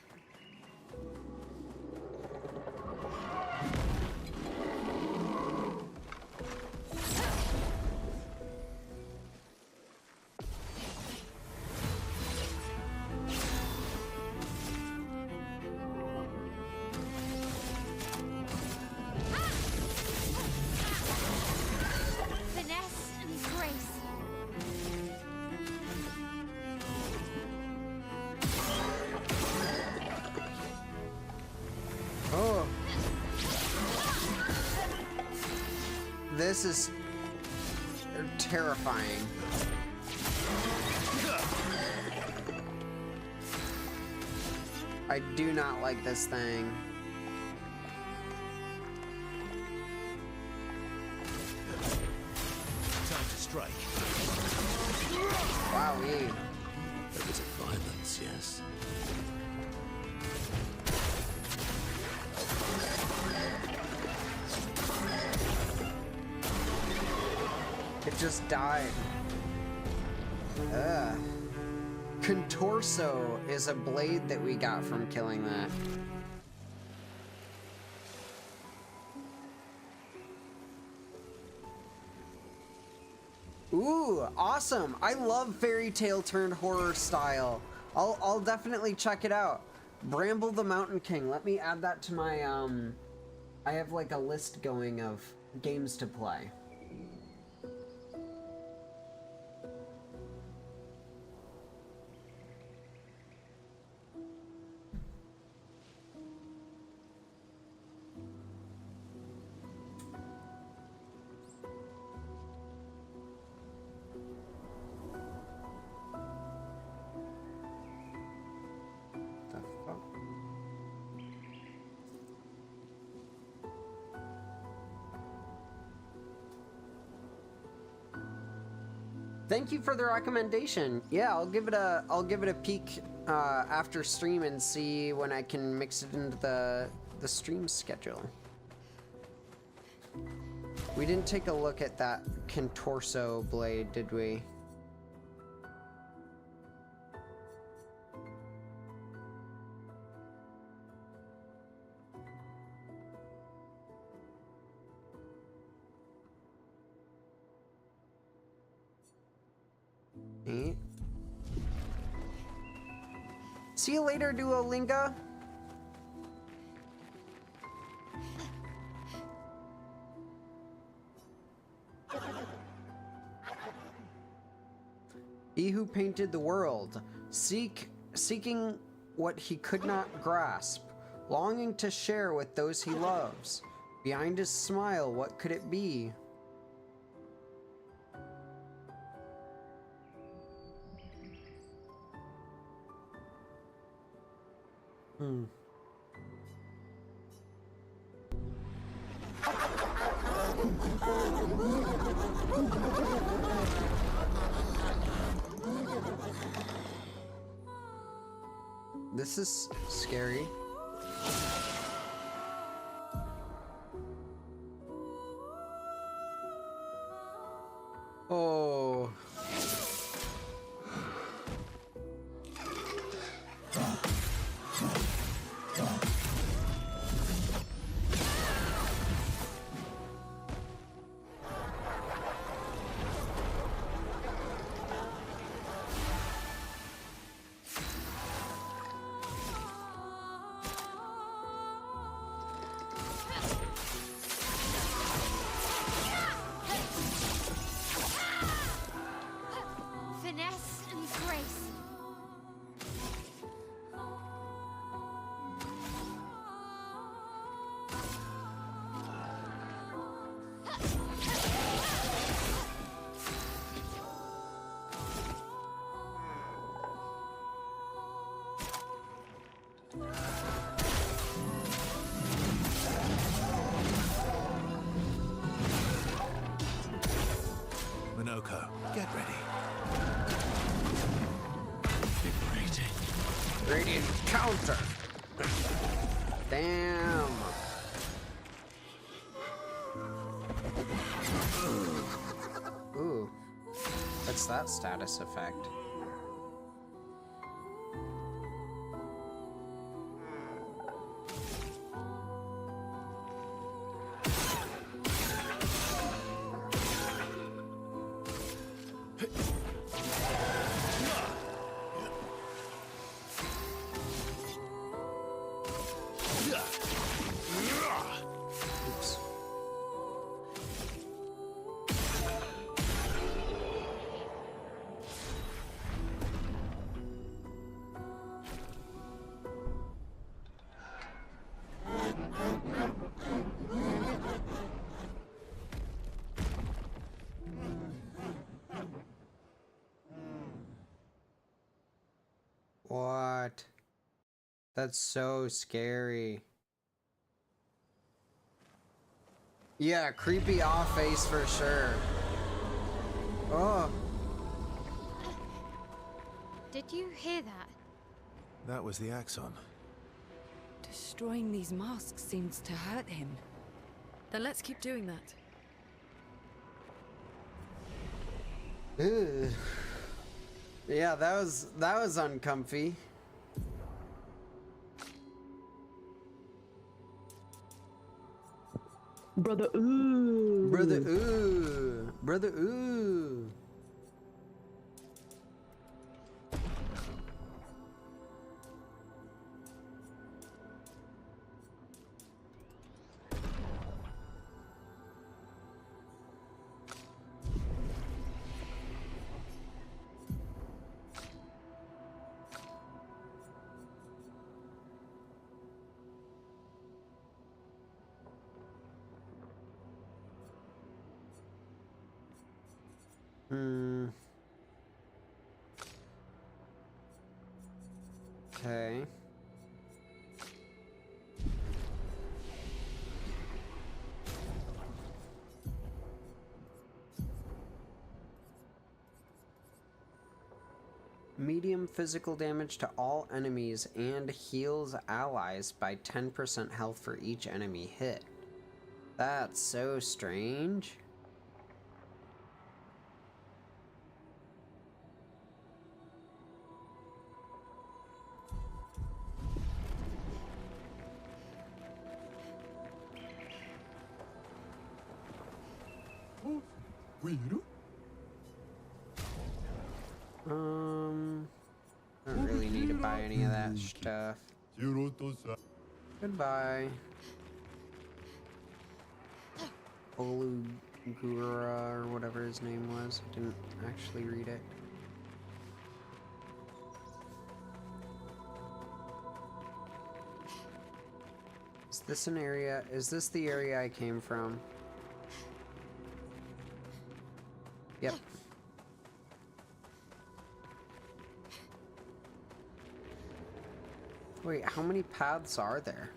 This is terrifying. I do not like this thing. Time to strike. Wowee. A bit of violence, yes? It just died. Ugh. Contorso is a blade that we got from killing that. Ooh, awesome! I love fairy tale turned horror style. I'll definitely check it out. Bramble the Mountain King. Let me add that to my I have like a list going of games to play. Thank you for the recommendation. Yeah, I'll give it a peek after stream and see when I can mix it into the stream schedule. We didn't take a look at that Contorso blade, did we? See you later, Duolingo. He who painted the world, seeking what he could not grasp, longing to share with those he loves. Behind his smile, what could it be? This is scary. Oh. Finesse and grace. Minoko, get ready. Radiant counter. Damn. Ooh. What's that status effect? Oops. What? That's so scary. Yeah, creepy off face for sure. Oh. Did you hear that? That was the Axon. Destroying these masks seems to hurt him. Then let's keep doing that. Ugh. Yeah, that was uncomfy. Brother, ooh. Brother, ooh. Brother, ooh. Okay. Medium physical damage to all enemies and heals allies by 10% health for each enemy hit. That's so strange. Don't really need to buy any of that stuff. Goodbye. Olugura or whatever his name was. Didn't actually read it. Is this an area? Is this the area I came from? Yep. Wait, how many paths are there?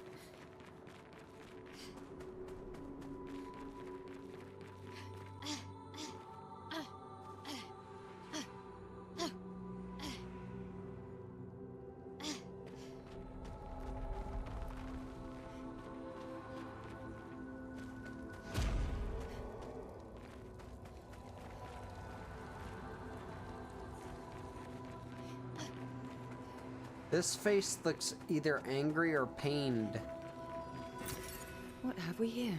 This face looks either angry or pained. What have we here?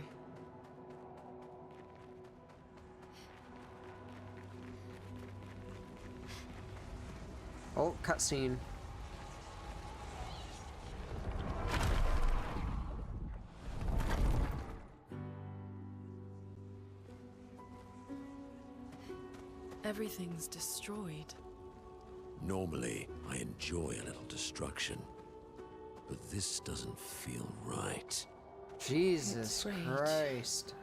Oh, cutscene. Everything's destroyed. Normally, I enjoy a little destruction, but this doesn't feel right. Jesus Christ.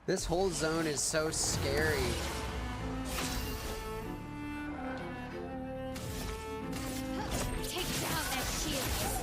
This whole zone is so scary. Take down their shields.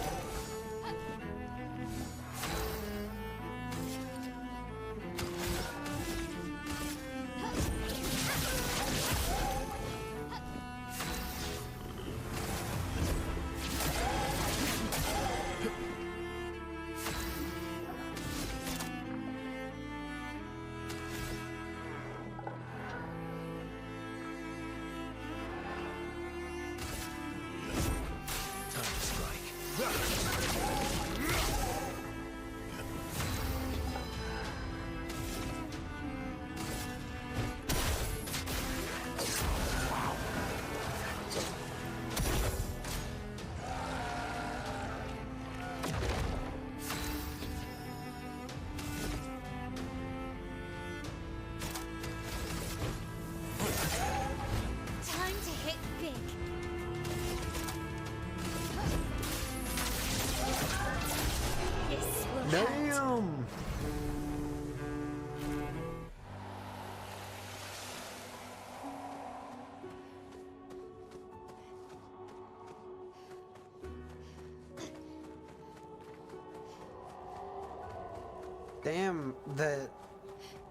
Damn, the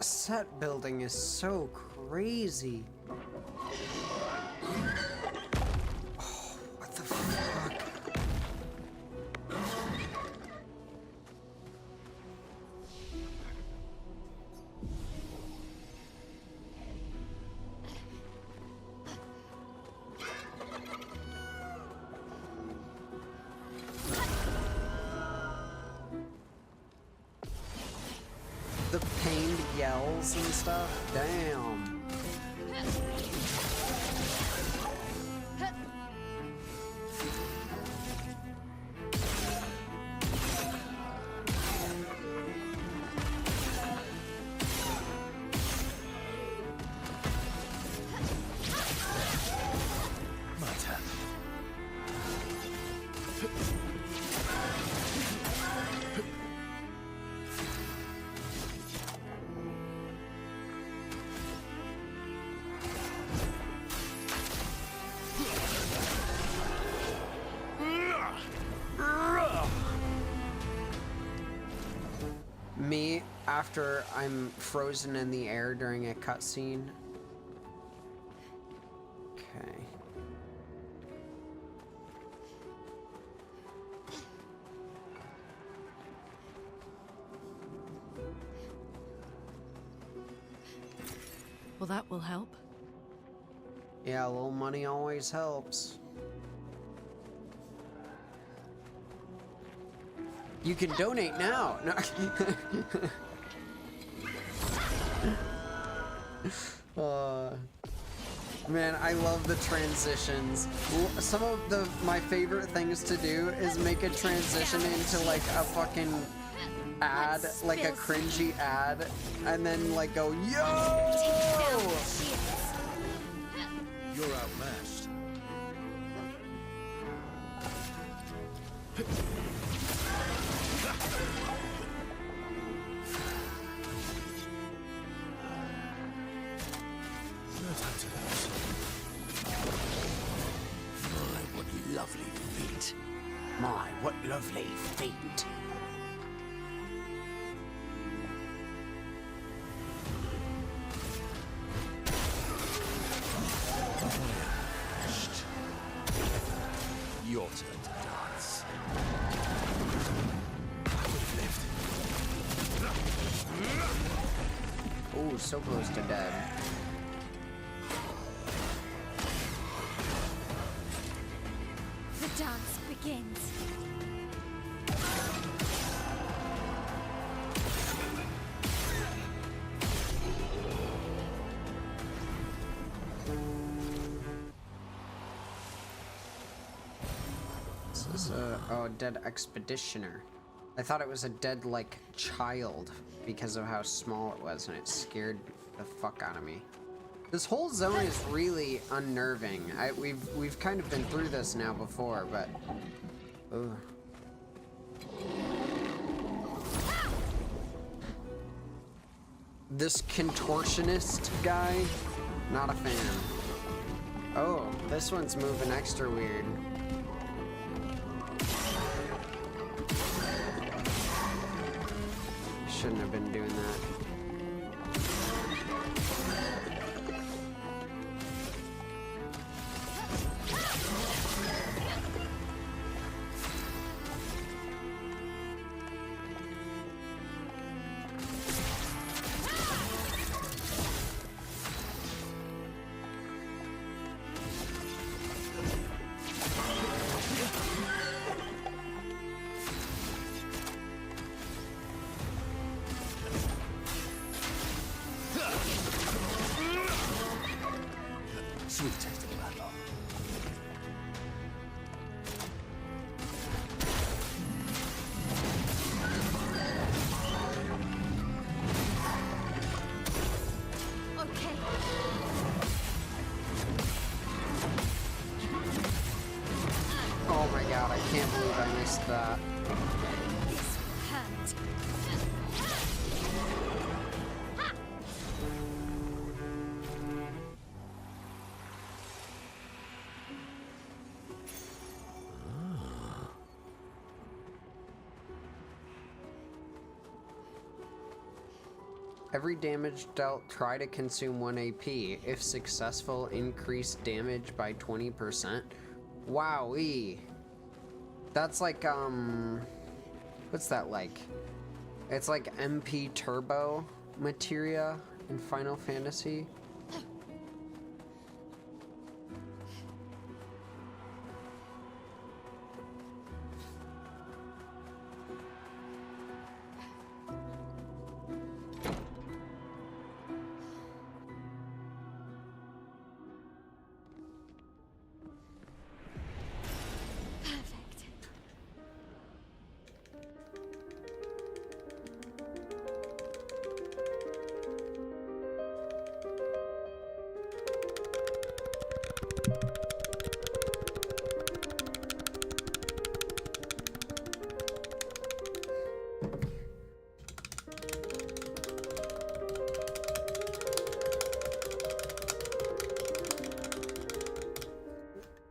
set building is so crazy. Oh, what the fuck? The pained yells and stuff. Damn. My turn. Me, after I'm frozen in the air during a cutscene. Okay. Well, that will help. Yeah, a little money always helps. You can donate now. No. Man, I love the transitions. Some of my favorite things to do is make a transition into like a fucking ad, like a cringy ad, and then like go, yo! You're outmatched. No time to lose. My, what lovely feet. My, what lovely feet. Your turn to dance. Oh, so close to dead. The dance begins. This is a dead expeditioner. I thought it was a dead, like, child because of how small it was, and it scared the fuck out of me. This whole zone is really unnerving. We've kind of been through this now before, but ugh. This contortionist guy, not a fan. Oh, this one's moving extra weird. Shouldn't have been doing that. Sweet taste of battle. Okay. Oh my god, I can't believe I missed that. This hurt. Every damage dealt, try to consume 1 AP. If successful, increase damage by 20%. Wowee. That's like, what's that like? It's like MP Turbo materia in Final Fantasy.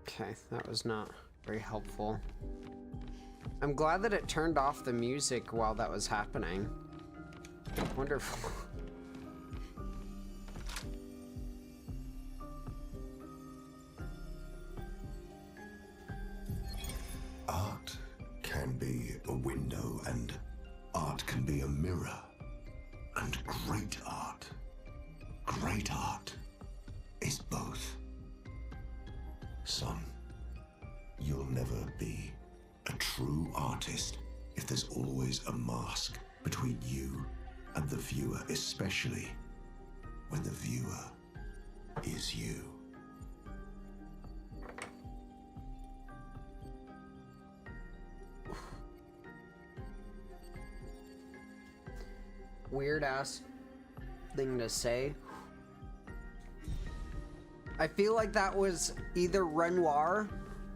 Okay, that was not very helpful. I'm glad that it turned off the music while that was happening. Wonderful. Art can be a window, and art can be a mirror. And great art is both. Son, you'll never be a true artist if there's always a mask between you and the viewer, especially when the viewer is you. Weird ass thing to say. I feel like that was either Renoir,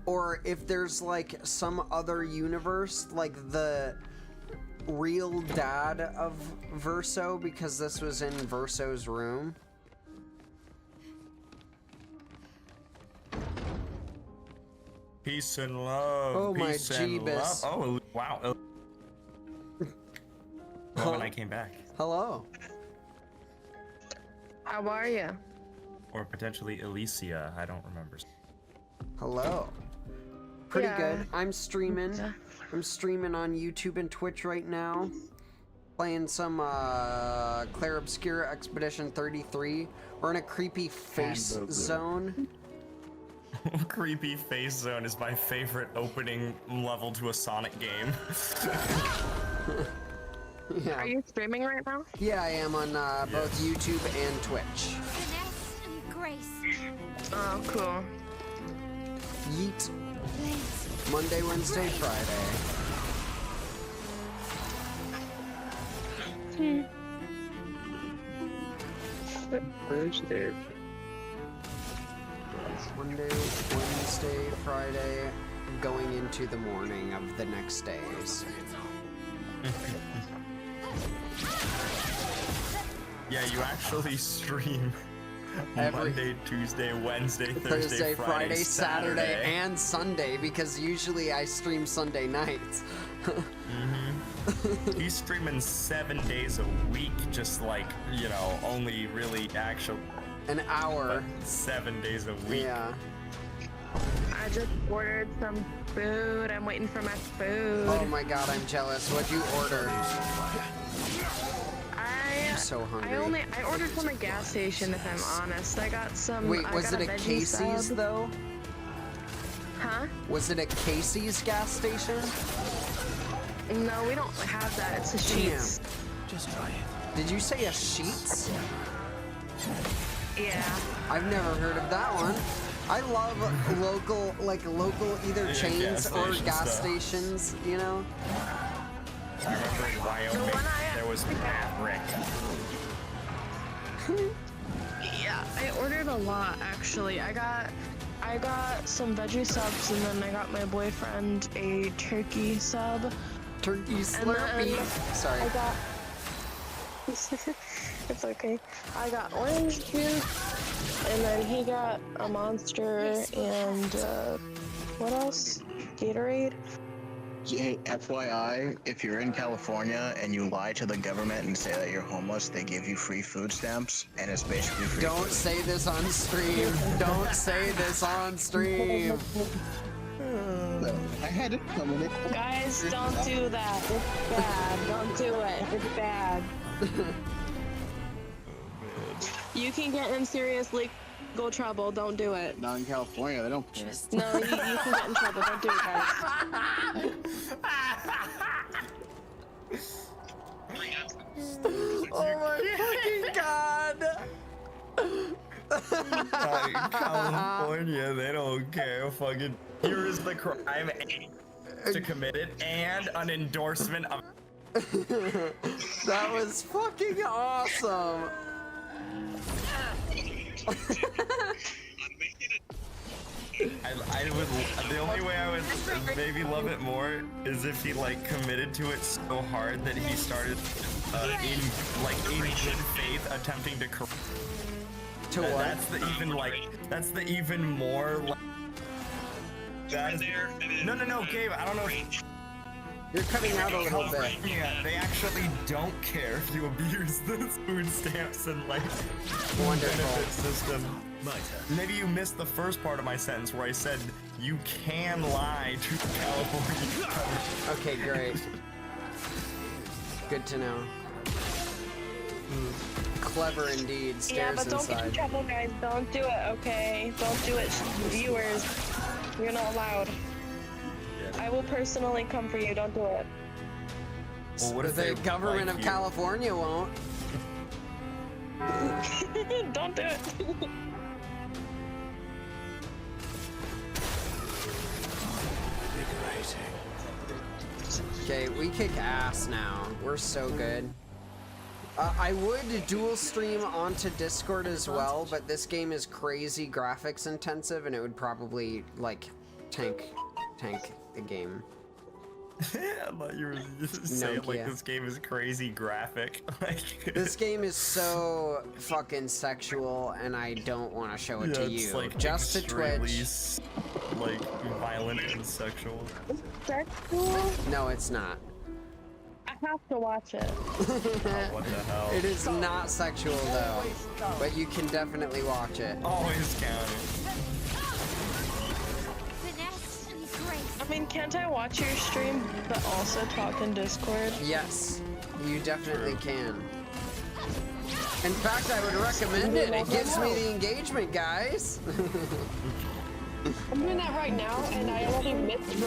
or if there's like some other universe, like the real dad of Verso, because this was in Verso's room. Peace and love. Oh my peace and Jeebus. love. Oh wow. Well, when I came back. Hello. How are you? Or potentially Alicia, I don't remember. Hello. Pretty Yeah. good. I'm streaming. I'm streaming on YouTube and Twitch right now. Playing some Clair Obscur Expedition 33. We're in a creepy face Hamburger. zone. Creepy face zone is my favorite opening level to a Sonic game. Yeah. Are you streaming right now? Yeah, I am on both YouTube and Twitch. Finesse and grace. Oh, cool. Yeet. Blaze. Monday, Wednesday, Friday. Thursday. Monday, Wednesday, Friday, going into the morning of the next days. Yeah, you actually stream Monday, Tuesday, Wednesday, Thursday, Friday, Saturday, Saturday, and Sunday, because usually I stream Sunday nights. He's streaming 7 days a week, just like, you know, only really actual. An hour. 7 days a week. Yeah. I just ordered some food. I'm waiting for my food. Oh my god, I'm jealous. What'd you order? I'm so hungry. I ordered from a gas station, if I'm honest. I got some. Wait, I was got it a veggie Casey's sub. though? Huh? Was it a Casey's gas station? No, we don't have that. It's a Sheetz. Just try it. Did you say a Sheetz? Yeah. I've never heard of that one. I love local either Yeah, chains gas or station gas stuff. stations, you know? I remember in Wyoming, there was Maverick. Yeah, I ordered a lot actually. I got some veggie subs, and then I got my boyfriend a turkey sub. Turkey And Slurpee. then Sorry. I got. It's okay. I got orange juice, and then he got a Monster and what else? Gatorade. FYI, if you're in California and you lie to the government and say that you're homeless, they give you free food stamps, and it's basically free Don't food. say this on stream. Don't say this on stream. I had it coming in. Guys, don't do that. It's bad. Don't do it. It's bad. You can get in serious legal trouble. Don't do it. Not in California, they don't care. No, you can get in trouble. Don't do it, guys. Oh my fucking god! California, they don't care. Fucking here is the crime to commit it and an endorsement of. That was fucking awesome. I would. The only way I would maybe love it more is if he like committed to it so hard that he started in good faith attempting to. To what? That's the even more. That is, no, Gabe. I don't know. You're cutting out a little bit. Yeah, they actually don't care if you abuse the food stamps and like benefit system. Maybe you missed the first part of my sentence where I said you can lie to California. Okay, great. Good to know. Clever indeed. Stairs Yeah, but don't inside. get in trouble, guys. Don't do it, okay? Don't do it, viewers. You're not allowed. I will personally come for you. Don't do it. Well, what if the government like of you? California won't? Don't do it. Okay, we kick ass now. We're so good. I would dual stream onto Discord as well, but this game is crazy graphics intensive, and it would probably like tank the game. I thought you were just saying like this game is crazy graphic. Like This game is so fucking sexual, and I don't want to show it to it's, you. like, Just to extremely Twitch. Like violent and sexual. Sexual? No, it's not. I have to watch it. What the hell? It is not sexual though, but you can definitely watch it. Always counting. I mean, can't I watch your stream but also talk in Discord? Yes, you definitely can. In fact, I would recommend it. It gives me the engagement, guys. I'm doing that right now, and I actually missed the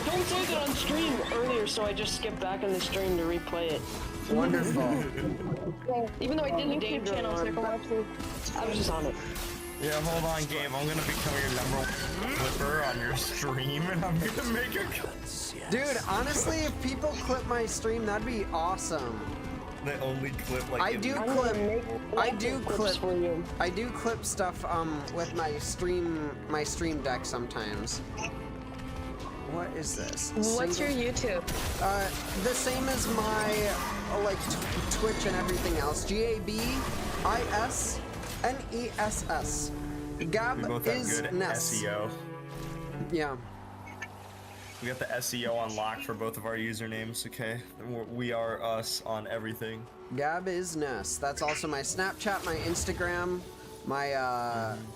don't say that on stream earlier, so I just skipped back in the stream to replay it. Wonderful. Even though I did the YouTube danger channel, so I alarm, can watch it. I was just on it. Yeah, hold on, Gabe. I'm gonna become your number one clipper on your stream, and I'm gonna make a. Dude, honestly, if people clip my stream, that'd be awesome. They only clip like. I do clip stuff with my stream deck sometimes. What is this? What's your YouTube? The same as my like Twitch and everything else. Gabisness. We both have good Gabisness. SEO. Yeah. We got the SEO unlocked for both of our usernames. Okay, we are us on everything. Gabisness. That's also my Snapchat, my Instagram, my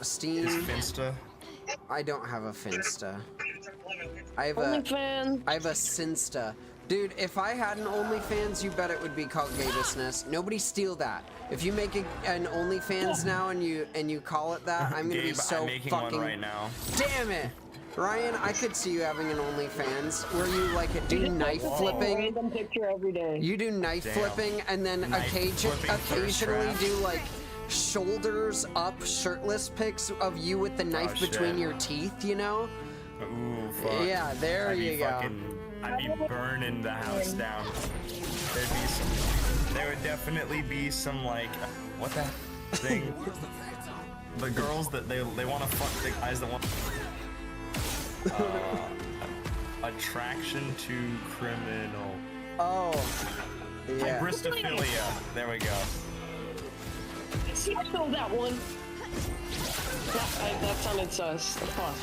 Steam. Is Finsta? I don't have a Finsta. I have OnlyFans. I have a Sinsta. Dude, if I had an OnlyFans, you bet it would be called Gabisness. Nobody steal that. If you make an OnlyFans now and you call it that, I'm gonna be so I'm making fucking. one right now. Damn it, Ryan! I could see you having an OnlyFans where you like do knife flipping. Random picture every day. You do knife flipping and then occasionally do like shoulders up shirtless pics of you with the knife between your teeth, you know? Ooh, fuck. Yeah, there you go. I'd be burning the house down. There would definitely be some like, what that thing? The girls that they want to fuck the guys that want. Attraction to criminal. Oh, yeah. Hybristophilia. There we go. See, I stole that one. That sounded sus. Fuck.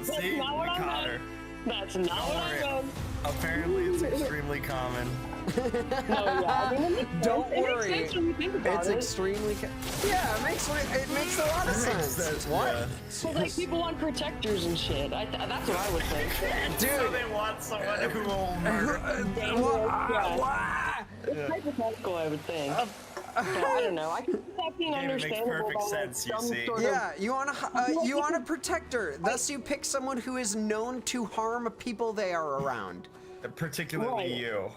See, we caught her. That's not what I meant. Apparently, it's extremely common. No, yeah, I mean, Don't worry. It makes sense when you think about It's it. extremely. Yeah, it makes a lot of sense. What? Well, like people want protectors and shit. That's what I would think. Dude, so they want someone who will murder. It's hypothetical, I would think. But I don't know. I can see that being understandable. It makes perfect sense, you see. Yeah, you want a protector. Thus, you pick someone who is known to harm people they are around. Particularly you.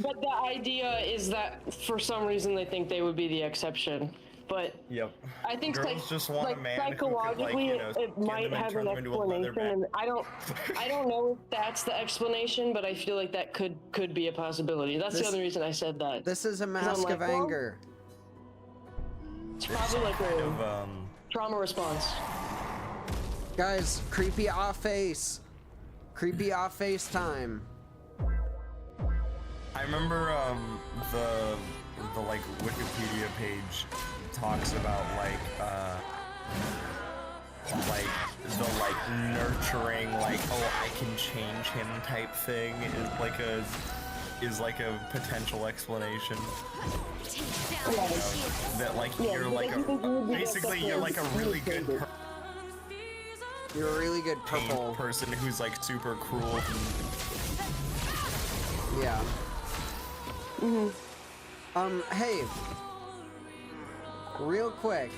But the idea is that for some reason they think they would be the exception. But yep. I think girls just want a man psychologically who could, it might have an explanation. And I don't know if that's the explanation, but I feel like that could be a possibility. That's the only reason I said that. This is a mask of anger. It's probably like a trauma response. Guys, creepy off face. Creepy off face time. I remember the like Wikipedia page talks about like the nurturing, like, oh, I can change him type thing is like a potential explanation. That like you're like basically you're like a really good you're a really good purple person who's like super cruel. Yeah. Hey, real quick,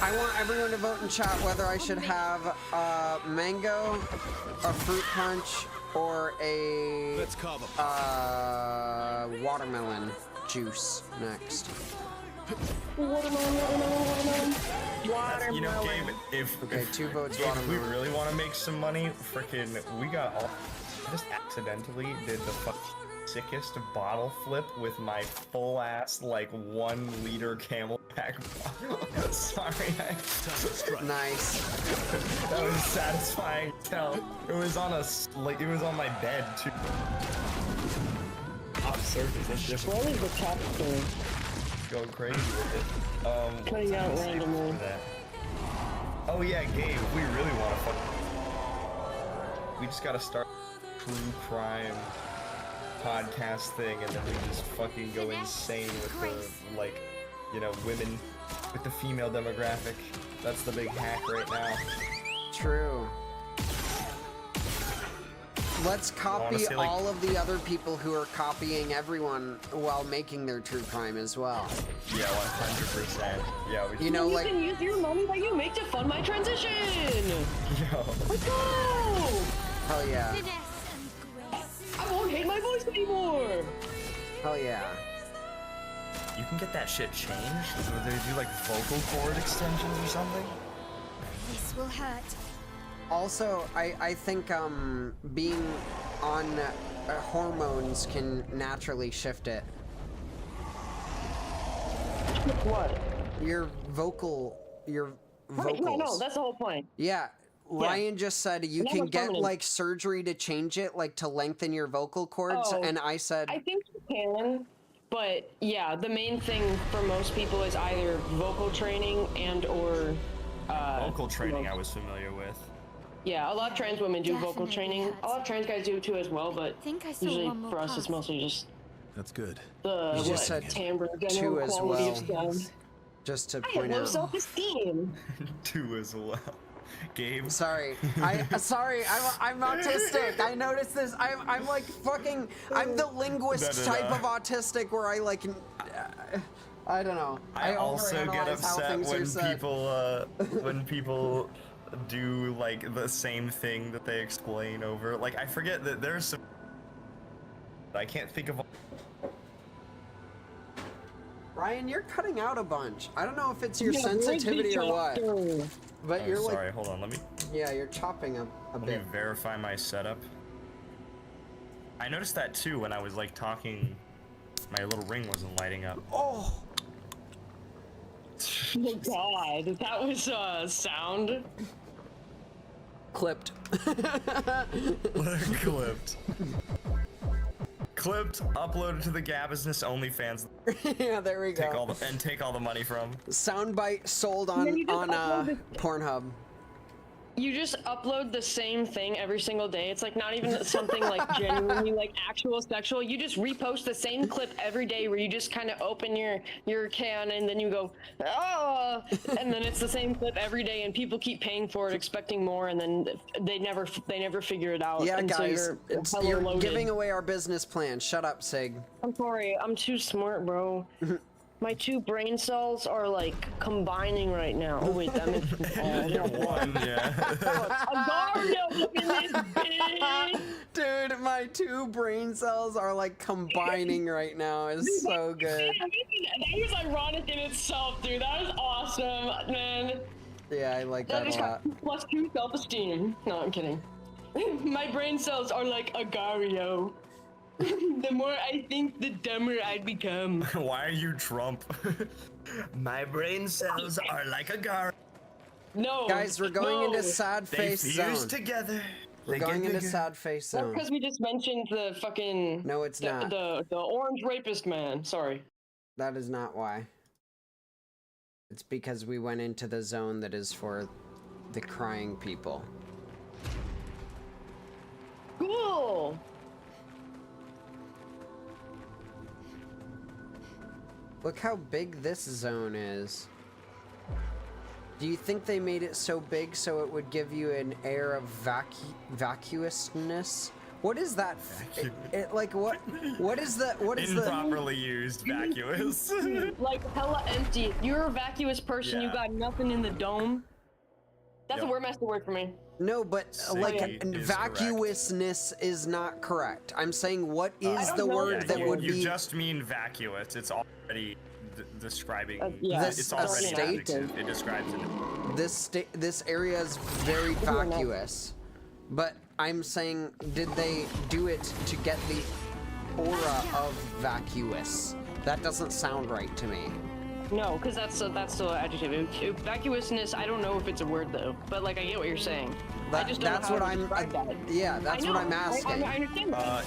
I want everyone to vote in chat whether I should have a mango, a fruit punch, or a watermelon juice next. Watermelon. You know, Gabe, if 2 votes if watermelon. we really want to make some money, frickin' we got all. I just accidentally did the sickest bottle flip with my full ass like 1 liter Camelback bottle. Sorry, Nice. That was satisfying. Tell it was on it was on my bed too. Top surface. That's different. What is the top thing? Going crazy with it. Cutting out randomly. Oh yeah, Gabe. We really want to fuck. We just gotta start true crime podcast thing, and then we just fucking go insane with the, like, you know, women with the female demographic. That's the big hack right now. True. Let's copy say, like, all of the other people who are copying everyone while making their true crime as well. Yeah, 100%. Yeah, we. You know, you like, can use your money that you make to fund my transition. Yo. Let's go. Hell yeah. I won't hate my voice anymore. Hell yeah. You can get that shit changed. Do they do like vocal cord extensions or something? This will hurt. Also, I think being on hormones can naturally shift it. What? Your vocals. Right, no, that's the whole point. Yeah. Ryan just said you can get like surgery to change it, like to lengthen your vocal cords, and I said I think you can, but yeah, the main thing for most people is either vocal training and or vocal training. I was familiar with. Yeah, a lot of trans women do vocal training. A lot of trans guys do too as well, but usually for us it's mostly just that's good. The you just said timbre, 2 as quality well. of sound. Just to I have point low out. self-esteem. 2 as well. Gabe. Sorry, I'm autistic. I noticed this. I'm like fucking. I'm the linguist type of autistic where I like. I don't know. I also get overanalyze how upset things are when said. when people do like the same thing that they explain over. Like I forget that there's some. I can't think of. Ryan, you're cutting out a bunch. I don't know if it's your sensitivity or what. But you're sorry, like. hold on, let me. Yeah, you're chopping a Let bit. me verify my setup. I noticed that too when I was like talking. My little ring wasn't lighting up. Oh. Oh God, that was sound. Clipped. Clipped. Clipped, uploaded to the Gabisness OnlyFans. Yeah, there we go. Take all the money from. Soundbite sold on Pornhub. you just upload the same thing every single day. It's like not even something like genuinely like actual sexual. You just repost the same clip every day where you just kind of open your can and then you go, oh, and then it's the same clip every day and people keep paying for it, expecting more, and then they never figure it out. Yeah, and guys, so you're loaded. giving away our business plan. Shut up, Sig. I'm sorry, I'm too smart, bro. My 2 brain cells are like combining right now. Oh wait, that makes You're one, yeah. Dude, my 2 brain cells are like combining right now. It's so good. That was ironic in itself, dude. That was awesome, man. Yeah, I like that a lot. Plus 2 self-esteem. No, I'm kidding. My brain cells are like Agario. The more I think, the dumber I become. Why are you Trump? My brain cells are like a gar. No. Guys, we're going into sad face they zone. fuse together. We're going into sad face That's zone. because we just mentioned the fucking... No, it's not. The orange rapist man. Sorry. That is not why. It's because we went into the zone that is for the crying people. Cool. Look how big this zone is. Do you think they made it so big so it would give you an air of vacuousness? What is that? Like what is the improperly used vacuous? Like hella empty. If you're a vacuous person, you got nothing in the dome. That's a master word for me. No, but like vacuousness is not correct. I'm saying what is the word that would be. You just mean vacuous. It's already describing. It's already state. an adjective. It describes it. This area is very vacuous, but I'm saying, did they do it to get the aura of vacuous? That doesn't sound right to me. No, because that's the adjective. Vacuousness, I don't know if it's a word though, but like I get what you're saying. I just don't know how to describe that. Yeah, that's what I'm asking. I understand that.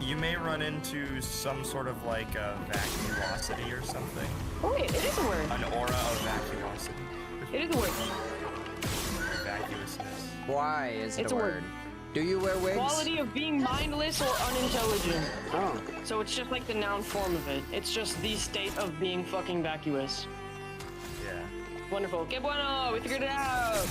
You may run into some sort of like vacuosity or something. Oh wait, it is a word. An aura of vacuosity. It is a word. Vacuousness. Why is it It's a a word? word. Do you wear wigs? Quality of being mindless or unintelligent. Oh. So it's just like the noun form of it. It's just the state of being fucking vacuous. Yeah. Wonderful. Que bueno! We figured it out!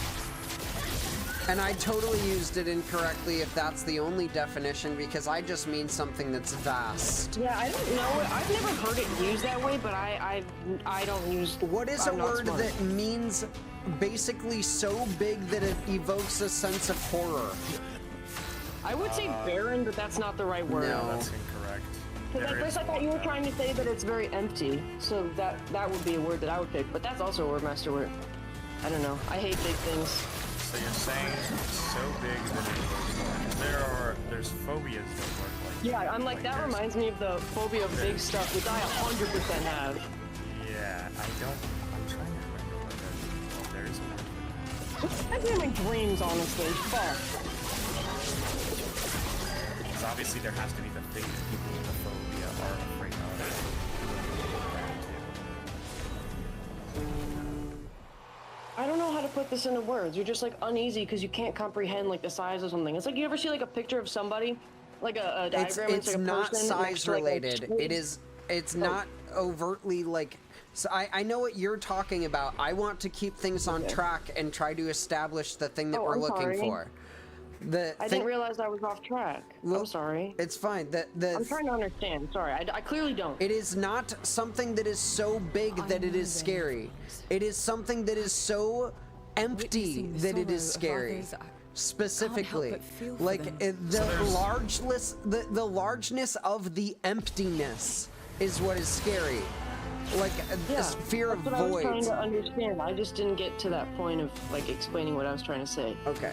And I totally used it incorrectly if that's the only definition, because I just mean something that's vast. Yeah, I don't know. I've never heard it used that way, but I don't use... What is a word that means basically so big that it evokes a sense of horror? I would say barren, but that's not the right word. No. That's incorrect. Because at first I thought you were trying to say that it's very empty, so that would be a word that I would pick, but that's also a word master word. I don't know. I hate big things. So you're saying so big that there's phobias that work like Yeah, I'm like that reminds me of the phobia of big stuff, which I 100% have. Yeah, I'm trying to remember whether there's a word for that. I get my dreams, honestly. Fuck. Because obviously there has to be the thing that people with a phobia are afraid of. I don't know how to put this into words. You're just like uneasy because you can't comprehend like the size of something. It's like you ever see like a picture of somebody, like a diagram. It's like a not person size related. Like It's not overtly like. So I know what you're talking about. I want to keep things on track and try to establish the thing that we're looking for. I didn't realize I was off track. I'm sorry. It's fine. I'm trying to understand. Sorry, I clearly don't. It is not something that is so big that it is scary. It is something that is so empty that it is scary. Specifically, like the largeness of the emptiness is what is scary. Like this fear of that's what voids. I was trying to understand. I just didn't get to that point of like explaining what I was trying to say. Okay.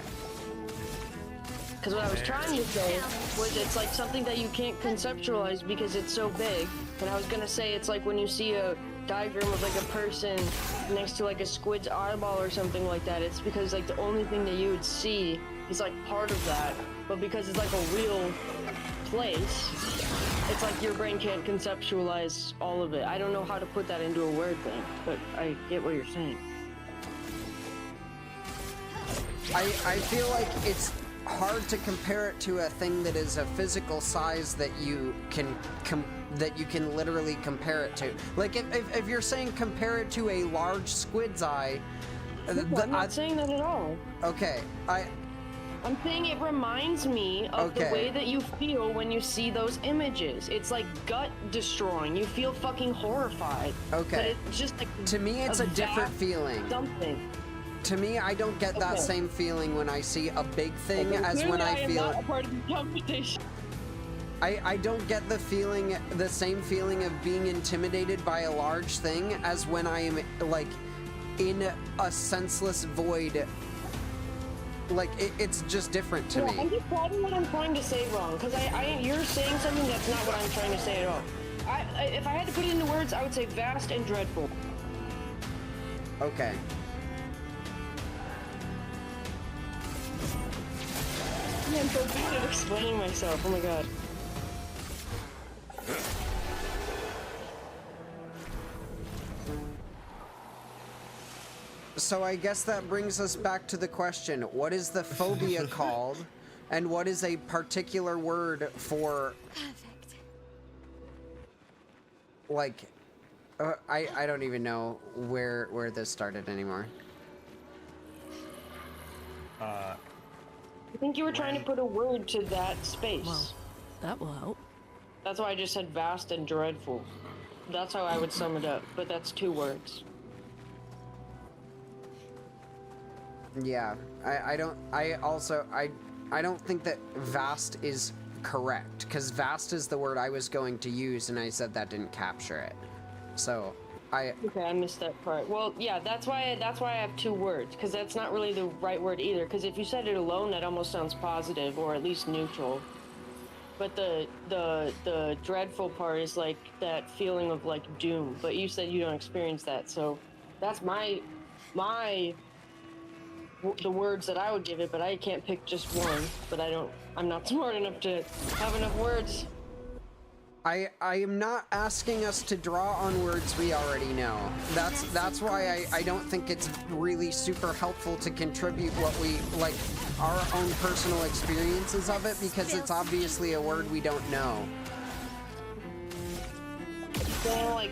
Because what I was trying to say was it's like something that you can't conceptualize because it's so big. And I was gonna say it's like when you see a diagram of like a person next to like a squid's eyeball or something like that. It's because like the only thing that you would see is like part of that. But because it's like a real place, it's like your brain can't conceptualize all of it. I don't know how to put that into a word thing, but I get what you're saying. I feel like it's hard to compare it to a thing that is a physical size that you can literally compare it to. Like if you're saying compare it to a large squid's eye, I'm not saying that at all. Okay, I'm saying it reminds me of the way that you feel when you see those images. It's like gut destroying. You feel fucking horrified. Okay. But it's just like to me, it's a different feeling. Something. To me, I don't get that same feeling when I see a big thing as when I feel. Not a part of the conversation. I don't get the same feeling of being intimidated by a large thing as when I am like in a senseless void. Like it's just different to me. I'm just probably what I'm trying to say wrong, because you're saying something that's not what I'm trying to say at all. If I had to put it into words, I would say vast and dreadful. Okay. Yeah, I'm so bad at explaining myself. Oh my god. So I guess that brings us back to the question, what is the phobia called, and what is a particular word for... Perfect. Like, I don't even know where this started anymore. I think you were trying to put a word to that space. Well, that will help. That's why I just said vast and dreadful. That's how I would sum it up, but that's 2 words. Yeah, I don't think that vast is correct, because vast is the word I was going to use, and I said that didn't capture it. So, Okay, I missed that part. Well, yeah, that's why I have 2 words, because that's not really the right word either, because if you said it alone, that almost sounds positive, or at least neutral. But the dreadful part is like that feeling of like doom, but you said you don't experience that, so that's the words that I would give it, but I can't pick just one. But I'm not smart enough to have enough words. I am not asking us to draw on words we already know. That's why I don't think it's really super helpful to contribute what we, like, our own personal experiences of it, because it's obviously a word we don't know. So, like,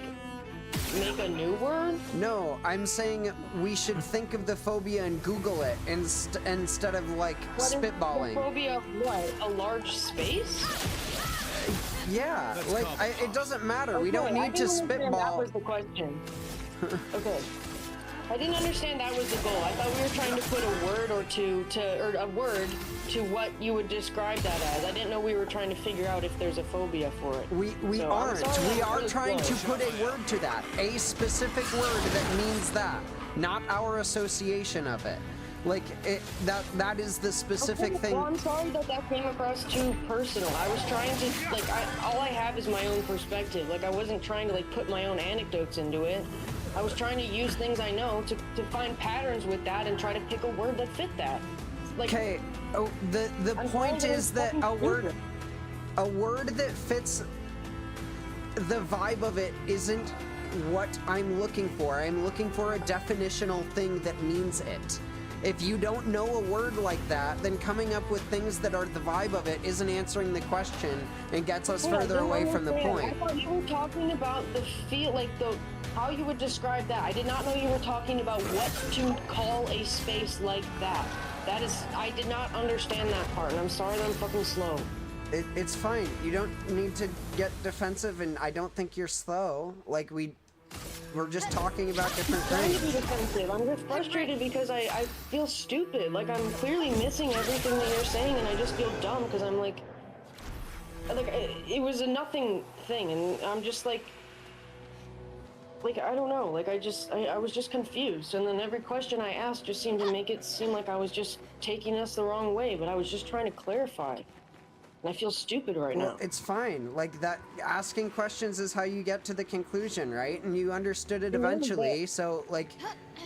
make a new word? No, I'm saying we should think of the phobia and Google it instead of, like, spitballing. The phobia of what? A large space? Yeah, like, it doesn't matter. Okay, we don't need to spitball. That was the question. Okay. I didn't understand that was the goal. I thought we were trying to put a word or two or a word to what you would describe that as. I didn't know we were trying to figure out if there's a phobia for it. We aren't. We are trying to put a word to that. A specific word that means that, not our association of it. Like, that is the specific thing. Well, I'm sorry that came across too personal. I was trying to, like, all I have is my own perspective. Like, I wasn't trying to, like, put my own anecdotes into it. I was trying to use things I know to find patterns with that and try to pick a word that fit that. Like, okay, the point is that a word that fits the vibe of it isn't what I'm looking for. I'm looking for a definitional thing that means it. If you don't know a word like that, then coming up with things that are the vibe of it isn't answering the question and gets us further away from the point. I thought you were talking about the feel, like how you would describe that. I did not know you were talking about what to call a space like that. That is, I did not understand that part, and I'm sorry that I'm fucking slow. It's fine. You don't need to get defensive, and I don't think you're slow. Like, we're just talking about different things. I'm trying to be defensive. I'm just frustrated because I feel stupid. Like, I'm clearly missing everything that you're saying, and I just feel dumb because I'm like it was a nothing thing, and I'm just like I don't know. Like, I was just confused, and then every question I asked just seemed to make it seem like I was just taking us the wrong way, but I was just trying to clarify. And I feel stupid right now. It's fine. Like, that asking questions is how you get to the conclusion, right? And you understood it eventually, so, like,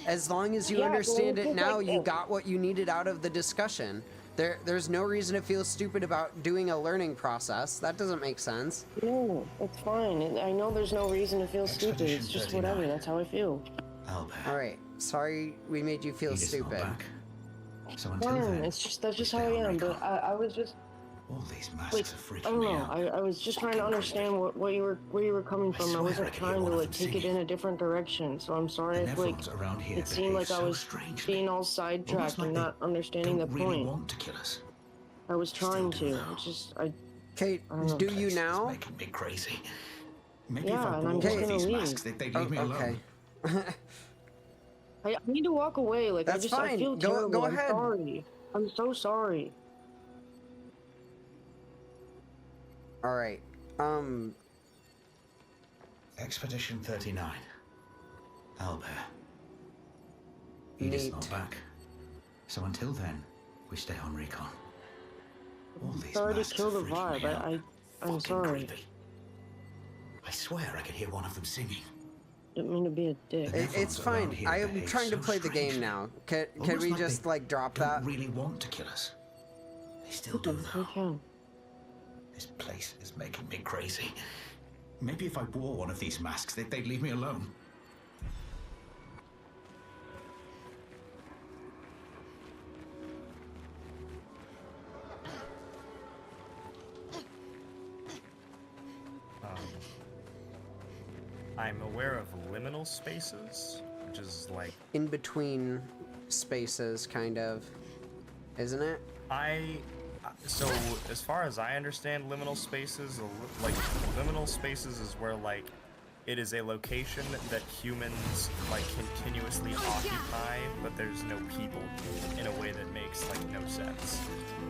as long as you understand it now, you got what you needed out of the discussion. There's no reason to feel stupid about doing a learning process. That doesn't make sense. No, it's fine. I know there's no reason to feel stupid. It's just whatever. That's how I feel. Alright. Sorry we made you feel stupid. So until Fine, then, it's just that's just how I am. But I was just all these like, masks are freaking I don't me know. out. I was just trying to understand where you were coming from. I swear wasn't I could hear trying to one of like them take it singing. in a different direction. So I'm sorry And if like everyone's around here it seemed like behaves I so was strangely. being all Almost sidetracked like and they not understanding the don't really point. want to kill us. I was trying to. It's just Kate, I don't know. do you now? Making me crazy. Maybe Yeah, if I and wore I'm one just of gonna these leave. masks, they'd leave me alone. I need to walk away. Like That's I fine. feel Go terrible. ahead. I'm sorry. I'm so sorry. All right. Expedition 39. Owlbear. Edith's not Neat. back. So until then, we stay on recon. All these Sorry to masks kill are the freaking me vibe. out. I'm Fucking sorry. creepy. I swear I could hear one of them singing. Didn't mean to be a dick. It's fine. I am trying to play the game now. Can we just like drop that? Don't really want to kill us. They still do though. We can. This place is making me crazy. Maybe if I wore one of these masks, they'd leave me alone. I'm aware of liminal spaces, which is like In between spaces, kind of. Isn't it? So as far as I understand liminal spaces, like liminal spaces is where like it is a location that humans like continuously occupy, but there's no people in a way that makes like no sense.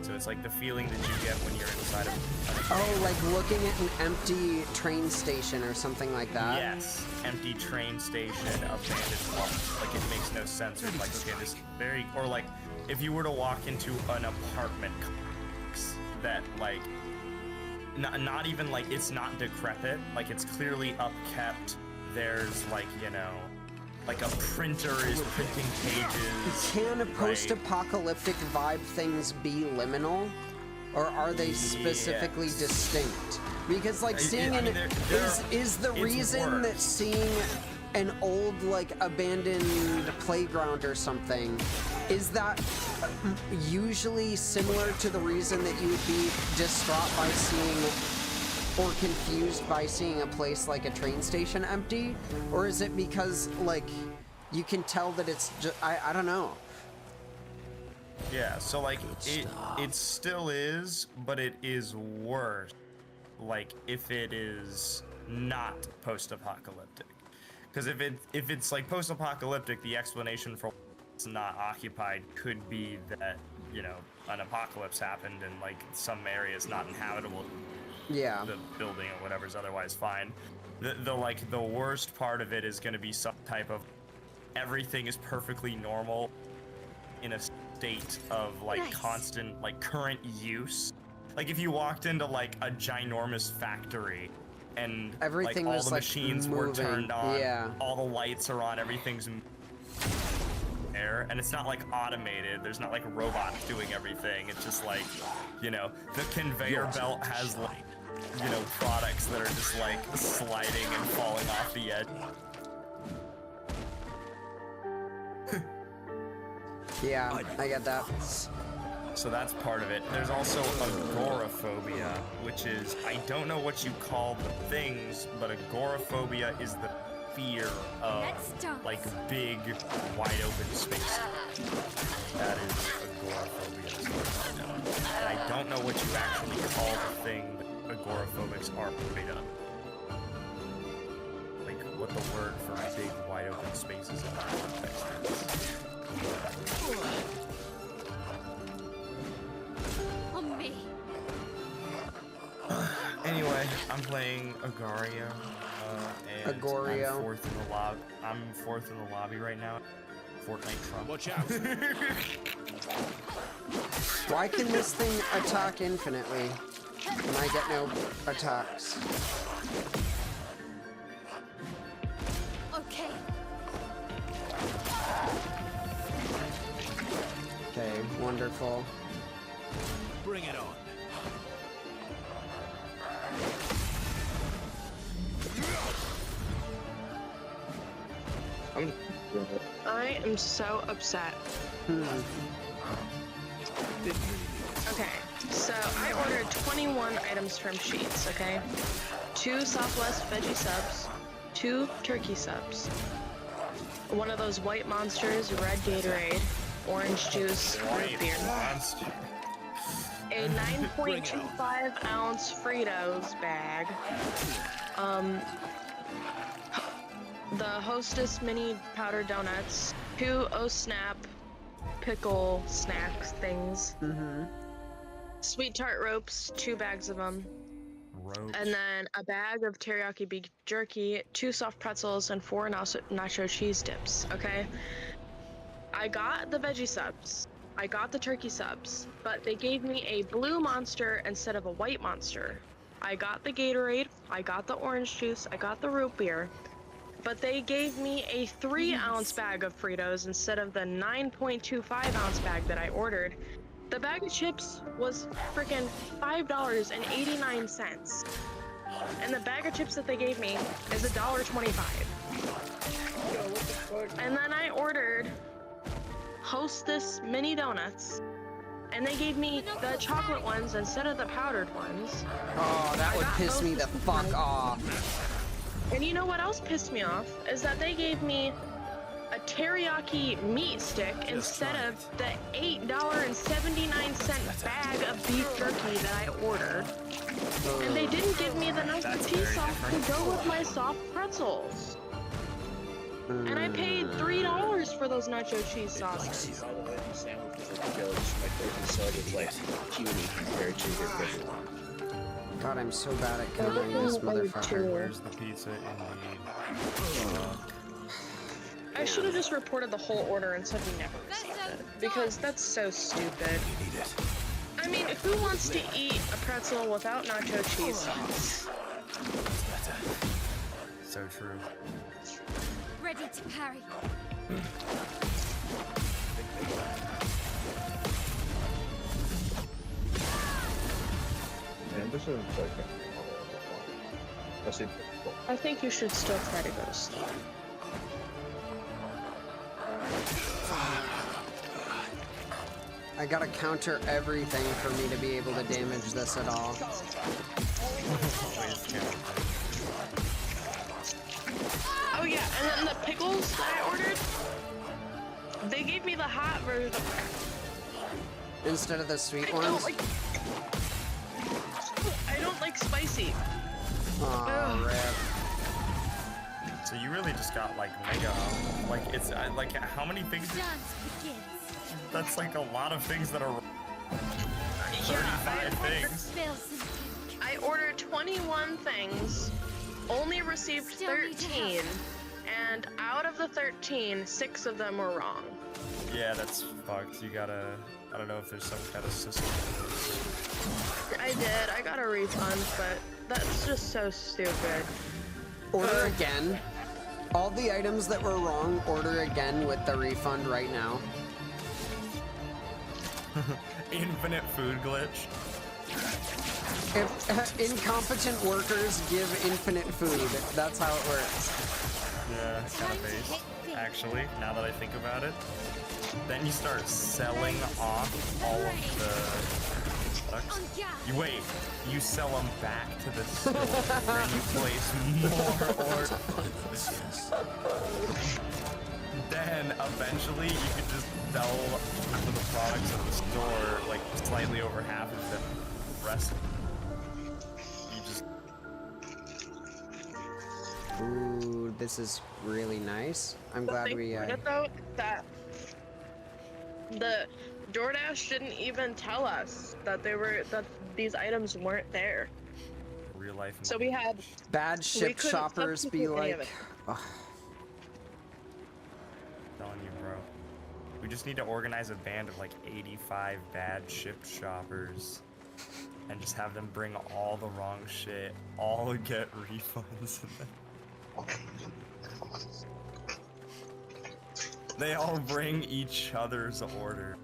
So it's like the feeling that you get when you're inside of Oh, like looking at an empty train station or something like that? Yes, empty train station, abandoned park. Like it makes no sense. Or like, okay, this very, or like if you were to walk into an apartment complex that like, not even like it's not decrepit, like it's clearly upkept. There's like, you know, like a printer is printing pages. Can a post-apocalyptic vibe things be liminal? Or are they specifically distinct? Because like seeing is the reason that seeing an old like abandoned playground or something, is that usually similar to the reason that you would be distraught by seeing or confused by seeing a place like a train station empty? Or is it because like you can tell that it's just I don't know. Yeah, so like it still is, but it is worse. Like if it is not post-apocalyptic, because if it's like post-apocalyptic, the explanation for it's not occupied could be that, you know, an apocalypse happened and like some area is not inhabitable. Yeah. The building or whatever is otherwise fine. The worst part of it is going to be some type of everything is perfectly normal in a state of like constant like current use. Like if you walked into like a ginormous factory and everything like all was the like machines moving. were turned on, yeah. all the lights are on, everything's there, and it's not like automated. There's not like robots doing everything. It's just like, you know, the conveyor belt has like, you know, products that are just like sliding and falling off the edge. Yeah, I get that. So that's part of it. There's also agoraphobia, which is, I don't know what you call the things, but agoraphobia is the fear of like big, wide open space. That is agoraphobia as far as I know. And I don't know what you actually call the thing that agoraphobics are afraid of. Like what the word for big, wide open spaces in that context is. On me. Anyway, I'm playing Agario. And Agorio. I'm fourth in the lobby right now. Fortnite Trump. Watch out! Why can this thing attack infinitely and I get no attacks? Okay. Okay, wonderful. Bring it on. I am so upset. Okay, so I ordered 21 items from Sheets, okay? 2 Southwest veggie subs, 2 turkey subs, one of those white monsters, red Gatorade, orange juice, root beer, a 9.25 ounce Fritos bag, the Hostess mini powder donuts, 2 O-Snap pickle snacks things, sweet tart ropes, 2 bags of them, and then a bag of teriyaki beef jerky, 2 soft pretzels, and 4 nacho cheese dips. Okay, I got the veggie subs, I got the turkey subs, but they gave me a blue monster instead of a white monster. I got the Gatorade, I got the orange juice, I got the root beer, but they gave me a 3-ounce bag of Fritos instead of the 9.25 ounce bag that I ordered. The bag of chips was freaking $5.89. And the bag of chips that they gave me is $1.25. And then I ordered Hostess mini donuts, and they gave me the chocolate ones instead of the powdered ones. Oh, that would piss me the fuck off. And you know what else pissed me off? Is that they gave me a teriyaki meat stick instead of the $8.79 bag of beef jerky that I ordered. And they didn't give me the nacho cheese sauce to go with my soft pretzels. And I paid $3 for those nacho cheese sauces. By the way, these sandwiches are delicious. My favorite side is like puny compared to your favorite one. God, I'm so bad at counting this motherfucker. Where's the pizza indeed? I should have just reported the whole order and said we never received it, because that's so stupid. I mean, who wants to eat a pretzel without nacho cheese sauce? So true. Ready to parry. Man, this is like I think you should still try to go to sleep. I gotta counter everything for me to be able to damage this at all. Oh yeah, and then the pickles that I ordered, they gave me the hot version instead of the sweet ones. I don't like spicy. Aw, rip. So you really just got like mega, like it's like how many things? That's like a lot of things that are 35 things. I ordered 21 things, only received 13, and out of the 13, 6 of them were wrong. Yeah, that's fucked. You gotta, I don't know if there's some kind of system. I did, I got a refund, but that's just so stupid. Order again. All the items that were wrong, order again with the refund right now. Infinite food glitch. If incompetent workers give infinite food, that's how it works. Yeah, it's kind of base. Actually, now that I think about it, then you start selling off all of the products. You wait, you sell them back to the store, then you place more orders. Then eventually you can just sell the products at the store like slightly over half of the rest. You just Ooh, this is really nice. I'm glad we though, that the DoorDash didn't even tell us that these items weren't there. Real life. So we had bad ship shoppers be like, ugh. Telling you, bro. We just need to organize a band of like 85 bad ship shoppers and just have them bring all the wrong shit, all get refunds. They all bring each other's order.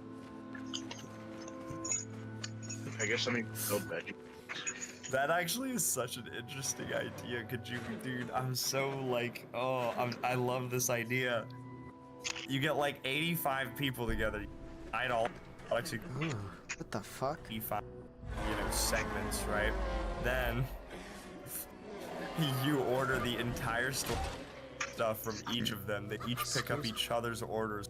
I guess I mean no veggie. That actually is such an interesting idea, Kajumi, dude. I'm so like, oh, I love this idea. You get like 85 people together, products you what the fuck? you find, segments, right? Then you order the entire store stuff from each of them. They each pick up each other's orders.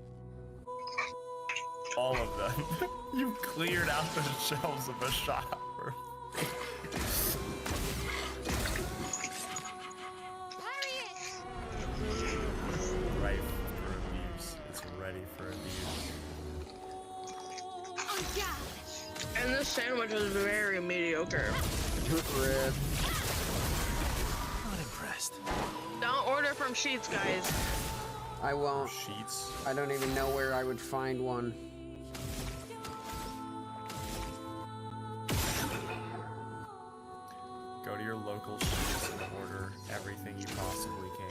All of them. You cleared out the shelves of a shop. Ripe for abuse. It's ready for abuse. And this sandwich is very mediocre. Rip. Not impressed. Don't order from Sheets, guys. I won't. Sheets? I don't even know where I would find one. Go to your local Sheets and order everything you possibly can.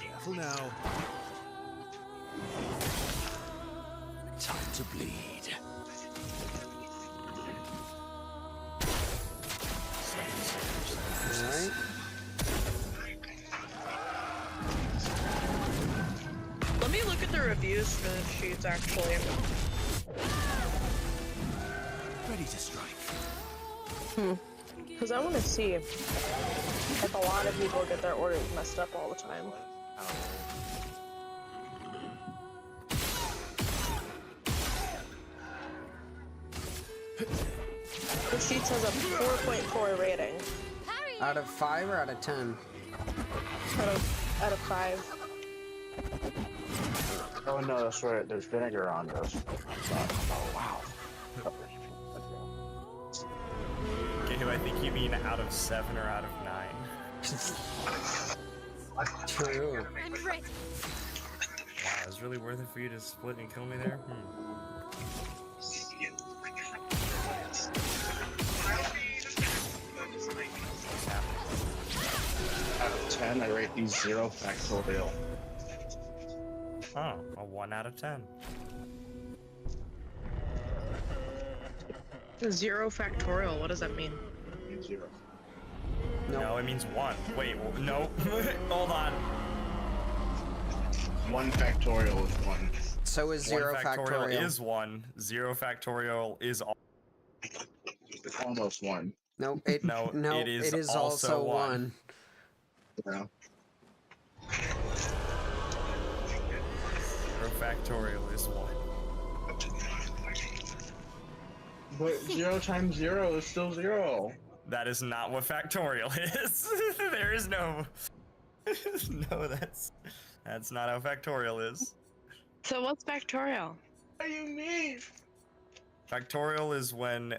Careful now. Time to bleed. Alright. Let me look at the reviews for the Sheets, actually. Ready to strike. Because I want to see if a lot of people get their orders messed up all the time. The Sheets has a 4.4 rating. Out of 5 or out of 10? Out of 5. Oh no, that's right. There's vinegar on this. Oh wow. I think you mean out of 7 or out of 9. True. Wow, it's really worth it for you to split and kill me there? Out of 10, I rate these 0 factorial. Oh, a 1 out of 10. 0 factorial, what does that mean? 0. No, it means 1. Wait, no. Hold on. 1 factorial is 1. So is 0 1 factorial. Is 1. 0 factorial is almost 1. Nope. It is also 1. Yeah. 0 factorial is 1. But 0 times 0 is still 0. That is not what factorial is. There is no... no, that's not how factorial is. So what's factorial? What do you mean? Factorial is when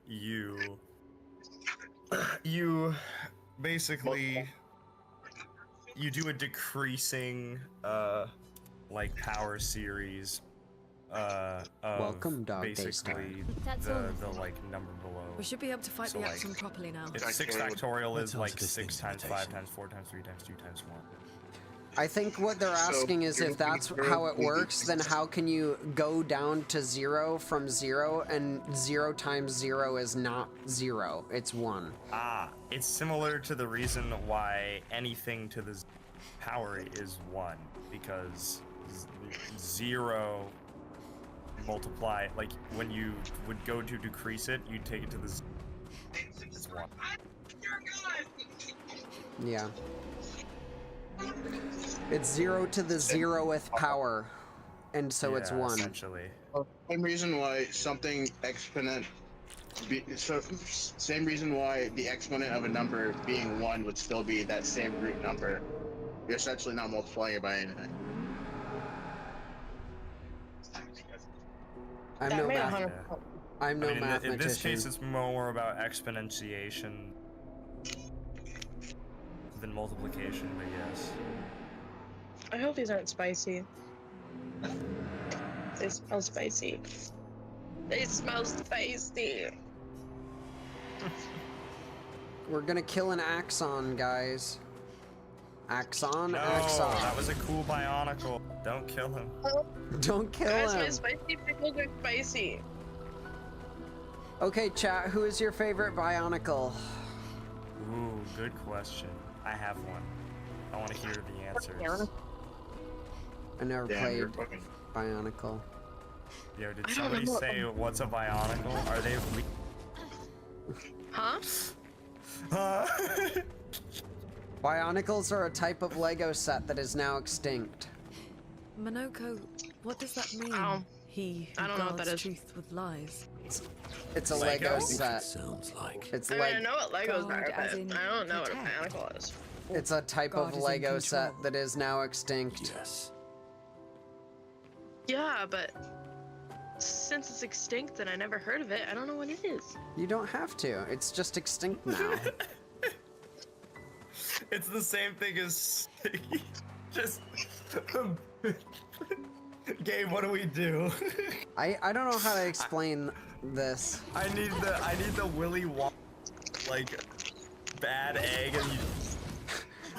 you basically you do a decreasing like power series of Welcome, Dog basically That's the all. like number below. We should be able to fight So, the like, action properly now. If 6 factorial is That like sounds a 6 times 5 distinct times 4 times 3 times 2 times 1. I think what they're asking is if that's how it works, then how can you go down to 0 from 0, and 0 times 0 is not 0, it's 1. Ah, it's similar to the reason why anything to the power is 1, because 0 multiply, like when you would go to decrease it, you'd take it to the it's 1. Yeah. It's 0 to the 0th power, and so it's 1. Essentially. Same reason why something same reason why the exponent of a number being 1 would still be that same root number. You're essentially not multiplying it by anything. I'm no mathematician. In this case, it's more about exponentiation than multiplication, but yes. I hope these aren't spicy. They smell spicy. They smell spicy. We're gonna kill an Axon, guys. Axon, No, Axon. that was a cool bionicle. Don't kill him. Don't kill Guys, my him. spicy pickles are spicy. Okay, chat, who is your favorite bionicle? Ooh, good question. I have one. I want to hear the answers. I never played Bionicle. Yo, did somebody say what's a Bionicle? Are they? Huh? Bionicles are a type of Lego set that is now extinct. Monoko, what does that mean? He who I don't know what guards that is. truth with lies. It's a Lego It set. sounds like. It's I mean, like I know what Legos Guard are, as but in I don't know what a protect. Bionicle is. it's a type God of is in Lego set control. that is now extinct. Yes. Yeah, but since it's extinct and I never heard of it, I don't know what it is. You don't have to. It's just extinct now. It's the same thing as just. Gabe, what do we do? I don't know how to explain this. I need the Willy Wonka like bad egg and you.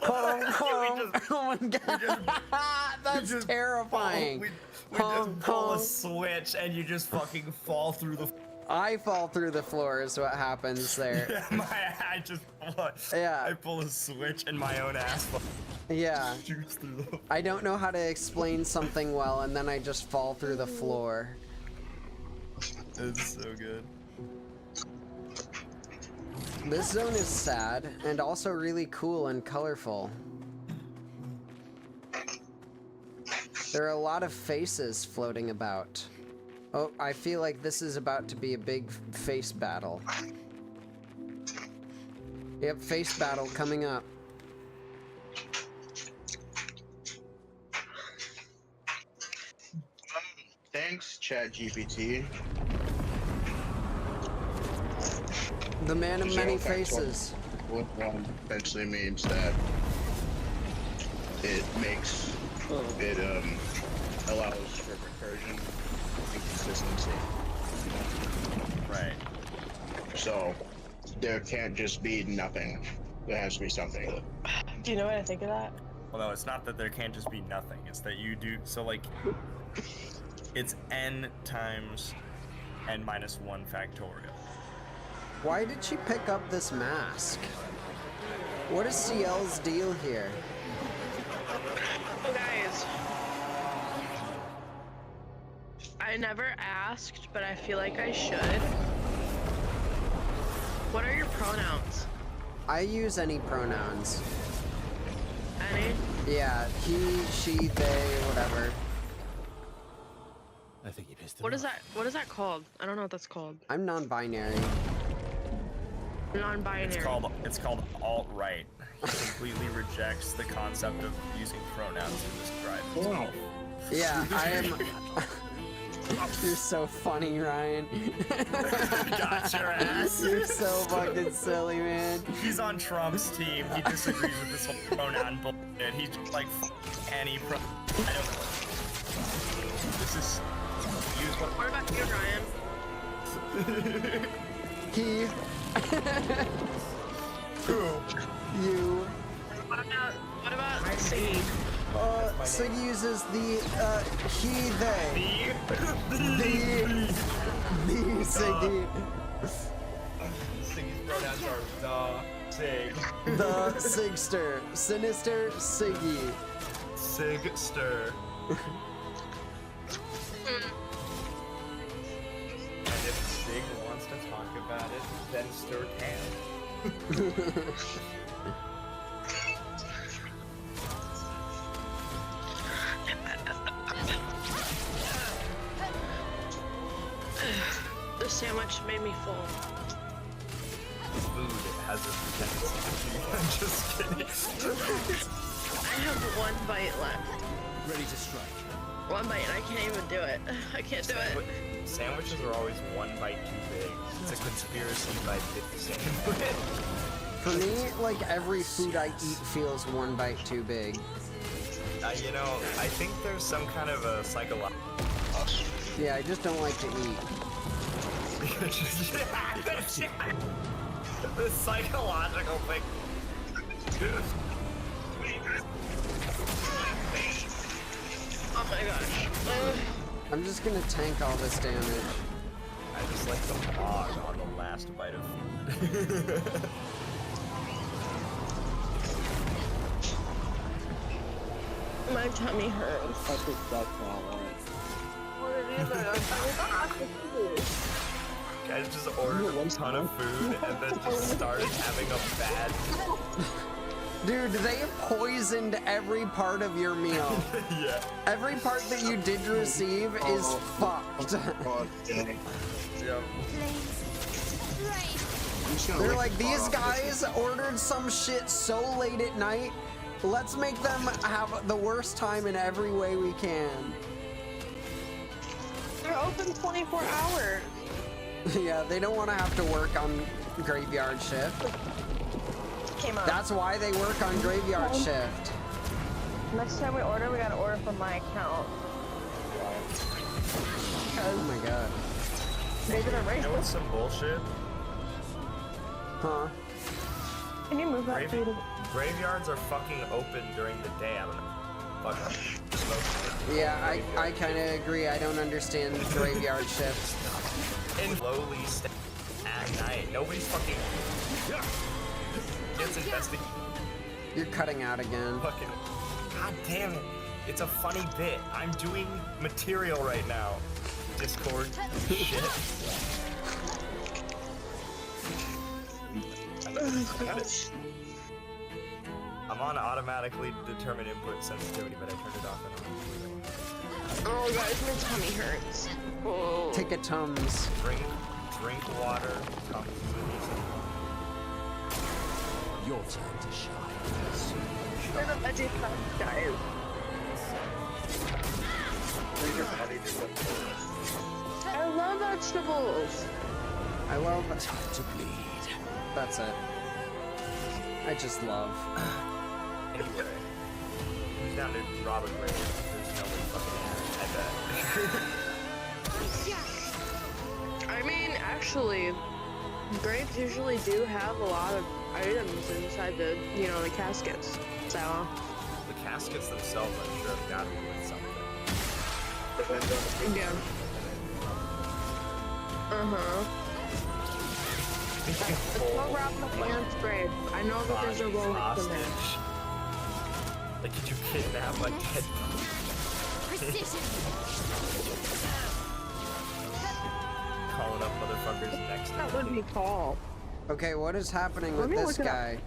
Oh my god, that's terrifying. We just pull a switch and you just fucking fall through the. I fall through the floor is what happens there. I pull a switch and my own ass Yeah. shoots through the. I don't know how to explain something well, and then I just fall through the floor. It's so good. This zone is sad, and also really cool and colorful. There are a lot of faces floating about. Oh, I feel like this is about to be a big face battle. Yep, face battle coming up. Thanks, ChatGPT. The man of many 0 faces. With one eventually means that it makes it allows for recursion and consistency. Right. So there can't just be nothing. There has to be something. Do you know what I think of that? Well, no, it's not that there can't just be nothing. It's that you do so like. It's n times n minus 1 factorial. Why did she pick up this mask? What is CL's deal here? Oh, guys. I never asked, but I feel like I should. What are your pronouns? I use any pronouns. Any? Yeah, he, she, they, whatever. I think you pissed him What off. is that? What is that called? I don't know what that's called. I'm non-binary. Non-binary. It's called alt-right. He completely rejects the concept of using pronouns to describe himself. Yeah, I am. You're so funny, Ryan. Got your ass. You're so fucking silly, man. He's on Trump's team. He disagrees with this whole pronoun bullshit. He's just like, any I don't know. This is. What about you, Ryan? He. Who? You. What about Siggy? Siggy uses the, he, they. The Siggy. Siggy's pronouns are the, sig. The Sigster. Sinister Siggy. Sigster. And if Sig wants to talk about it, then Stir can. The sandwich made me full. Food has a tendency to be. I'm just kidding. I have one bite left. Ready to strike. One bite, I can't even do it. I can't do it. Sandwiches are always one bite too big. It's a conspiracy by 50 sandwich. For me, like, every food I eat feels one bite too big. You know, I think there's some kind of a psychological. Yeah, I just don't like to eat. The psychological thing. Oh my gosh. I'm just gonna tank all this damage. I just like the log on the last bite of food. My tummy hurts. That's not one. Guys just ordered a ton of food and then just started having a bad. Dude, they poisoned every part of your meal. Yeah. Every part that you did receive is fucked. Yeah. They're like, these guys ordered some shit so late at night. Let's make them have the worst time in every way we can. They're open 24 hours. Yeah, they don't want to have to work on graveyard shift. Came up. That's why they work on graveyard shift. Next time we order, we gotta order from my account. Oh my god. They're gonna raise You know what's some bullshit? Huh? Can you move that food? Graveyards are fucking open during the day. I don't know. Fuck. Yeah, I kind of agree. I don't understand graveyard shifts. And lowly at night. Nobody's fucking gets invested. You're cutting out again. Fucking. God damn it. It's a funny bit. I'm doing material right now. Discord. Shit. I'm on automatically determine input sensitivity, but I turned it off and on. Oh guys, my tummy hurts. Oh. Take a Tums. Drink water. Your time to shine. We're the veggie club, guys. I love vegetables. I love time to bleed. That's it. I just love. Anyway, who's down to rob a grave? There's nobody fucking there. I bet. I mean, actually, graves usually do have a lot of items inside the, you know, the caskets. So. The caskets themselves, I'm sure, have got to be with something. Yeah. Let's go rob the aunt's grave. I know that there's a Rolex in there. Like, did you kidnap a dead calling up motherfuckers next to That would be cool. Okay, what is happening with this guy?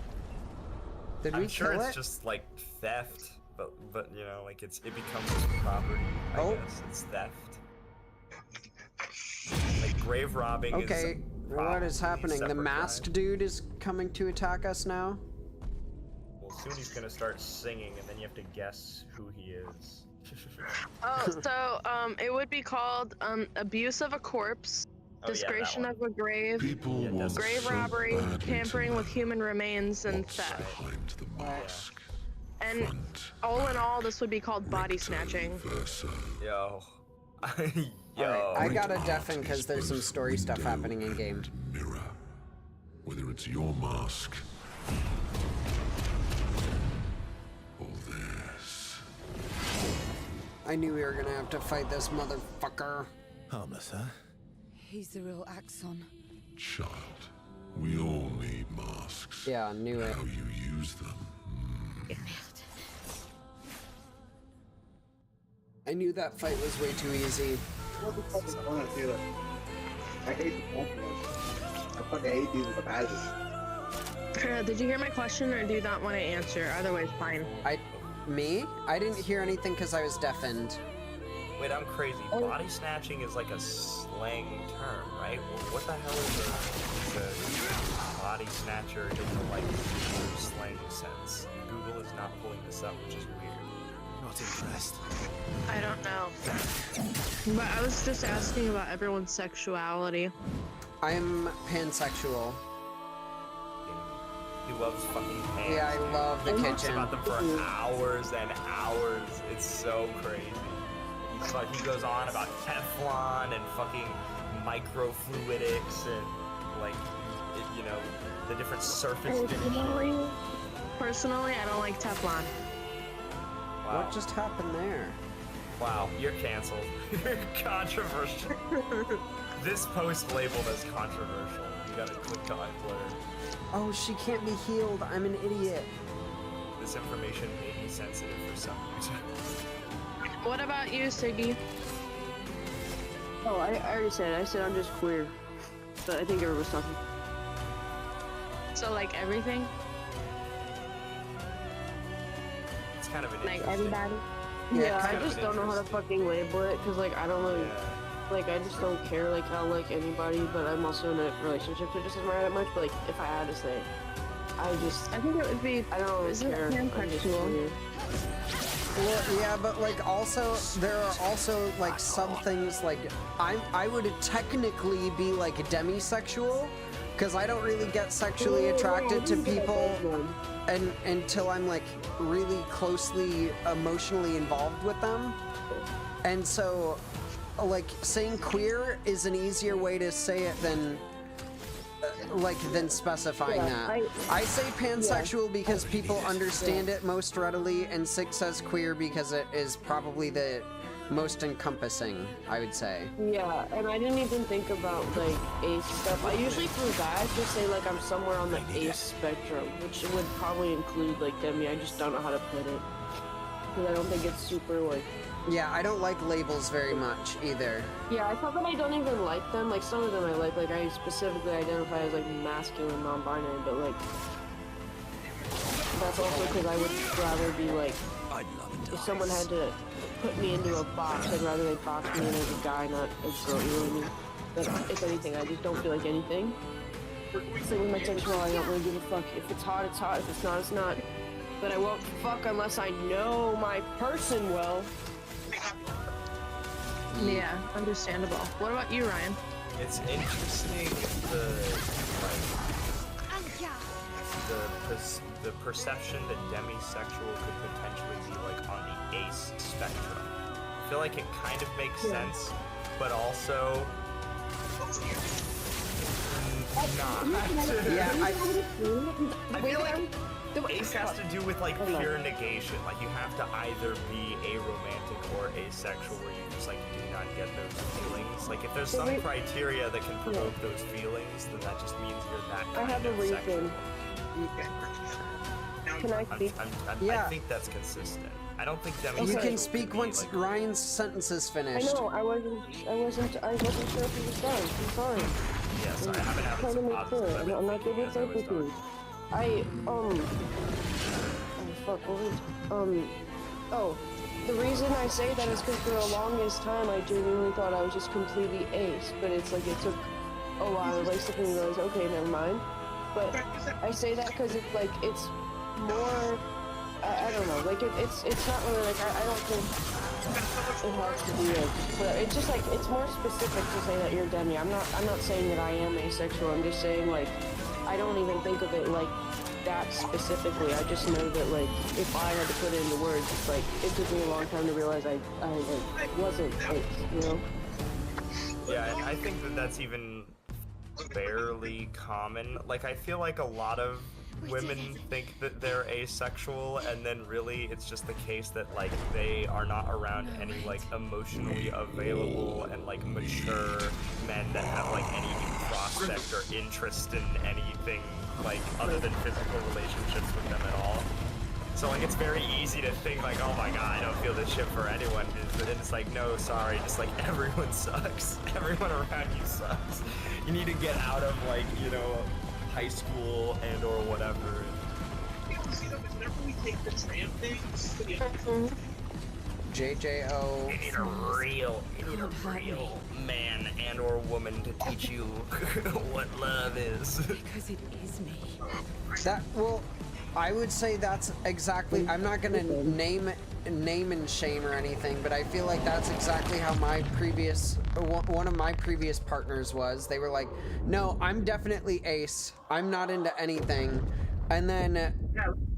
Did we I'm sure kill it's it? just like theft, but you know, like it becomes his property. I guess it's theft. Like grave robbing is. Okay, what is happening? The masked dude is coming to attack us now? Well, soon he's gonna start singing, and then you have to guess who he is. Oh, so it would be called abuse of a corpse, desecration of a grave, grave robbery, tampering with human remains, and theft. And all in all, this would be called body snatching. Yo. Alright, I gotta deafen because there's some story stuff happening in game. Mirror. Whether it's your mask or theirs. I knew we were gonna have to fight this motherfucker. Harmless, huh? He's the real Axon. Child, we all need masks. Yeah, I knew it. How you use them. I knew that fight was way too easy. I hate the compliment. I fucking hate these with the badges. Did you hear my question, or do you not want to answer? Otherwise, fine. Me? I didn't hear anything because I was deafened. Wait, I'm crazy. Body snatching is like a slang term, right? What the hell is a body snatcher in the like slang sense? Google is not pulling this up, which is weird. Not impressed. I don't know. But I was just asking about everyone's sexuality. I'm pansexual. He loves fucking pants. Yeah, I love the He talks kitchen. about them for hours and hours. It's so crazy. He goes on about Teflon and fucking microfluidics and like, you know, the different surface finishes. Personally, I don't like Teflon. Wow. What just happened there? Wow, you're canceled. You're controversial. This post labeled as controversial. You gotta click to unblur. Oh, she can't be healed. I'm an idiot. This this information may be sensitive for some users. What about you, Siggy? Oh, I already said it. I said I'm just queer. But I think everyone was talking. So, like, everything? It's kind of an Like, interesting- everybody? Yeah, I kind of just an don't know how to fucking label it, because, like, I don't really, like, I just don't care, like, how, like, anybody, but I'm also in a relationship, so it just doesn't matter that much, but, like, if I had to say, I think it would be, I don't really care. I'm just weird. Well, yeah, but like also there are also like some things like I would technically be like demisexual because I don't really get sexually attracted to people and until I'm like really closely emotionally involved with them. And so like saying queer is an easier way to say it than than specifying that. I say pansexual because people understand it most readily, and Sig says queer because it is probably the most encompassing, I would say. Yeah, and I didn't even think about, like, ace stuff. I usually for that just say, like, I'm somewhere on the ace spectrum, which would probably include, like, demi. I just don't know how to put it. Because I don't think it's super, like... Yeah, I don't like labels very much, either. Yeah, I thought that I don't even like them. Like, some of them I like I specifically identify as, like, masculine, non-binary, but, like... That's also because I would rather be, like... If someone had to put me into a box, I'd rather they box me in as a guy, not a girl, you know what I mean? But if anything, I just don't feel like anything. Same with my sexuality, I don't really give a fuck. If it's hot, it's hot. If it's not, it's not. But I won't fuck unless I know my person well. Yeah, understandable. What about you, Ryan? It's interesting the perception that demisexual could potentially be like on the ace spectrum. I feel like it kind of makes sense, but also not. Yeah, I feel like ace has to do with like pure negation. Like you have to either be aromantic or asexual, where you just like do not get those feelings. Like if there's some criteria that can provoke those feelings, then that just means you're that kind of sexual. Can I speak? Yeah. I think that's consistent. I don't think demisexual. You can speak once Ryan's sentence is finished. I know. I wasn't sure if he was done. I'm sorry. Yes, I haven't had trying to make sure. I'm not good with everything. Oh fuck, what was, the reason I say that is because for the longest time I genuinely thought I was just completely ace, but it's like it took a while of like sitting and realize, okay, never mind. But I say that because it's like, it's more, I don't know, like it's not really like, I don't think it has to be like, it's just like, it's more specific to say that you're demi. I'm not saying that I am asexual, I'm just saying like, I don't even think of it like that specifically. I just know that like if I had to put it into words, it's like it took me a long time to realize I like, wasn't ace, you know? Yeah, I think that that's even barely common. Like I feel like a lot of women think that they're asexual, and then really it's just the case that like they are not around any like emotionally available and like mature men that have like any prospect or interest in anything like other than physical relationships with them at all. So like it's very easy to think like, oh my god, I don't feel this shit for anyone, but then it's like, no, sorry, just like everyone sucks. Everyone around you sucks. You need to get out of like, you know, high school and or whatever. Whenever we take the tram things, JJO. You need a real man and or woman to teach you what love is. Because it is me. That, well, I would say that's exactly, I'm not gonna name and shame or anything, but I feel like that's exactly how my previous, one of my previous partners was. They were like, no, I'm definitely ace. I'm not into anything. And then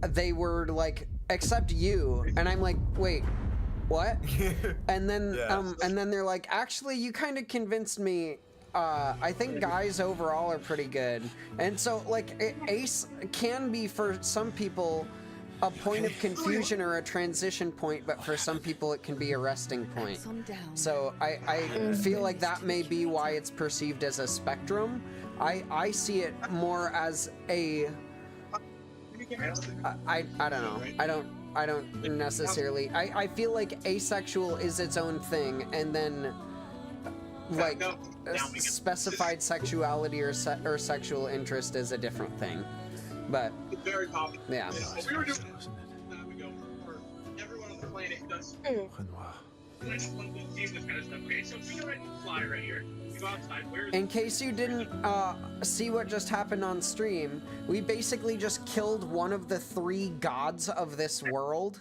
they were like, except you. And I'm like, wait, what? And then, and then they're like, actually, you kind of convinced me. I think guys overall are pretty good. And so, like, ace can be, for some people, a point of confusion or a transition point, but for some people it can be a resting point. So I feel like that may be why it's perceived as a spectrum. I see it more as a I don't know. I don't necessarily. I feel like asexual is its own thing, and then like specified sexuality or sexual interest is a different thing. But yeah. We were doing we go for everyone on the planet does. That's one of those this kind of stuff. Okay, so we go ahead and fly right here. We go outside. In case you didn't see what just happened on stream, we basically just killed one of the 3 gods of this world.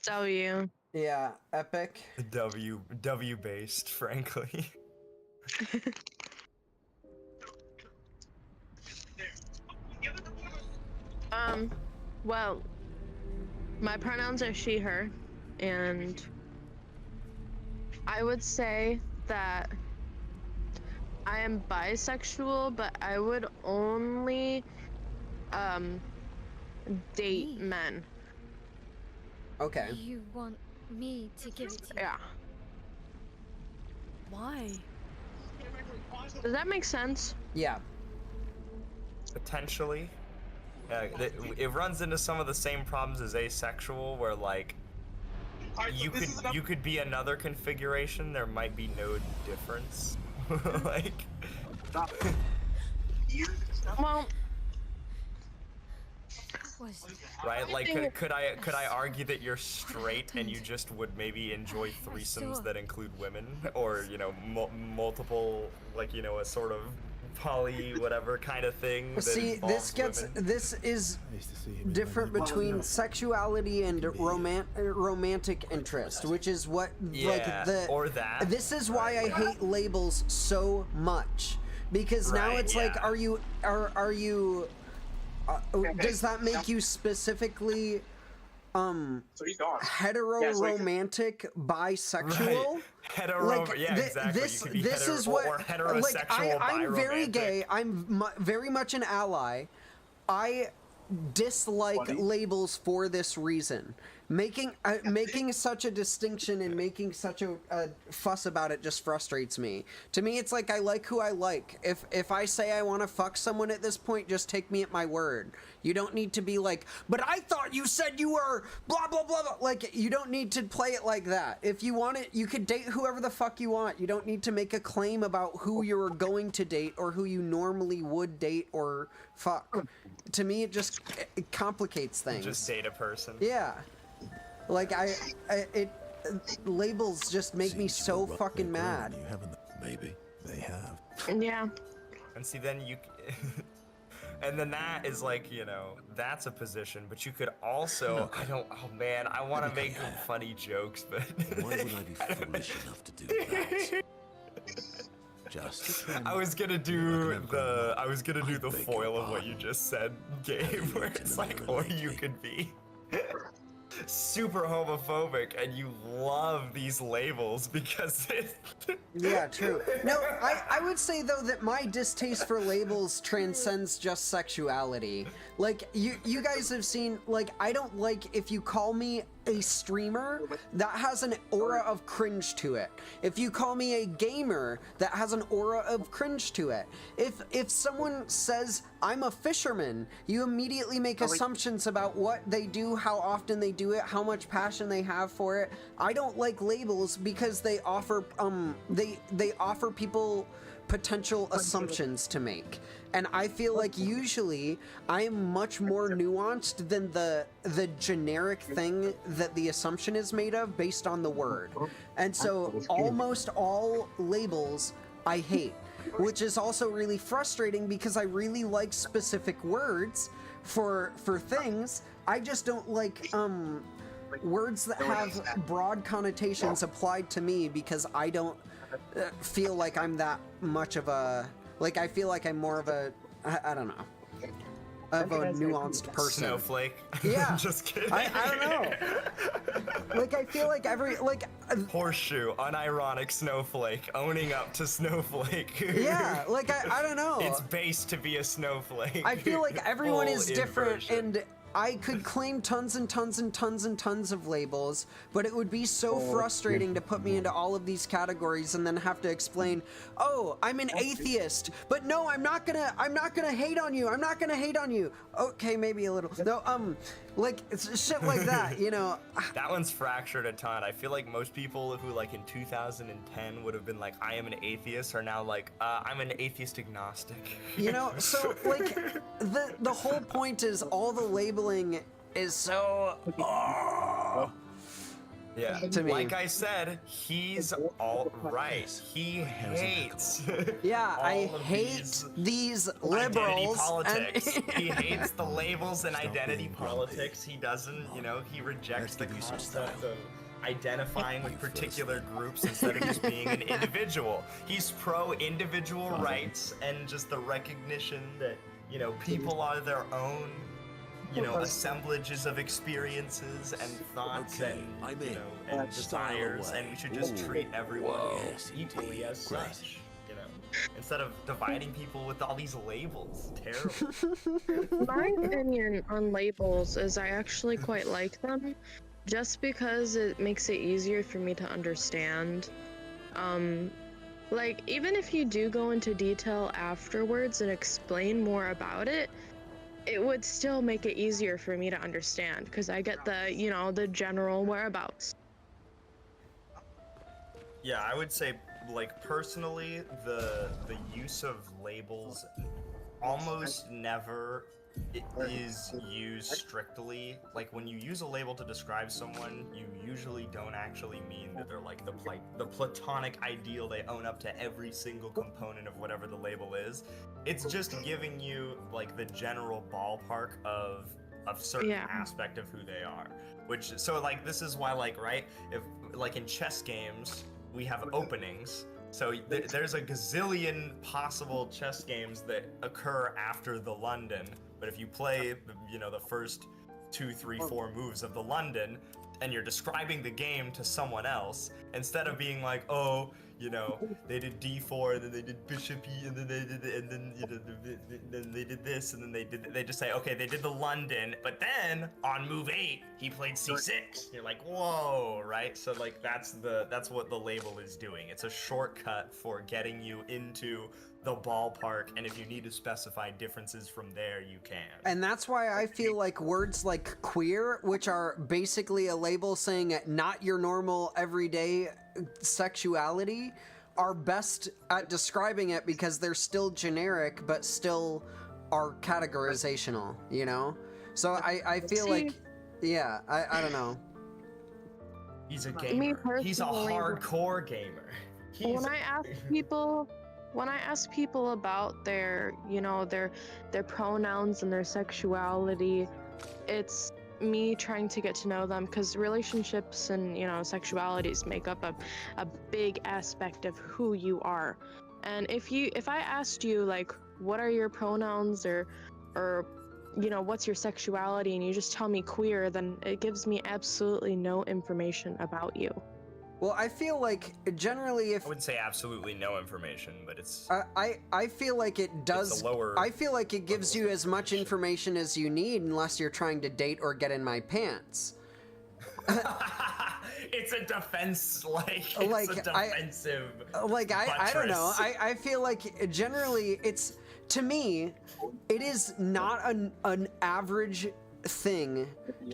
W. Yeah, epic. W based, frankly. Well, my pronouns are she, her, and I would say that I am bisexual, but I would only date men. Okay. You want me to give it to you? Yeah. Why? Does that make sense? Yeah. Potentially. It runs into some of the same problems as asexual, where like you could be another configuration. There might be no difference. Like. Well. Right, like could I argue that you're straight and you just would maybe enjoy threesomes that include women, or you know multiple, like, you know, a sort of poly whatever kind of thing that See, involves this is different between sexuality and romantic interest, which is what or that. This is why I hate labels so much, because now it's like, are you does that make you specifically hetero-romantic bisexual? Right. Exactly. This is what, or heterosexual, I'm very gay. I'm very much an ally. I dislike labels for this reason. Making such a distinction and making such a fuss about it just frustrates me. To me, it's like, I like who I like. If I say I want to fuck someone at this point, just take me at my word. You don't need to be like, but I thought you said you were blah blah blah blah. Like, you don't need to play it like that. If you want it, you could date whoever the fuck you want. You don't need to make a claim about who you're going to date or who you normally would date or fuck. To me, it just complicates things. Just date a person. Yeah. Like, labels just make me so fucking mad. Maybe they have. Yeah. And see, then you, and then that is like, you know, that's a position. But you could also, oh man, I want to make funny jokes, but why would I be foolish enough to do that? I was gonna do the foil of what you just said, Gabe, where it's like, or you could be super homophobic and you love these labels because yeah, true. No, I would say though that my distaste for labels transcends just sexuality. Like, you guys have seen, like, I don't like if you call me a streamer, that has an aura of cringe to it. If you call me a gamer, that has an aura of cringe to it. If someone says I'm a fisherman, you immediately make assumptions about what they do, how often they do it, how much passion they have for it. I don't like labels because they offer they offer people potential assumptions to make. And I feel like usually I am much more nuanced than the generic thing that the assumption is made of based on the word. And so almost all labels I hate, which is also really frustrating because I really like specific words for things. I just don't like words that have broad connotations applied to me because I don't feel like I'm that much of a, like, I feel like I'm more of a, I don't know, of a nuanced person. Snowflake. Yeah. Just kidding. I don't know. Like, I feel like horseshoe, unironic snowflake, owning up to snowflake. Yeah, like, I don't know. It's based to be a snowflake. I feel like everyone is different, and I could claim tons and tons and tons and tons of labels, but it would be so frustrating to put me into all of these categories and then have to explain, oh, I'm an atheist, but no, I'm not gonna hate on you. I'm not gonna hate on you. Okay, maybe a little. No, like it's shit like that, you know. That one's fractured a ton. I feel like most people who like in 2010 would have been like, I am an atheist, are now like, I'm an atheist agnostic. You know, so like the whole point is all the labeling is so yeah, to me. like I said, he's all right. He hates. Yeah, I hate these liberals. Identity politics. He hates the labels and identity politics. He doesn't, you know, he rejects the concept of identifying with particular groups instead of just being an individual. He's pro individual rights and just the recognition that, you know, people are their own, you know, assemblages of experiences and thoughts and, you know, and desires, and we should just treat everyone equally as such, you know, instead of dividing people with all these labels. Terrible. My opinion on labels is I actually quite like them, just because it makes it easier for me to understand. Like, even if you do go into detail afterwards and explain more about it, it would still make it easier for me to understand, because I get the, you know, the general whereabouts. Yeah, I would say, like, personally, the use of labels almost never is used strictly. Like, when you use a label to describe someone, you usually don't actually mean that they're like the platonic ideal they own up to every single component of whatever the label is. It's just giving you like the general ballpark of certain aspect of who they are. Which, so like, this is why, like, right, if like in chess games we have openings. So there's a gazillion possible chess games that occur after the London, but if you play, you know, the first 2, 3, 4 moves of the London, and you're describing the game to someone else, instead of being like, oh, you know, they did d4, and then they did bishop e, and then they did, and then, you know, then they did this, and then they just say, okay, they did the London, but then on move 8, he played c6. You're like, whoa, right? So like that's what the label is doing. It's a shortcut for getting you into the ballpark, and if you need to specify differences from there, you can. And that's why I feel like words like queer, which are basically a label saying not your normal everyday sexuality, are best at describing it because they're still generic but still are categorizational, you know? So I feel like, yeah, I don't know. He's a gamer. He's a hardcore gamer. When I ask people about their, you know, their pronouns and their sexuality, it's me trying to get to know them, because relationships and, you know, sexualities make up a big aspect of who you are. And if I asked you, like, what are your pronouns or you know, what's your sexuality, and you just tell me queer, then it gives me absolutely no information about you. Well, I feel like generally if... I wouldn't say absolutely no information, but it's... I feel like it does... I feel like it gives you as much information as you need unless you're trying to date or get in my pants. It's a defense, like it's a defensive I don't know. I feel like generally it's... To me, it is not an average thing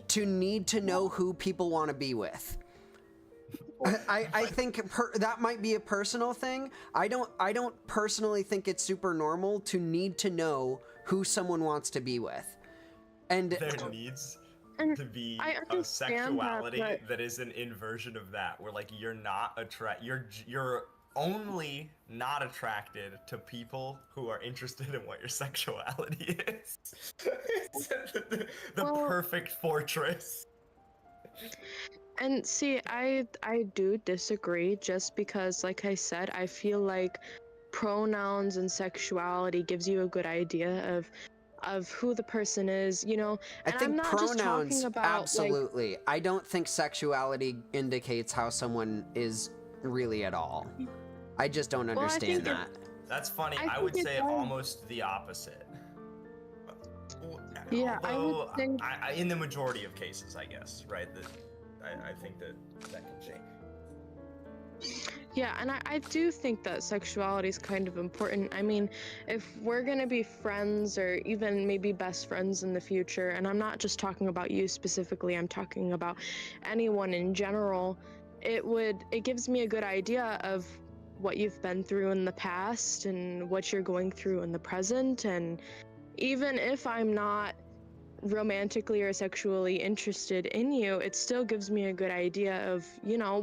to need to know who people want to be with. I think that might be a personal thing. I don't personally think it's super normal to need to know who someone wants to be with. And there needs to be a sexuality that is an inversion of that, where like you're not you're only not attracted to people who are interested in what your sexuality is. It's the perfect fortress. And see, I do disagree, just because, like I said, I feel like pronouns and sexuality gives you a good idea of who the person is, you know. And I think I'm not pronouns, just talking about, absolutely. Like, I don't think sexuality indicates how someone is really at all. I just don't understand that. That's funny. I would say almost the opposite. Yeah, I would Although, think. in the majority of cases, I guess, right? That I think that can change. Yeah, and I do think that sexuality is kind of important. I mean, if we're gonna be friends or even maybe best friends in the future, and I'm not just talking about you specifically, I'm talking about anyone in general, it gives me a good idea of what you've been through in the past and what you're going through in the present. And even if I'm not romantically or sexually interested in you, it still gives me a good idea of,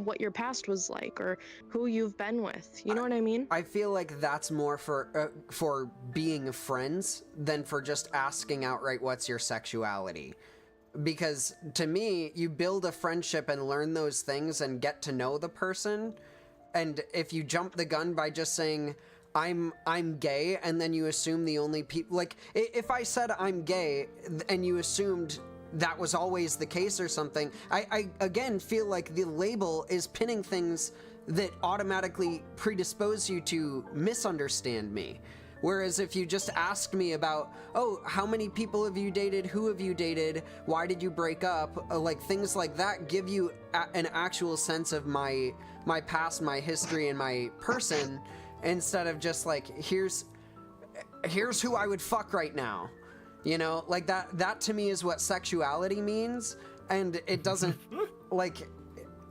what your past was like or who you've been with. You know what I mean? I feel like that's more for being friends than for just asking outright what's your sexuality. Because to me, you build a friendship and learn those things and get to know the person. And if you jump the gun by just saying, I'm gay, and then you assume the only people, like, if I said I'm gay and you assumed that was always the case or something, I again feel like the label is pinning things that automatically predispose you to misunderstand me. Whereas if you just asked me about, oh, how many people have you dated, who have you dated, why did you break up, like things like that give you an actual sense of my past, my history, and my person, instead of just like, here's who I would fuck right now. Like that to me is what sexuality means, and it doesn't like,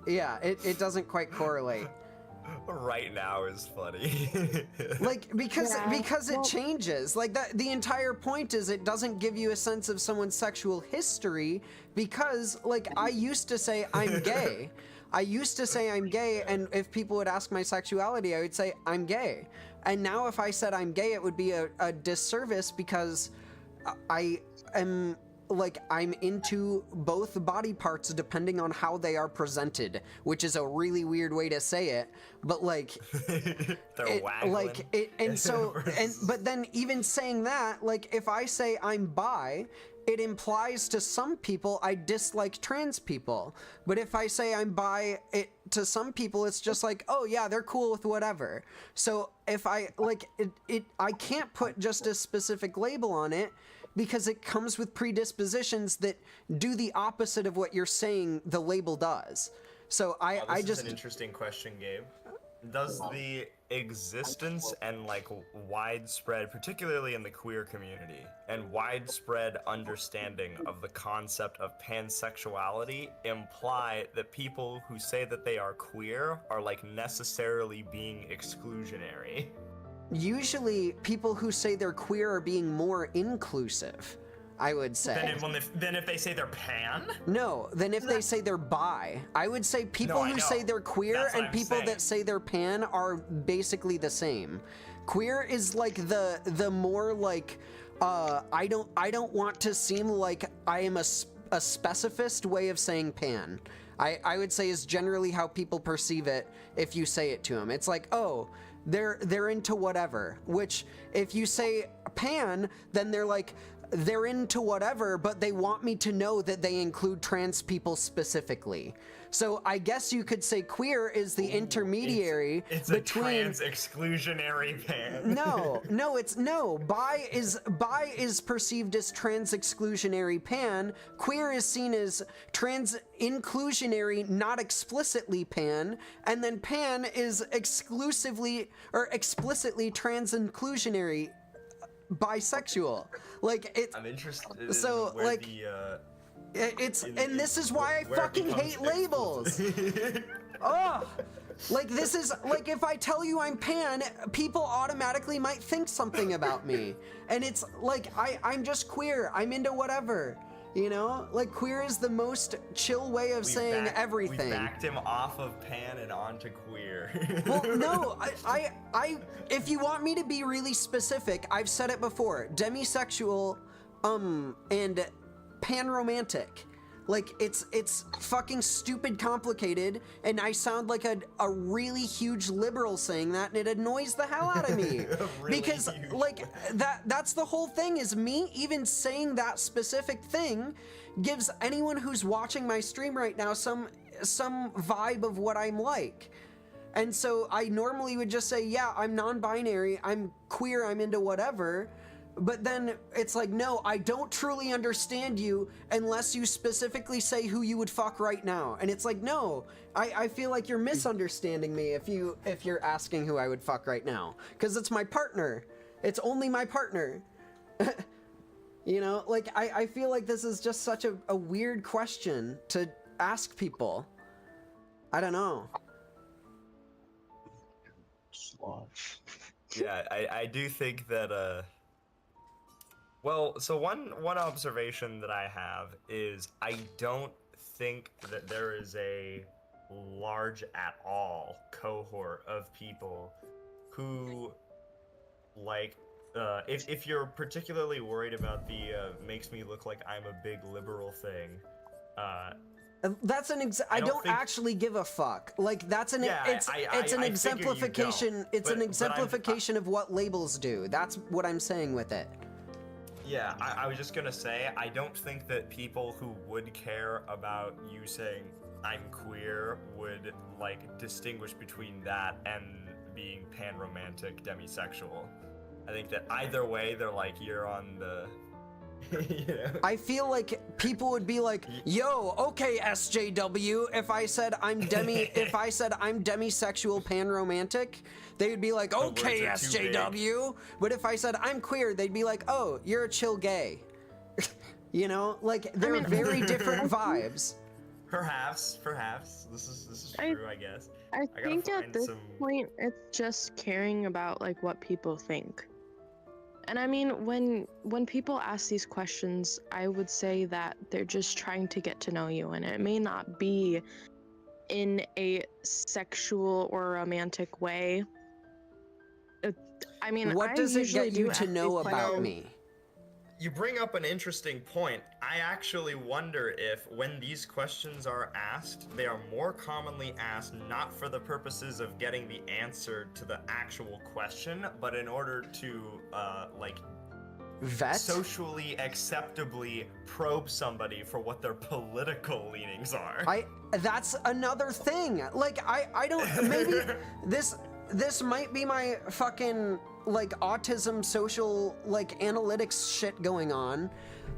yeah, it doesn't quite correlate. Right now is funny. Like, because it changes. Like, that the entire point is it doesn't give you a sense of someone's sexual history, because, like, I used to say I'm gay. And if people would ask my sexuality, I would say I'm gay. And now if I said I'm gay, it would be a disservice, because I am, like, I'm into both body parts depending on how they are presented, which is a really weird way to say it, but like they're waggling. Like it, and so but then even saying that, like, if I say I'm bi, it implies to some people I dislike trans people. But if I say I'm bi, to some people it's just like, oh yeah, they're cool with whatever. So if I like I can't put just a specific label on it, because it comes with predispositions that do the opposite of what you're saying the label does. So this is an interesting question, Gabe. Does the existence and like widespread, particularly in the queer community, and widespread understanding of the concept of pansexuality imply that people who say that they are queer are like necessarily being exclusionary? Usually, people who say they're queer are being more inclusive, I would say. Then if they say they're pan? No, then if they say they're bi. I would say people who say they're queer and people that say they're pan are basically the same. Queer is like the more like, I don't want to seem like I am a specifist way of saying pan. I would say is generally how people perceive it if you say it to them. It's like, oh, they're into whatever, which if you say pan, then they're like, they're into whatever, but they want me to know that they include trans people specifically. So I guess you could say queer is the intermediary it's between a trans exclusionary pan. No, bi is perceived as trans exclusionary pan. Queer is seen as trans inclusionary, not explicitly pan, and then pan is exclusively or explicitly trans inclusionary, bisexual. Like it. I'm interested. So in where like. And this is why I fucking hate labels. Oh, like this is like, if I tell you I'm pan, people automatically might think something about me, and it's like I'm just queer. I'm into whatever, Like queer is the most chill way of saying everything. We backed him off of pan and onto queer. Well, no, I if you want me to be really specific, I've said it before. Demisexual, and pan-romantic. Like, it's fucking stupid complicated, and I sound like a really huge liberal saying that, and it annoys the hell out of me. Really because, like, that's the whole thing, is me even saying that specific thing gives anyone who's watching my stream right now some vibe of what I'm like. And so I normally would just say, yeah, I'm non-binary, I'm queer, I'm into whatever, But then it's like, no, I don't truly understand you unless you specifically say who you would fuck right now. And it's like, no, I feel like you're misunderstanding me if you're asking who I would fuck right now. Because it's my partner. It's only my partner. You know, like, I feel like this is just such a weird question to ask people. I don't know. Yeah, I do think that, well, so one observation that I have is I don't think that there is a large at all cohort of people who, like, if you're particularly worried about the makes me look like I'm a big liberal thing, that's an I don't actually give a fuck. Like, that's an it's an exemplification. It's an exemplification of what labels do. That's what I'm saying with it. Yeah, I was just gonna say, I don't think that people who would care about you saying I'm queer would, like, distinguish between that and being pan-romantic demisexual. I think that either way, they're like, you're on the... You know? I feel like people would be like, yo, okay, SJW, if I said I'm demisexual pan-romantic, they would be like, okay, SJW. But if I said I'm queer, they'd be like, oh, you're a chill gay. You know, like, they're very different vibes. Perhaps. This is true, I guess. I think at this point, it's just caring about, like, what people think. And I mean, when people ask these questions, I would say that they're just trying to get to know you, and it may not be in a sexual or romantic way. I mean, what does it get you to know about me? You bring up an interesting point. I actually wonder if, when these questions are asked, they are more commonly asked not for the purposes of getting the answer to the actual question, but in order to, like, vet? Socially acceptably probe somebody for what their political leanings are. That's another thing. Like, I don't, maybe this might be my fucking, like, autism social, like, analytics shit going on,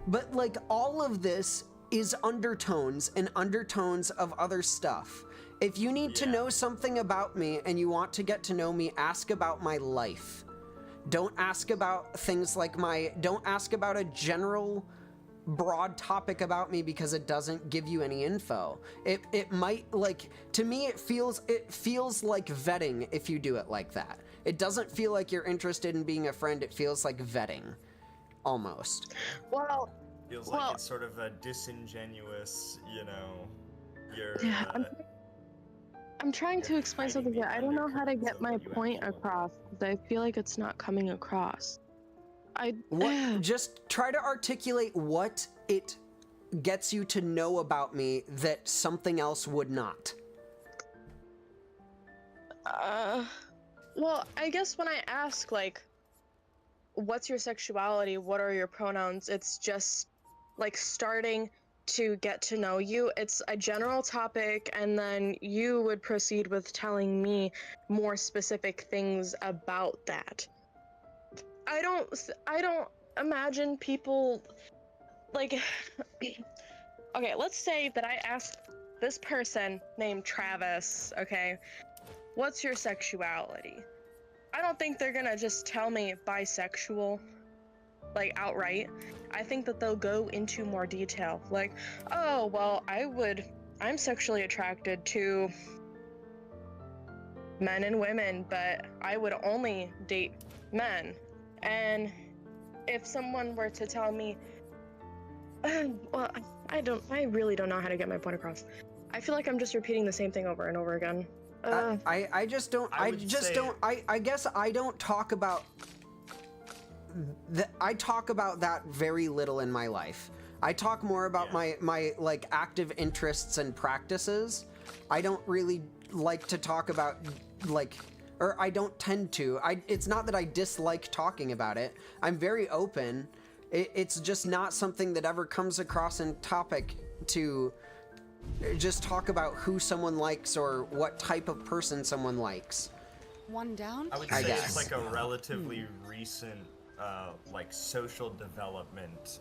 but, like, all of this is undertones and undertones of other stuff. If you need to know something about me and you want to get to know me, ask about my life. Don't ask about things like don't ask about a general broad topic about me because it doesn't give you any info. It might, like, to me it feels like vetting if you do it like that. It doesn't feel like you're interested in being a friend, it feels like vetting. Almost. Well, feels like it's sort of a disingenuous, you know, I'm trying to explain something that I don't know how to get my point across, because I feel like it's not coming across. Just try to articulate what it gets you to know about me that something else would not. Well, I guess when I ask, like, what's your sexuality, what are your pronouns, it's just, like, starting to get to know you. It's a general topic, and then you would proceed with telling me more specific things about that. I don't imagine people, like, okay, let's say that I asked this person named Travis, okay, what's your sexuality? I don't think they're gonna just tell me bisexual, like, outright. I think that they'll go into more detail, like, oh, well, I'm sexually attracted to men and women, but I would only date men. And if someone were to tell me, well, I really don't know how to get my point across. I feel like I'm just repeating the same thing over and over again. I guess I don't talk about I talk about that very little in my life. I talk more about my like active interests and practices. I don't really like to talk about, like, or I don't tend to. It's not that I dislike talking about it. I'm very open. It's just not something that ever comes across in topic to just talk about who someone likes or what type of person someone likes. One down? I would say it's like a relatively recent like social development,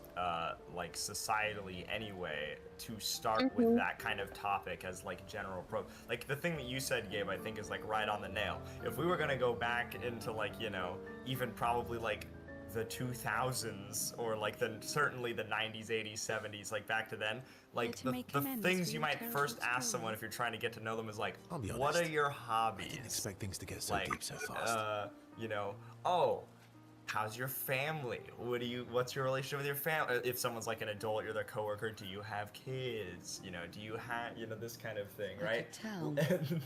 like societally anyway, to start with that kind of topic as like general like the thing that you said, Gabe, I think is like right on the nail. If we were gonna go back into like, you know, even probably like the 2000s or like certainly the 90s, 80s, 70s, like back to then, like the things you might first ask someone if you're trying to get to know them is like, what are your hobbies? I didn't expect things to get so like, deep so fast. You know, oh, how's your family? What's your relationship with your family? If someone's like an adult, you're their coworker, do you have kids? You know, do you have, you know, this kind of thing, right?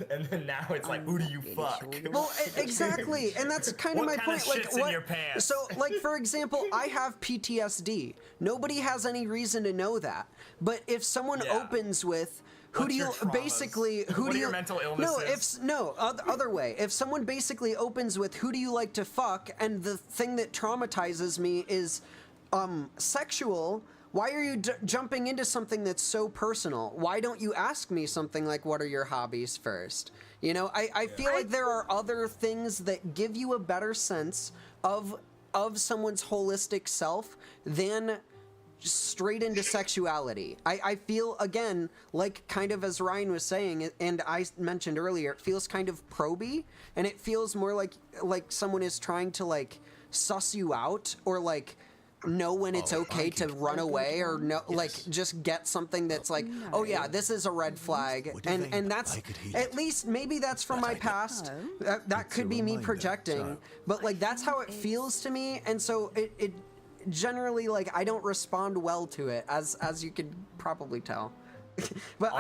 And then now it's like, who do you fuck? Well, exactly, and that's kind of my point. What kind of shit's in your pants? So, like, for example, I have PTSD. Nobody has any reason to know that. But if someone opens with, who do you basically? Who what do are you? your mental illnesses? Other way. If someone basically opens with, who do you like to fuck, and the thing that traumatizes me is, sexual. Why are you jumping into something that's so personal? Why don't you ask me something like, what are your hobbies first? You know, I feel like there are other things that give you a better sense of someone's holistic self than straight into sexuality. I feel, again, like kind of as Ryan was saying, and I mentioned earlier, it feels kind of proby, and it feels more like someone is trying to like suss you out or like know when it's okay to run away or like just get something that's like, oh yeah, this is a red flag, and that's at least maybe that's from my past. That could be me projecting, but like that's how it feels to me, and so it generally, like, I don't respond well to it, as you could probably tell. But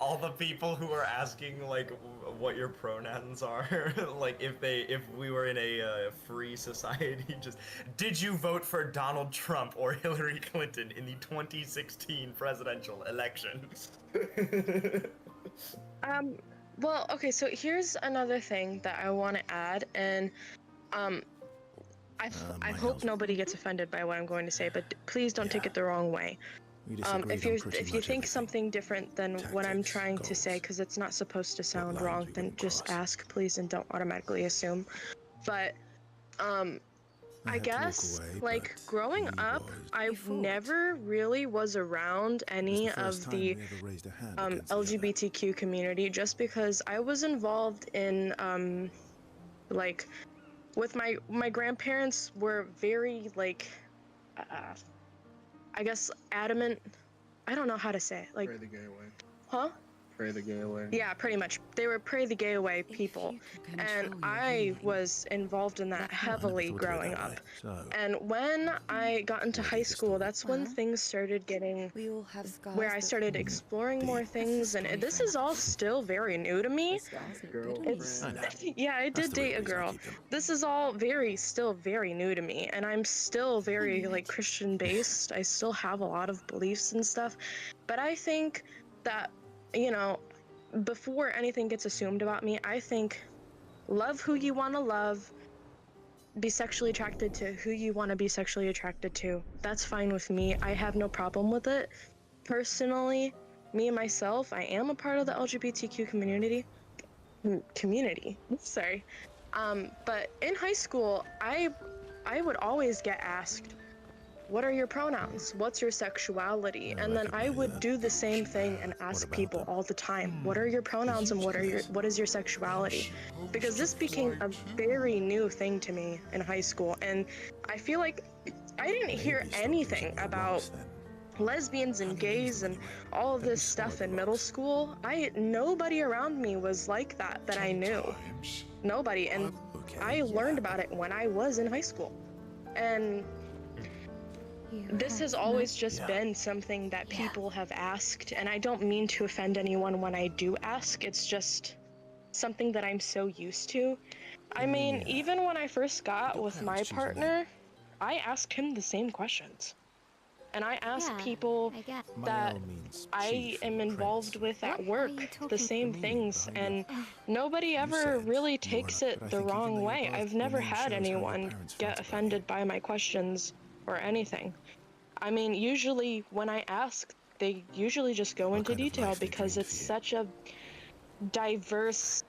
all the people who are asking like what your pronouns are, like if we were in a free society, just did you vote for Donald Trump or Hillary Clinton in the 2016 presidential election? Well, okay, so here's another thing that I want to add, and I hope nobody gets offended by what I'm going to say, but please don't take it the wrong way. If you think something different than what I'm trying to say, because it's not supposed to sound wrong, then just ask, please, and don't automatically assume. But I guess, like, growing up, I never really was around any of the LGBTQ community, just because I was involved in like, with my grandparents were very like I guess adamant. I don't know how to say it. Like, Pray the gay away. Huh? Pray the gay away. Yeah, pretty much. They were pray the gay away people, and I was involved in that heavily growing up. And when I got into high school, that's when things started getting where I started exploring more things, and this is all still very new to me. Yeah, I did date a girl. This is all still very new to me, and I'm still very like Christian based. I still have a lot of beliefs and stuff, but I think that, you know, before anything gets assumed about me, I think love who you want to love, be sexually attracted to who you want to be sexually attracted to. That's fine with me. I have no problem with it. Personally, me and myself, I am a part of the LGBTQ community. Sorry. But in high school, I would always get asked, what are your pronouns? What's your sexuality? And then I would do the same thing and ask people all the time, what are your pronouns and what is your sexuality? Because this became a very new thing to me in high school, and I feel like I didn't hear anything about lesbians and gays and all of this stuff in middle school. Nobody around me was like that I knew. Nobody, and I learned about it when I was in high school. And this has always just been something that people have asked, and I don't mean to offend anyone when I do ask. It's just something that I'm so used to. I mean, even when I first got with my partner, I asked him the same questions. And I ask people that I am involved with at work the same things, and nobody ever really takes it the wrong way. I've never had anyone get offended by my questions or anything. I mean, usually when I ask, they usually just go into detail because it's such a diverse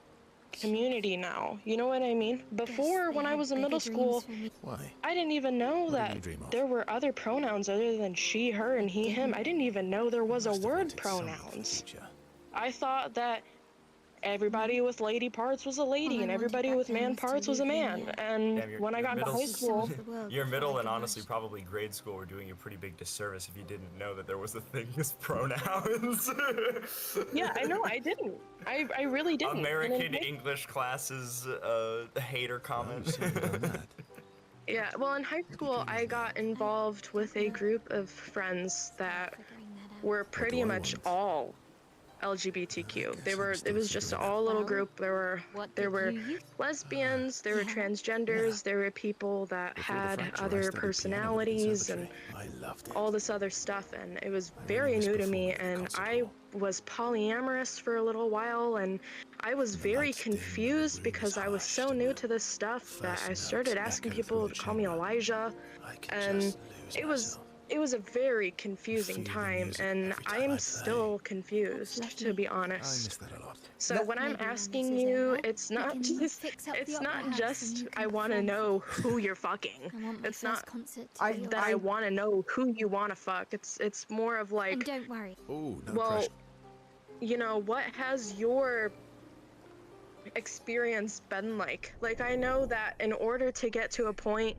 community now. You know what I mean? Before, when I was in middle school, Why? I didn't even know What did that you dream of? there were other pronouns other than she, her, and he, him. I didn't even know there was a word pronouns. I thought that everybody with lady parts was a lady and everybody with man parts was a man. And when I got into high school, Your middle and honestly probably grade school were doing you a pretty big disservice if you didn't know that there was a thing as pronouns. yeah, I know, I didn't. I really didn't. And American in English classes hater comment. Yeah, well, in high school, I got involved with a group of friends that were pretty much all LGBTQ. It was just all little group. There were lesbians, there were transgenders, there were people that had other personalities and all this other stuff, and it was very new to me, and I was polyamorous for a little while, and I was very confused because I was so new to this stuff that I started asking people to call me Elijah, and it was a very confusing time, and I am still confused, to be honest. So when I'm asking you, it's not just I want to know who you're fucking. It's not that I want to know who you want to fuck. It's more of like, and don't worry. Well, you know, what has your experience been like? Like, I know that in order to get to a point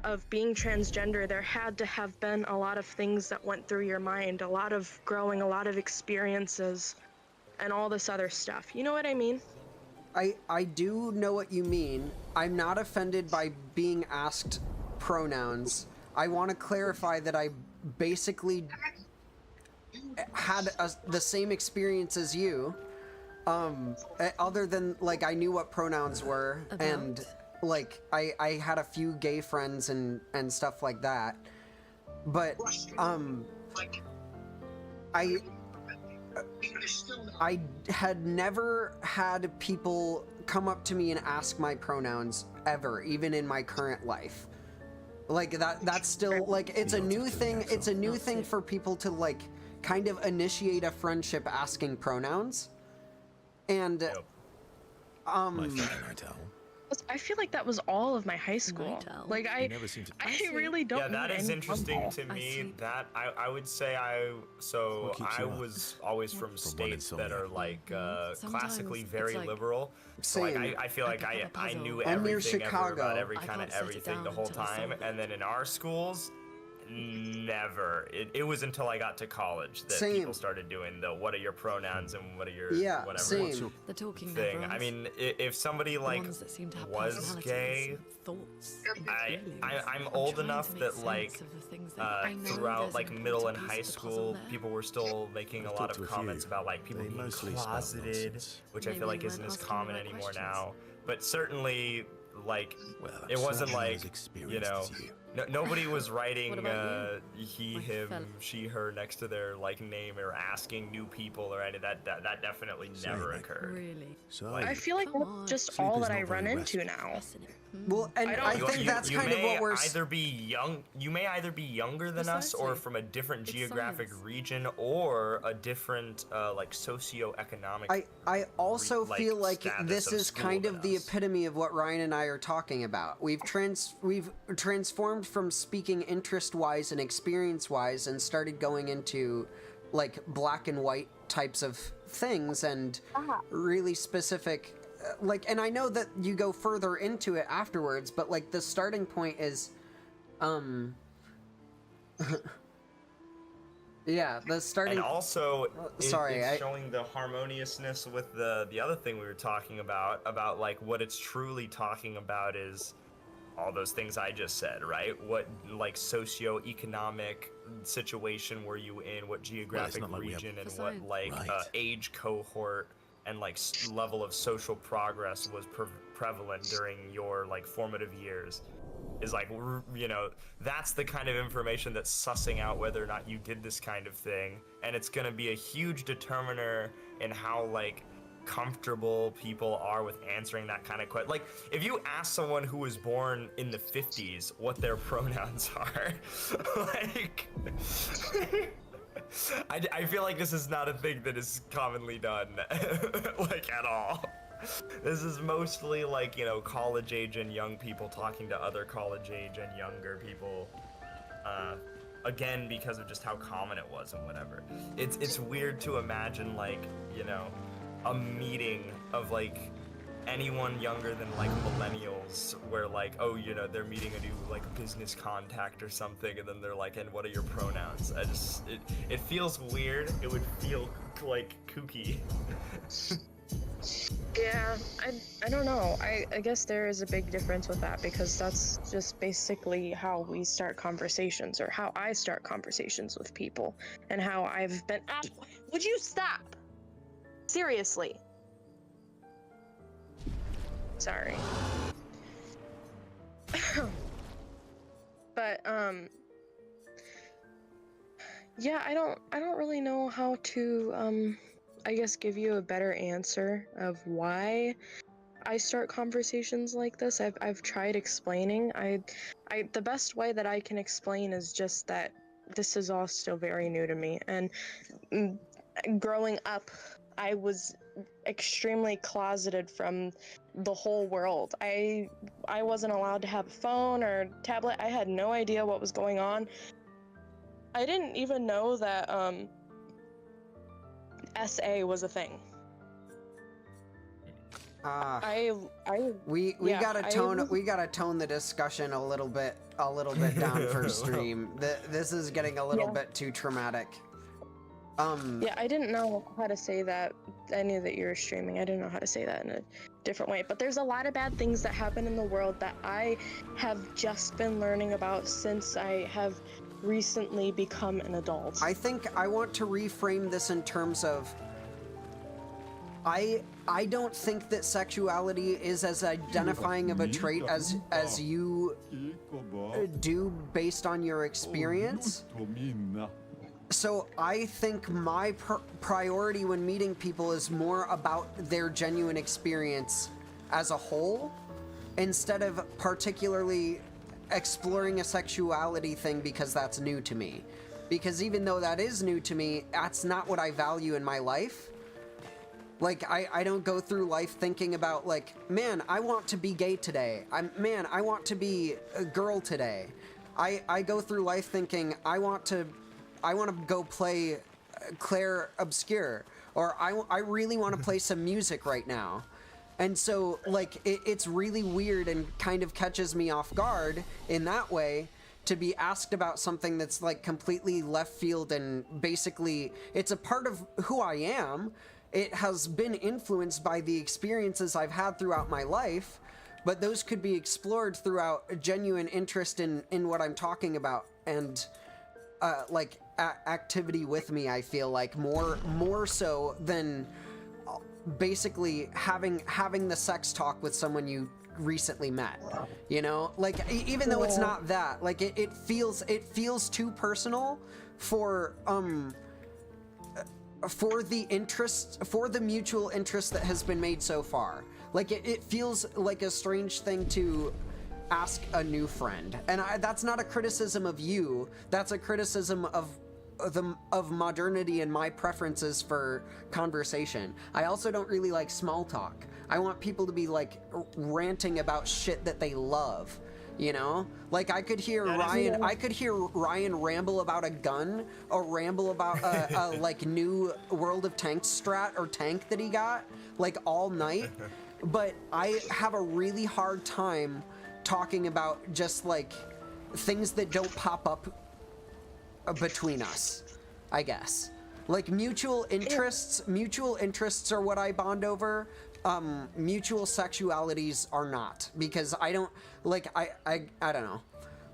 of being transgender, there had to have been a lot of things that went through your mind, a lot of growing, a lot of experiences, and all this other stuff. You know what I mean? I do know what you mean. I'm not offended by being asked pronouns. I want to clarify that I basically had the same experience as you, other than, like, I knew what pronouns were, and like I had a few gay friends and stuff like that, but I had never had people come up to me and ask my pronouns ever, even in my current life. Like that's still, like, it's a new thing. It's a new thing for people to, like, kind of initiate a friendship asking pronouns. And I feel like that was all of my high school. Like, I really don't. Yeah, that know is any interesting convo. to me. That I would say I was always from states that are like classically very liberal. So like I feel like I knew I'm near everything ever Chicago. about every kind of everything the whole time, and then in our schools, never. It was until I got to college that people started doing the what are your pronouns and what are your whatever same. The talking thing. never I ends. mean, if somebody like was gay, I'm old enough that like throughout like middle and high school, people were still making a lot of comments about like people being closeted, which I feel like isn't as common anymore now. But certainly, like, it wasn't like, you know, nobody was writing he, him, she, her next to their like name or asking new people or any that definitely never occurred. Really? I feel like that's just all that I run into now. Well, and I think that's kind of what we're you may either be younger than us or from a different geographic region or a different like socioeconomic. I also feel like this of is school kind than of the epitome of what Ryan and I are talking about. We've transformed from speaking interest-wise and experience-wise and started going into like black and white types of things and really specific, like, and I know that you go further into it afterwards, but like the starting point is yeah, the starting. And also, sorry, it's showing the harmoniousness with the other thing we were talking about like what it's truly talking about is all those things I just said, right? What like socio-economic situation were you in? What geographic region and what like age cohort and like level of social progress was prevalent during your like formative years? Is like, you know, that's the kind of information that's sussing out whether or not you did this kind of thing, and it's gonna be a huge determiner in how like comfortable people are with answering that kind of question. Like, if you ask someone who was born in the 50s what their pronouns are, like, I feel like this is not a thing that is commonly done, like, at all. This is mostly like, you know, college age and young people talking to other college age and younger people. Again, because of just how common it was and whatever. It's weird to imagine, like, you know, a meeting of like anyone younger than like millennials where like, oh, you know, they're meeting a new like business contact or something, and then they're like, and what are your pronouns? It feels weird. It would feel like kooky. Yeah, I don't know. I guess there is a big difference with that, because that's just basically how we start conversations, or how I start conversations with people, and how I've been. Would you stop? Seriously. Sorry. But yeah, I don't really know how to I guess give you a better answer of why I start conversations like this. I've tried explaining. The best way that I can explain is just that this is all still very new to me, and growing up, I was extremely closeted from the whole world. I wasn't allowed to have a phone or tablet. I had no idea what was going on. I didn't even know that SA was a thing. We gotta tone the discussion a little bit down for stream. This is getting a little bit too traumatic. Yeah, I didn't know how to say that. I knew that you were streaming. I didn't know how to say that in a different way. But there's a lot of bad things that happen in the world that I have just been learning about since I have recently become an adult. I think I want to reframe this in terms of I don't think that sexuality is as identifying of a trait as you do based on your experience. So I think my priority when meeting people is more about their genuine experience as a whole, instead of particularly exploring a sexuality thing because that's new to me. Because even though that is new to me, that's not what I value in my life. Like, I don't go through life thinking about, like, man, I want to be gay today. Man, I want to be a girl today. I go through life thinking, I want to go play Clair Obscur, or I really want to play some music right now. And so, like, it's really weird and kind of catches me off guard in that way to be asked about something that's, like, completely left field, and basically it's a part of who I am. It has been influenced by the experiences I've had throughout my life, but those could be explored throughout a genuine interest in what I'm talking about, and like activity with me. I feel like more so than basically having the sex talk with someone you recently met. You know, like, even though it's not that, like, it feels too personal for the mutual interest that has been made so far. Like, it feels like a strange thing to ask a new friend, and that's not a criticism of you. That's a criticism of modernity and my preferences for conversation. I also don't really like small talk. I want people to be, like, ranting about shit that they love. You know, like, I could hear Ryan ramble about a gun, or ramble about a like new World of Tanks strat or tank that he got, like, all night. But I have a really hard time talking about just, like, things that don't pop up between us, I guess. Like, mutual interests are what I bond over. Mutual sexualities are not, because I don't, like, I don't know.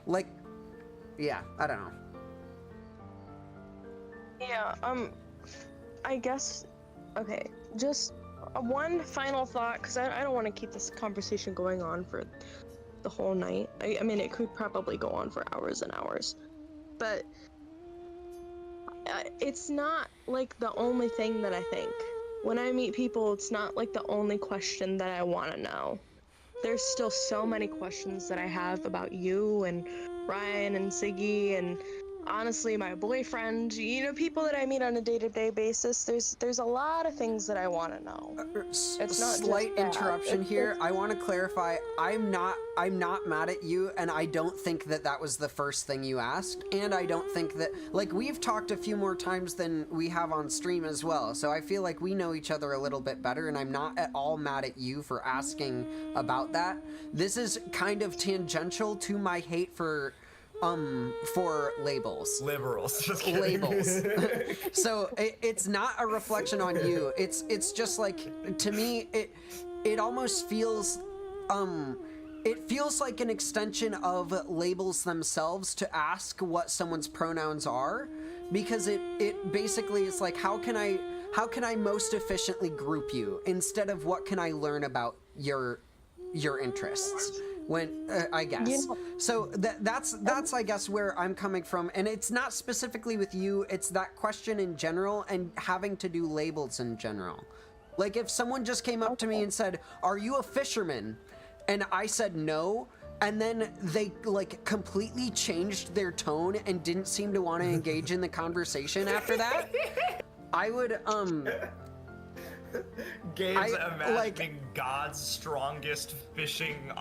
Like, yeah, I don't know. Yeah, I guess, okay, just one final thought, because I don't want to keep this conversation going on for the whole night. I mean, it could probably go on for hours and hours, but it's not, like, the only thing that I think. When I meet people, it's not, like, the only question that I want to know. There's still so many questions that I have about you and Ryan and Siggy and honestly my boyfriend, you know, people that I meet on a day-to-day basis. There's a lot of things that I want to know. It's not Slight just that. interruption here. I want to clarify. I'm not mad at you, and I don't think that was the first thing you asked, and I don't think that, like, we've talked a few more times than we have on stream as well, so I feel like we know each other a little bit better, and I'm not at all mad at you for asking about that. This is kind of tangential to my hate for labels. Liberals. Just kidding. Labels. So it's not a reflection on you. It's just like, to me, it almost feels it feels like an extension of labels themselves to ask what someone's pronouns are, because it basically is like, how can I most efficiently group you, instead of what can I learn about your interests. When I guess. Yeah. So that's I guess where I'm coming from, and it's not specifically with you, it's that question in general and having to do labels in general. Like, if someone just came up to me and said, "Are you a fisherman?" and I said no, and then they like completely changed their tone and didn't seem to want to engage in the conversation after that, I would Gabe's imagining God's strongest fishing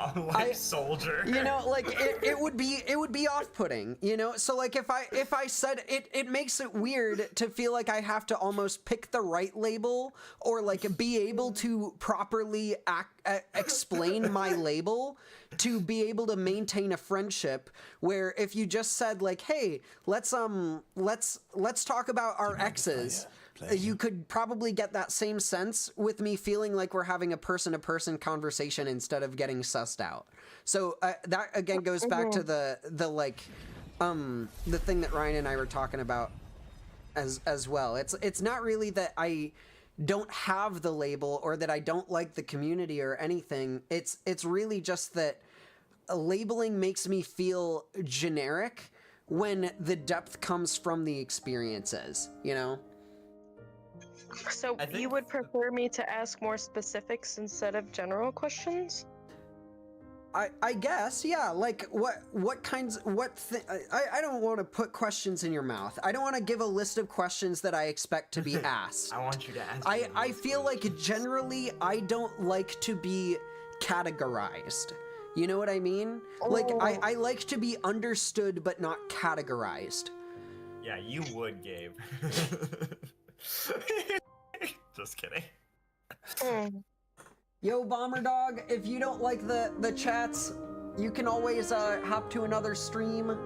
soldier. You know, like it would be off-putting, you know? So like if I said it makes it weird to feel like I have to almost pick the right label, or like be able to properly explain my label to be able to maintain a friendship, where if you just said like, "Hey, let's talk about our exes," you could probably get that same sense with me feeling like we're having a person-to-person conversation instead of getting sussed out. So that again goes back to the thing that Ryan and I were talking about as well. It's not really that I don't have the label or that I don't like the community or anything. It's really just that labeling makes me feel generic when the depth comes from the experiences, you know? So you would prefer me to ask more specifics instead of general questions? I guess, yeah. Like, I don't want to put questions in your mouth. I don't want to give a list of questions that I expect to be asked. I want you to ask. I feel like generally I don't like to be categorized. You know what I mean? Like, I like to be understood but not categorized. Yeah, you would, Gabe. Just kidding. Yo, Bomber Dog, if you don't like the chats, you can always hop to another stream.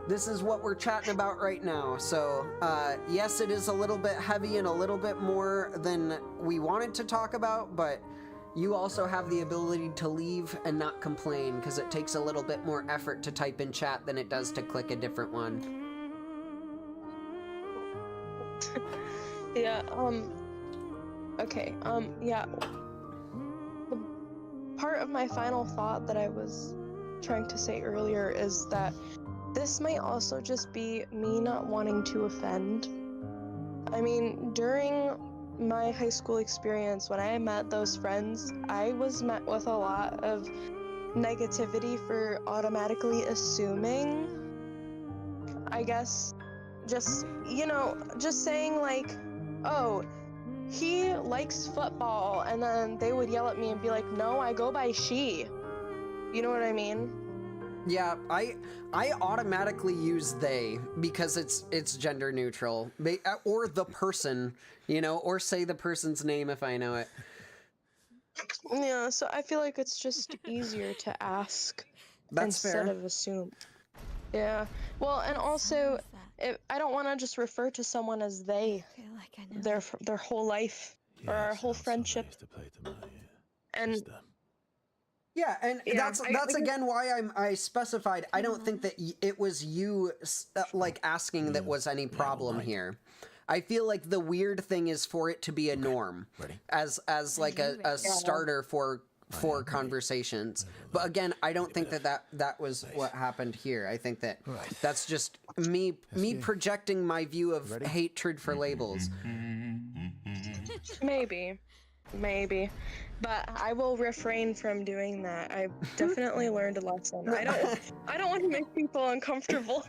This is what we're chatting about right now. So, yes, it is a little bit heavy and a little bit more than we wanted to talk about, but you also have the ability to leave and not complain, because it takes a little bit more effort to type in chat than it does to click a different one. Yeah, okay, yeah. The part of my final thought that I was trying to say earlier is that this might also just be me not wanting to offend. I mean, during my high school experience, when I met those friends, I was met with a lot of negativity for automatically assuming, I guess, just, you know, just saying like, "Oh, he likes football," and then they would yell at me and be like, "No, I go by she." You know what I mean? Yeah, I automatically use they because it's gender neutral, or the person, you know, or say the person's name if I know it. Yeah, so I feel like it's just easier to ask instead of assume. Yeah. Well, and also, I don't want to just refer to someone as they their whole life or our whole friendship. And yeah, and that's again why I specified. I don't think that it was you like asking that was any problem here. I feel like the weird thing is for it to be a norm as like a starter for conversations. But again, I don't think that was what happened here. I think that that's just me projecting my view of hatred for labels. Maybe. Maybe. But I will refrain from doing that. I've definitely learned a lesson. I don't want to make people uncomfortable.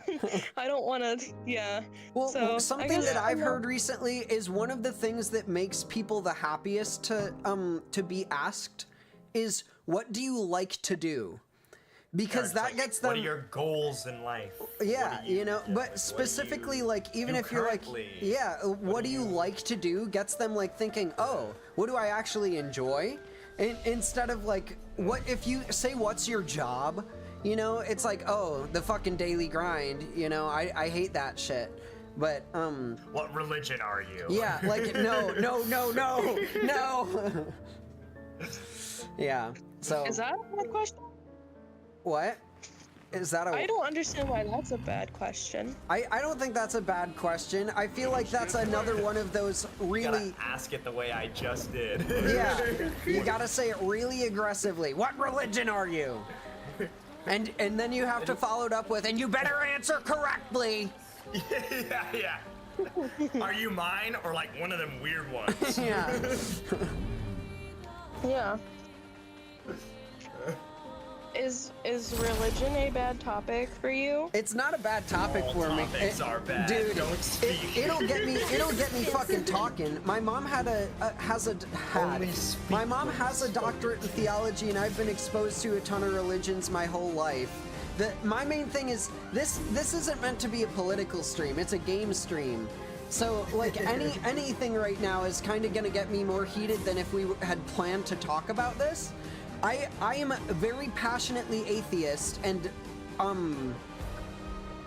I don't want to, yeah. Well, so something that I've heard recently is one of the things that makes people the happiest to be asked is, what do you like to do? Because that like, gets them. What are your goals in life? Yeah, you know, but specifically, like, even if you're like, yeah, what do you like to do, gets them like thinking, oh, what do I actually enjoy? And instead of like, what if you say, what's your job? You know, it's like, oh, the fucking daily grind. You know, I hate that shit. But what religion are you? Yeah, like no. Yeah. So. Is that a bad question? What? Is that a... I don't understand why that's a bad question. I don't think that's a bad question. I feel like that's another one of those really... You gotta ask it the way I just did. Yeah, you gotta say it really aggressively. What religion are you? And then you have to follow it up with, and you better answer correctly. Yeah. Are you mine or like one of them weird ones? Yeah. Yeah. Is religion a bad topic for you? It's not a bad topic for me. Topics are bad. Dude, Don't speak. It'll get me fucking talking. My mom has a doctorate in theology, and I've been exposed to a ton of religions my whole life. My main thing is this isn't meant to be a political stream. It's a game stream. So like anything right now is kind of gonna get me more heated than if we had planned to talk about this. I am very passionately atheist and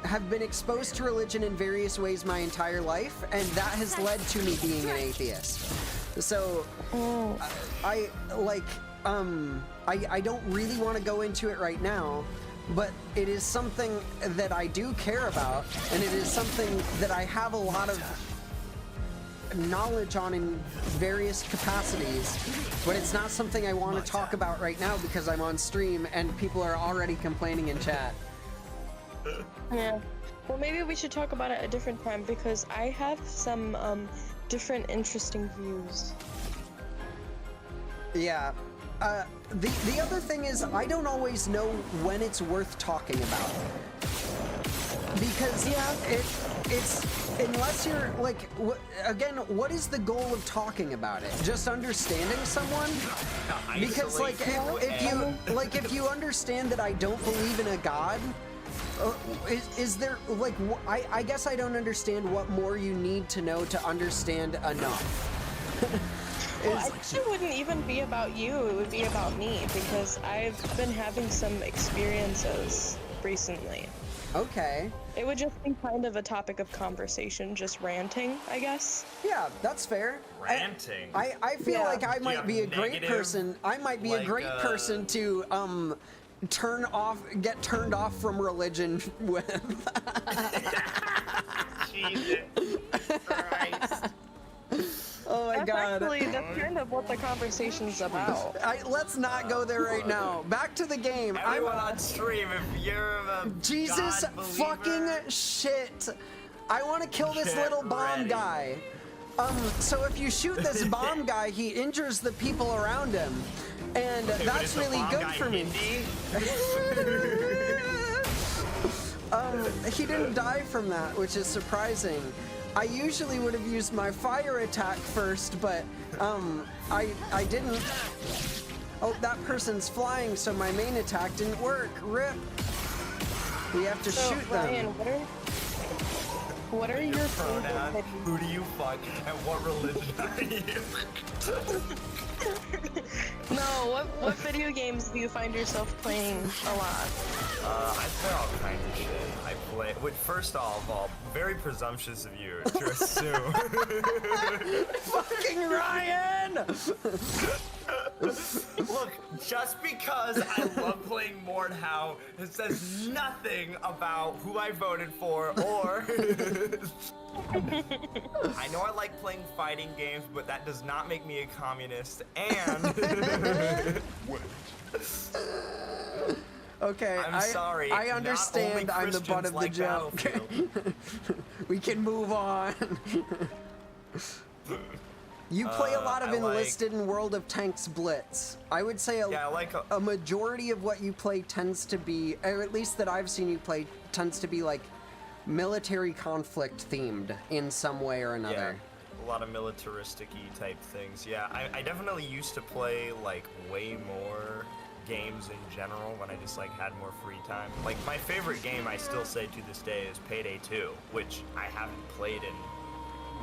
have been exposed to religion in various ways my entire life, and that has led to me being an atheist. So I don't really want to go into it right now, but it is something that I do care about, and it is something that I have a lot of knowledge on in various capacities, but it's not something I want to talk about right now because I'm on stream and people are already complaining in chat. Yeah. Well, maybe we should talk about it a different time because I have some different interesting views. Yeah. The other thing is I don't always know when it's worth talking about. Because it's unless you're like, again, what is the goal of talking about it? Just understanding someone? Because like if you understand that I don't believe in a god, is there like I guess I don't understand what more you need to know to understand enough. Well, I guess it wouldn't even be about you, it would be about me, because I've been having some experiences recently. Okay. It would just be kind of a topic of conversation, just ranting, I guess. Yeah, that's fair. Ranting? I feel like I might be a great person. I might be a great person to get turned off from religion with. Jesus Christ. Oh my God. That's kind of what the conversation's about. Let's not go there right now. Back to the game. Everyone on stream, if you're a Jesus God believer, fucking shit. I want to kill this little bomb guy. So if you shoot this bomb guy, he injures the people around him. And that's really good for me. He didn't die from that, which is surprising. I usually would have used my fire attack first, but I didn't. Oh, that person's flying, so my main attack didn't work. RIP. We have to shoot Ryan, them. What are your pronoun? Who do you fuck? And what religion are you? No, what video games do you find yourself playing a lot? I play all kinds of shit. I play. First of all, very presumptuous of you to assume. Fucking Ryan! Look, just because I love playing Mordhau, it says nothing about who I voted for or. I know I like playing fighting games, but that does not make me a communist. And. Okay, I'm sorry. I understand I'm the butt of the joke. We can move on. You play a lot of Enlisted and World of Tanks Blitz. I would say a majority of what you play tends to be, or at least that I've seen you play, tends to be like military conflict themed in some way or another. Yeah, a lot of militaristic-y type things. Yeah, I definitely used to play like way more games in general when I just like had more free time. Like my favorite game I still say to this day is Payday 2, which I haven't played in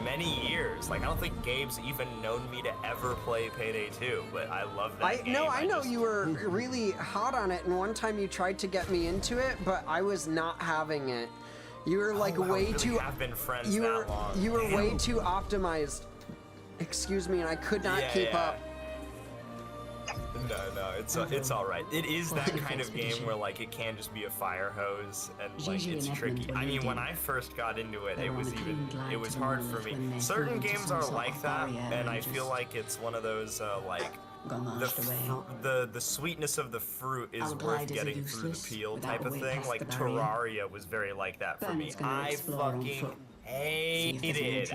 many years. Like I don't think Gabe's even known me to ever play Payday 2, but I love that game. No, I know you were really hot on it, and one time you tried to get me into it, but I was not having it. You were like way too. Have been friends you were that long. you were way too optimized. Excuse me, and I could not keep up. No, it's all right. It is that kind of game where like it can just be a fire hose and like it's tricky. I mean, when I first got into it, it was hard for me. Certain games are like that, and I feel like it's one of those like the sweetness of the fruit is worth getting through the peel type of thing. Like Terraria was very like that for me. I fucking hated.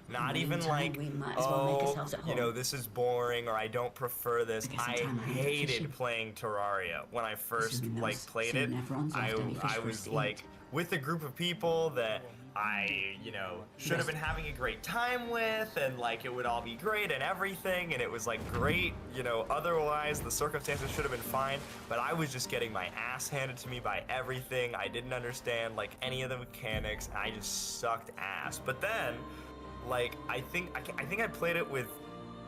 Not even like, oh, you know, this is boring or I don't prefer this. I hated playing Terraria. When I first like played it, I was like with a group of people that I, you know, should have been having a great time with, and like it would all be great and everything, and it was like great, you know, otherwise the circumstances should have been fine, but I was just getting my ass handed to me by everything. I didn't understand like any of the mechanics. I just sucked ass. But then, like, I think I played it with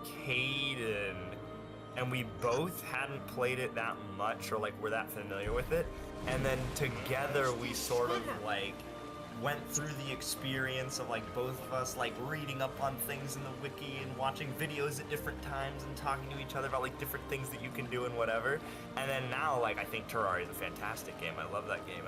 Caden, and we both hadn't played it that much or like were that familiar with it, and then together we sort of like went through the experience of like both of us like reading up on things in the wiki and watching videos at different times and talking to each other about like different things that you can do and whatever. And then now like I think Terraria is a fantastic game. I love that game.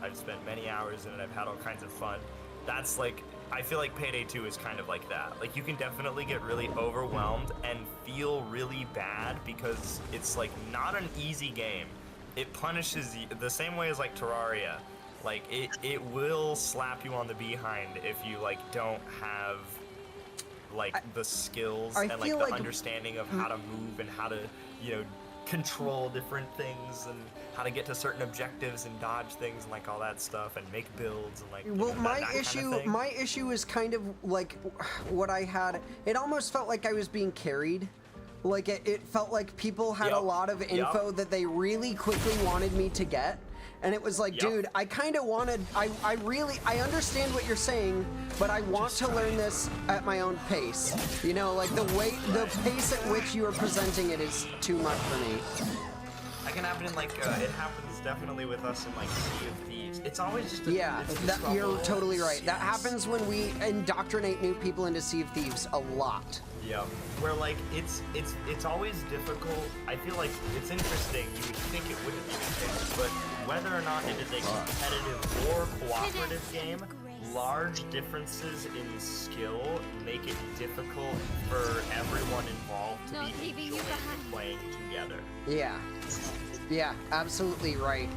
I've spent many hours in it. I've had all kinds of fun. That's like, I feel like Payday 2 is kind of like that. Like you can definitely get really overwhelmed and feel really bad because it's like not an easy game. It punishes you the same way as like Terraria. Like it will slap you on the behind if you like don't have like the skills and like the understanding of how to move and how to, you know, control different things and how to get to certain objectives and dodge things and like all that stuff and make builds and like, well, know, my issue is kind of like what I had. It almost felt like I was being carried. Like it felt like people had a lot of info that they really quickly wanted me to get. And it was like, dude, I kind of wanted, I understand what you're saying, but I want to learn this at my own pace. You know, like the pace at which you are presenting it is too much for me. That can happen in like, it happens definitely with us in like Sea of Thieves. It's always just you're totally right. That happens when we indoctrinate new people into Sea of Thieves a lot. Yeah, where like it's always difficult. I feel like it's interesting. You would think it wouldn't be the case, but whether or not it is a competitive or cooperative game, large differences in skill make it difficult for everyone involved to be enjoying playing together. Yeah, absolutely right.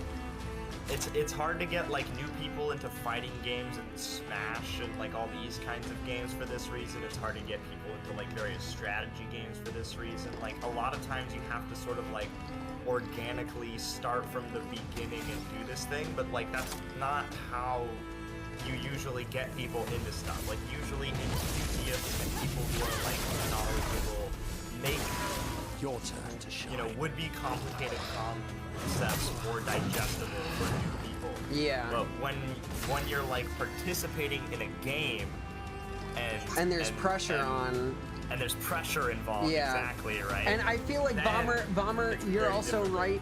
It's hard to get like new people into fighting games and Smash and like all these kinds of games for this reason. It's hard to get people into like various strategy games for this reason. Like a lot of times you have to sort of like organically start from the beginning and do this thing, but like that's not how you usually get people into stuff. Like usually enthusiasts and people who are like knowledgeable make your turn to shine. You know, would be complicated concepts more digestible for new people. Yeah. But when you're like participating in a game and there's pressure on. And there's pressure involved, exactly, right? And I feel like Bomber, you're also right.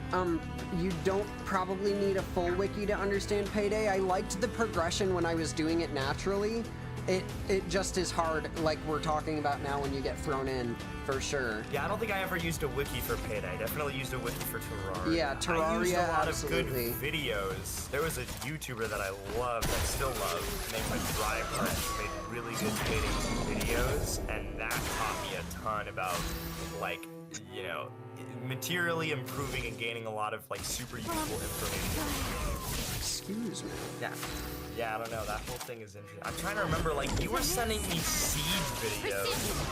You don't probably need a full wiki to understand Payday. I liked the progression when I was doing it naturally. It just is hard, like we're talking about now, when you get thrown in, for sure. Yeah, I don't think I ever used a wiki for Payday. I definitely used a wiki for Terraria. Yeah, Terraria, I used a lot absolutely. of good videos. There was a YouTuber that I loved, I still love, named like Drive Friends, who made really good Payday 2 videos, and that taught me a ton about, like, you know, materially improving and gaining a lot of like super useful information. Excuse me. Yeah. Yeah, I don't know. That whole thing is interesting. I'm trying to remember. Like, you were sending me Siege videos.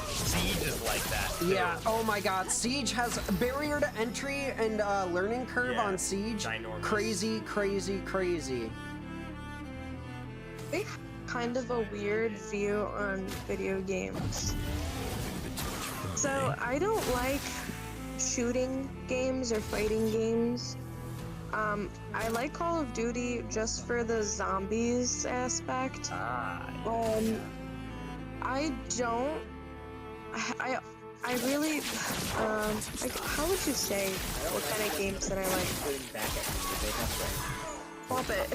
Siege is like that too. Yeah. Oh my God. Siege has a barrier to entry and learning curve on Siege. Ginormous. Crazy, crazy, crazy. They have kind of a weird view on video games. So I don't like shooting games or fighting games. I like Call of Duty just for the zombies aspect. I don't. I really. Like, how would you say what kind of games that I like? Pop it.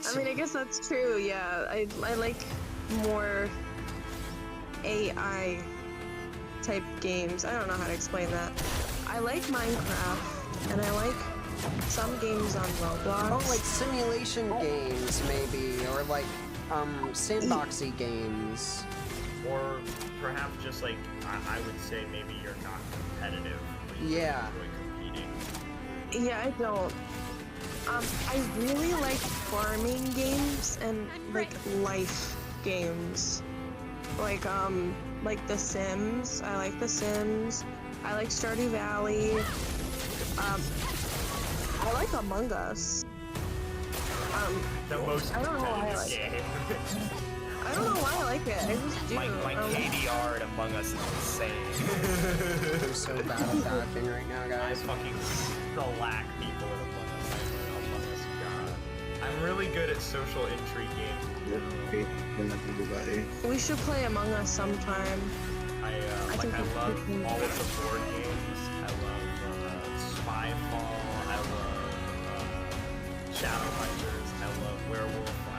I mean, I guess that's true. Yeah, I like more AI type games. I don't know how to explain that. I like Minecraft, and I like some games on Roblox. Oh, like simulation games, maybe, or like sandboxy games. Or perhaps just like I would say maybe you're not competitive. But you Yeah. enjoy competing. Yeah, I don't. I really like farming games and like life games. Like The Sims. I like The Sims. I like Stardew Valley. I like Among Us. The most I don't know why I like game. it. I don't know why I like it. I just do. My KDR at Among Us is insane. I'm so bad at dodging right now, guys. I fucking slack people at Among Us. God. I'm really good at social intrigue games. We should play Among Us sometime. I love all of the board games. I love Spyfall. I love Shadowhunters. I love Werewolf. I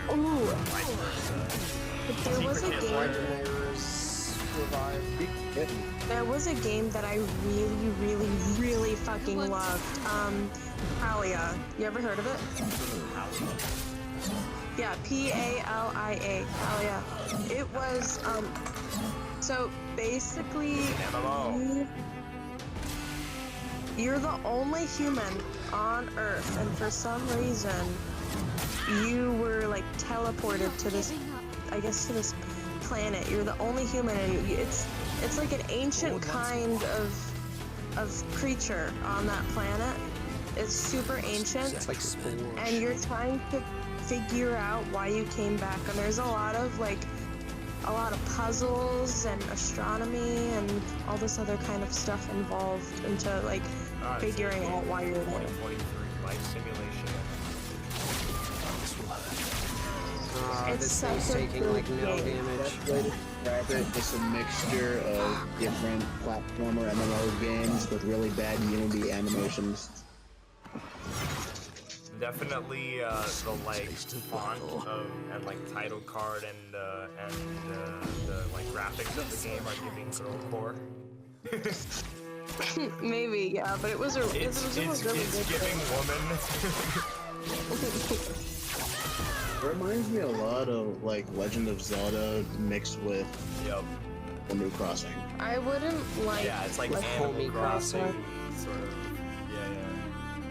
love Ooh. Vice versa. There was a game. There was a game that I really, really, really fucking loved. Palia. You ever heard of it? Yeah, Palia. Palia. It was so basically you're the only human on Earth, and for some reason you were like teleported to this, I guess, to this planet. You're the only human, and it's like an ancient kind of creature on that planet. It's super ancient. It's like spores. And you're trying to figure out why you came back, and there's a lot of puzzles and astronomy and all this other kind of stuff involved into like figuring out why you're there. 2023 life simulation. This thing's taking like no damage. Best way to describe it, it's a mixture of different platformer MMO games with really bad Unity animations. Definitely the like font of and like title card and the like graphics of the game are giving girlcore. Maybe, yeah, but it was a it's giving woman. It reminds me a lot of like Legend of Zelda mixed with Animal Crossing. I wouldn't like. Yeah, it's like Animal Crossing, sort of.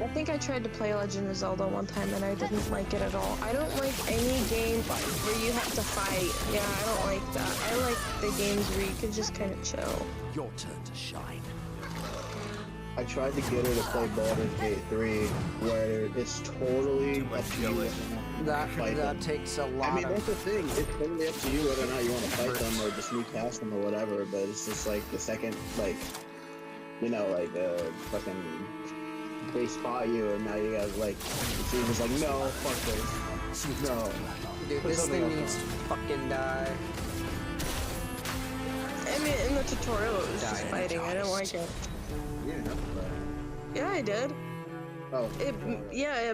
I think I tried to play Legend of Zelda one time and I didn't like it at all. I don't like any game where you have to fight. Yeah, I don't like that. I like the games where you can just kind of chill. Your turn to shine. I tried to get her to play Baldur's Gate 3, where it's totally up to you. That takes a lot. I mean, that's the thing. It's totally up to you whether or not you want to fight them or just recast them or whatever. But it's just like the second, like, you know, like fucking they spot you, and now you guys like. She was like, no, fuck this, no. Dude, this thing needs to fucking die. I mean, in the tutorial it was just fighting. I didn't like it. Yeah, I did. Oh. It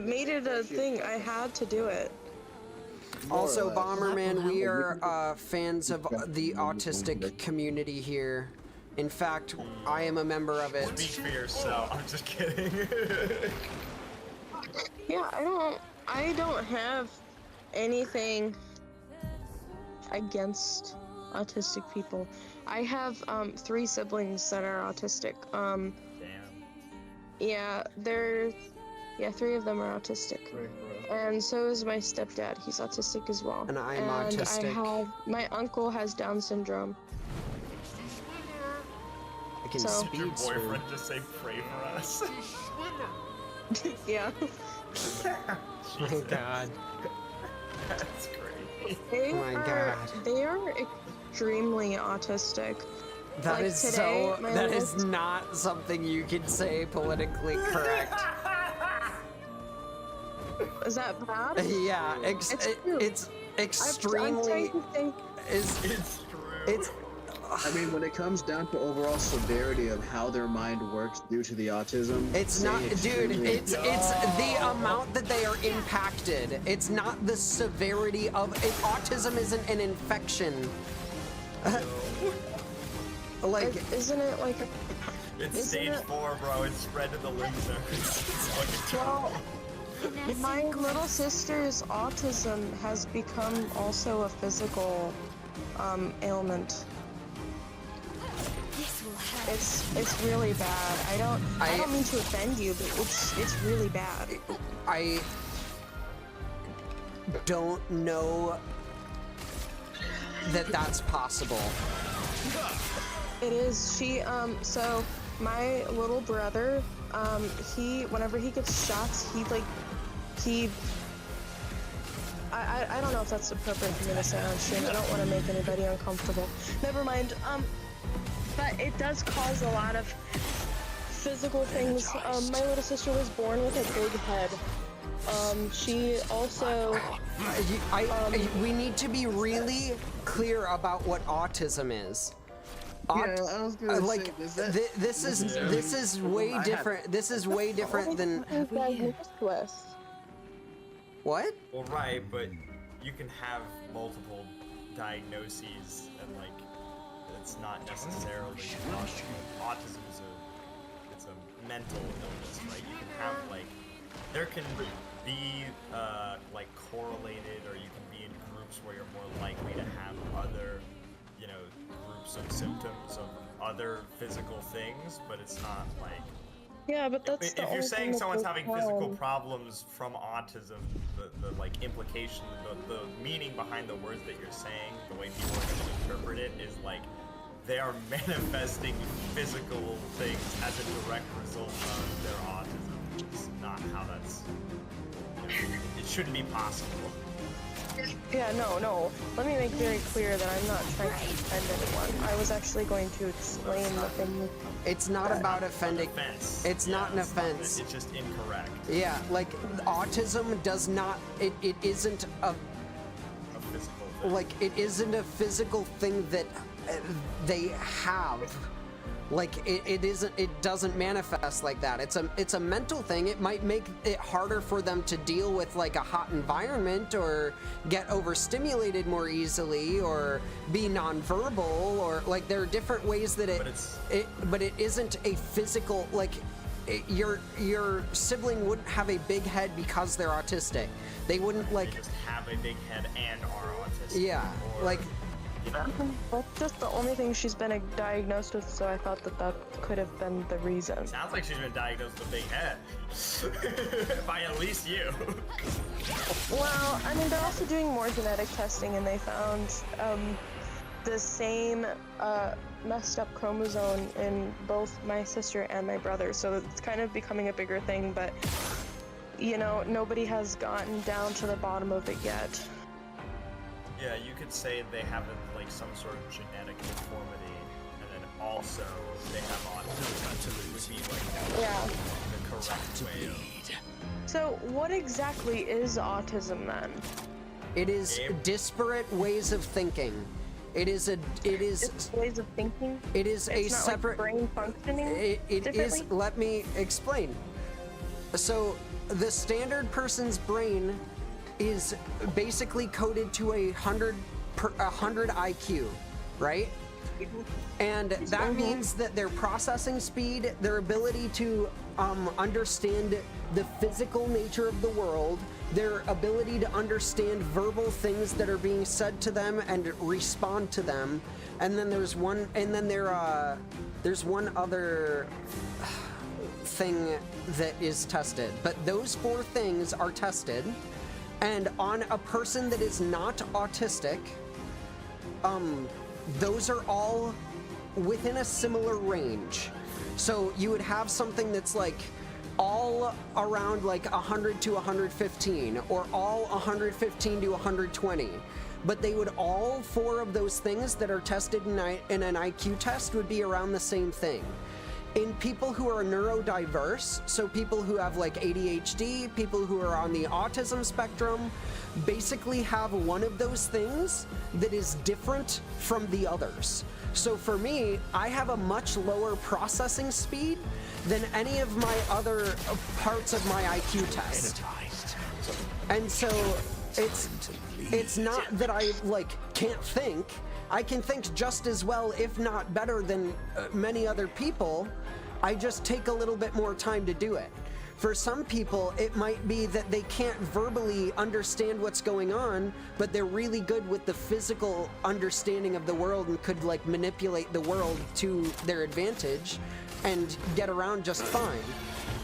made it a thing. I had to do it. Also, Bomberman, we are fans of the autistic community here. In fact, I am a member of it. Speak for yourself. I'm just kidding. Yeah, I don't have anything against autistic people. I have 3 siblings that are autistic. Damn. Yeah, they're Yeah, 3 of them are autistic. And so is my stepdad. He's autistic as well. And I'm and autistic. My uncle has Down syndrome. I can So- speed Your swim. boyfriend just say pray for us. Yeah. Oh my god. That's great. They Oh my are, god. They are extremely autistic. That Like is today, so. my That little is not something you can say politically correct. Is that bad? Yeah, It's true. it's extremely. I'm trying to think. It's true. It's. I mean, when it comes down to overall severity of how their mind works due to the autism, It's not, dude. It's the amount that they are impacted. It's not the severity of it. Autism isn't an infection. Like, isn't it like? It's Isn't stage it- 4, bro. It's spread to the lymph nodes. It's fucking Well, terrible. my little sister's autism has become also a physical ailment. This will hurt. It's really bad. I don't mean to offend you, but it's really bad. I don't know that that's possible. It is. So my little brother, whenever he gets shots, I don't know if that's appropriate for me to say on stream. I don't want to make anybody uncomfortable. Never mind. But it does cause a lot of physical things. My little sister was born with a big head. She also... we need to be really clear about what autism is. Yeah, I was gonna like say, this is way different. This is way different than what? Well, right, but you can have multiple diagnoses and like it's not necessarily autism is a mental illness, right? You can have like there can be like correlated, or you can be in groups where you're more likely to have other, you know, groups of symptoms of other physical things, but it's not like. Yeah, but that's If you're saying someone's having physical problems from autism, the like implication, the meaning behind the words that you're saying, the way people are going to interpret it is like they are manifesting physical things as a direct result of their autism. It's not how that's. You know, it shouldn't be possible. Yeah, no. Let me make very clear that I'm not trying to offend anyone. I was actually going to explain the thing. It's not about offending. It's not an offense. It's just incorrect. Yeah, like autism does not. It isn't a physical thing. Like it isn't a physical thing that they have. Like it isn't. It doesn't manifest like that. It's a mental thing. It might make it harder for them to deal with like a hot environment, or get overstimulated more easily, or be nonverbal, or like there are different ways that but it isn't a physical like. Your sibling wouldn't have a big head because they're autistic. They wouldn't like. They just have a big head and are autistic. Yeah, like. That's just the only thing she's been diagnosed with, so I thought that could have been the reason. Sounds like she's been diagnosed with a big head. By at least you. Well, I mean, they're also doing more genetic testing, and they found the same messed up chromosome in both my sister and my brother, so it's kind of becoming a bigger thing, but, you know, nobody has gotten down to the bottom of it yet. Yeah, you could say they have like some sort of genetic deformity, and then also they have autism. Would be like the correct way of. So, what exactly is autism then? It is disparate ways of thinking. It is ways of thinking. It is it's a not separate like brain functioning. It is. Let me explain. So the standard person's brain is basically coded to 100 IQ, right? And that means that their processing speed, their ability to understand the physical nature of the world, their ability to understand verbal things that are being said to them and respond to them, and then there's one other. thing that is tested, but those 4 things are tested, and on a person that is not autistic, those are all within a similar range. So you would have something that's like all around like 100 to 115, or all 115 to 120. But they would all 4 of those things that are tested in an IQ test would be around the same thing. In people who are neurodiverse, so people who have like ADHD, people who are on the autism spectrum, basically have one of those things that is different from the others. So for me, I have a much lower processing speed than any of my other parts of my IQ test. And so it's not that I like can't think. I can think just as well, if not better, than many other people. I just take a little bit more time to do it. For some people, it might be that they can't verbally understand what's going on, but they're really good with the physical understanding of the world and could like manipulate the world to their advantage and get around just fine.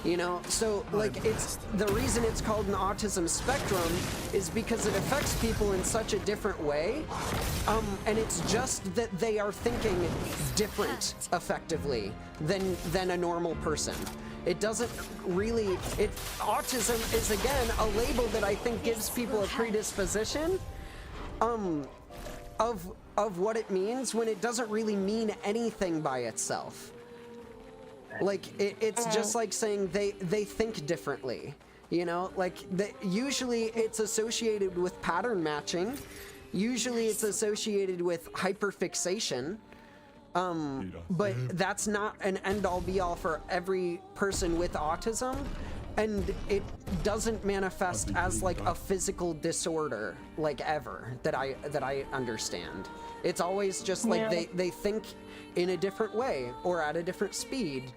You know, so like it's the reason it's called an autism spectrum is because it affects people in such a different way, and it's just that they are thinking different effectively than a normal person. It doesn't really, autism is again a label that I think gives people a predisposition of what it means when it doesn't really mean anything by itself. Like it's just like saying they think differently, you know, like usually it's associated with pattern matching, usually it's associated with hyperfixation, but that's not an end-all be-all for every person with autism, and it doesn't manifest as like a physical disorder like ever that I understand. It's always just like they think in a different way or at a different speed.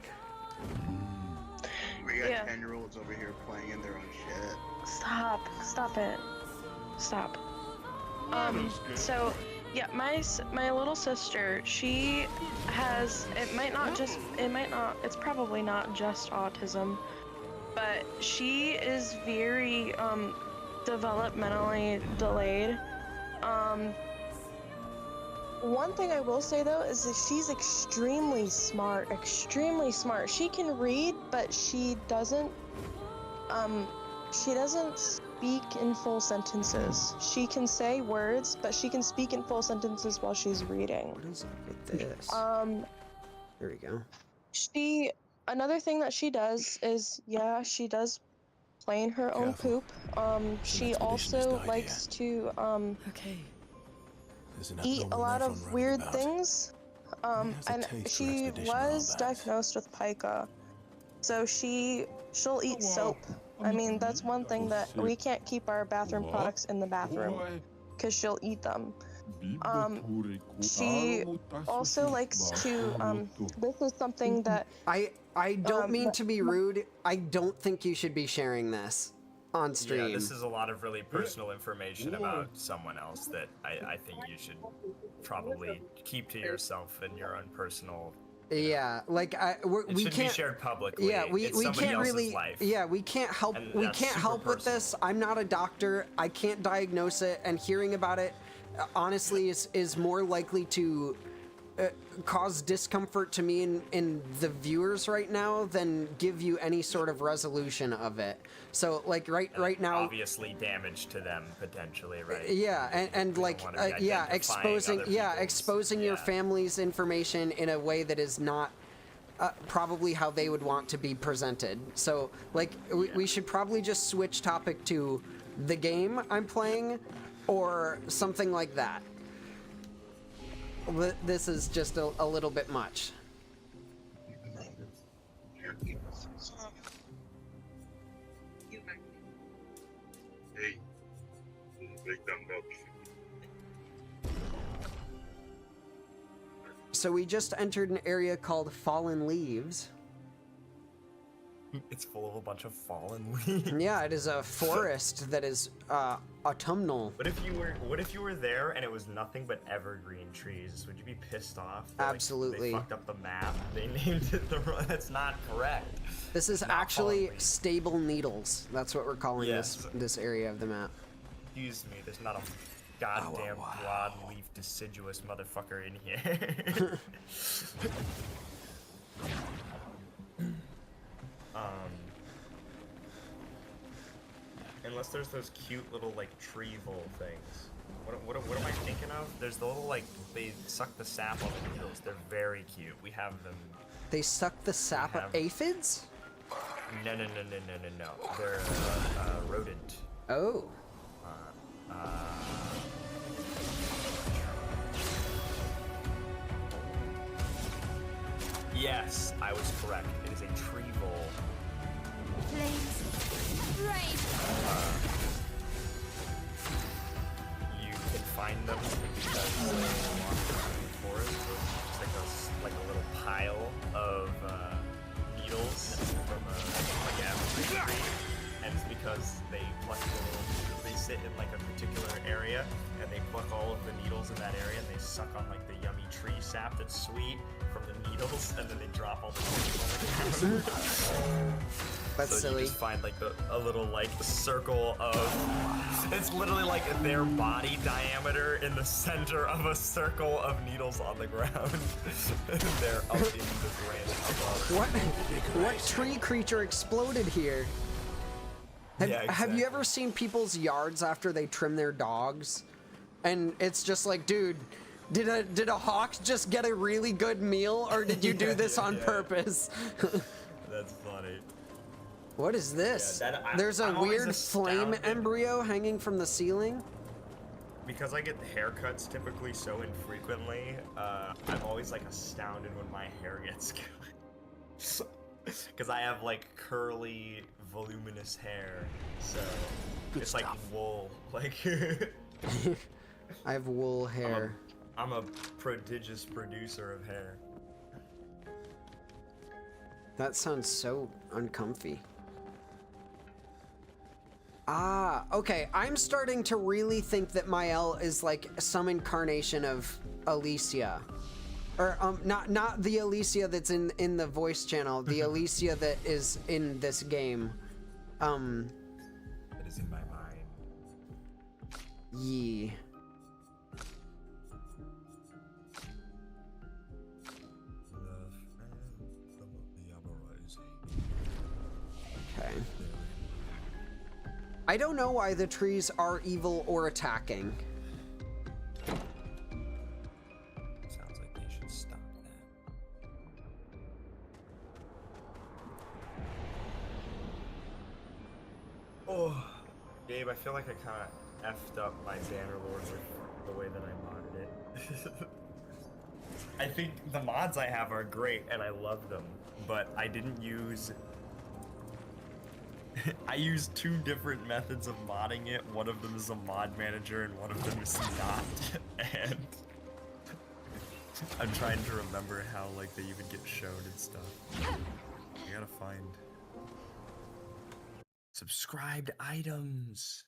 We got 10-year-olds over here playing in their own shit. Stop it. Stop. So yeah, my little sister, she has, it's probably not just autism, but she is very developmentally delayed. One thing I will say though is that she's extremely smart. She can read, but she doesn't speak in full sentences. She can say words, but she can speak in full sentences while she's reading. What is up with this? There we go. Another thing that she does is, she does play in her own poop. She also likes to eat a lot of weird things, and she was diagnosed with pica, so she'll eat soap. I mean, that's one thing that we can't keep our bathroom products in the bathroom because she'll eat them. She also likes to this is something that I don't mean to be rude. I don't think you should be sharing this on stream. Yeah, this is a lot of really personal information about someone else that I think you should probably keep to yourself in your own personal. Yeah, like we can't be shared publicly. Yeah, we can't really. Life. Yeah, we can't help. We can't help with this. I'm not a doctor. I can't diagnose it, and hearing about it, honestly, is more likely to cause discomfort to me and the viewers right now than give you any sort of resolution of it. So like right now, obviously damage to them potentially, right? Yeah, and like exposing your family's information in a way that is not probably how they would want to be presented. So like we should probably just switch topic to the game I'm playing or something like that. This is just a little bit much. So we just entered an area called Fallen Leaves. It's full of a bunch of fallen leaves. Yeah, it is a forest that is autumnal. What if you were there and it was nothing but evergreen trees? Would you be pissed off? That, Absolutely. They fucked up the map. They named it the wrong. That's not correct. This is actually stable needles. That's what we're calling this area of the map. Excuse me, there's not a goddamn broadleaf deciduous motherfucker in here. Unless there's those cute little like tree vole things. What am I thinking of? There's the little like they suck the sap off the needles. They're very cute. We have them. They suck the sap of aphids? No. They're rodent. Oh. Yes, I was correct. It is a tree vole. You can find them because they walk through the forest. So it's like a little pile of needles from a average tree, and it's because they sit in like a particular area, and they pluck all of the needles in that area, and they suck on like the yummy tree sap that's sweet from the needles, and then they drop all the needles on the ground. That's silly. You just find like a little like circle of, it's literally like their body diameter in the center of a circle of needles on the ground. They're up in the branch. What tree creature exploded here? Have you ever seen people's yards after they trim their dogs? And it's just like, dude, did a hawk just get a really good meal, or did you do this on purpose? That's funny. What is this? There's a I'm always weird flame astounded. embryo hanging from the ceiling. Because I get haircuts typically so infrequently, I'm always like astounded when my hair gets cut. Because I have like curly, voluminous hair, so it's like wool. Like I have wool hair. I'm a prodigious producer of hair. That sounds so uncomfy. Ah, okay. I'm starting to really think that Mael is like some incarnation of Alicia. Or not the Alicia that's in the voice channel, the Alicia that is in this game. That is in my mind. Yee. Okay. I don't know why the trees are evil or attacking. Sounds like they should stop that. Oh, Gabe, I feel like I kind of effed up my Bannerlord with the way that I modded it. I think the mods I have are great and I love them, but I didn't use... I used two different methods of modding it. One of them is a mod manager and one of them is not. And I'm trying to remember how like they even get shown and stuff. I gotta find subscribed items.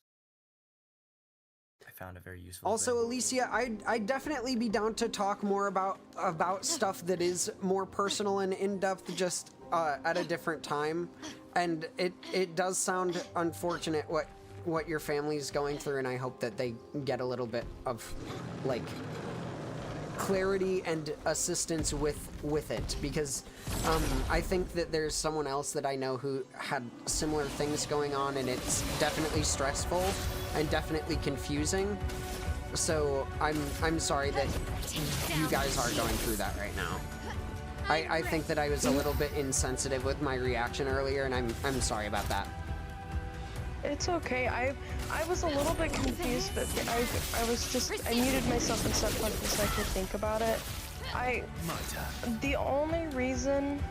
I found a very useful Also, thing. Alicia, I'd definitely be down to talk more about stuff that is more personal and in-depth just at a different time. And it does sound unfortunate what your family's going through, and I hope that they get a little bit of like clarity and assistance with it, because I think that there's someone else that I know who had similar things going on, and it's definitely stressful and definitely confusing. So I'm sorry that you guys are going through that right now. I think that I was a little bit insensitive with my reaction earlier, and I'm sorry about that. It's okay. I was a little bit confused, but I muted myself and stuff so I could think about it. The only reason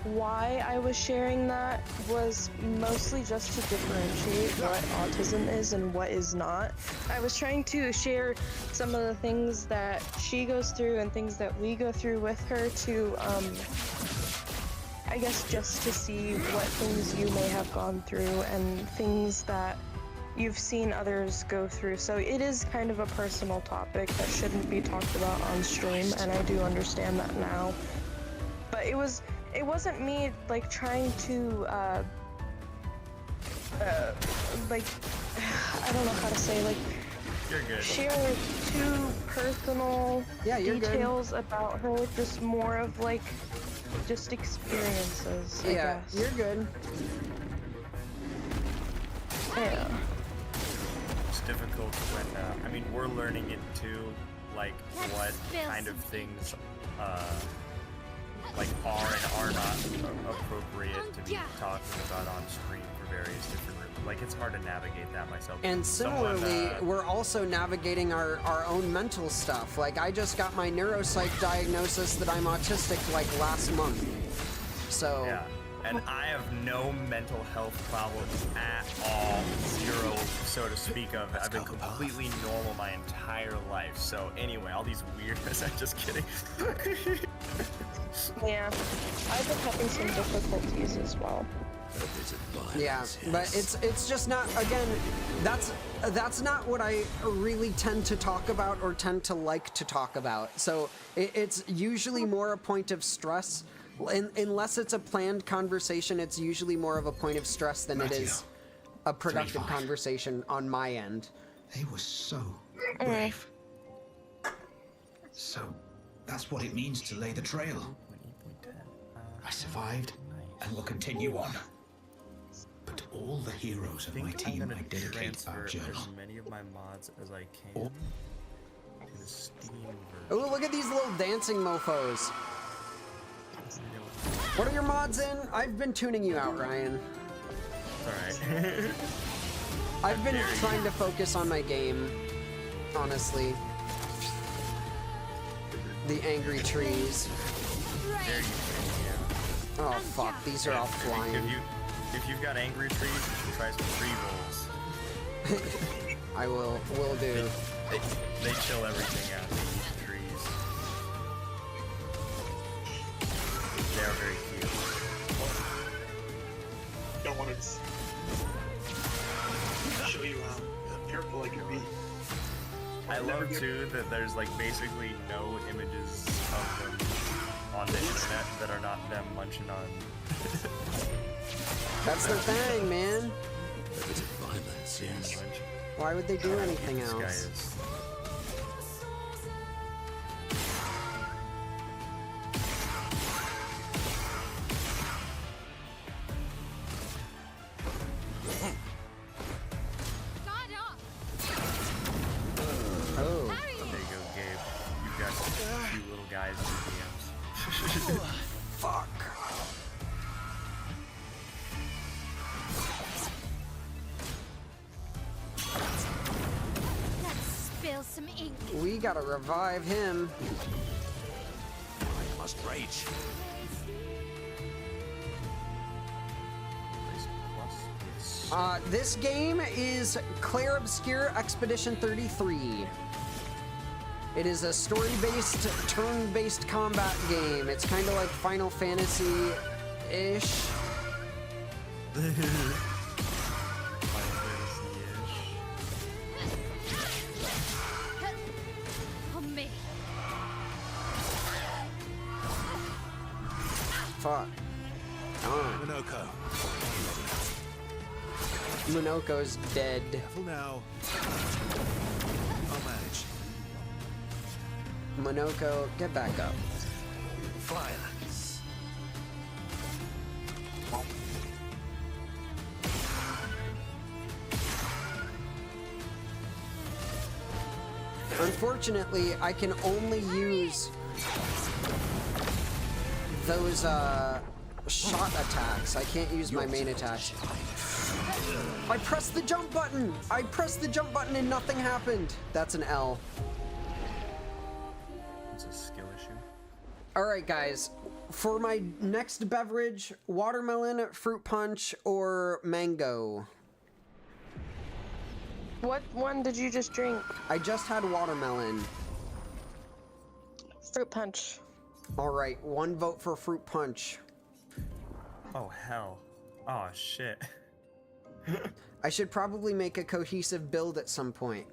why I was sharing that was mostly just to differentiate what autism is and what is not. I was trying to share some of the things that she goes through and things that we go through with her to I guess just to see what things you may have gone through and things that you've seen others go through. So it is kind of a personal topic that shouldn't be talked about on stream, and I do understand that now. But it wasn't me like trying to like I don't know how to say, like, you're good. Share too personal details good. about her, just more of like just experiences. I Yeah, guess. you're good. Yeah. It's difficult when, I mean, we're learning it too, like, what kind of things, like, are and are not appropriate to be talking about on screen for various different, like, it's hard to navigate that myself. And similarly, we're also navigating our own mental stuff. Like, I just got my neuropsych diagnosis that I'm autistic, like, last month. So... Yeah. And I have no mental health problems at all. Zero, so to speak of. I've been completely normal my entire life. So anyway, all these weirdness, I'm just kidding. Yeah, I've been having some difficulties as well. Yeah, but it's just not, again, that's not what I really tend to talk about or tend to like to talk about. So it's usually more a point of stress. Unless it's a planned conversation, it's usually more of a point of stress than it is a productive conversation on my end. They were so brave. So that's what it means to lay the trail. I survived and will continue on. But to all the heroes of my team, I dedicate our journal. As many of my mods as I can to the Steam version. Oh, look at these little dancing mofos. What are your mods in? I've been tuning you out, Ryan. Alright. I've been trying to focus on my game, honestly. The angry trees. There you go, Oh fuck, these are all flying. If you've got angry trees, you should try some tree rolls. I will do. They chill everything out, these trees. They are very cute. Don't want to show you how careful I can be. I love too that there's like basically no images of them on the internet that are not them munching on. That's their thing, man. Violence, yes. Why would they do anything This guy else? is. Oh. There you go, Gabe. You've got a few little guys in the DMs. Fuck. Let's spill some ink. We gotta revive him. I must rage. This game is Clair Obscur Expedition 33. It is a story-based, turn-based combat game. It's kind of like Final Fantasy-ish. On me. Fuck. Oh. Minoko. Minoko's dead. Careful now. I'll manage. Minoko, get back up. Violence. Unfortunately, I can only use those shot attacks. I can't use my main attacks. I pressed the jump button! I pressed the jump button and nothing happened. That's an L. It's a skill issue. Alright guys, for my next beverage, watermelon, fruit punch, or mango. What one did you just drink? I just had watermelon. Fruit punch. Alright, one vote for fruit punch. Oh, hell. Oh, shit. I should probably make a cohesive build at some point.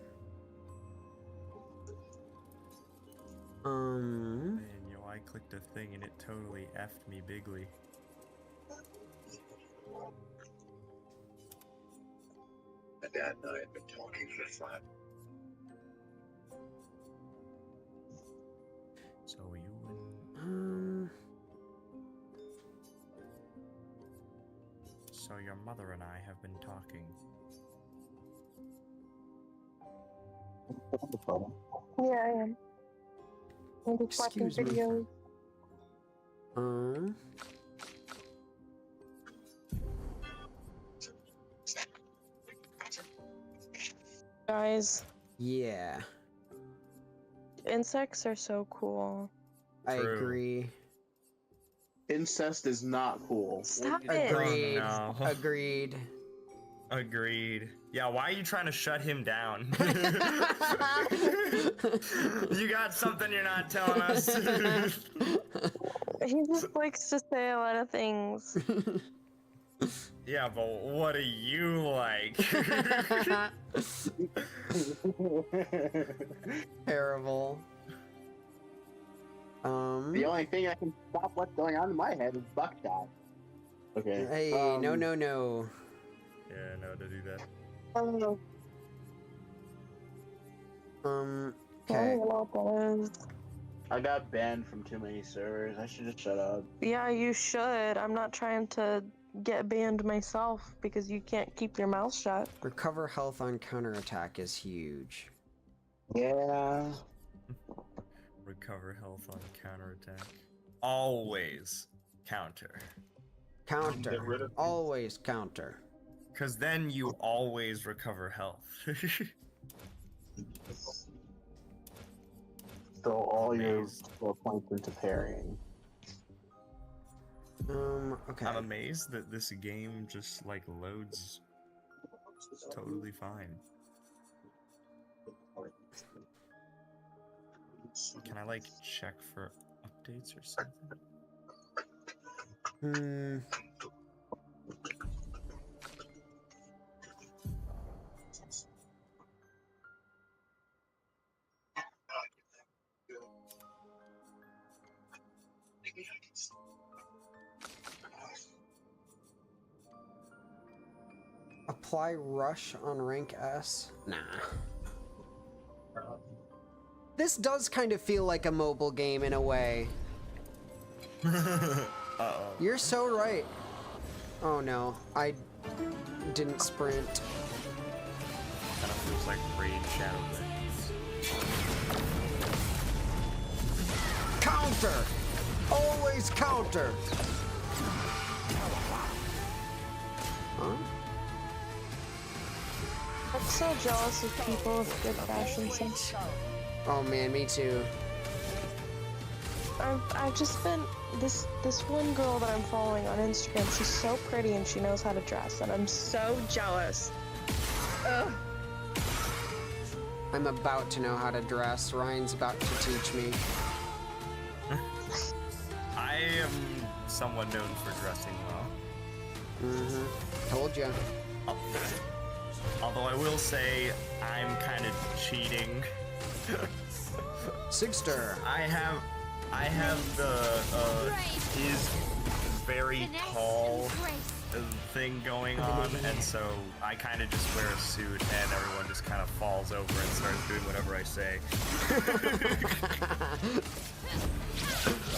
Man, yo, I clicked a thing and it totally effed me bigly. My dad and I have been talking for 5. So you and... So your mother and I have been talking. Yeah, I am. I'm just watching Excuse me. videos. Guys, Yeah, insects are so cool. I agree. Incest is not cool. Stop it. Agreed. Oh, no. Agreed. Agreed. Yeah, why are you trying to shut him down? You got something you're not telling us. He just likes to say a lot of things. Yeah, but what do you like? Terrible. The only thing I can stop what's going on in my head is buckshot. Okay. Hey, no, no, no. Yeah, no, to do that. I don't know. I don't Okay. even know what that is. I got banned from too many servers. I should just shut up. Yeah, you should. I'm not trying to get banned myself because you can't keep your mouth shut. Recover health on counterattack is huge. Yeah. Recover health on counterattack. Always counter. Counter. Always counter. Because then you always recover health. Throw all your skill points into parrying. Okay. I'm amazed that this game just like loads totally fine. Can I like check for updates or something? Apply rush on rank S? Nah. This does kind of feel like a mobile game in a way. Uh-oh. You're so right. Oh no, I didn't sprint. Kind of feels like Raid Shadow Legends. Counter! Always counter! Huh? I'm so jealous of people with good fashion sense. Oh man, me too. I've just been this one girl that I'm following on Instagram. She's so pretty and she knows how to dress, and I'm so jealous. Ugh. I'm about to know how to dress. Ryan's about to teach me. I am someone known for dressing well. Told ya. Although I will say, I'm kind of cheating. Sigster. I have the is very tall thing going on, and so I kind of just wear a suit, and everyone just kind of falls over and starts doing whatever I say.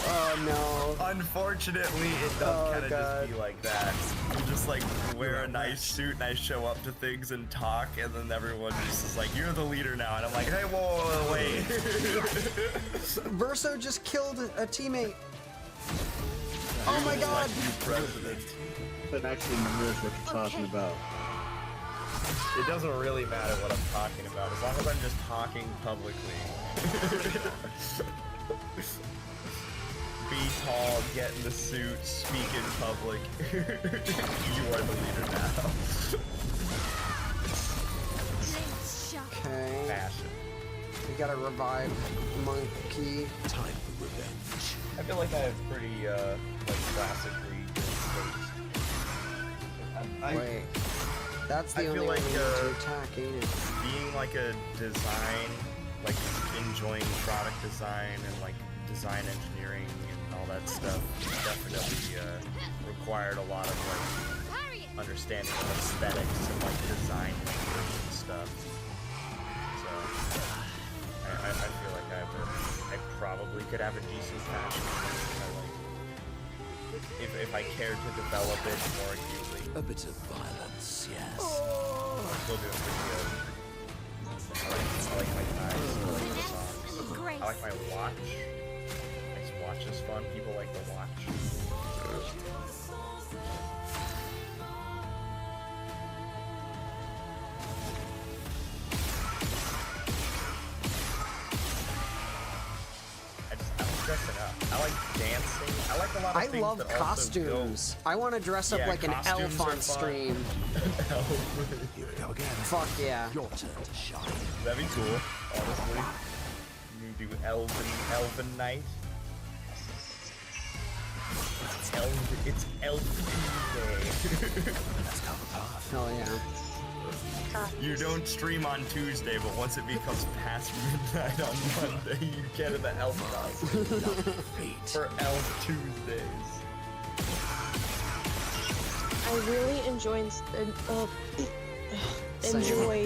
Oh no. Unfortunately, it does kind of just be like that. You just like wear a nice suit and I show up to things and talk, and then everyone just is like, "You're the leader now," and I'm like, "Hey, whoa, wait." Verso just killed a teammate. Oh my god. President. But actually knows what you're talking about. It doesn't really matter what I'm talking about, as long as I'm just talking publicly. Be tall, get in the suit, speak in public. You are the leader now. Okay. Fashion. We gotta revive Monkey. Time for revenge. I feel like I have pretty, like, classically good state. Wait. That's the I only feel way like, to attack, ain't it? being like a design, like enjoying product design and like design engineering and all that stuff definitely required a lot of like understanding of aesthetics and like design and stuff. So I feel like I probably could have a decent passion. If I cared to develop it more acutely. A bit of violence, yes. I'm still doing pretty good. I like my ties, I like my socks. I like my watch. Nice watch is fun. People like the watch. I like dressing up. I like dancing. I like a lot of I things love that costumes. I want to dress up Yeah, like an costumes elf are on fun. stream. Here we go again. Fuck yeah. Your turn to shine. That'd be cool, honestly. You do Elven Night. It's Elven Tuesday. Hell yeah. You don't stream on Tuesday, but once it becomes past midnight on Monday, you get in the elf costume for Elf Tuesdays. I really enjoy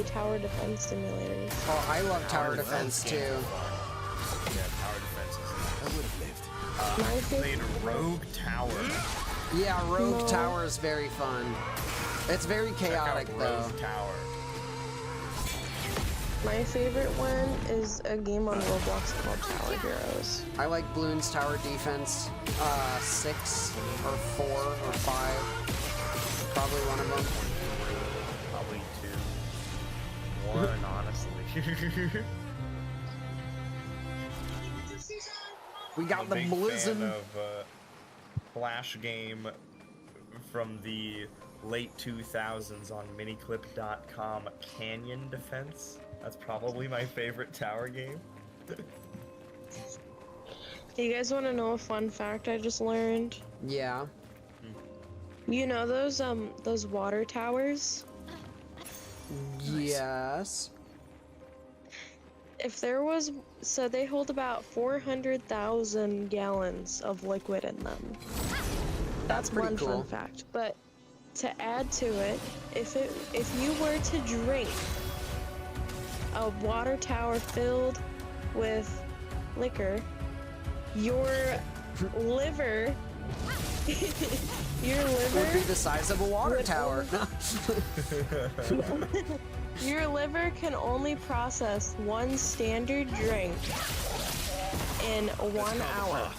tower defense simulators. Oh, I love tower defense too. Yeah, tower defense is I would have lived. I played Rogue Tower. Yeah, Rogue Tower is very fun. It's very chaotic though. Rogue Tower. My favorite one is a game on Roblox called Tower Heroes. I like Bloons Tower Defense 6 or 4 or 5. Probably one of them. Probably 2. 1, honestly. We got I'm a the big Blizzard. fan of Flash game from the late 2000s on miniclip.com, Canyon Defense. That's probably my favorite tower game. You guys want to know a fun fact I just learned? Yeah. You know those water towers? Yes. If there was, so they hold about 400,000 gallons of liquid in them. That's pretty one cool. fun fact. But to add to it, if you were to drink a water tower filled with liquor, your liver would be the size of a water tower. Your liver can only process one standard drink in 1 hour.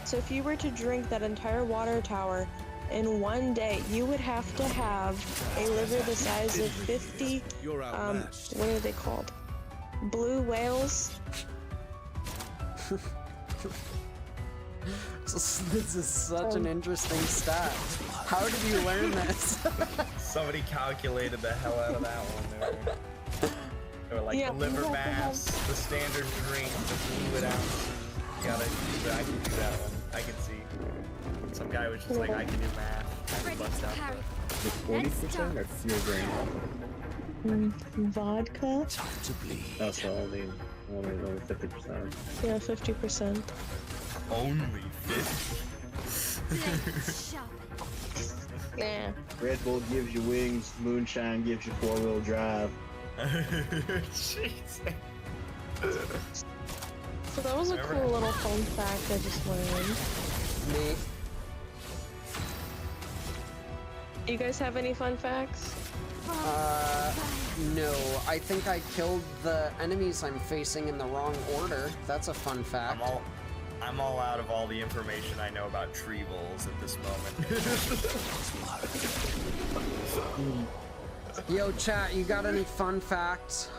So if you were to drink that entire water tower in one day, you would have to have a liver the size of 50, what are they called? Blue whales? This is such an interesting stat. How did you learn this? Somebody calculated the hell out of that one there. Or like Yeah, the liver you have to mass, the standard drink, the fluid ounces. You gotta do that. I can do that one. I can see. Some guy was just like, I can do math. I can bust out the 40% or fewer grains? Vodka? Oh, so only 50%. Yeah, 50%. Only 50? Yeah. Red Bull gives you wings, moonshine gives you 4-wheel drive. Jeez. So that was a cool little fun fact I just learned. Me. Do you guys have any fun facts? No. I think I killed the enemies I'm facing in the wrong order. That's a fun fact. I'm all out of all the information I know about tree voles at this moment. Yo, chat, you got any fun facts?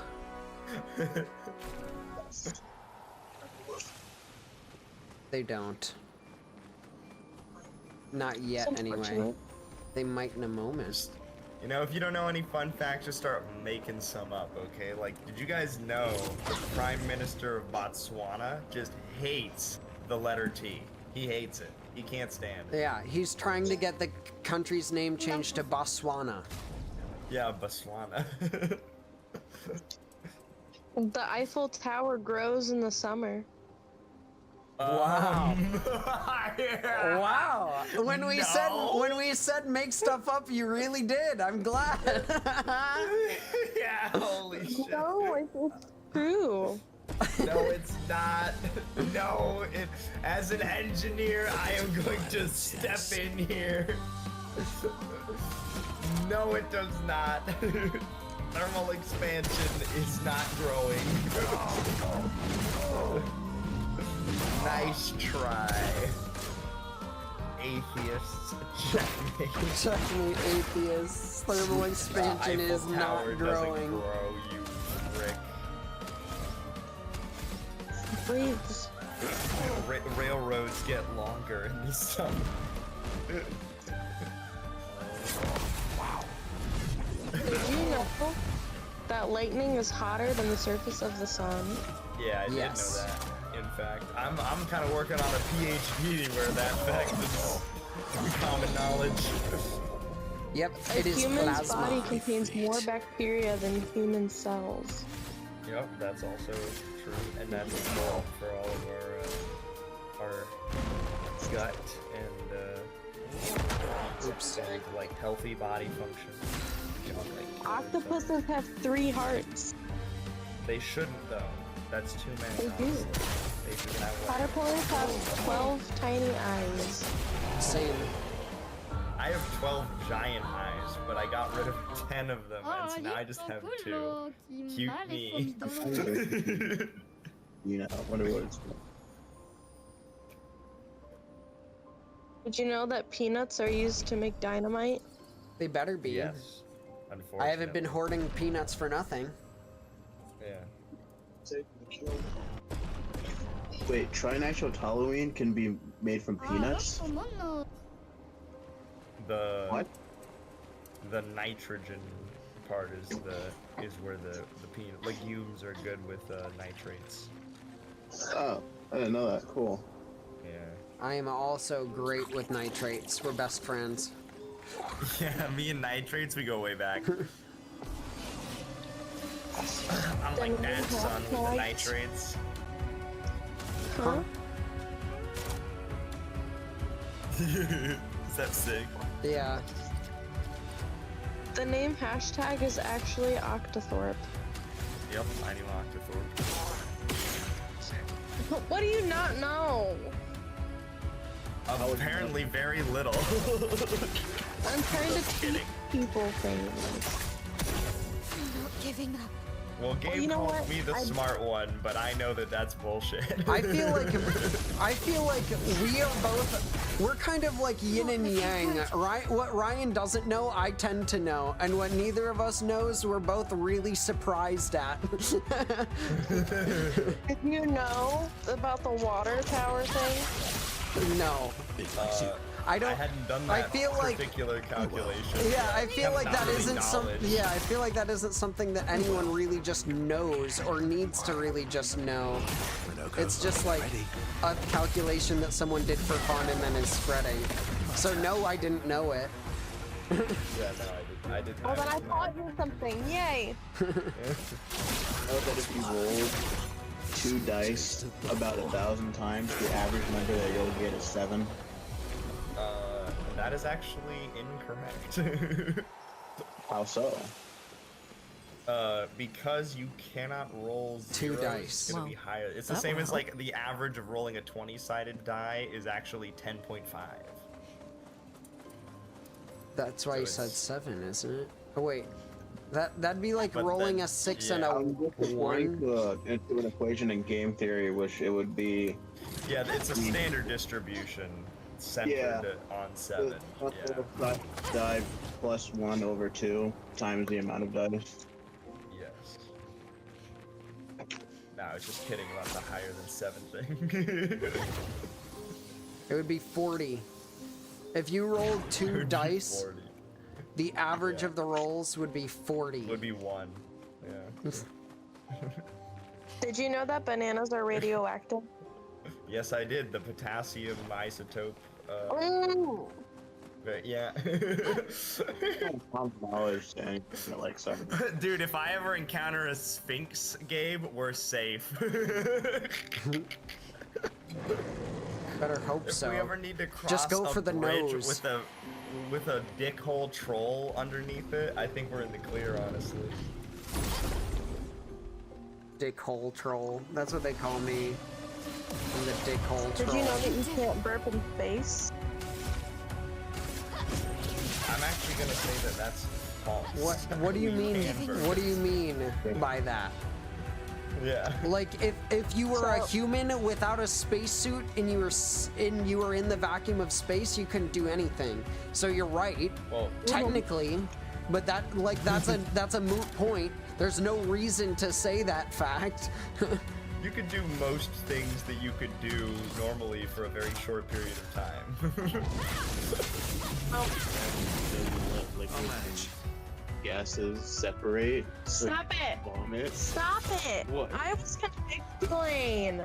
They don't. Not yet, anyway. They might in a moment. You know, if you don't know any fun facts, just start making some up, okay? Like, did you guys know the Prime Minister of Botswana just hates the letter T? He hates it. He can't stand. Yeah, he's trying to get the country's name changed to Botswana. Yeah, Botswana. The Eiffel Tower grows in the summer. Wow. Yeah. Wow. When we said make stuff up, you really did. I'm glad. Yeah, holy shit. No, it's true. No, it's not. No, as an engineer, I am going to step in here. No, it does not. Thermal expansion is not growing. Nice try. Atheists, checkmate. Checkmate, atheists. Thermal expansion is not growing. Grow, you prick. Breathes. Railroads get longer in the summer. Wow. Did you know that lightning is hotter than the surface of the sun? Yeah, I did know that. In fact, I'm kind of working on a PhD where that fact is common knowledge. Yep, A it is human's plasma. body contains more bacteria than human cells. Yep, that's also true, and that's involved for all of our gut and and like healthy body function. Octopuses have 3 hearts. They shouldn't though. That's too many. They do. They should have one. Caterpillars have 12 tiny eyes. Same. I have 12 giant eyes, but I got rid of 10 of them, and so now I just have 2. Cute me. You know, I wonder what it's. Did you know that peanuts are used to make dynamite? They better be. Yes. Unfortunately. I haven't been hoarding peanuts for nothing. Yeah. Wait, trinitral can be made from peanuts? The what? The nitrogen part is where the peanut legumes are good with nitrates. Oh, I didn't know that. Cool. Yeah. I am also great with nitrates. We're best friends. Yeah, me and nitrates, we go way back. I'm like that son with the nitrates. Huh? Is that sick? Yeah. The name hashtag is actually Octothorpe. Yep, I knew Octothorpe. What do you not know? Apparently very little. I'm trying to teach people things. I'm not giving up. Well, Gabe you know calls what? me the smart one, but I know that that's bullshit. I feel like we are both. We're kind of like yin and yang, right? What Ryan doesn't know, I tend to know, and what neither of us knows, we're both really surprised at. Did you know about the water tower thing? No. I don't. I hadn't done that I feel particular calculation. Yeah, I feel like that isn't something. Yeah, I feel like that isn't something that anyone really just knows or needs to really just know. It's just like a calculation that someone did for fun and then is spreading. So no, I didn't know it. Yeah, no, I did. Oh, then I taught you something. Yay! I know that if you roll 2 dice about 1,000 times, the average number that you'll get is 7. That is actually incorrect. How so? Because you cannot roll 2 zeros, dice. It's gonna be higher. It's the same as like the average of rolling a 20-sided die is actually 10.5. That's why you said 7, isn't it? Oh wait, that'd be like rolling a 6 and a 1. Into an equation in game theory, which it would be. Yeah, it's a standard distribution centered on 7. Yeah. Die plus 1 over 2 times the amount of dice. Yes. No, I was just kidding about the higher than 7 thing. It would be 40. If you rolled 2 dice, 40. the average of the rolls would be 40. Would be 1. Yeah. Did you know that bananas are radioactive? Yes, I did. The potassium isotope Oh. But yeah. Knowledge and like something. Dude, if I ever encounter a Sphinx, Gabe, we're safe. Better hope if so. we ever need to cross Just go a for the bridge nose. with a dickhole troll underneath it, I think we're in the clear, honestly. Dickhole troll. That's what they call me. I'm the dickhole troll. Did you know that you can't burp in space? I'm actually gonna say that that's false. What do you mean? What do you mean by that? Yeah. Like if you were a human without a spacesuit and you were in the vacuum of space, you couldn't do anything. So you're right. Well, technically, but that's a moot point. There's no reason to say that fact. You could do most things that you could do normally for a very short period of time. Gases separate. Stop it! Vomit. Stop it! What? I was gonna explain.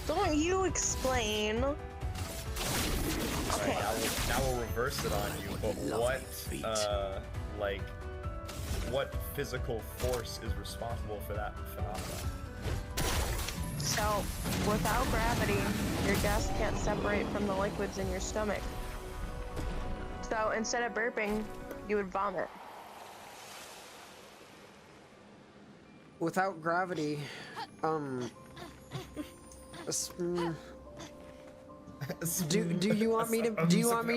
Don't you explain? Okay. Now we'll reverse it on you. But what physical force is responsible for that phenomenon? So, without gravity, your gas can't separate from the liquids in your stomach. So, instead of burping, you would vomit. Without gravity, do you want me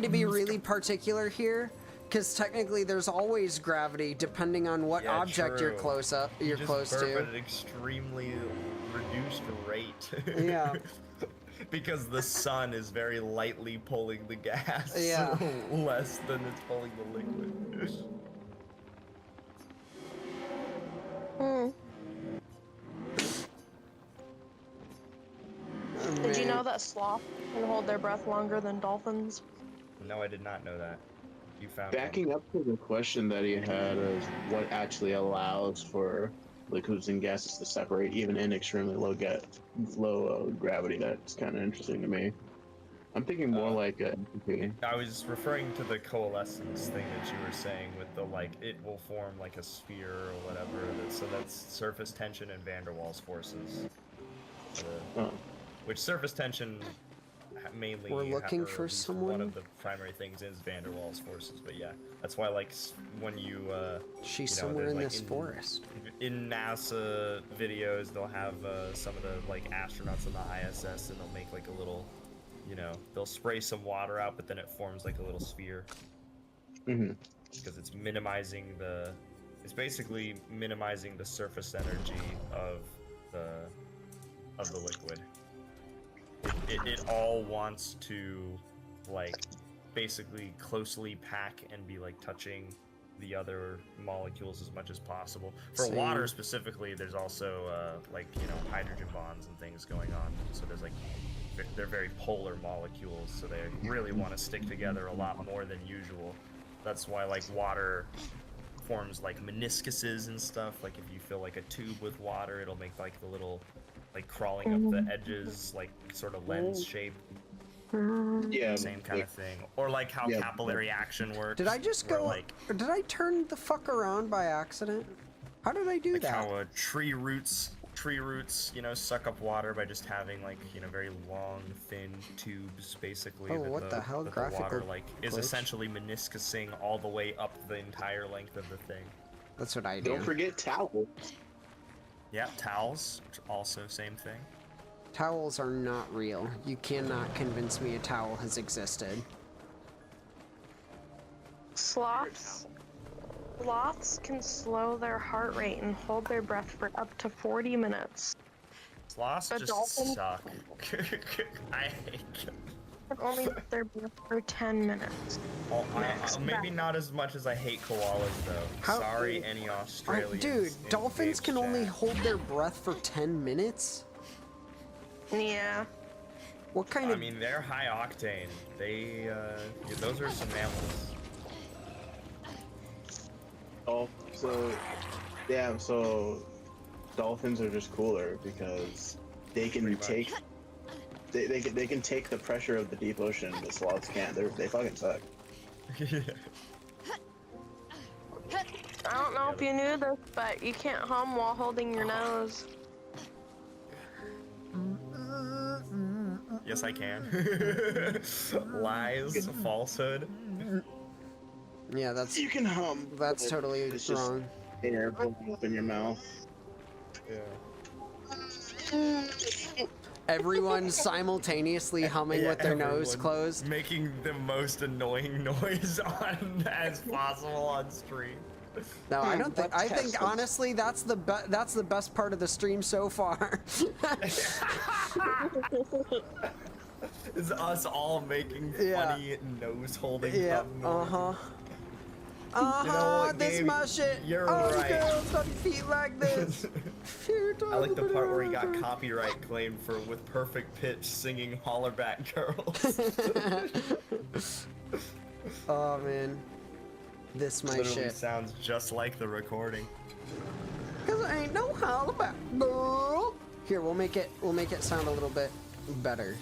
to be really particular here? Because technically, there's always gravity depending on what object you're close to. You burp at an extremely reduced rate. Yeah. Because the sun is very lightly pulling the gas. Yeah. Less than it's pulling the liquid. Did you know that sloths can hold their breath longer than dolphins? No, I did not know that. You found Backing up to the question that he had of what actually allows for liquids and gases to separate even in extremely low gravity. That's kind of interesting to me. I'm thinking more like I was referring to the coalescence thing that you were saying with the it will form like a sphere or whatever. So that's surface tension and van der Waals forces. Which surface tension mainly we're looking for someone. One of the primary things is van der Waals forces, but yeah, that's why when you she's somewhere in this forest. In NASA videos, they'll have some of the astronauts on the ISS, and they'll make a little, they'll spray some water out, but then it forms a little sphere. Mm-hmm. Because it's basically minimizing the surface energy of the liquid. It all wants to basically closely pack and be touching the other molecules as much as possible. For water specifically, there's also hydrogen bonds and things going on. So there's they're very polar molecules, so they really want to stick together a lot more than usual. That's why water forms meniscuses and stuff. If you fill a tube with water, it'll make the little crawling up the edges, sort of lens shape. Yeah. Same kind of thing. Or how capillary action works. Did I just go? Did I turn the fuck around by accident? How did I do that? How tree roots, suck up water by just having very long, thin tubes, basically. Oh, what the hell? Graphical water is essentially meniscusing all the way up the entire length of the thing. That's what I do. Don't forget towels. Yeah, towels, which also same thing. Towels are not real. You cannot convince me a towel has existed. Sloths can slow their heart rate and hold their breath for up to 40 minutes. Sloths But just dolphins suck. I hate them. Only hold their breath for 10 minutes. Maybe not as much as I hate koalas, though. Sorry, any Australians. Dude, dolphins can only hold their breath for 10 minutes? Yeah. What kind of... I mean, they're high octane. Those are some mammals. Oh, so dolphins are just cooler because they can take They can take the pressure of the deep ocean. The sloths can't. They fucking suck. I don't know if you knew this, but you can't hum while holding your nose. Yes, I can. Lies, falsehood. Yeah, that's. You can hum. That's totally it's wrong. Just air blowing up in your mouth. Yeah. Everyone simultaneously humming with their nose closed. Making the most annoying noise as possible on stream. No, I don't think. I think honestly, that's the best part of the stream so far. Is us all making funny nose holding. Yeah. What, this Gabe? my shit. You're all right. girls got feet like this. I like the part where he got copyright claimed for with perfect pitch singing "Holler Back Girls." Oh man, this my Literally shit. sounds just like the recording. Cause I ain't no holler back girl. Here, we'll make it sound a little bit better.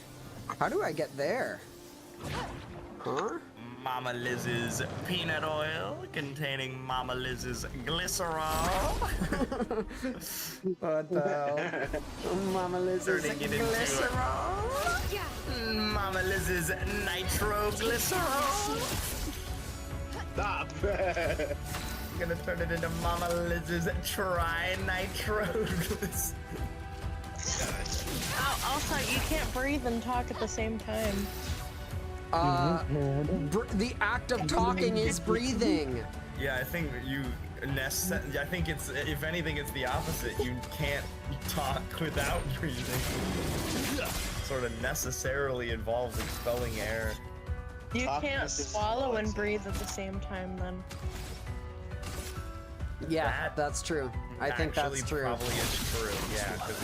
How do I get there? Huh? Mama Liz's peanut oil containing Mama Liz's glycerol. What the hell? Mama Liz's glycerol. Mama Liz's nitroglycerol. Stop. I'm gonna turn it into Mama Liz's trinitro. Also, you can't breathe and talk at the same time. The act of talking is breathing. Yeah, I think I think it's, if anything, it's the opposite. You can't talk without breathing. Sort of necessarily involves expelling air. You can't swallow and breathe at the same time, then. Yeah, that's true. I think that's true. Probably is true. Yeah, because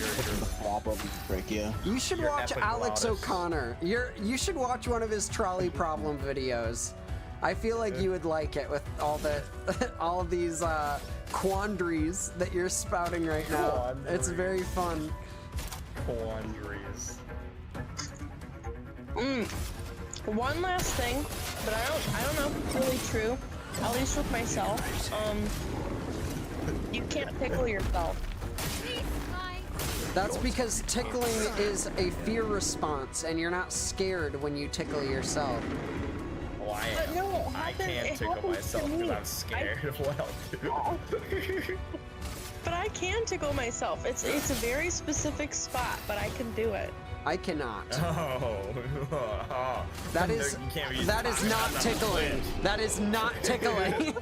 You should your watch Alex epiglottis. O'Connor. You should watch one of his trolley problem videos. I feel like you would like it with all of these quandaries that you're spouting right now. It's very fun. Quandaries. One last thing, but I don't know if it's really true. At least with myself. You can't tickle yourself. That's because tickling is a fear response, and you're not scared when you tickle yourself. Well, I am. No, I can't tickle myself because I'm scared of what I'll do. But I can tickle myself. It's a very specific spot, but I can do it. I cannot. Oh. That is not tickling. That is not tickling.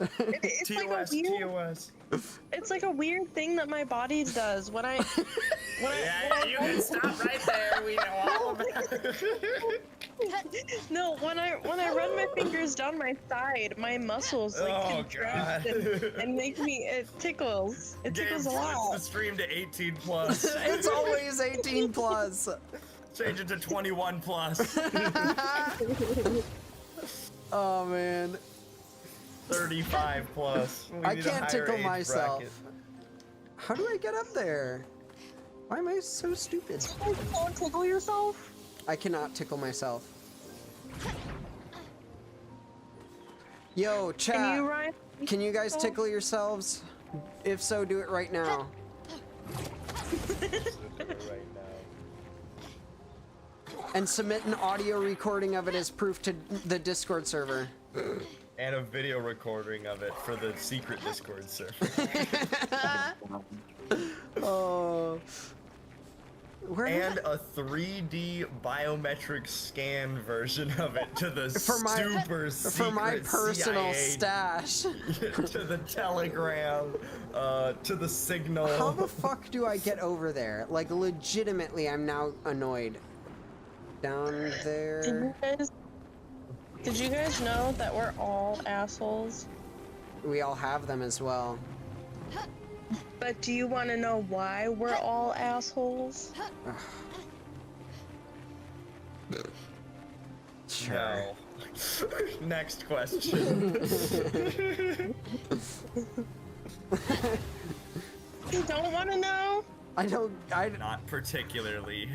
It's like a weird, it's like a weird thing that my body does when I. You can stop right there. We know all about it. No, when I run my fingers down my side, my muscles contract and make me. It tickles. It tickles a lot. Switch the stream to 18 plus. It's always 18 plus. Change it to 21 plus. Oh man. 35 plus. I can't tickle myself. How do I get up there? Why am I so stupid? You can't tickle yourself? I cannot tickle myself. Yo, chat. Can you guys tickle yourselves? If so, do it right now. And submit an audio recording of it as proof to the Discord server. And a video recording of it for the secret Discord server. Oh. And a 3D biometric scan version of it to the super secret for my personal CIA, stash. to the Telegram, to the Signal. How the fuck do I get over there? Like, legitimately, I'm now annoyed. Down there. Did you guys know that we're all assholes? We all have them as well. But do you want to know why we're all assholes? Sure. No. Next question. You don't want to know? Not particularly.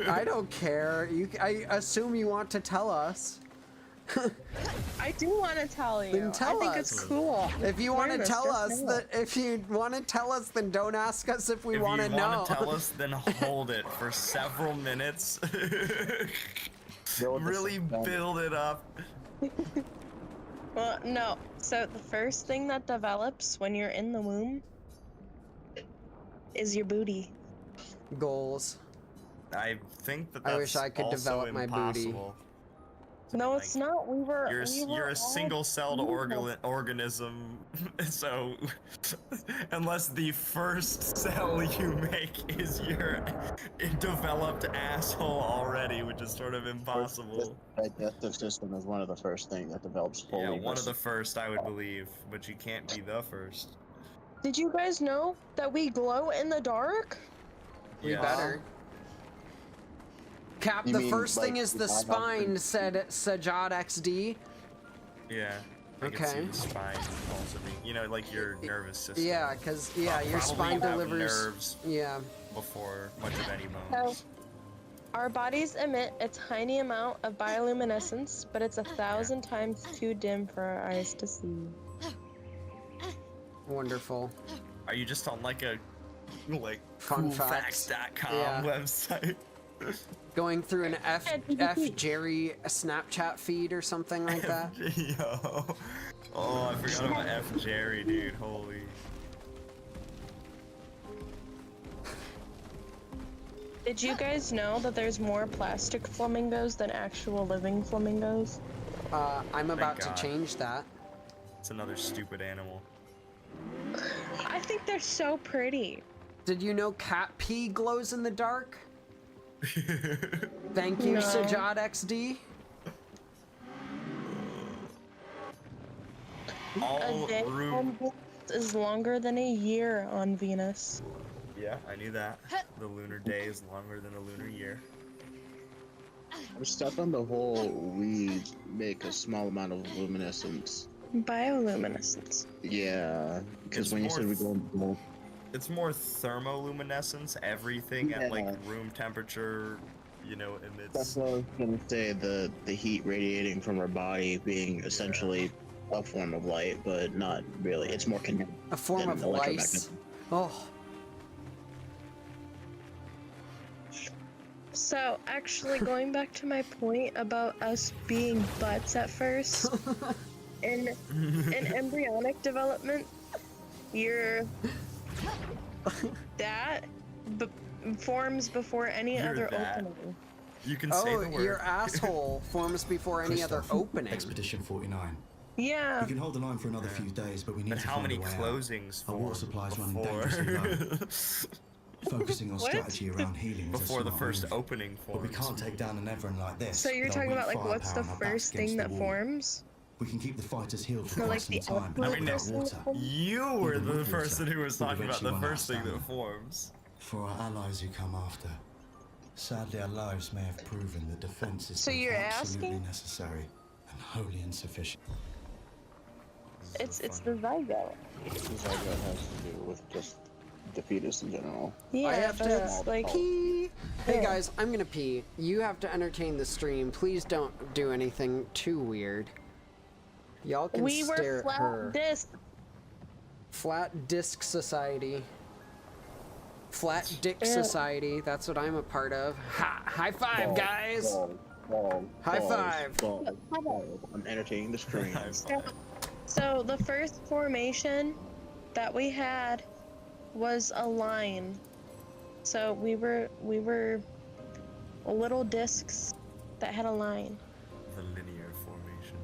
I don't care. I assume you want to tell us. I do want to tell you. Then tell I think us. it's cool. If you want to Learn tell this, us just that, if you want to tell us, then don't ask us if we want to know. If you want to tell us, then hold it for several minutes. Really build it up. Well, no. So the first thing that develops when you're in the womb is your booty. Goals. I think that that's I wish I could also develop my booty. impossible. No, it's not. You're a single-celled organism, so unless the first cell you make is your developed asshole already, which is sort of impossible. The digestive system is one of the first things that develops fully. Yeah, one of the first, I would believe, but you can't be the first. Did you guys know that we glow in the dark? We better. Cap, the first thing is the spine, said Sajad XD. Yeah. I can see the spine pulsating. You know, like your nervous system. Yeah, because, your Probably spine have delivers... nerves Yeah. before much of any So, bones. our bodies emit a tiny amount of bioluminescence, but it's 1,000 times too dim for our eyes to see. Wonderful. Are you just on like a Yeah. coolfacts.com website? Going through an F Jerry Snapchat feed or something like that? Yo. Oh, I forgot about F Jerry, dude. Holy. Did you guys know that there's more plastic flamingos than actual living flamingos? I'm about to God. change that. It's another stupid animal. I think they're so pretty. Did you know cat pee glows in the dark? Thank you, No. Sajad XD. A day on Venus is longer than a year on Venus. Yeah, I knew that. The lunar day is longer than the lunar year. I'm stuck on the whole we make a small amount of luminescence. Bioluminescence. Yeah, because It's when you more said we go It's more thermoluminescence. Everything at like room temperature, you know, emits. That's what I was gonna say. The heat radiating from our body being essentially a form of light, but not really. It's more connected. A form of lice. Oh. So, actually, going back to my point about us being butts at first, in embryonic development, that forms before any other opening. You can say the word. Your asshole forms before any other opening. Expedition 49. Yeah. We can hold the line for another few days, but we need But to how find many a way closings out. Our water supplies running before? dangerously low. Focusing on What? strategy around healing is a Before the smart first move. opening But we forms. can't take down an Everin like this. So you're with our talking weak about like what's the firepower and our backs first thing against that the wall. forms? We can keep the fighters healed for Or, quite like, some the time. output I mean, no, water. you were Even the with person water, who was we'll talking about the eventually run first thing that stamina. forms. For our allies who come after. Sadly, our lives may have proven that defense is So both you're absolutely asking? necessary and wholly insufficient. It's the zygote. The zygote has to do with just the fetus in general. Yeah, I have but to it's like pee. Hey Yeah. guys, I'm gonna pee. You have to entertain the stream. Please don't do anything too weird. Y'all can we stare were at flat her. disc. Flat Disc Society. Flat Dick Yeah. Society. That's what I'm a part of. Ha! High five, guys! High five. I'm entertaining the stream. So the first formation that we had was a line. So we were little discs that had a line. The linear formation.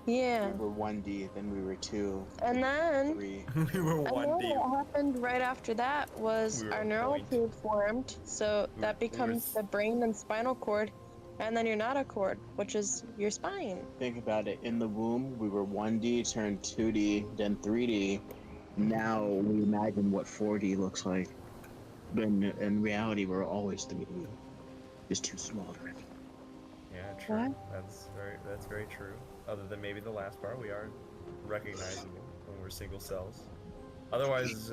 Yeah. We were 1D, then we were 2. And then 3. We were and then 1D. what happened right after that was We were our a neural point. tube formed. So that becomes the brain and spinal cord. And then your notochord, which is your spine. Think about it. In the womb, we were 1D, turned 2D, then 3D. Now we imagine what 4D looks like. But in reality, we're always 3D. It's too small already. Yeah, true. What? That's very true. Other than maybe the last part, we are recognizable when we're single cells. Otherwise,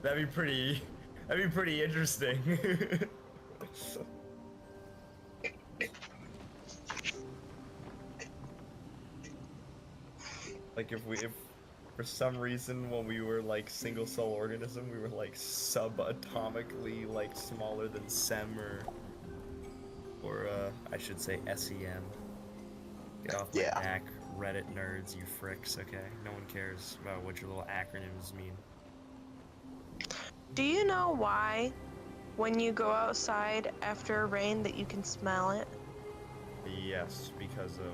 that'd be pretty interesting. Like if for some reason when we were like single cell organism, we were like subatomically like smaller than SEM or I should say SEM. Get off my back, Reddit nerds, you fricks, okay? No one cares about what your little acronyms mean. Do you know why, when you go outside after a rain, that you can smell it? Yes, because of,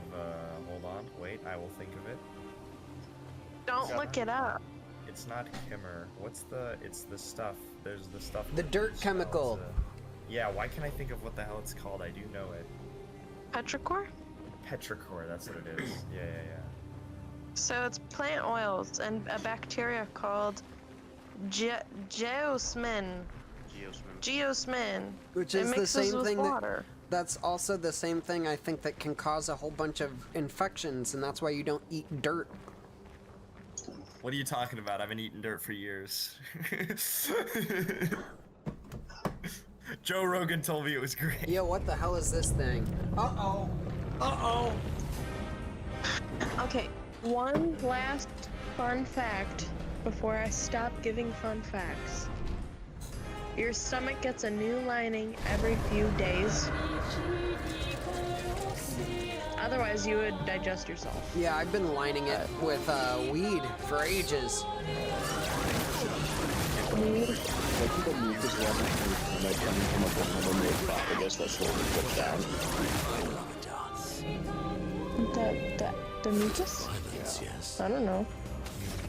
hold on, wait, I will think of it. Don't look it up. It's not Kimmer. It's the stuff. There's the stuff. The dirt chemical. Yeah, why can't I think of what the hell it's called? I do know it. Petrichor? Petrichor, that's what it is. Yeah. So it's plant oils and a bacteria called geosmin. Which It is the mixes same with thing water. that's also the same thing I think that can cause a whole bunch of infections, and that's why you don't eat dirt. What are you talking about? I've been eating dirt for years. Joe Rogan told me it was great. Yo, what the hell is this thing? Uh-oh. Uh-oh. Okay, one last fun fact before I stop giving fun facts. Your stomach gets a new lining every few days. Otherwise, you would digest yourself. Yeah, I've been lining it with weed for ages. Weed? I guess that's what we put down. The mucus? Yes. I don't know.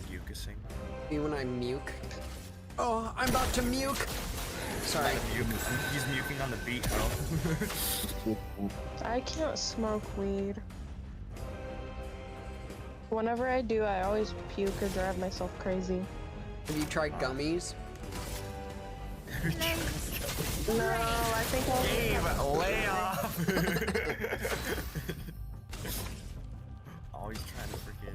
Mucusing. Me when I muke. Oh, I'm about to muke. Sorry. He's muking on the beat, though. I can't smoke weed. Whenever I do, I always puke or drive myself crazy. Have you tried gummies? No, I think I'll... Gabe, lay off! Always trying to forget.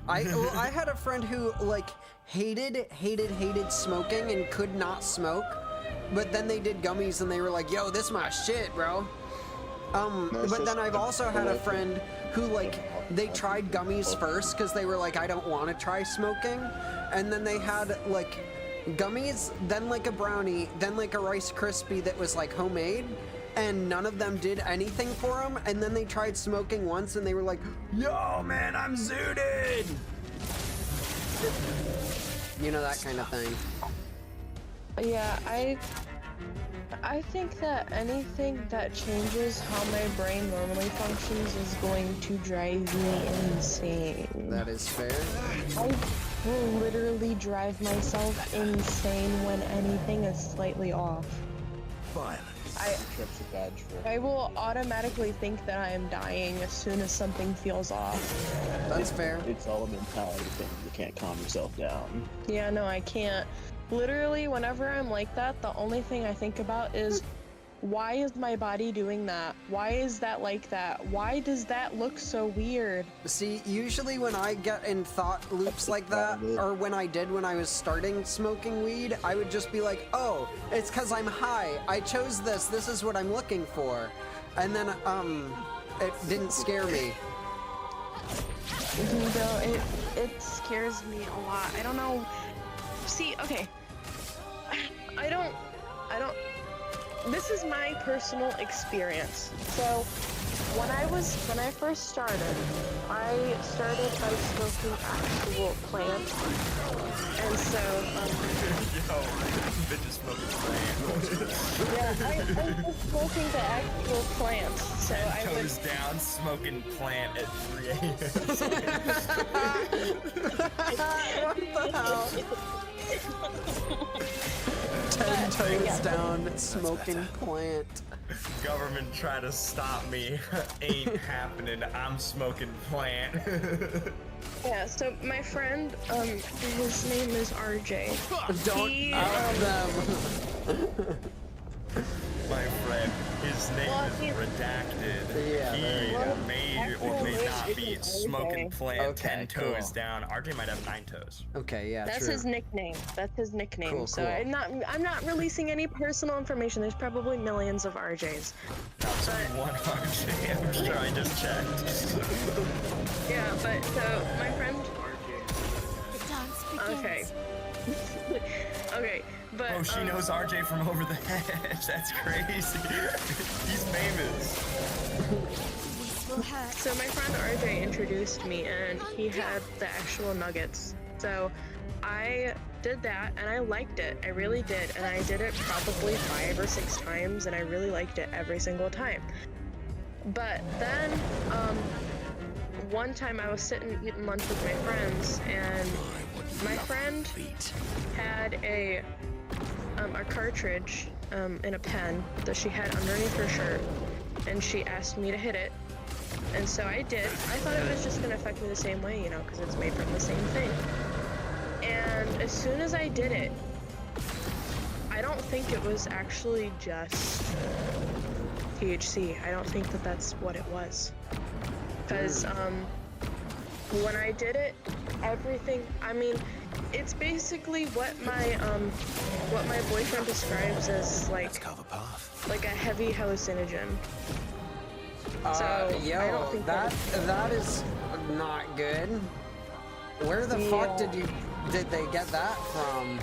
I had a friend who, like, hated smoking and could not smoke. But then they did gummies and they were like, yo, this my shit, bro. But then I've also had a friend who, like, they tried gummies first because they were like, I don't want to try smoking. And then they had, like, gummies, then, like, a brownie, then, like, a Rice Krispie that was, like, homemade. And none of them did anything for them. And then they tried smoking once and they were like, yo, man, I'm zooted. You know, that kind of thing. Yeah, I think that anything that changes how my brain normally functions is going to drive me insane. That is fair. I will literally drive myself insane when anything is slightly off. I will automatically think that I am dying as soon as something feels off. That's fair. It's all a mentality thing. You can't calm yourself down. Yeah, no, I can't. Literally, whenever I'm like that, the only thing I think about is, why is my body doing that? Why is that like that? Why does that look so weird? See, usually when I get in thought loops like that, or when I did when I was starting smoking weed, I would just be like, oh, it's because I'm high. I chose this. This is what I'm looking for. And then, it didn't scare me. No, it scares me a lot. I don't know. See, okay. I don't, this is my personal experience. So, when I first started, I started by smoking actual plants. And so, Yo, bitch is smoking plant. yeah, I was smoking the actual plants. So I Toes down, smoking plant at 3 a.m. What the hell? 10 toes down, smoking plant. Government try to stop me. Ain't happening. I'm smoking plant. Yeah, so my friend, his name is RJ. Don't out them. My friend His name is redacted. Yeah, there you go. He may or may not be smoking plant Okay, 10 toes cool. down. RJ might have 9 toes. Okay, yeah, That's true. his nickname. That's his nickname. Cool, so cool. I'm not releasing any personal information. There's probably millions of RJs. That's one RJ, I'm sure I just checked. Yeah, but so my friend. The dance begins. Okay. Okay, but Oh, she knows RJ from over the hedge. That's crazy. He's famous. So my friend RJ introduced me, and he had the actual nuggets. So I did that, and I liked it. I really did, and I did it probably 5 or 6 times, and I really liked it every single time. But then, one time I was sitting eating lunch with my friends, and my friend had a cartridge in a pen that she had underneath her shirt, and she asked me to hit it, and so I did. I thought it was just gonna affect me the same way, you know, because it's made from the same thing. And as soon as I did it, I don't think it was actually just THC. I don't think that that's what it was, because when I did it, everything, I mean, it's basically what my boyfriend describes as like a heavy hallucinogen. So yo, I don't think that is not good. Where the fuck did they get that from?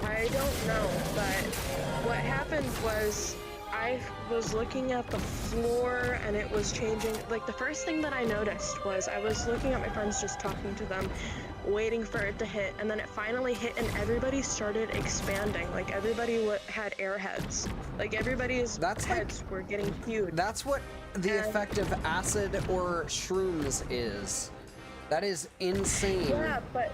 I don't know, but what happened was I was looking at the floor and it was changing. Like, the first thing that I noticed was I was looking at my friends, just talking to them, waiting for it to hit, and then it finally hit and everybody started expanding. Like, everybody had airheads. Like, everybody's heads were getting huge. That's what the effect of acid or shrooms is. That is insane. Yeah, but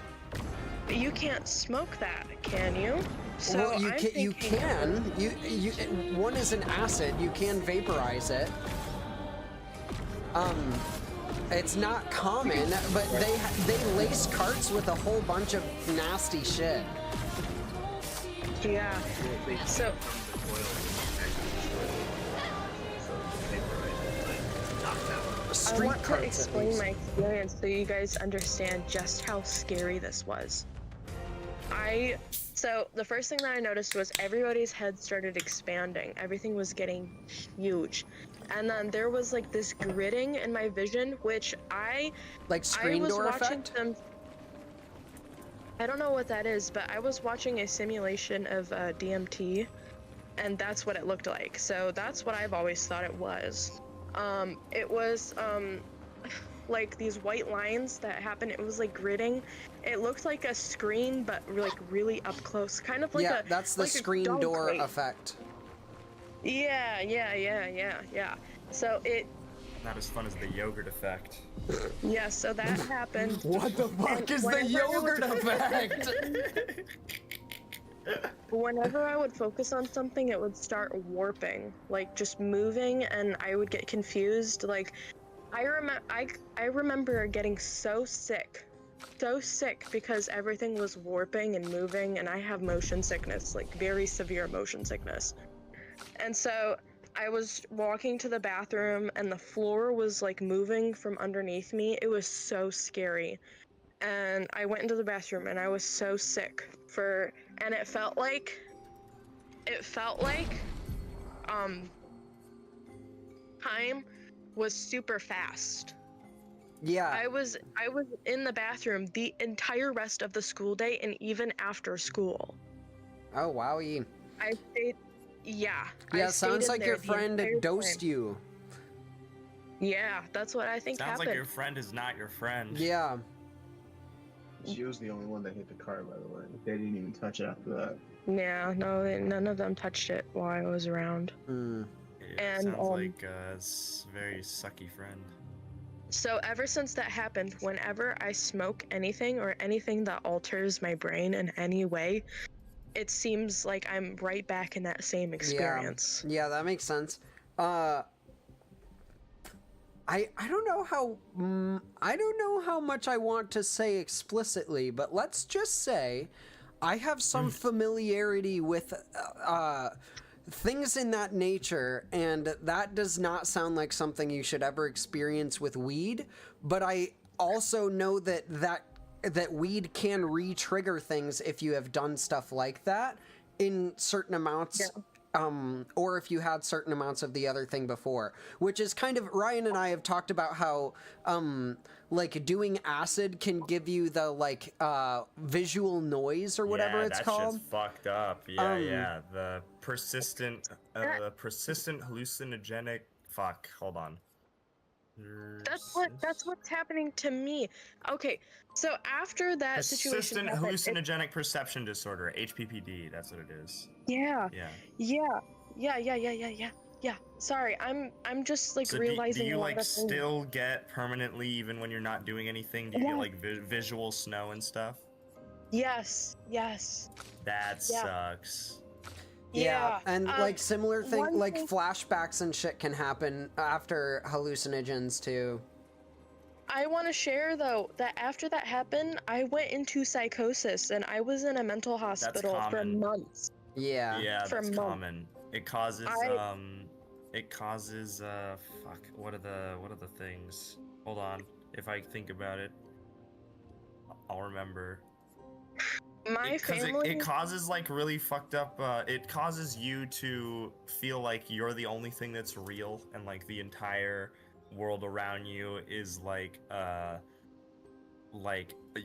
you can't smoke that, can you? So well, you can. One is an acid. You can vaporize it. It's not common, but they lace carts with a whole bunch of nasty shit. Yeah. So. I want to explain my experience so you guys understand just how scary this was. So the first thing that I noticed was everybody's head started expanding. Everything was getting huge. And then there was like this gritting in my vision, which like screen door effect? I don't know what that is, but I was watching a simulation of DMT, and that's what it looked like. So that's what I've always thought it was. It was like these white lines that happened. It was like gritting. It looked like a screen, but like really up close, kind of like that's the like screen door effect. Yeah. So it. Not as fun as the yogurt effect. Yeah, so that happened. What the fuck is the yogurt effect? Whenever I would focus on something, it would start warping, like just moving, and I would get confused. Like, I remember getting so sick because everything was warping and moving, and I have motion sickness, like very severe motion sickness. And so I was walking to the bathroom and the floor was like moving from underneath me. It was so scary. And I went into the bathroom and I was so sick and it felt like time was super fast. Yeah. I was in the bathroom the entire rest of the school day and even after school. Oh, wowie. I stayed. Yeah. Yeah, sounds like your friend dosed you. Yeah, that's what I think happened. Sounds like your friend is not your friend. Yeah. She was the only one that hit the car, by the way. They didn't even touch it after that. Yeah, no, none of them touched it while I was around. Mm. Yeah, and sounds like a very sucky friend. So ever since that happened, whenever I smoke anything or anything that alters my brain in any way, it seems like I'm right back in that same experience. Yeah, that makes sense. I don't know how much I want to say explicitly, but let's just say I have some familiarity with things in that nature, and that does not sound like something you should ever experience with weed, but I also know that weed can re-trigger things if you have done stuff like that in certain amounts, or if you had certain amounts of the other thing before, which is kind of, Ryan and I have talked about how, like, doing acid can give you the, like, visual noise or whatever it's called. Shit's fucked up. Yeah. The persistent hallucinogenic. Fuck. Hold on. That's what's happening to me. Okay, so after that situation Persistent happened, hallucinogenic perception disorder, HPPD. That's what it is. Yeah. Yeah. Sorry, I'm just like So realizing do you a lot like of things. still get permanently, even when you're not doing anything? Do you get like visual snow and stuff? Yes. That sucks. Yeah, and like similar thing, like flashbacks and shit can happen after hallucinogens too. I want to share though that after that happened, I went into psychosis and I was in a mental hospital for months. Yeah, for that's months. common. It causes fuck. What are the things? Hold on. If I think about it, I'll remember. My family. It causes like really fucked up. It causes you to feel like you're the only thing that's real, and like the entire world around you is like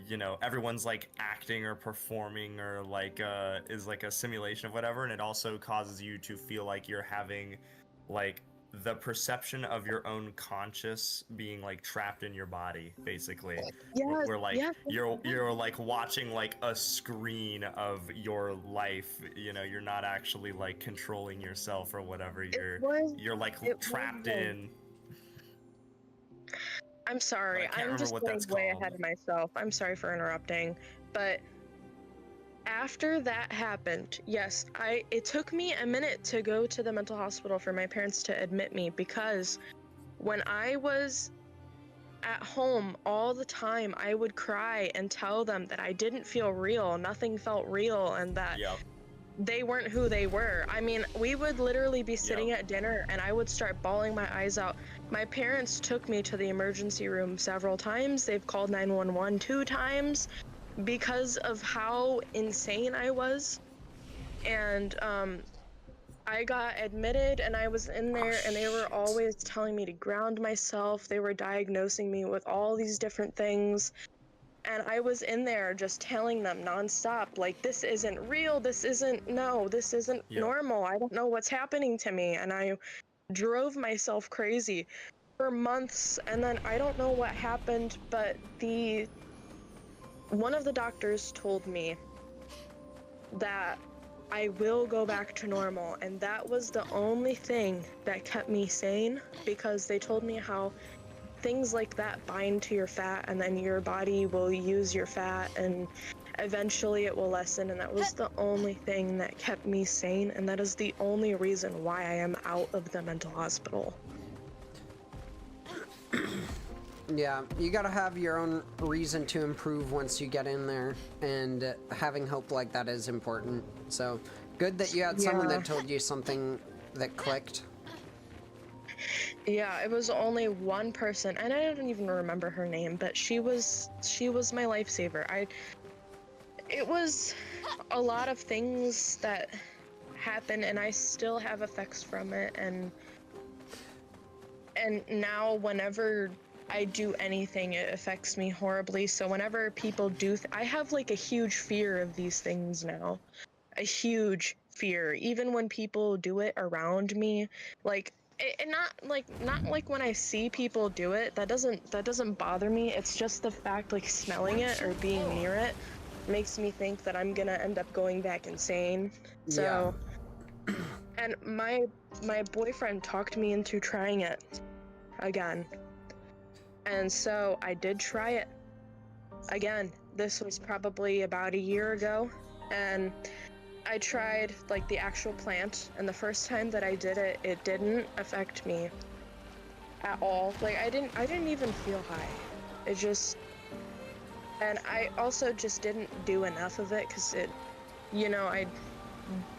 you know, everyone's like acting or performing or like is like a simulation of whatever, and it also causes you to feel like you're having like the perception of your own conscious being like trapped in your body, basically. Where like you're like watching like a screen of your life, you know, you're not actually like controlling yourself or whatever. You're like trapped in. I'm sorry, I'm just getting way ahead of myself. I'm sorry for interrupting, but after that happened, yes, it took me a minute to go to the mental hospital for my parents to admit me, because when I was at home all the time, I would cry and tell them that I didn't feel real, nothing felt real, and that they weren't who they were. I mean, we would literally be sitting at dinner and I would start bawling my eyes out. My parents took me to the emergency room several times. They've called 911 2 times because of how insane I was. And I got admitted and I was in there and they were always telling me to ground myself. They were diagnosing me with all these different things. And I was in there just telling them nonstop, like, this isn't real, this isn't normal, I don't know what's happening to me. And I drove myself crazy for months, and then I don't know what happened, but one of the doctors told me that I will go back to normal, and that was the only thing that kept me sane, because they told me how things like that bind to your fat, and then your body will use your fat, and eventually it will lessen, and that was the only thing that kept me sane, and that is the only reason why I am out of the mental hospital. Yeah, you gotta have your own reason to improve once you get in there, and having hope like that is important. So, good that you had someone that told you something that clicked. Yeah, it was only one person, and I don't even remember her name, but she was my lifesaver. It was a lot of things that happened, and I still have effects from it, and now whenever I do anything, it affects me horribly. So whenever people do, I have like a huge fear of these things now, a huge fear. Even when people do it around me, like. Not like when I see people do it, that doesn't bother me. It's just the fact, like, smelling it or being near it makes me think that I'm gonna end up going back insane. So, and my boyfriend talked me into trying it again, and so I did try it again. This was probably about a year ago, and I tried like the actual plant, and the first time that I did it, it didn't affect me at all. Like I didn't even feel high. It just, and I also just didn't do enough of it, because it, you know,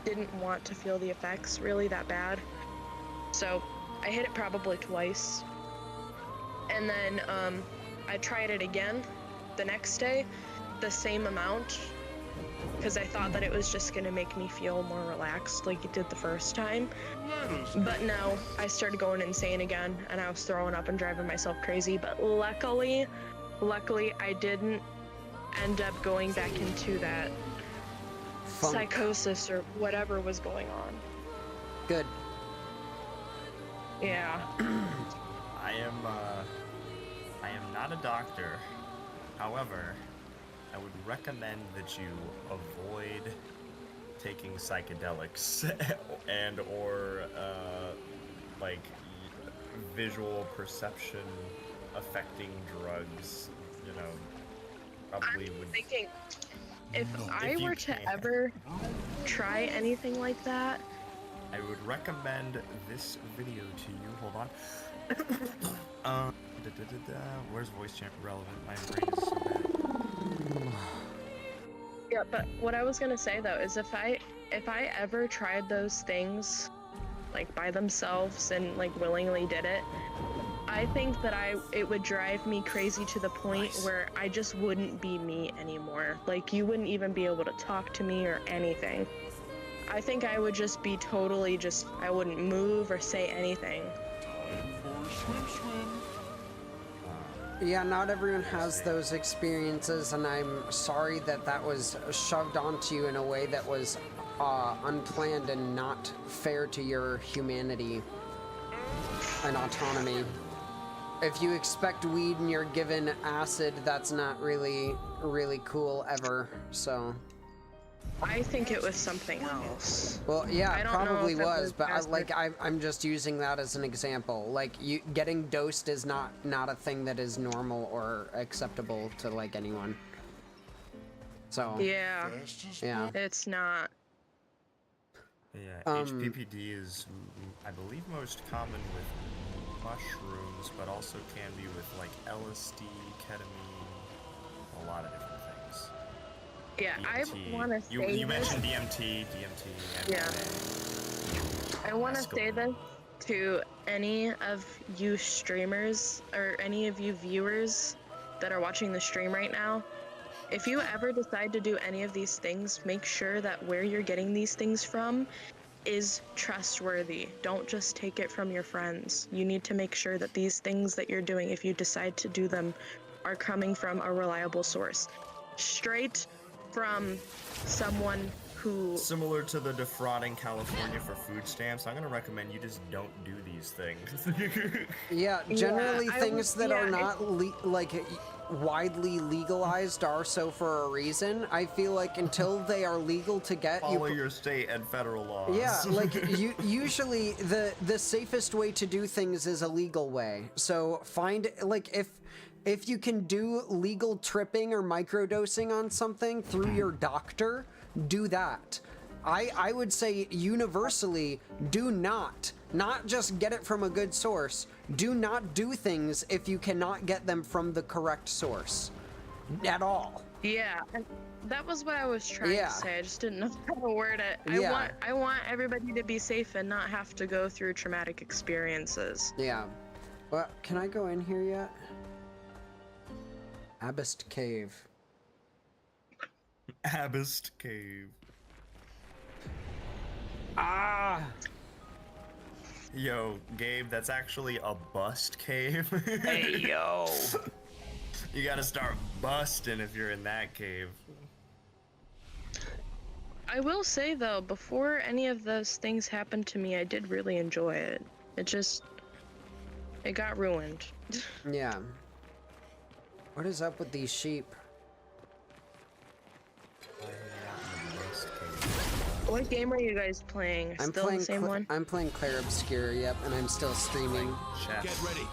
didn't want to feel the effects really that bad. So I hit it probably twice. And then I tried it again the next day, the same amount, because I thought that it was just gonna make me feel more relaxed like it did the first time. But no, I started going insane again, and I was throwing up and driving myself crazy. But luckily I didn't end up going back into that psychosis or whatever was going on. Good. Yeah. I am not a doctor. However, I would recommend that you avoid taking psychedelics and or like visual perception affecting drugs. You know, probably would. Thinking if I were to ever try anything like that, I would recommend this video to you. Hold on. Where's voice chat relevant? My brain is so bad. Yeah, but what I was gonna say though is if I ever tried those things like by themselves and like willingly did it, I think that it would drive me crazy to the point where I just wouldn't be me anymore. Like you wouldn't even be able to talk to me or anything. I think I would just be totally I wouldn't move or say anything. Yeah, not everyone has those experiences, and I'm sorry that that was shoved onto you in a way that was unplanned and not fair to your humanity and autonomy. If you expect weed and you're given acid, that's not really cool ever, so... I think it was something else. Well, yeah, it probably was, but acid. I'm just using that as an example. Like, getting dosed is not a thing that is normal or acceptable to, like, anyone. So... Yeah. Yeah. It's not. Yeah, HPPD is, I believe, most common with mushrooms, but also can be with, like, LSD, ketamine, a lot of different things. Yeah, DMT. I want to say You mentioned this. DMT, Yeah. I want to say this to any of you streamers or any of you viewers that are watching the stream right now. If you ever decide to do any of these things, make sure that where you're getting these things from is trustworthy. Don't just take it from your friends. You need to make sure that these things that you're doing, if you decide to do them, are coming from a reliable source. Straight from someone who... Similar to the defrauding California for food stamps, I'm going to recommend you just don't do these things. Yeah, generally things that are not widely legalized are so for a reason. I feel like until they are legal to get, Follow your state and federal laws. Yeah, like usually the safest way to do things is a legal way. So find, like, if you can do legal tripping or microdosing on something through your doctor, do that. I would say universally, do not just get it from a good source. Do not do things if you cannot get them from the correct source. At all. Yeah, and that was what I was trying to say. I just didn't know how to word it. I want everybody to be safe and not have to go through traumatic experiences. Yeah. Well, can I go in here yet? Abyssed Cave. Abyssed Cave. Ah! Yo, Gabe, that's actually a bust cave. Hey, yo! You gotta start busting if you're in that cave. I will say, though, before any of those things happened to me, I did really enjoy it. It got ruined. Yeah. What is up with these sheep? What game are you guys playing? I'm Still playing the same one? I'm playing Clair Obscur, yep, and I'm still streaming. Get ready.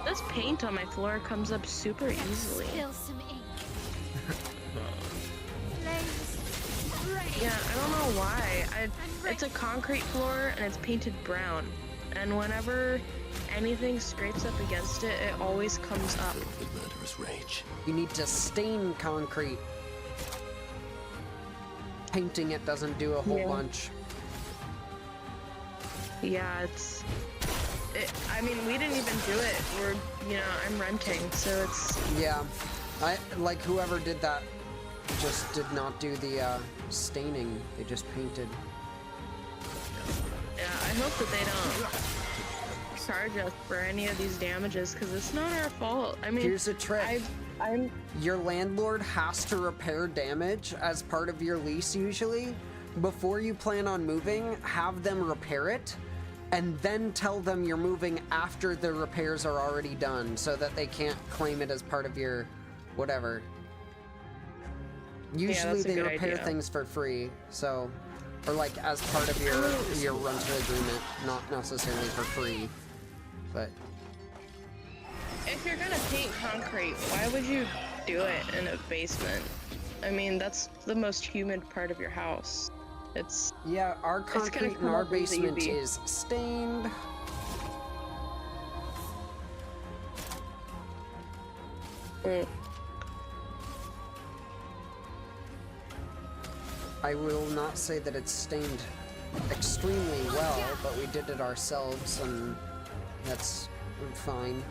This paint on my floor comes up super easily. Spill some ink. Yeah, I don't know why. It's a concrete floor and it's painted brown. and whenever anything scrapes up against it, it always comes up. The murderous rage. You need to stain concrete. Painting it doesn't do a whole bunch. Yeah, I mean, we didn't even do it. I'm renting, so it's... Yeah, like whoever did that just did not do the staining. They just painted. Yeah, I hope that they don't charge us for any of these damages, because it's not our fault. I mean, here's a trick. Your landlord has to repair damage as part of your lease usually. Before you plan on moving, have them repair it, and then tell them you're moving after the repairs are already done, so that they can't claim it as part of your whatever. Usually they repair things for free, so, or like as part of your rental agreement, not necessarily for free, but. If you're gonna paint concrete, why would you do it in a basement? I mean, that's the most humid part of your house. Yeah, our concrete in our basement is stained. I will not say that it's stained extremely well, but we did it ourselves, and that's fine.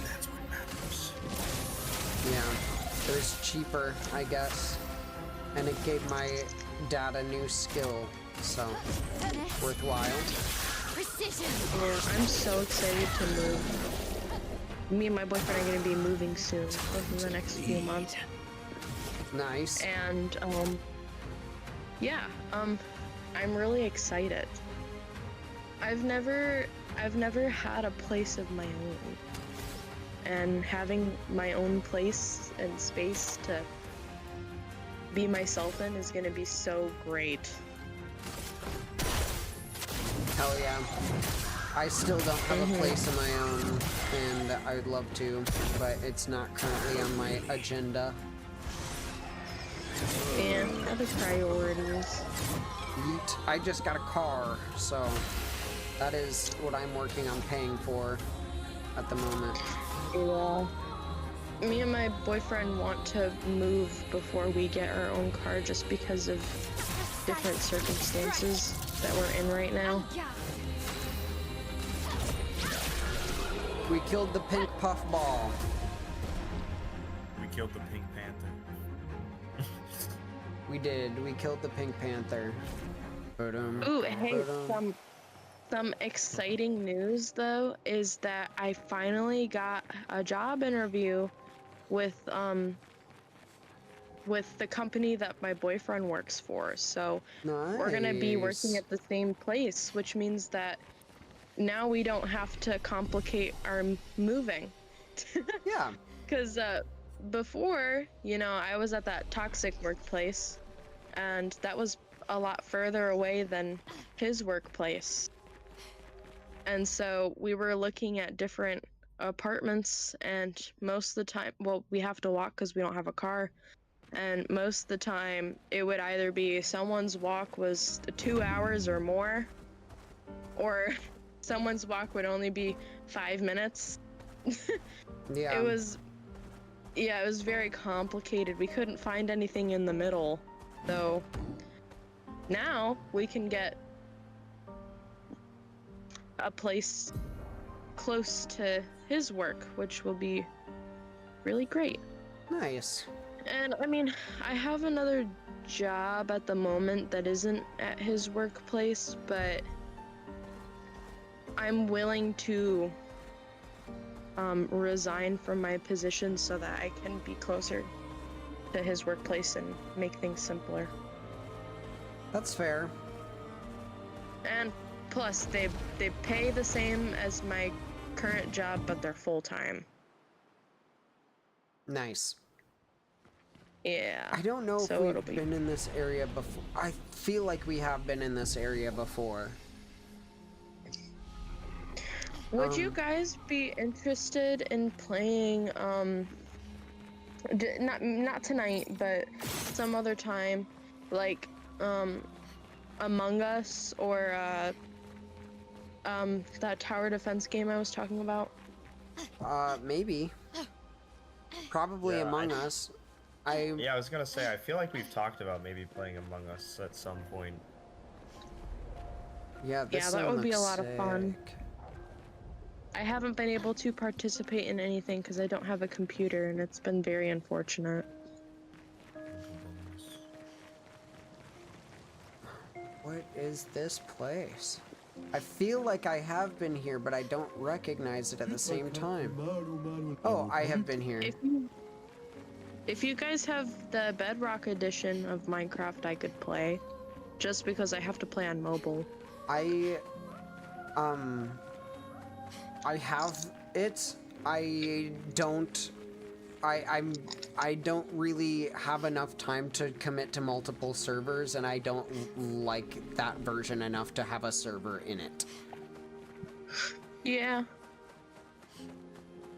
That's what matters. Yeah, it was cheaper, I guess, and it gave my dad a new skill, so worthwhile. Precision. Yeah, I'm so excited to move. Me and my boyfriend are going to be moving soon, within the next few months. Nice. And yeah, I'm really excited. I've never had a place of my own, and having my own place and space to be myself in is gonna be so great. Hell yeah. I still don't have a place of my own, and I would love to, but it's not currently on my agenda. And other priorities. Yeet. I just got a car, so that is what I'm working on paying for at the moment. Yeah. Me and my boyfriend want to move before we get our own car, just because of different circumstances that we're in right now. We killed the pink puffball. We killed the Pink Panther. We did. We killed the Pink Panther. Ooh, hey, some exciting news though is that I finally got a job interview with the company that my boyfriend works for. So we're gonna be working at the same place, which means that now we don't have to complicate our moving. Yeah. Because before, I was at that toxic workplace, and that was a lot further away than his workplace. And so we were looking at different apartments, and most of the time, well, we have to walk because we don't have a car. And most of the time, it would either be someone's walk was 2 hours or more, or someone's walk would only be 5 minutes. Yeah. It was very complicated. We couldn't find anything in the middle. So now we can get a place close to his work, which will be really great. Nice. And I mean, I have another job at the moment that isn't at his workplace, but I'm willing to resign from my position so that I can be closer to his workplace and make things simpler. That's fair. And plus, they pay the same as my current job, but they're full-time. Nice. Yeah. I don't know if we've been in this area before. I feel like we have been in this area before. Would you guys be interested in playing, not tonight, but some other time, like, Among Us or that tower defense game I was talking about? Maybe. Probably Among Us. Yeah, I was gonna say, I feel like we've talked about maybe playing Among Us at some point. Yeah, yeah, that would be a lot of fun. I haven't been able to participate in anything because I don't have a computer, and it's been very unfortunate. What is this place? I feel like I have been here, but I don't recognize it at the same time. Oh, I have been here. If you guys have the Bedrock edition of Minecraft, I could play. Just because I have to play on mobile. I have it. I don't really have enough time to commit to multiple servers, and I don't like that version enough to have a server in it. Yeah.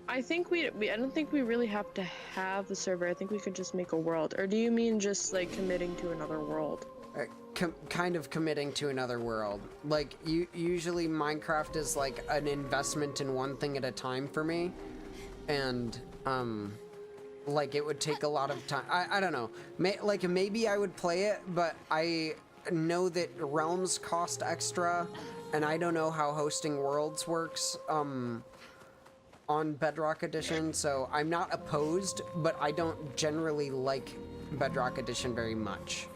I think I don't think we really have to have the server. I think we could just make a world. Or do you mean just like committing to another world? Kind of committing to another world. Like, usually Minecraft is like an investment in one thing at a time for me. And, like, it would take a lot of time. I don't know. Maybe I would play it, but I know that realms cost extra, and I don't know how hosting worlds works, on Bedrock Edition, so I'm not opposed, but I don't generally like Bedrock Edition very much.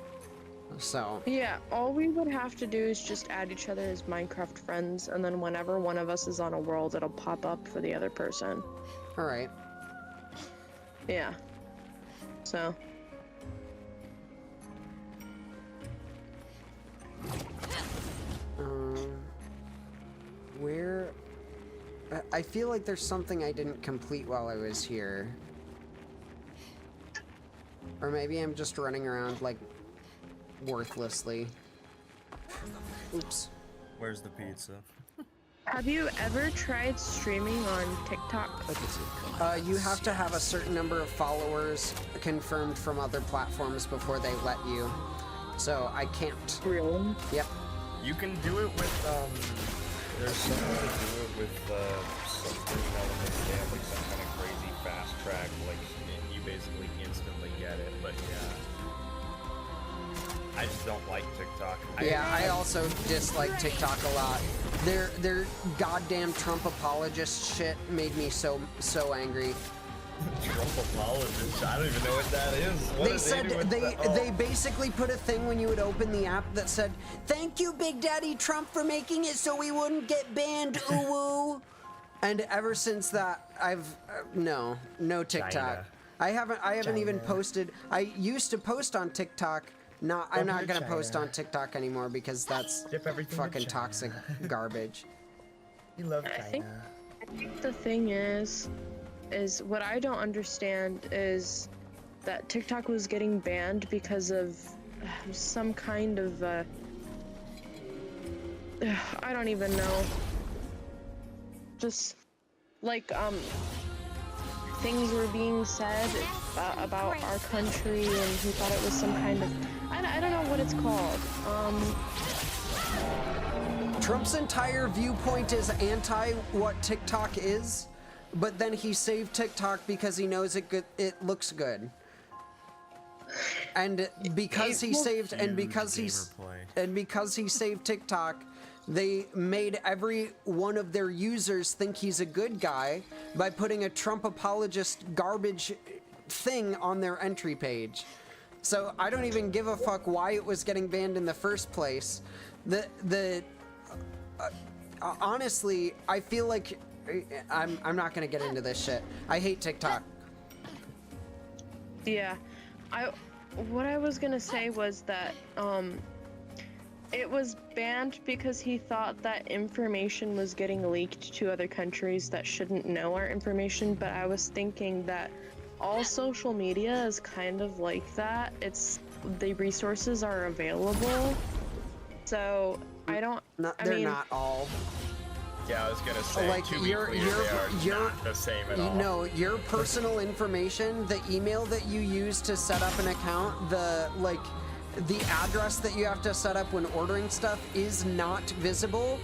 So yeah, all we would have to do is just add each other as Minecraft friends, and then whenever one of us is on a world, it'll pop up for the other person. All right. Yeah. So. Where? I feel like there's something I didn't complete while I was here. Or maybe I'm just running around, like, worthlessly. Oops. Where's the pizza? Have you ever tried streaming on TikTok? You have to have a certain number of followers confirmed from other platforms before they let you. So I can't. Really? Yep. You can do it with, there's some way to do it with, something elements. They have, like, some kind of crazy fast track, like, you basically instantly get it, but yeah. I just don't like TikTok. I also dislike TikTok a lot. Their goddamn Trump apologist shit made me so angry. Trump apologist? I don't even know what that is. What they said they basically put a thing when you would open the app that said, "Thank you, Big Daddy Trump, for making it so we wouldn't get banned." Ooh woo. And ever since that, I've no TikTok. China. I haven't even posted. I used to post on TikTok. I'm not gonna post on TikTok anymore because that's fucking toxic garbage. You love China. I think the thing is what I don't understand is that TikTok was getting banned because of some kind of I don't even know. Just like things were being said about our country, and he thought it was some kind of I don't know what it's called. Trump's entire viewpoint is anti what TikTok is, but then he saved TikTok because he knows it looks good. And because he saved TikTok, they made every one of their users think he's a good guy by putting a Trump apologist garbage thing on their entry page. So I don't even give a fuck why it was getting banned in the first place. Honestly, I feel like I'm not gonna get into this shit. I hate TikTok. Yeah, what I was gonna say was that it was banned because he thought that information was getting leaked to other countries that shouldn't know our information, but I was thinking that all social media is kind of like that. The resources are available, so I don't. They're not all. Yeah, I was gonna say, like, to be clear, they are not the same at all. No, your personal information, the email that you use to set up an account, the address that you have to set up when ordering stuff is not visible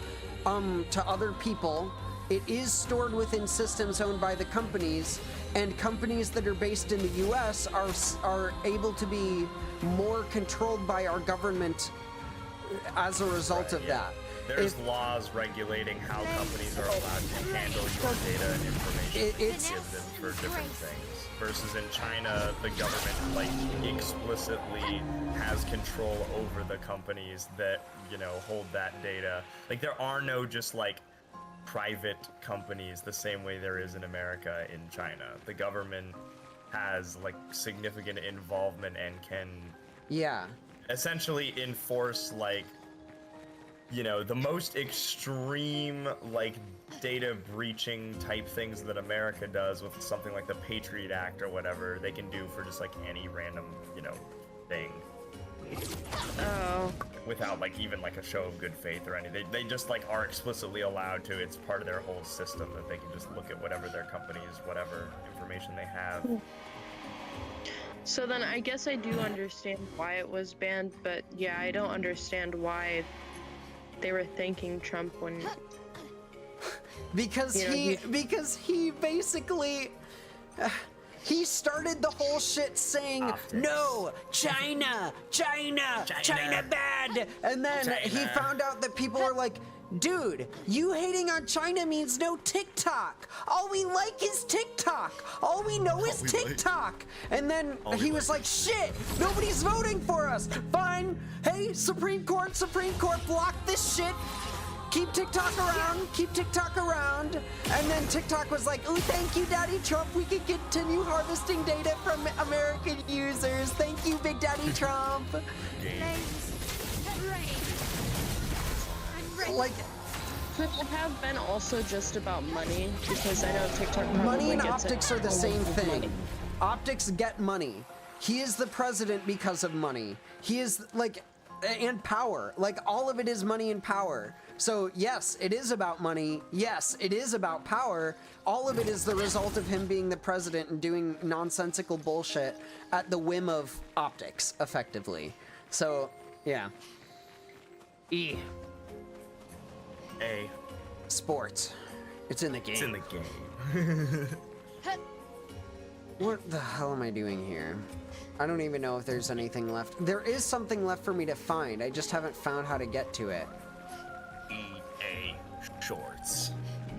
to other people. It is stored within systems owned by the companies, and companies that are based in the US are able to be more controlled by our government as a result of that. There's laws regulating how companies are allowed to handle your data and information that you give them for different things. Versus in China, the government like explicitly has control over the companies that, you know, hold that data. Like there are no just like private companies the same way there is in America in China. The government has like significant involvement and can essentially enforce like, you know, the most extreme like data breaching type things that America does with something like the Patriot Act or whatever they can do for just like any random, you know, thing. Oh. Without like even like a show of good faith or anything. They just like are explicitly allowed to. It's part of their whole system that they can just look at whatever their companies, whatever information they have. So then I guess I do understand why it was banned, but yeah, I don't understand why they were thanking Trump when because he basically he started the whole shit saying no, China bad, and then he found out that people are like, dude, you hating on China means no TikTok. All we like is TikTok. All we know is TikTok. And then he was like, shit, nobody's voting for us. Fine. Hey, Supreme Court, block this shit. Keep TikTok around. And then TikTok was like, oh, thank you, Daddy Trump. We can continue harvesting data from American users. Thank you, Big Daddy Trump. Like, could it have been also just about money? Because I know TikTok money and gets optics are the same thing. Optics get money. He is the president because of money. He is like, and power. Like all of it is money and power. So yes, it is about money. Yes, it is about power. All of it is the result of him being the president and doing nonsensical bullshit at the whim of optics, effectively. So, yeah. E. A. Sports. It's in the game. It's in the game. What the hell am I doing here? I don't even know if there's anything left. There is something left for me to find. I just haven't found how to get to it. EA shorts.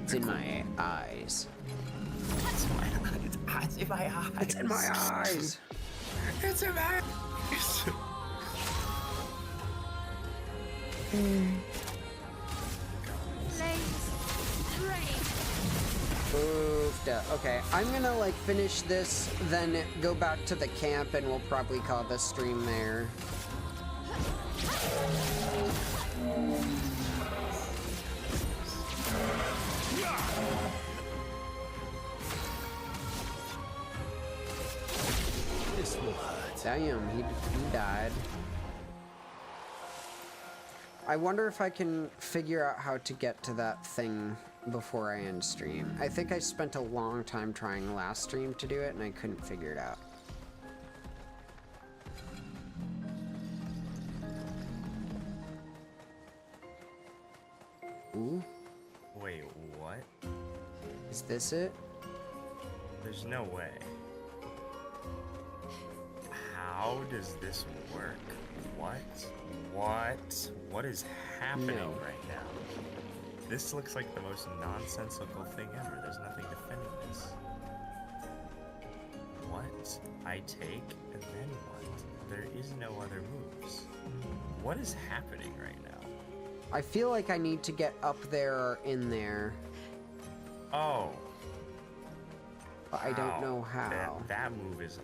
It's in my eyes. It's in my eyes. It's in my eyes. It's in my eyes. Okay, I'm gonna like finish this, then go back to the camp, and we'll probably call the stream there. This will hurt. Damn, he died. I wonder if I can figure out how to get to that thing before I end stream. I think I spent a long time trying last stream to do it, and I couldn't figure it out. Ooh. Wait, what? Is this it? There's no way. How does this work? What is happening right now? This looks like the most nonsensical thing ever. There's nothing defending this. What? I take, and then what? There is no other moves. What is happening right now? I feel like I need to get up there or in there. Oh. But I don't know how. That move is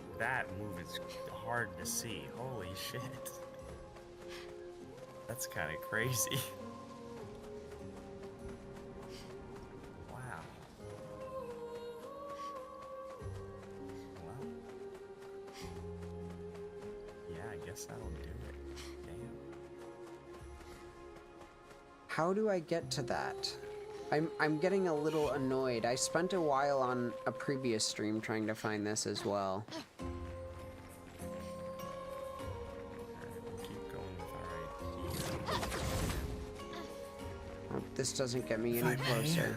hard to see. Holy shit. That's kind of crazy. Wow. Well. Yeah, I guess that'll do it. Damn. How do I get to that? I'm getting a little annoyed. I spent a while on a previous stream trying to find this as well. this doesn't get me any closer.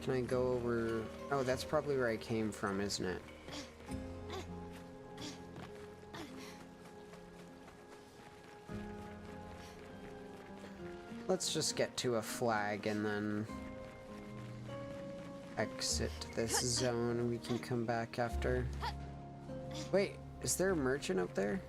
Can I go over... Oh, that's probably where I came from, isn't it? Let's just get to a flag and then exit this zone and we can come back after. Wait, is there a merchant up there?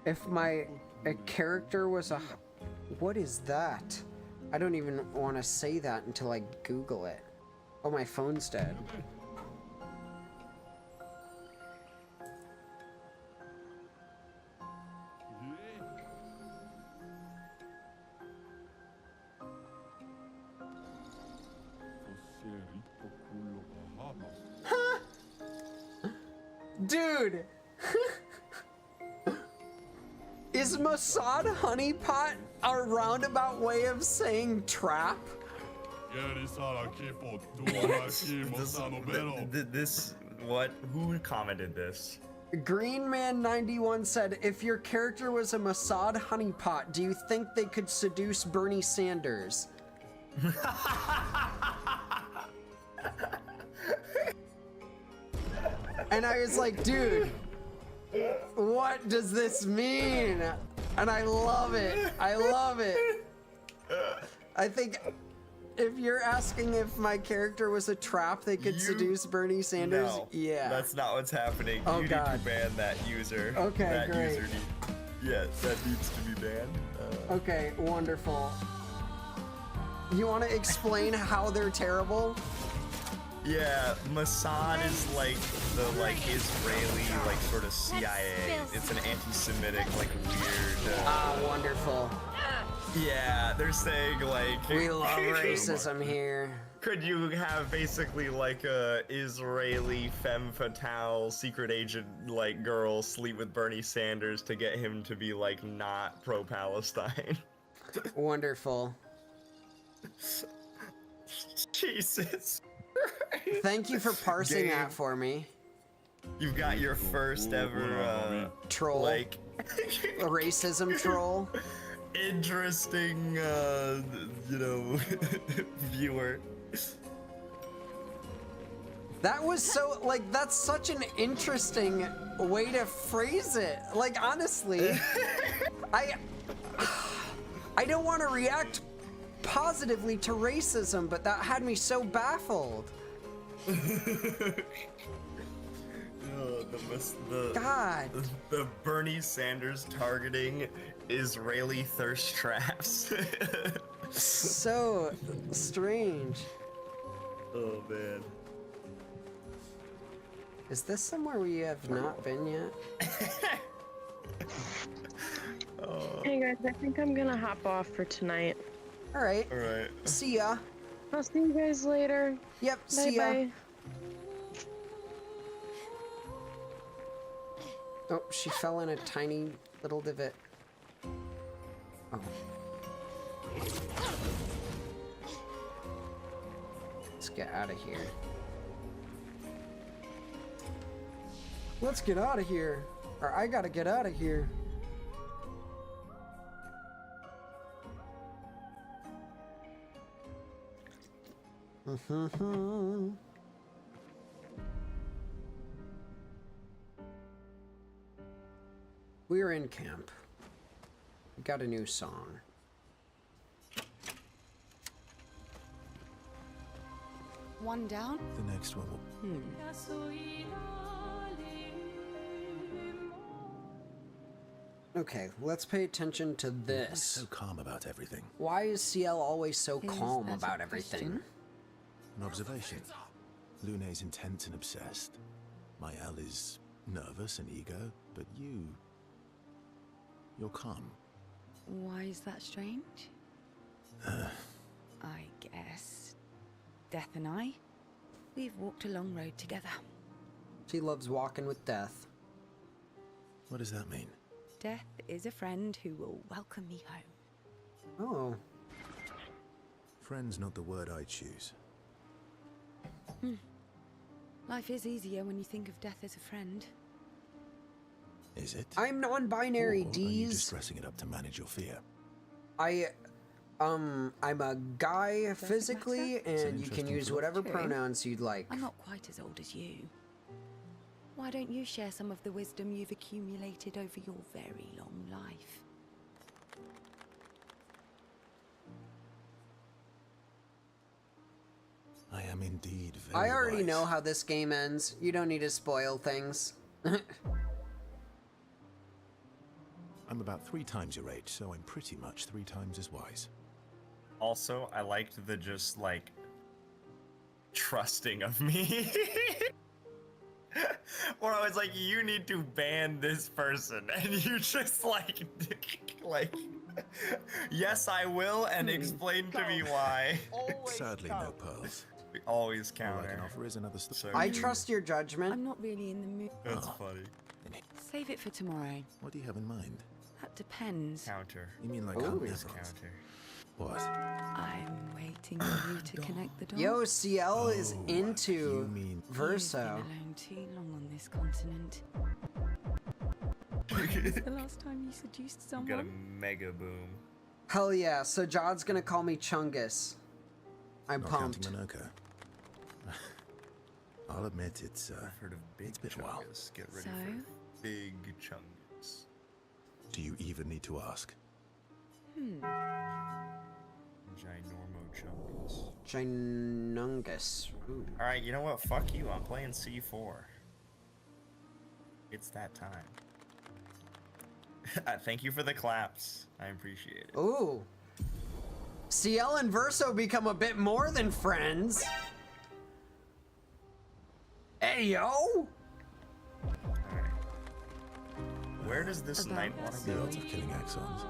If my character was a... What is that? I don't even want to say that until I Google it. Oh, my phone's dead. Huh? Dude! Is Masad Honeypot a roundabout way of saying trap? What? Who commented this? Greenman91 said, if your character was a Masad Honeypot, do you think they could seduce Bernie Sanders? And I was like, dude, what does this mean? And I love it. I love it. I think if you're asking if my character was a trap they could seduce Bernie Sanders, no, yeah. That's not what's happening. Oh, you God. need to ban that user. Okay, that great. User yes, that needs to be banned. Okay, wonderful. You want to explain how they're terrible? Yeah, Mossad is like the Israeli sort of CIA. It's an anti-Semitic weird. Wonderful. Yeah, they're saying we love racism here. Could you have basically a Israeli femme fatale secret agent girl sleep with Bernie Sanders to get him to be not pro-Palestine? Wonderful. Jesus. Thank you for parsing that for me. You've got your first ever troll. A racism troll. Interesting, viewer. That was so, that's such an interesting way to phrase it. Honestly, I don't want to react positively to racism, but that had me so baffled. God. The Bernie Sanders targeting Israeli thirst traps. So strange. Oh man. Is this somewhere we have not been yet? Hey guys, I think I'm gonna hop off for tonight. Alright. Alright. See ya. I'll see you guys later. Yep, bye see ya. bye. Oh, she fell in a tiny little divot. Oh. Let's get out of here. Let's get out of here. Or I gotta get out of here. We're in camp. We got a new song. One down? The next one will... Okay, let's pay attention to this. Why so calm about everything? Why is CL always so calm that about a everything? question? An observation. Lune's intense and obsessed. Mael is nervous and eager, but you're calm. Why is that strange? I guess Death and I, we've walked a long road together. She loves walking with Death. What does that mean? Death is a friend who will welcome me home. Oh. Friend's not the word I choose. Life is easier when you think of Death as a friend. Is it? I'm non-binary, Or are you just D's. dressing it up to manage your fear? I'm a guy physically, and you can use whatever True. pronouns you'd like. I'm not quite as old as you. Why don't you share some of the wisdom you've accumulated over your very long life? I am indeed very I already wise. know how this game ends. You don't need to spoil things. I'm about 3 times your age, so I'm pretty much 3 times as wise. Also, I liked the just like trusting of me. Where I was like, you need to ban this person, and you just like, yes, I will, and explain to me why. Sadly, no pearls. We always All I counter. can offer is another So I trust your judgment. I'm not really in the mood. That's funny. Save it for tomorrow. What do you have in mind? That depends. Counter. You mean like Always never? counter. What? I'm waiting for you to connect the dots. Yo, CL is into You mean You've been Verso. alone too long on this continent. The last time you seduced You got a someone? mega boom. Hell yeah, so Jod's gonna call me Chungus. I'm Not pumped. counting Minoka. I'll admit it's Heard of big it's been a while. chungus. Get ready So? for big chungus. Do you even need to ask? Ginormo chungus. Ginungus. Ooh. Alright, you know what? Fuck you. I'm playing C4. It's that time. Thank you for the claps. I appreciate it. Ooh. CL and Verso become a bit more than friends. Hey, yo! Where does this knight want to The go? odds of killing axons.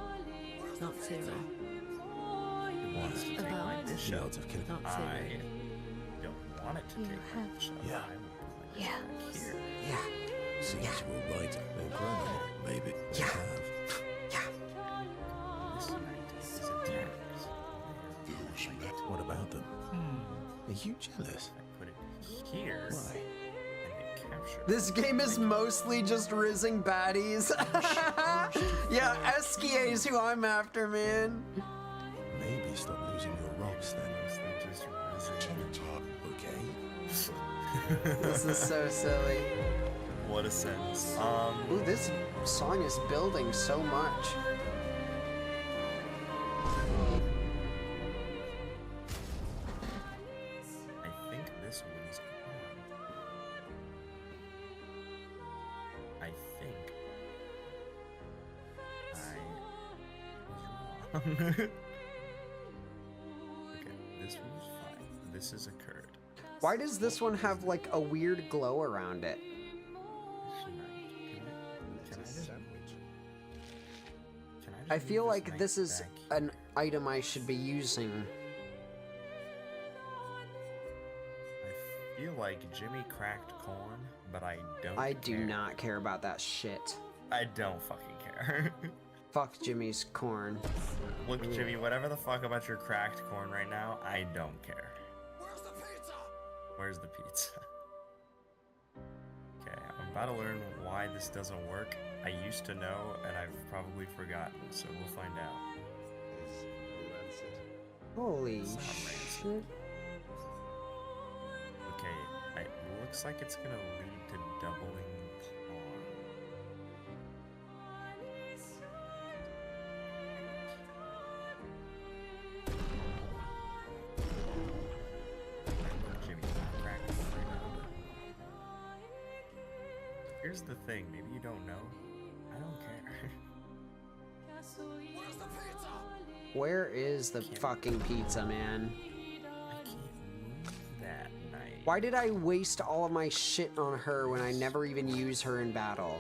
Not zero. It wants to take my About bishop. The odds of killing. Not I zero. don't want it to You take my have- bishop. Yeah. I will put my Yeah. bishop here. Yeah. Seems we're right. They've grown on it. Maybe. They Yeah. have. This knight is attacks. What about them? Are you jealous? I put it here. Why? And they capture it. This game is mostly just rizzing baddies. Yeah, Esquier is who I'm after, man. Maybe stop losing your rocks then. They just Okay. This is so silly. What a sense. Ooh, this song is building so much. I think this one's I think I was wrong. Okay, this one's fine. This is occurred. Why does this one have like a weird glow around it? I feel like this is an item I should be using. I feel like Jimmy cracked corn, but I don't I do care. not care about that shit. I don't fucking care. Fuck Jimmy's corn. Look, Jimmy, whatever the fuck about your cracked corn right now, I don't care. Where's the pizza? Okay, I'm about to learn why this doesn't work. I used to know, and I've probably forgotten, so we'll find out. Holy It's not shit. Okay, it looks like it's gonna lead to doubling pawn. Jimmy's not cracking right now. Here's the thing, maybe you don't know. I don't care. Where is the fucking pizza, man? I can't move that knight. Why did I waste all of my shit on her when I never even use her in battle?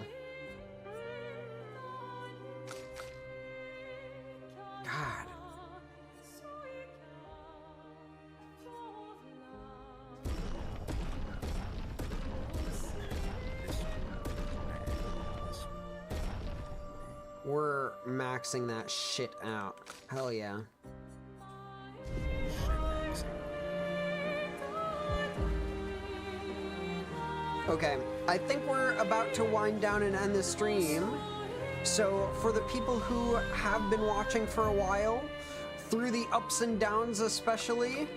God. We're maxing that shit out. Hell yeah. Okay, I think we're about to wind down and end the stream. So for the people who have been watching for a while, through the ups and downs especially,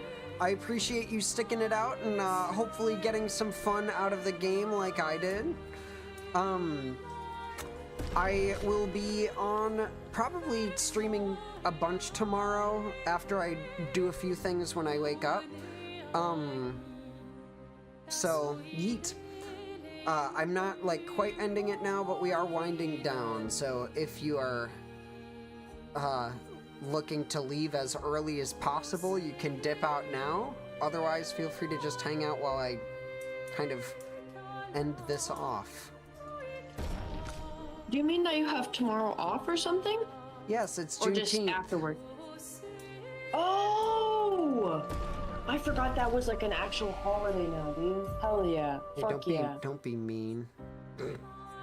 I appreciate you sticking it out and hopefully getting some fun out of the game like I did. I will be on probably streaming a bunch tomorrow after I do a few things when I wake up. So, yeet. I'm not like quite ending it now, but we are winding down. So if you are looking to leave as early as possible, you can dip out now. Otherwise, feel free to just hang out while I kind of end this off. Do you mean that you have tomorrow off or something? Yes, it's Juneteenth. Or just afterward? Oh! I forgot that was like an actual holiday now, dude. Hell yeah. Hey, Fuck yeah. Don't be mean.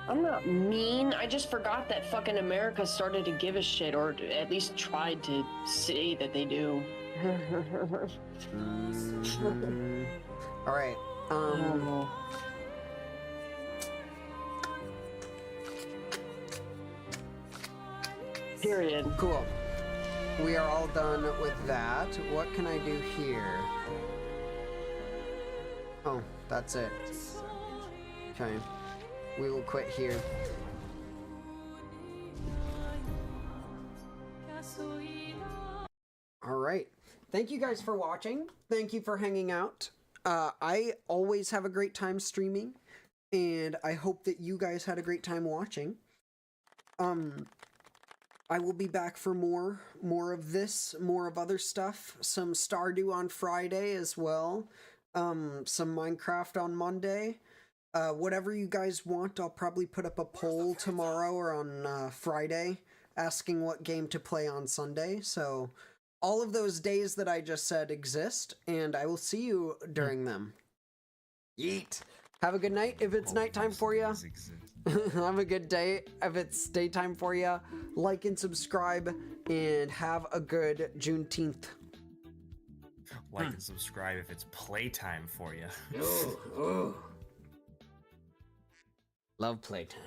I'm not mean. I just forgot that fucking America started to give a shit, or at least tried to say that they do. All right. Period. Cool. We are all done with that. What can I do here? Oh, that's it. Okay. We will quit here. All right. Thank you guys for watching. Thank you for hanging out. I always have a great time streaming, and I hope that you guys had a great time watching. I will be back for more of this, more of other stuff, some Stardew on Friday as well, some Minecraft on Monday, whatever you guys want. I'll probably put up a poll tomorrow or on Friday asking what game to play on Sunday, so all of those days that I just said exist, and I will see you during them. Yeet! Have a good night if it's nighttime for you. Have a good day if it's daytime for you. Like and subscribe, and have a good Juneteenth. Like and subscribe if it's playtime for you. Love playtime.